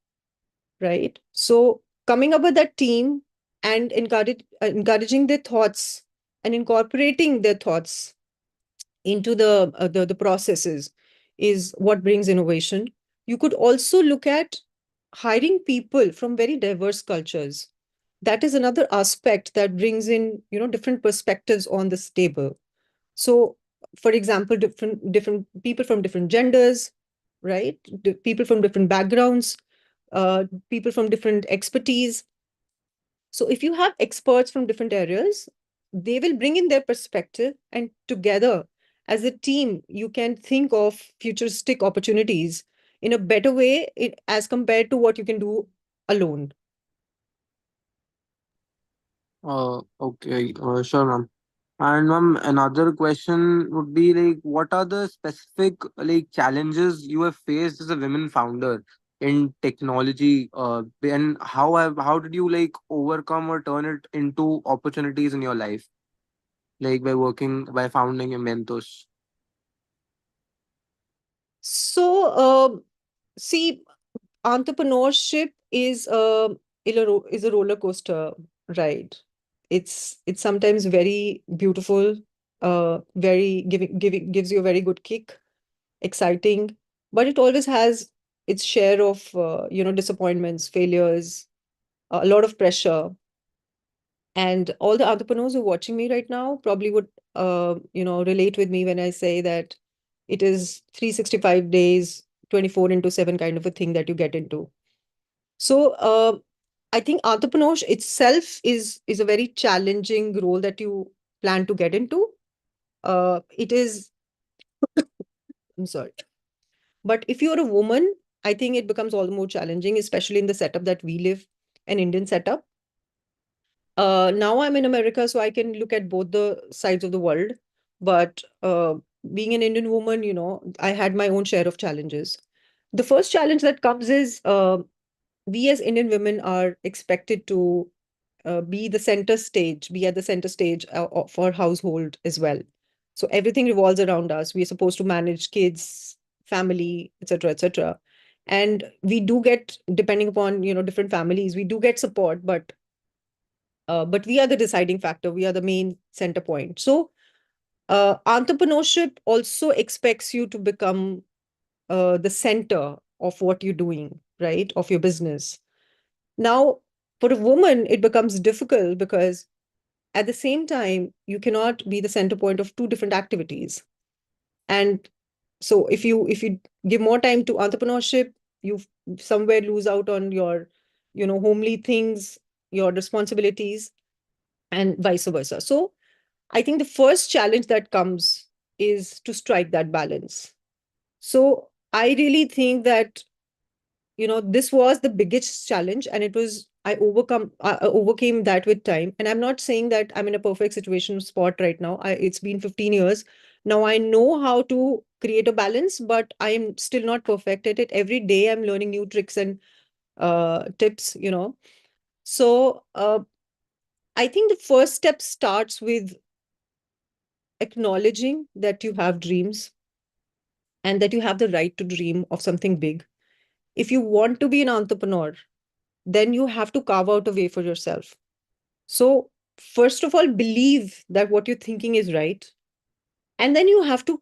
right? So coming up with that team and encouraging their thoughts and incorporating their thoughts into the processes is what brings innovation. You could also look at hiring people from very diverse cultures. That is another aspect that brings in, different perspectives on this table. So, for example, different people from different genders, right? People from different backgrounds, people from different expertise. So if you have experts from different areas, they will bring in their perspective, and together as a team, you can think of futuristic opportunities in a better way as compared to what you can do alone. Okay, sure, ma'am. And ma'am, another question would be like, what are the specific like challenges you have faced as a women founder in technology? And how did you like overcome or turn it into opportunities in your life, like by founding your mentors? So, see, entrepreneurship is a roller coaster ride. It's sometimes very beautiful, very gives you a very good kick, exciting, but it always has its share of disappointments, failures, a lot of pressure. And all the entrepreneurs who are watching me right now probably would relate with me when I say that it is 365 days, 24 into 7 kind of a thing that you get into. So I think entrepreneurship itself is a very challenging role that you plan to get into. It is, I'm sorry. But if you're a woman, I think it becomes all the more challenging, especially in the setup that we live, an Indian setup. Now I'm in America, so I can look at both the sides of the world. But being an Indian woman, I had my own share of challenges. The first challenge that comes is we as Indian women are expected to be at the center stage for household as well. So everything revolves around us. We are supposed to manage kids, family, etc., etc. And we do get, depending upon different families, we do get support, but we are the deciding factor. We are the main center point. So entrepreneurship also expects you to become the center of what you're doing, right? Of your business. Now, for a woman, it becomes difficult because at the same time, you cannot be the center point of two different activities. And so if you give more time to entrepreneurship, you somewhere lose out on your, homely things, your responsibilities, and vice versa. So I think the first challenge that comes is to strike that balance. So I really think that, this was the biggest challenge, and I overcame that with time. And I'm not saying that I'm in a perfect situation spot right now. It's been 15 years. Now I know how to create a balance, but I'm still not perfect at it. Every day I'm learning new tricks and tips, So I think the first step starts with acknowledging that you have dreams and that you have the right to dream of something big. If you want to be an entrepreneur, then you have to carve out a way for yourself. So, first of all, believe that what you're thinking is right. And then you have to,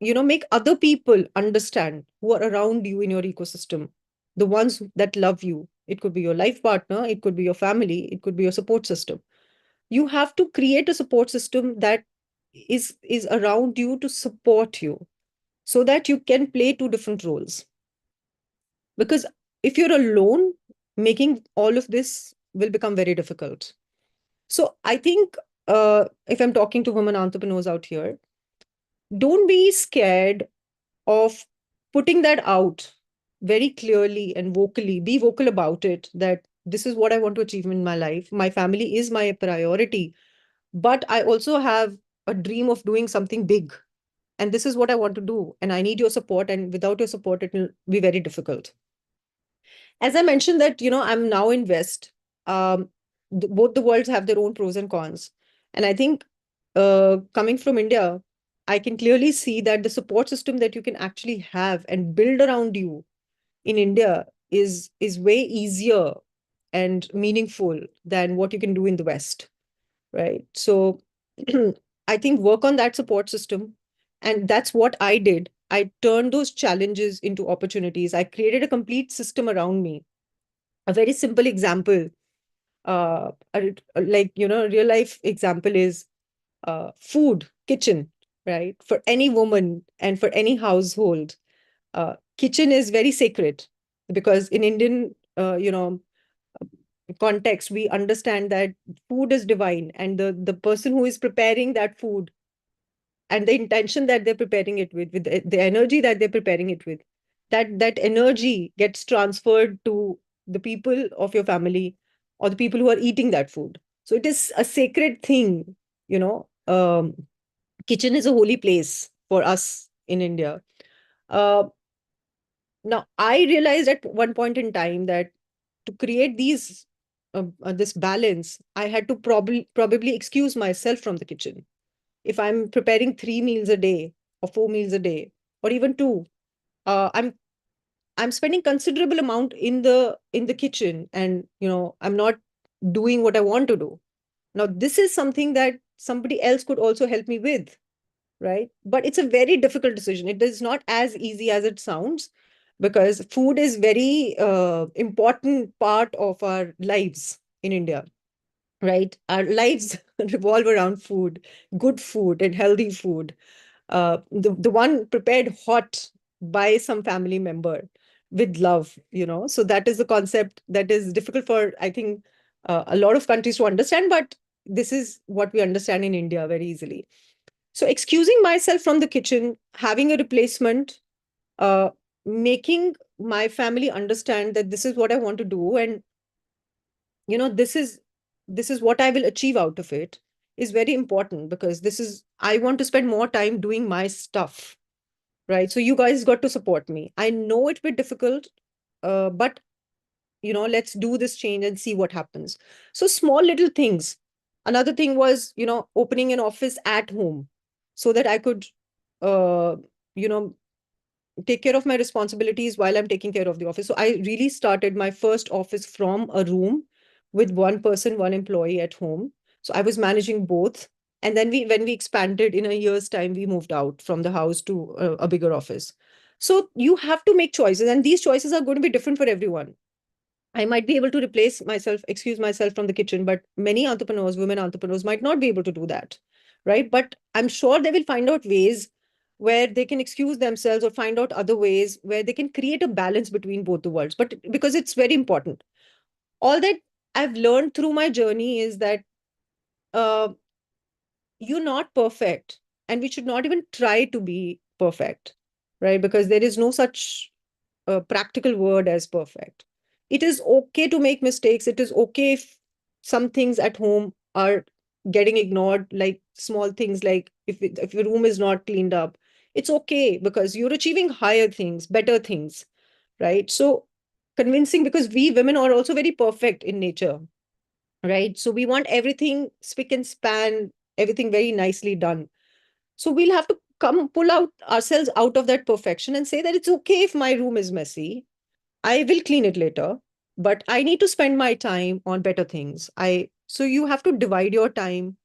make other people understand who are around you in your ecosystem, the ones that love you. It could be your life partner, it could be your family, it could be your support system. You have to create a support system that is around you to support you so that you can play two different roles. Because if you're alone, making all of this will become very difficult. So I think if I'm talking to women entrepreneurs out here, don't be scared of putting that out very clearly and vocally. Be vocal about it, that this is what I want to achieve in my life. My family is my priority, but I also have a dream of doing something big. And this is what I want to do. And I need your support. And without your support, it will be very difficult. As I mentioned that, I'm now in West. Um, both the worlds have their own pros and cons. And I think coming from India, I can clearly see that the support system that you can actually have and build around you in India is way easier and meaningful than what you can do in the West, right? So I think work on that support system. And that's what I did. I turned those challenges into opportunities. I created a complete system around me. A very simple example, like, real life example is food, kitchen, right? For any woman and for any household, kitchen is very sacred because in Indian, context, we understand that food is divine, and the person who is preparing that food and the intention that they're preparing it with the energy that they're preparing it with, that energy gets transferred to the people of your family or the people who are eating that food. So it is a sacred thing, you know. Kitchen is a holy place for us in India. Uh, Now, I realized at one point in time that to create this balance, I had to probably excuse myself from the kitchen. If I'm preparing 3 meals a day or 4 meals a day or even two, I'm spending considerable amount in the kitchen, and I'm not doing what I want to do. Now, this is something that somebody else could also help me with, right? But it's a very difficult decision. It is not as easy as it sounds because food is very important part of our lives in India, right? Our lives revolve around food, good food and healthy food. The one prepared hot by some family member with love, So that is the concept that is difficult for, I think, a lot of countries to understand, but this is what we understand in India very easily. So excusing myself from the kitchen, having a replacement, uh, making my family understand that this is what I want to do, and this is what I will achieve out of it, is very important because I want to spend more time doing my stuff, right? So you guys got to support me. I know it will be difficult, but let's do this change and see what happens. So small little things. Another thing was, opening an office at home so that I could, uh, you know, take care of my responsibilities while I'm taking care of the office. So I really started my first office from a room with one person, one employee at home. So I was managing both. And then when we expanded in a year's time, we moved out from the house to a bigger office. So you have to make choices, and these choices are going to be different for everyone. I might be able to excuse myself from the kitchen, but many entrepreneurs, women entrepreneurs, might not be able to do that, right? But I'm sure they will find out ways where they can excuse themselves or find out other ways where they can create a balance between both the worlds. But because it's very important, all that I've learned through my journey is that uh, you're not perfect, and we should not even try to be perfect, right? Because there is no such practical word as perfect. It is okay to make mistakes. It is okay if some things at home are getting ignored, like small things like if your room is not cleaned up. It's okay because you're achieving higher things, better things, right? So convincing, because we women are also very perfect in nature, right? So we want everything spick and span, everything very nicely done. So we'll have to pull out ourselves out of that perfection and say that it's okay if my room is messy. I will clean it later, but I need to spend my time on better things. So you have to divide your time,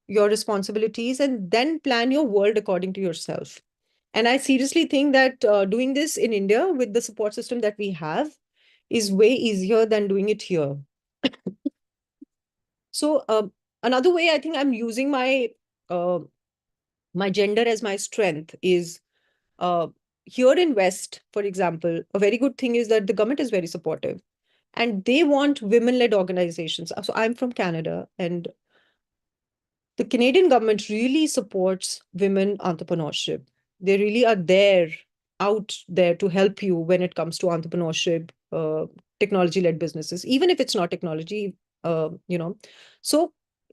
your responsibilities, and then plan your world according to yourself. And I seriously think that doing this in India with the support system that we have is way easier than doing it here. So another way I think I'm using uh, my gender as my strength is uh, here in West, for example, a very good thing is that the government is very supportive and they want women-led organizations. So I'm from Canada, and the Canadian government really supports women entrepreneurship. They really are out there to help you when it comes to entrepreneurship, technology-led businesses, even if it's not technology, So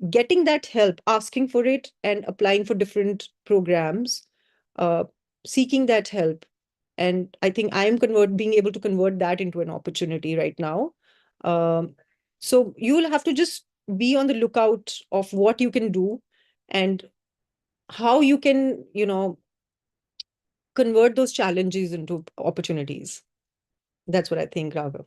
getting that help, asking for it, and applying for different programs, uh, seeking that help. And I think being able to convert that into an opportunity right now. So you will have to just be on the lookout of what you can do and how you can, convert those challenges into opportunities. That's what I think, Raghav.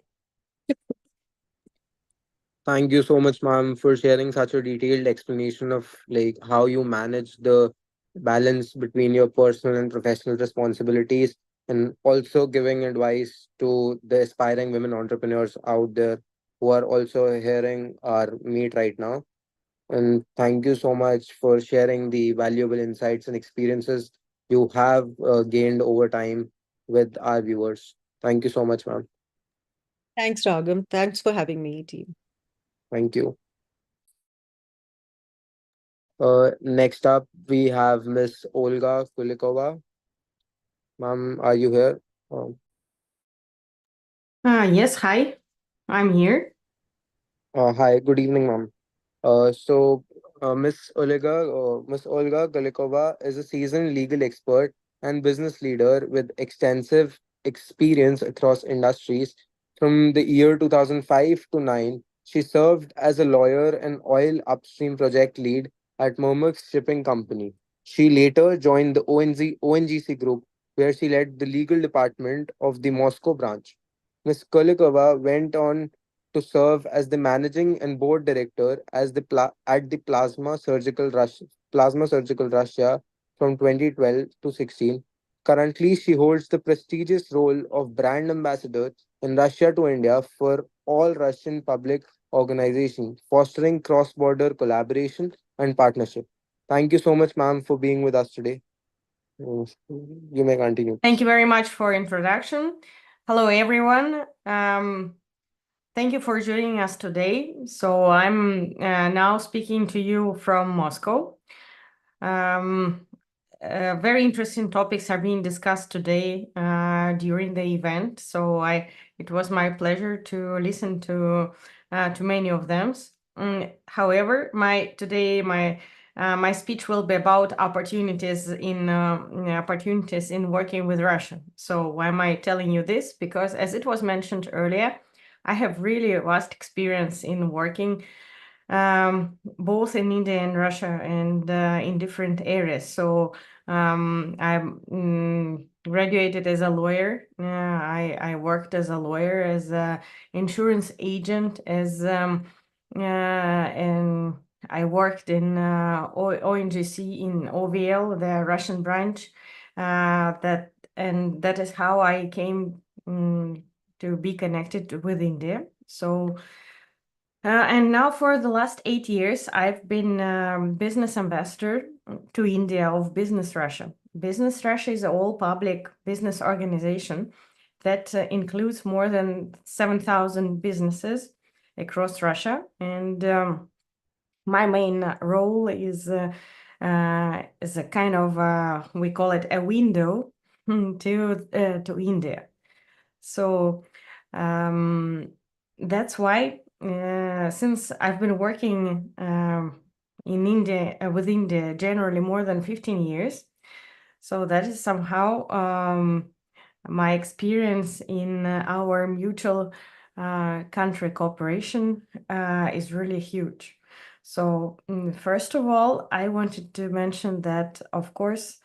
Thank you so much, ma'am, for sharing such a detailed explanation of like how you manage the balance between your personal and professional responsibilities, and also giving advice to the aspiring women entrepreneurs out there who are also hearing our meet right now. And thank you so much for sharing the valuable insights and experiences you have gained over time with our viewers. Thank you so much, ma'am. Thanks, Raghav. Thanks for having me, team. Thank you. Next up, we have Miss Olga Kulikova. Ma'am, are you here? Yes, hi, I'm here. Hi, good evening, ma'am. Miss Olga Galikova is a seasoned legal expert and business leader with extensive experience across industries. From the year 2005 to 9, she served as a lawyer and oil upstream project lead at Murmux Shipping Company. She later joined the ONGC Group, where she led the legal department of the Moscow branch. Ms. Kolikova went on to serve as the managing and board director at the Plasma Surgical Russia from 2012 to 16. Currently, she holds the prestigious role of brand ambassador in Russia to India for all Russian public organizations, fostering cross-border collaboration and partnership. Thank you so much, ma'am, for being with us today. You may continue. Thank you very much for introduction. Hello, everyone. Thank you for joining us today. So I'm now speaking to you from Moscow. Very interesting topics are being discussed today during the event. So it was my pleasure to listen to many of them. However, my speech will be about opportunities in working with Russia. So why am I telling you this? Because as it was mentioned earlier, I have really vast experience in working both in India and Russia and in different areas. So I graduated as a lawyer. I worked as a lawyer, as an insurance agent, and I worked in ONGC in OVL, the Russian branch. That is how I came to be connected with India. So. And now for the last 8 years, I've been business ambassador to India of Business Russia. Business Russia is an all-public business organization that includes more than 7,000 businesses across Russia. And my main role is a kind of, we call it a window to India. So that's why since I've been working in India with India generally more than 15 years, so that is somehow my experience in our mutual country cooperation is really huge. So first of all, I wanted to mention that, of course,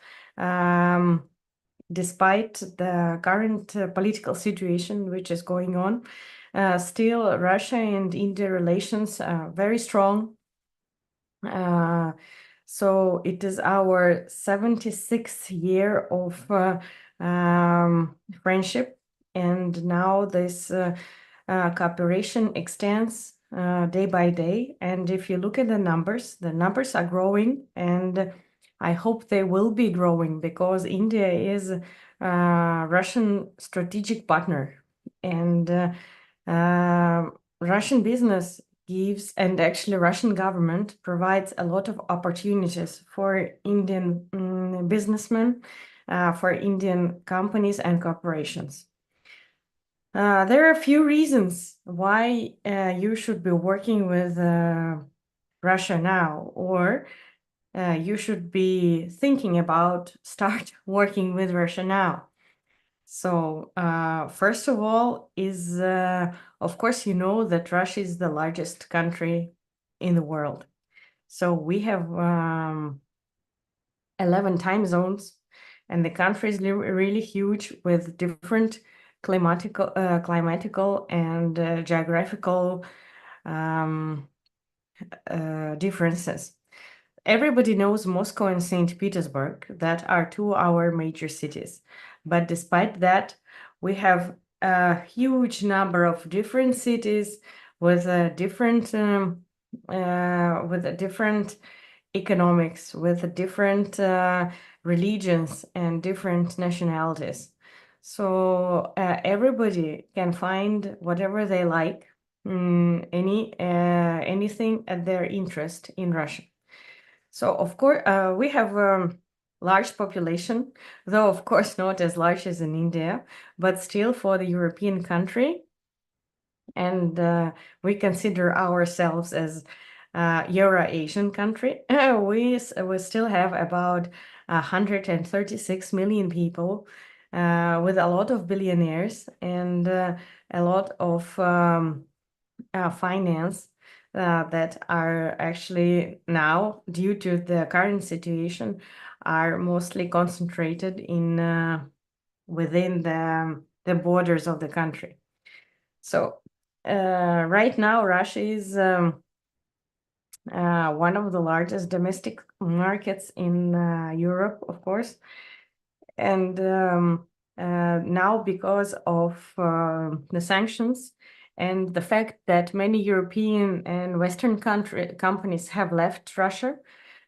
despite the current political situation which is going on, still Russia and India relations are very strong. So it is our 76th year of friendship, and now this cooperation extends day by day. And if you look at the numbers are growing, and I hope they will be growing because India is a Russian strategic partner, and Russian business gives, and actually Russian government provides a lot of opportunities for Indian businessmen, for Indian companies and corporations. There are a few reasons why you should be working with Russia now, or you should be thinking about start working with Russia now. So first of all is, of course, you know that Russia is the largest country in the world. So we have 11 time zones, and the country is really huge with different climatical and geographical differences. Everybody knows Moscow and St. Petersburg, that are two our major cities. But despite that, we have a huge number of different cities with a different economics, with different religions and different nationalities. So everybody can find whatever they like, anything at their interest in Russia. So of course we have large population, though of course not as large as in India, but still for the European country. And we consider ourselves as Euro-Asian country. We still have about 136 million people with a lot of billionaires and a lot of finance that are actually now, due to the current situation, are mostly concentrated in within the borders of the country. So right now, Russia is one of the largest domestic markets in Europe, of course. And now, because of the sanctions and the fact that many European and Western companies have left Russia,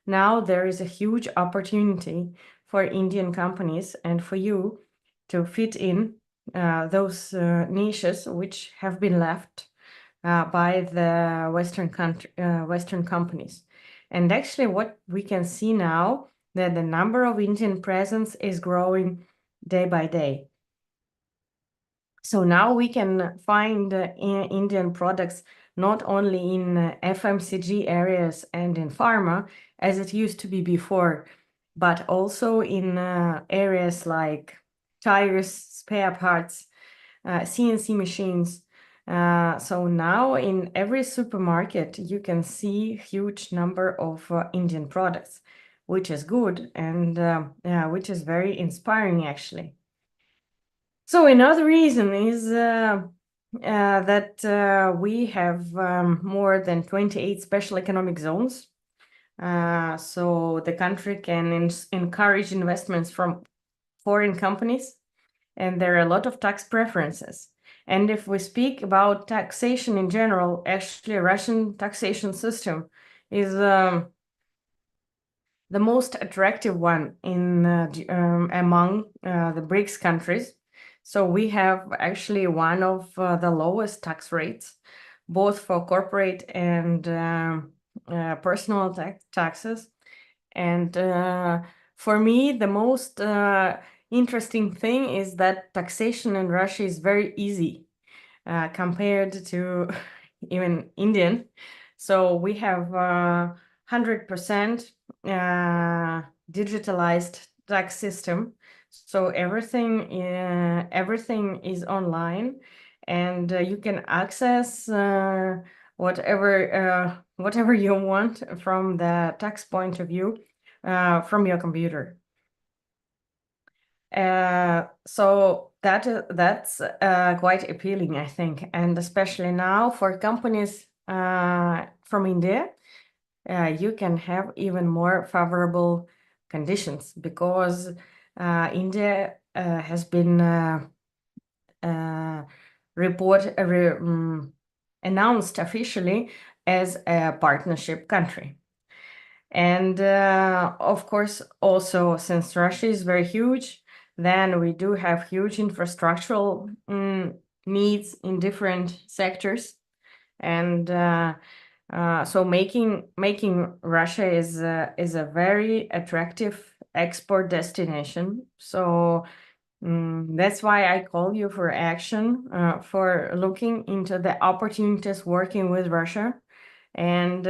now there is a huge opportunity for Indian companies and for you to fit in those niches which have been left by the Western companies. And actually, what we can see now, that the number of Indian presence is growing day by day. So now we can find Indian products not only in FMCG areas and in pharma, as it used to be before, but also in areas like tires, spare parts, CNC machines. So now in every supermarket, you can see huge number of Indian products, which is good and which is very inspiring, actually. So another reason is that we have more than 28 special economic zones. So the country can encourage investments from foreign companies, and there are a lot of tax preferences. And if we speak about taxation in general, actually Russian taxation system is the most attractive one in among the BRICS countries. So we have actually one of the lowest tax rates, both for corporate and personal taxes. And for me, the most interesting thing is that taxation in Russia is very easy compared to even Indian. So we have 100% digitalized tax system. So everything is online, and you can access whatever you want from the tax point of view from your computer. So that's quite appealing, I think, and especially now for companies from India, you can have even more favorable conditions, because India has been announced officially as a partnership country. And of course, also, since Russia is very huge, then we do have huge infrastructural needs in different sectors. And so making Russia is a very attractive export destination. So that's why I call you for action, for looking into the opportunities working with Russia, and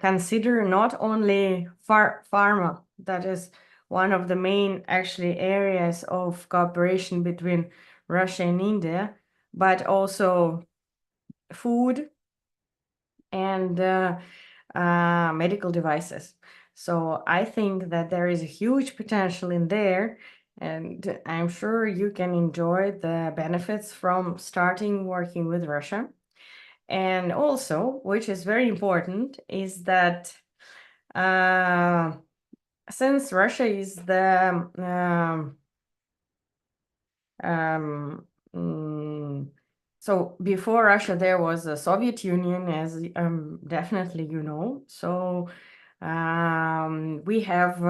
consider not only pharma, that is one of the main actually areas of cooperation between Russia and India, but also food and medical devices. So I think that there is a huge potential in there, and I'm sure you can enjoy the benefits from starting working with Russia. And also, which is very important, is that since Russia is the so before Russia, there was the Soviet Union, as definitely you know. So we have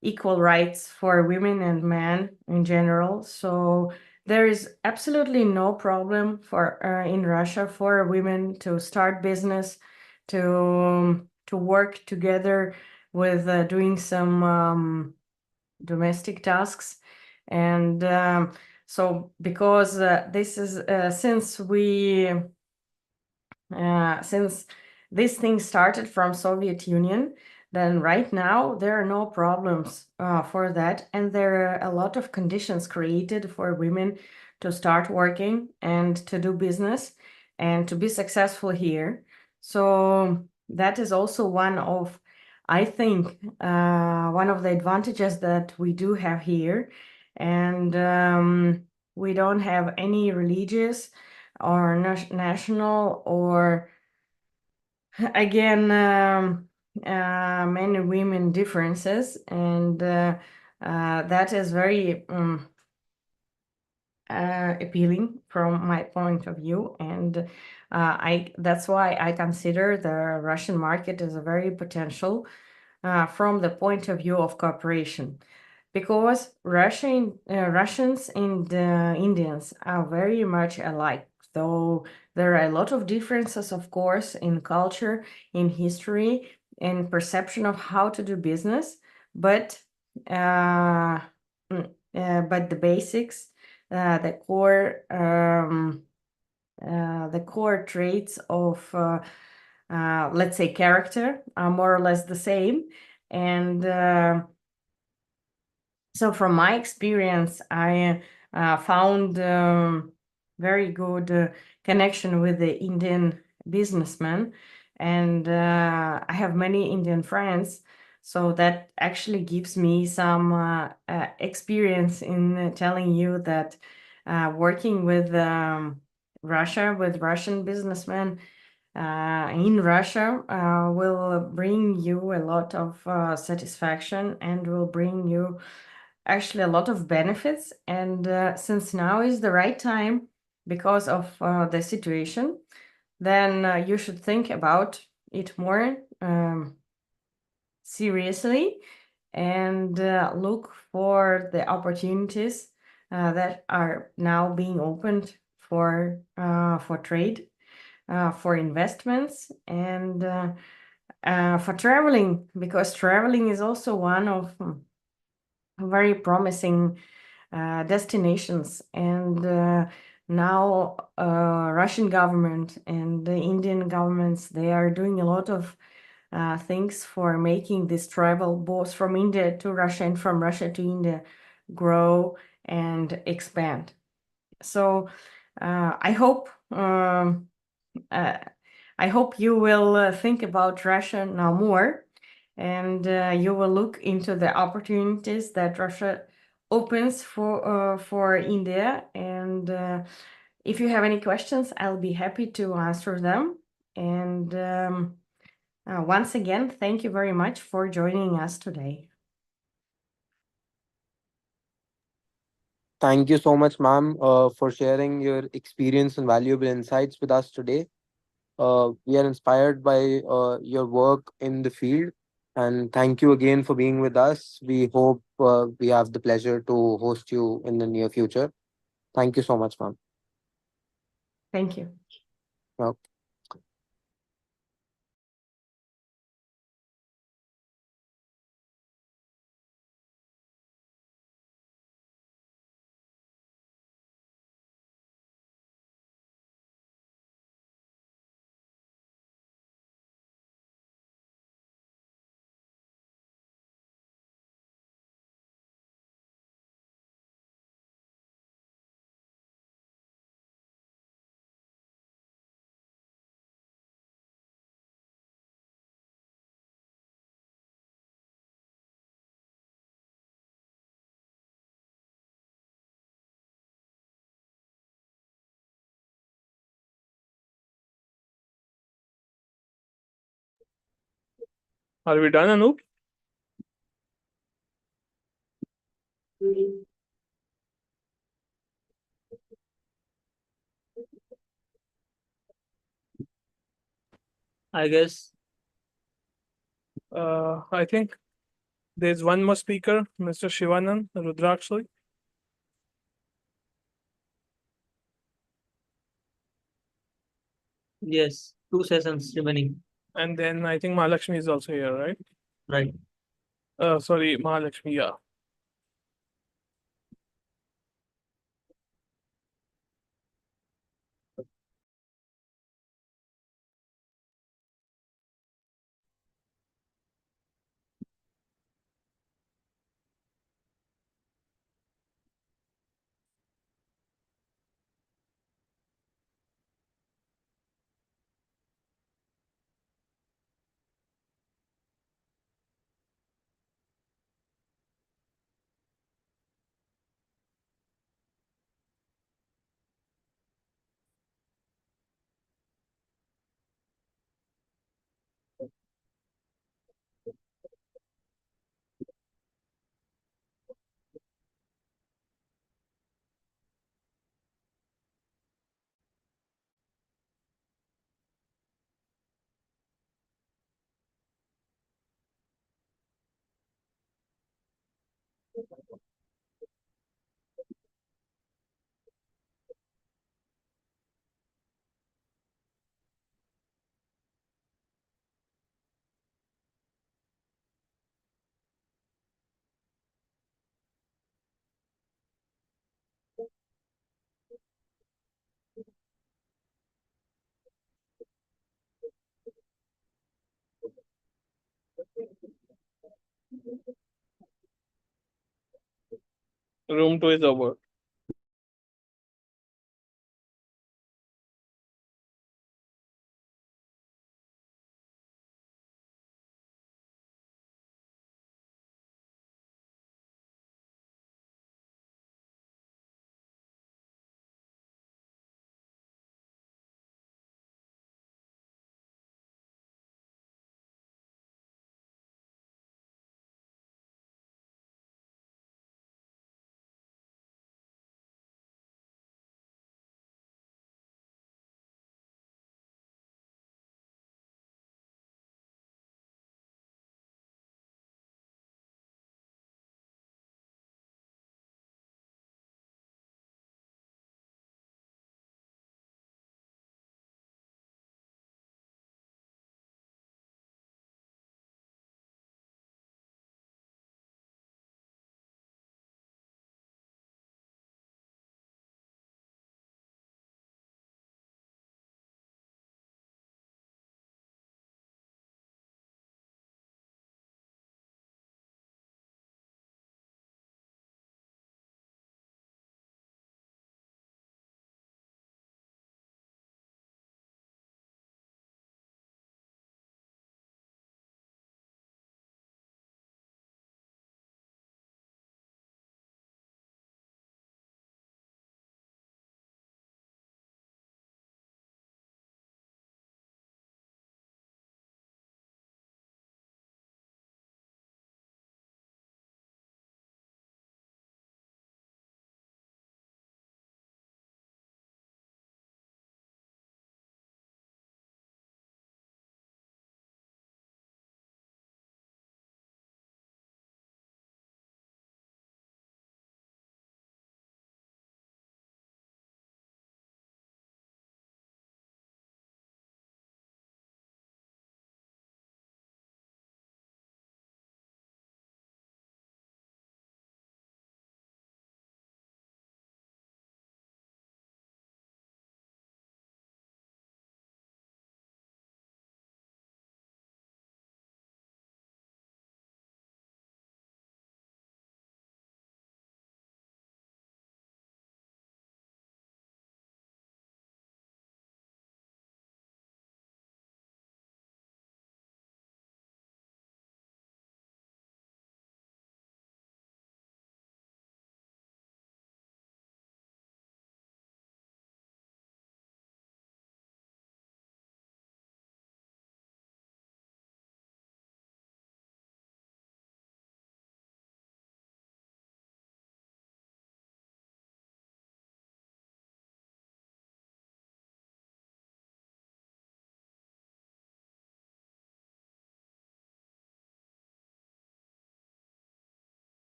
equal rights for women and men in general. So there is absolutely no problem for in Russia for women to start business, to work together with doing some domestic tasks. And so because this is since this thing started from Soviet Union, then right now there are no problems for that, and there are a lot of conditions created for women to start working and to do business and to be successful here. So that is also one of, I think, one of the advantages that we do have here. And we don't have any religious or national or again men and women differences, and that is very appealing from my point of view. And that's why I consider the Russian market as a very potential from the point of view of cooperation, because Russians and Indians are very much alike, though there are a lot of differences, of course, in culture, in history, in perception of how to do business. But the basics, the core traits of let's say character are more or less the same. And so from my experience, I found very good connection with the Indian businessmen, and I have many Indian friends. So that actually gives me some experience in telling you that working with Russia, with Russian businessmen in Russia will bring you a lot of satisfaction and will bring you actually a lot of benefits. And since now is the right time because of the situation, then you should think about it more seriously and look for the opportunities that are now being opened for trade, for investments, and for traveling, because traveling is also one of very promising destinations. And now Russian government and the Indian governments, they are doing a lot of things for making this travel both from India to Russia and from Russia to India grow and expand. So I hope you will think about Russia now more, and you will look into the opportunities that Russia opens for India. And if you have any questions, I'll be happy to answer them. And once again, thank you very much for joining us today. Thank you so much, ma'am, for sharing your experience and valuable insights with us today. We are inspired by your work in the field, and thank you again for being with us. We hope we have the pleasure to host you in the near future. Thank you so much, ma'am. Thank you. Okay. Are we done, Anup? I guess. I think there's one more speaker, Mr. Shivanand Rudrakshi. Yes, 2 sessions remaining. And then I think Mahalakshmi is also here, right? Right. Sorry, Mahalakshmi, yeah. Room 2 is over.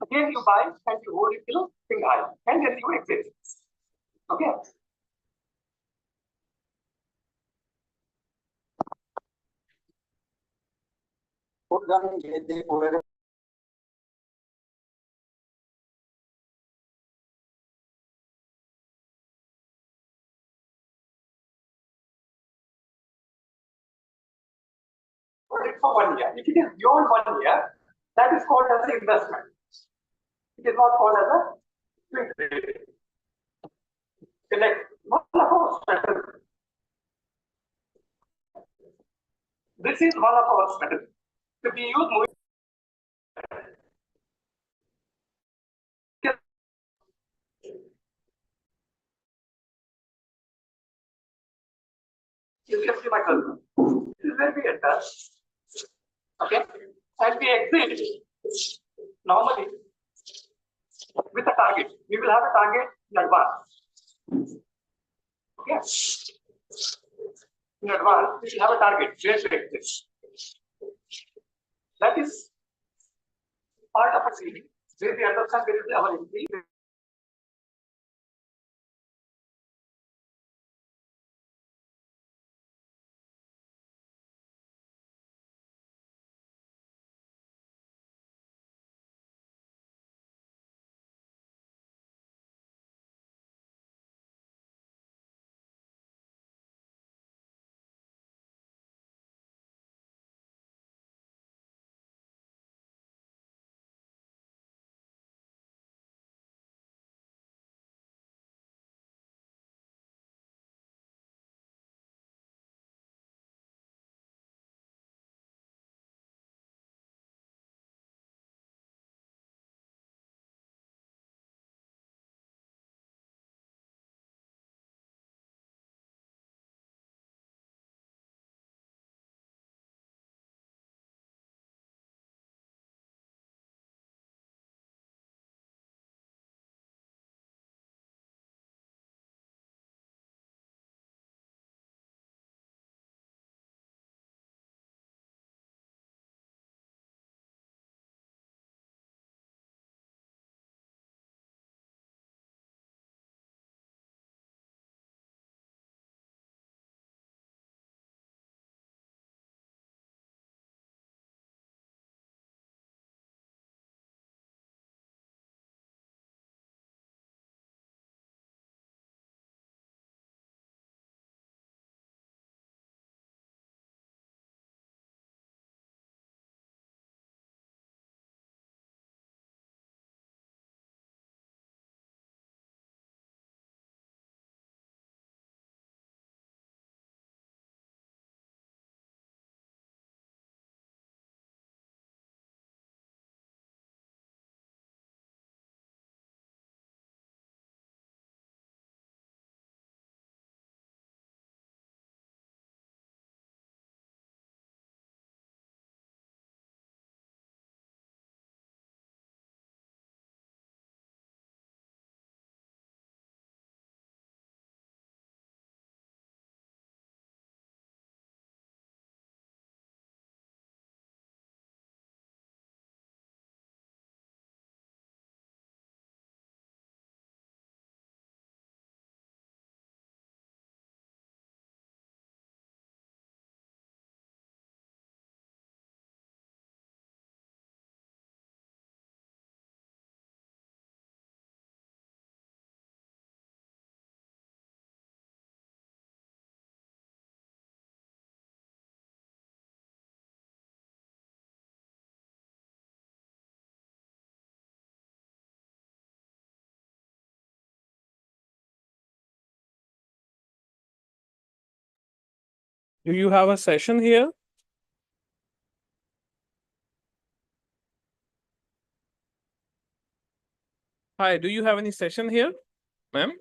Again, you buy and you hold it till finger high, and then you exit. Okay. Hold it for 1 year. If it is beyond 1 year, that is called as an investment. It is not called as a swing trade. Select one of our strategies. This is one of our strategies. So we use moving. You can see my curve. This is where we enter. Okay, and we exit normally with a target. We will have a target in advance. Okay, in advance we will have a target where to exit. That is part of a seeding. Where we understand where is our entry. Do you have a session here? Hi, do you have any session here, ma'am?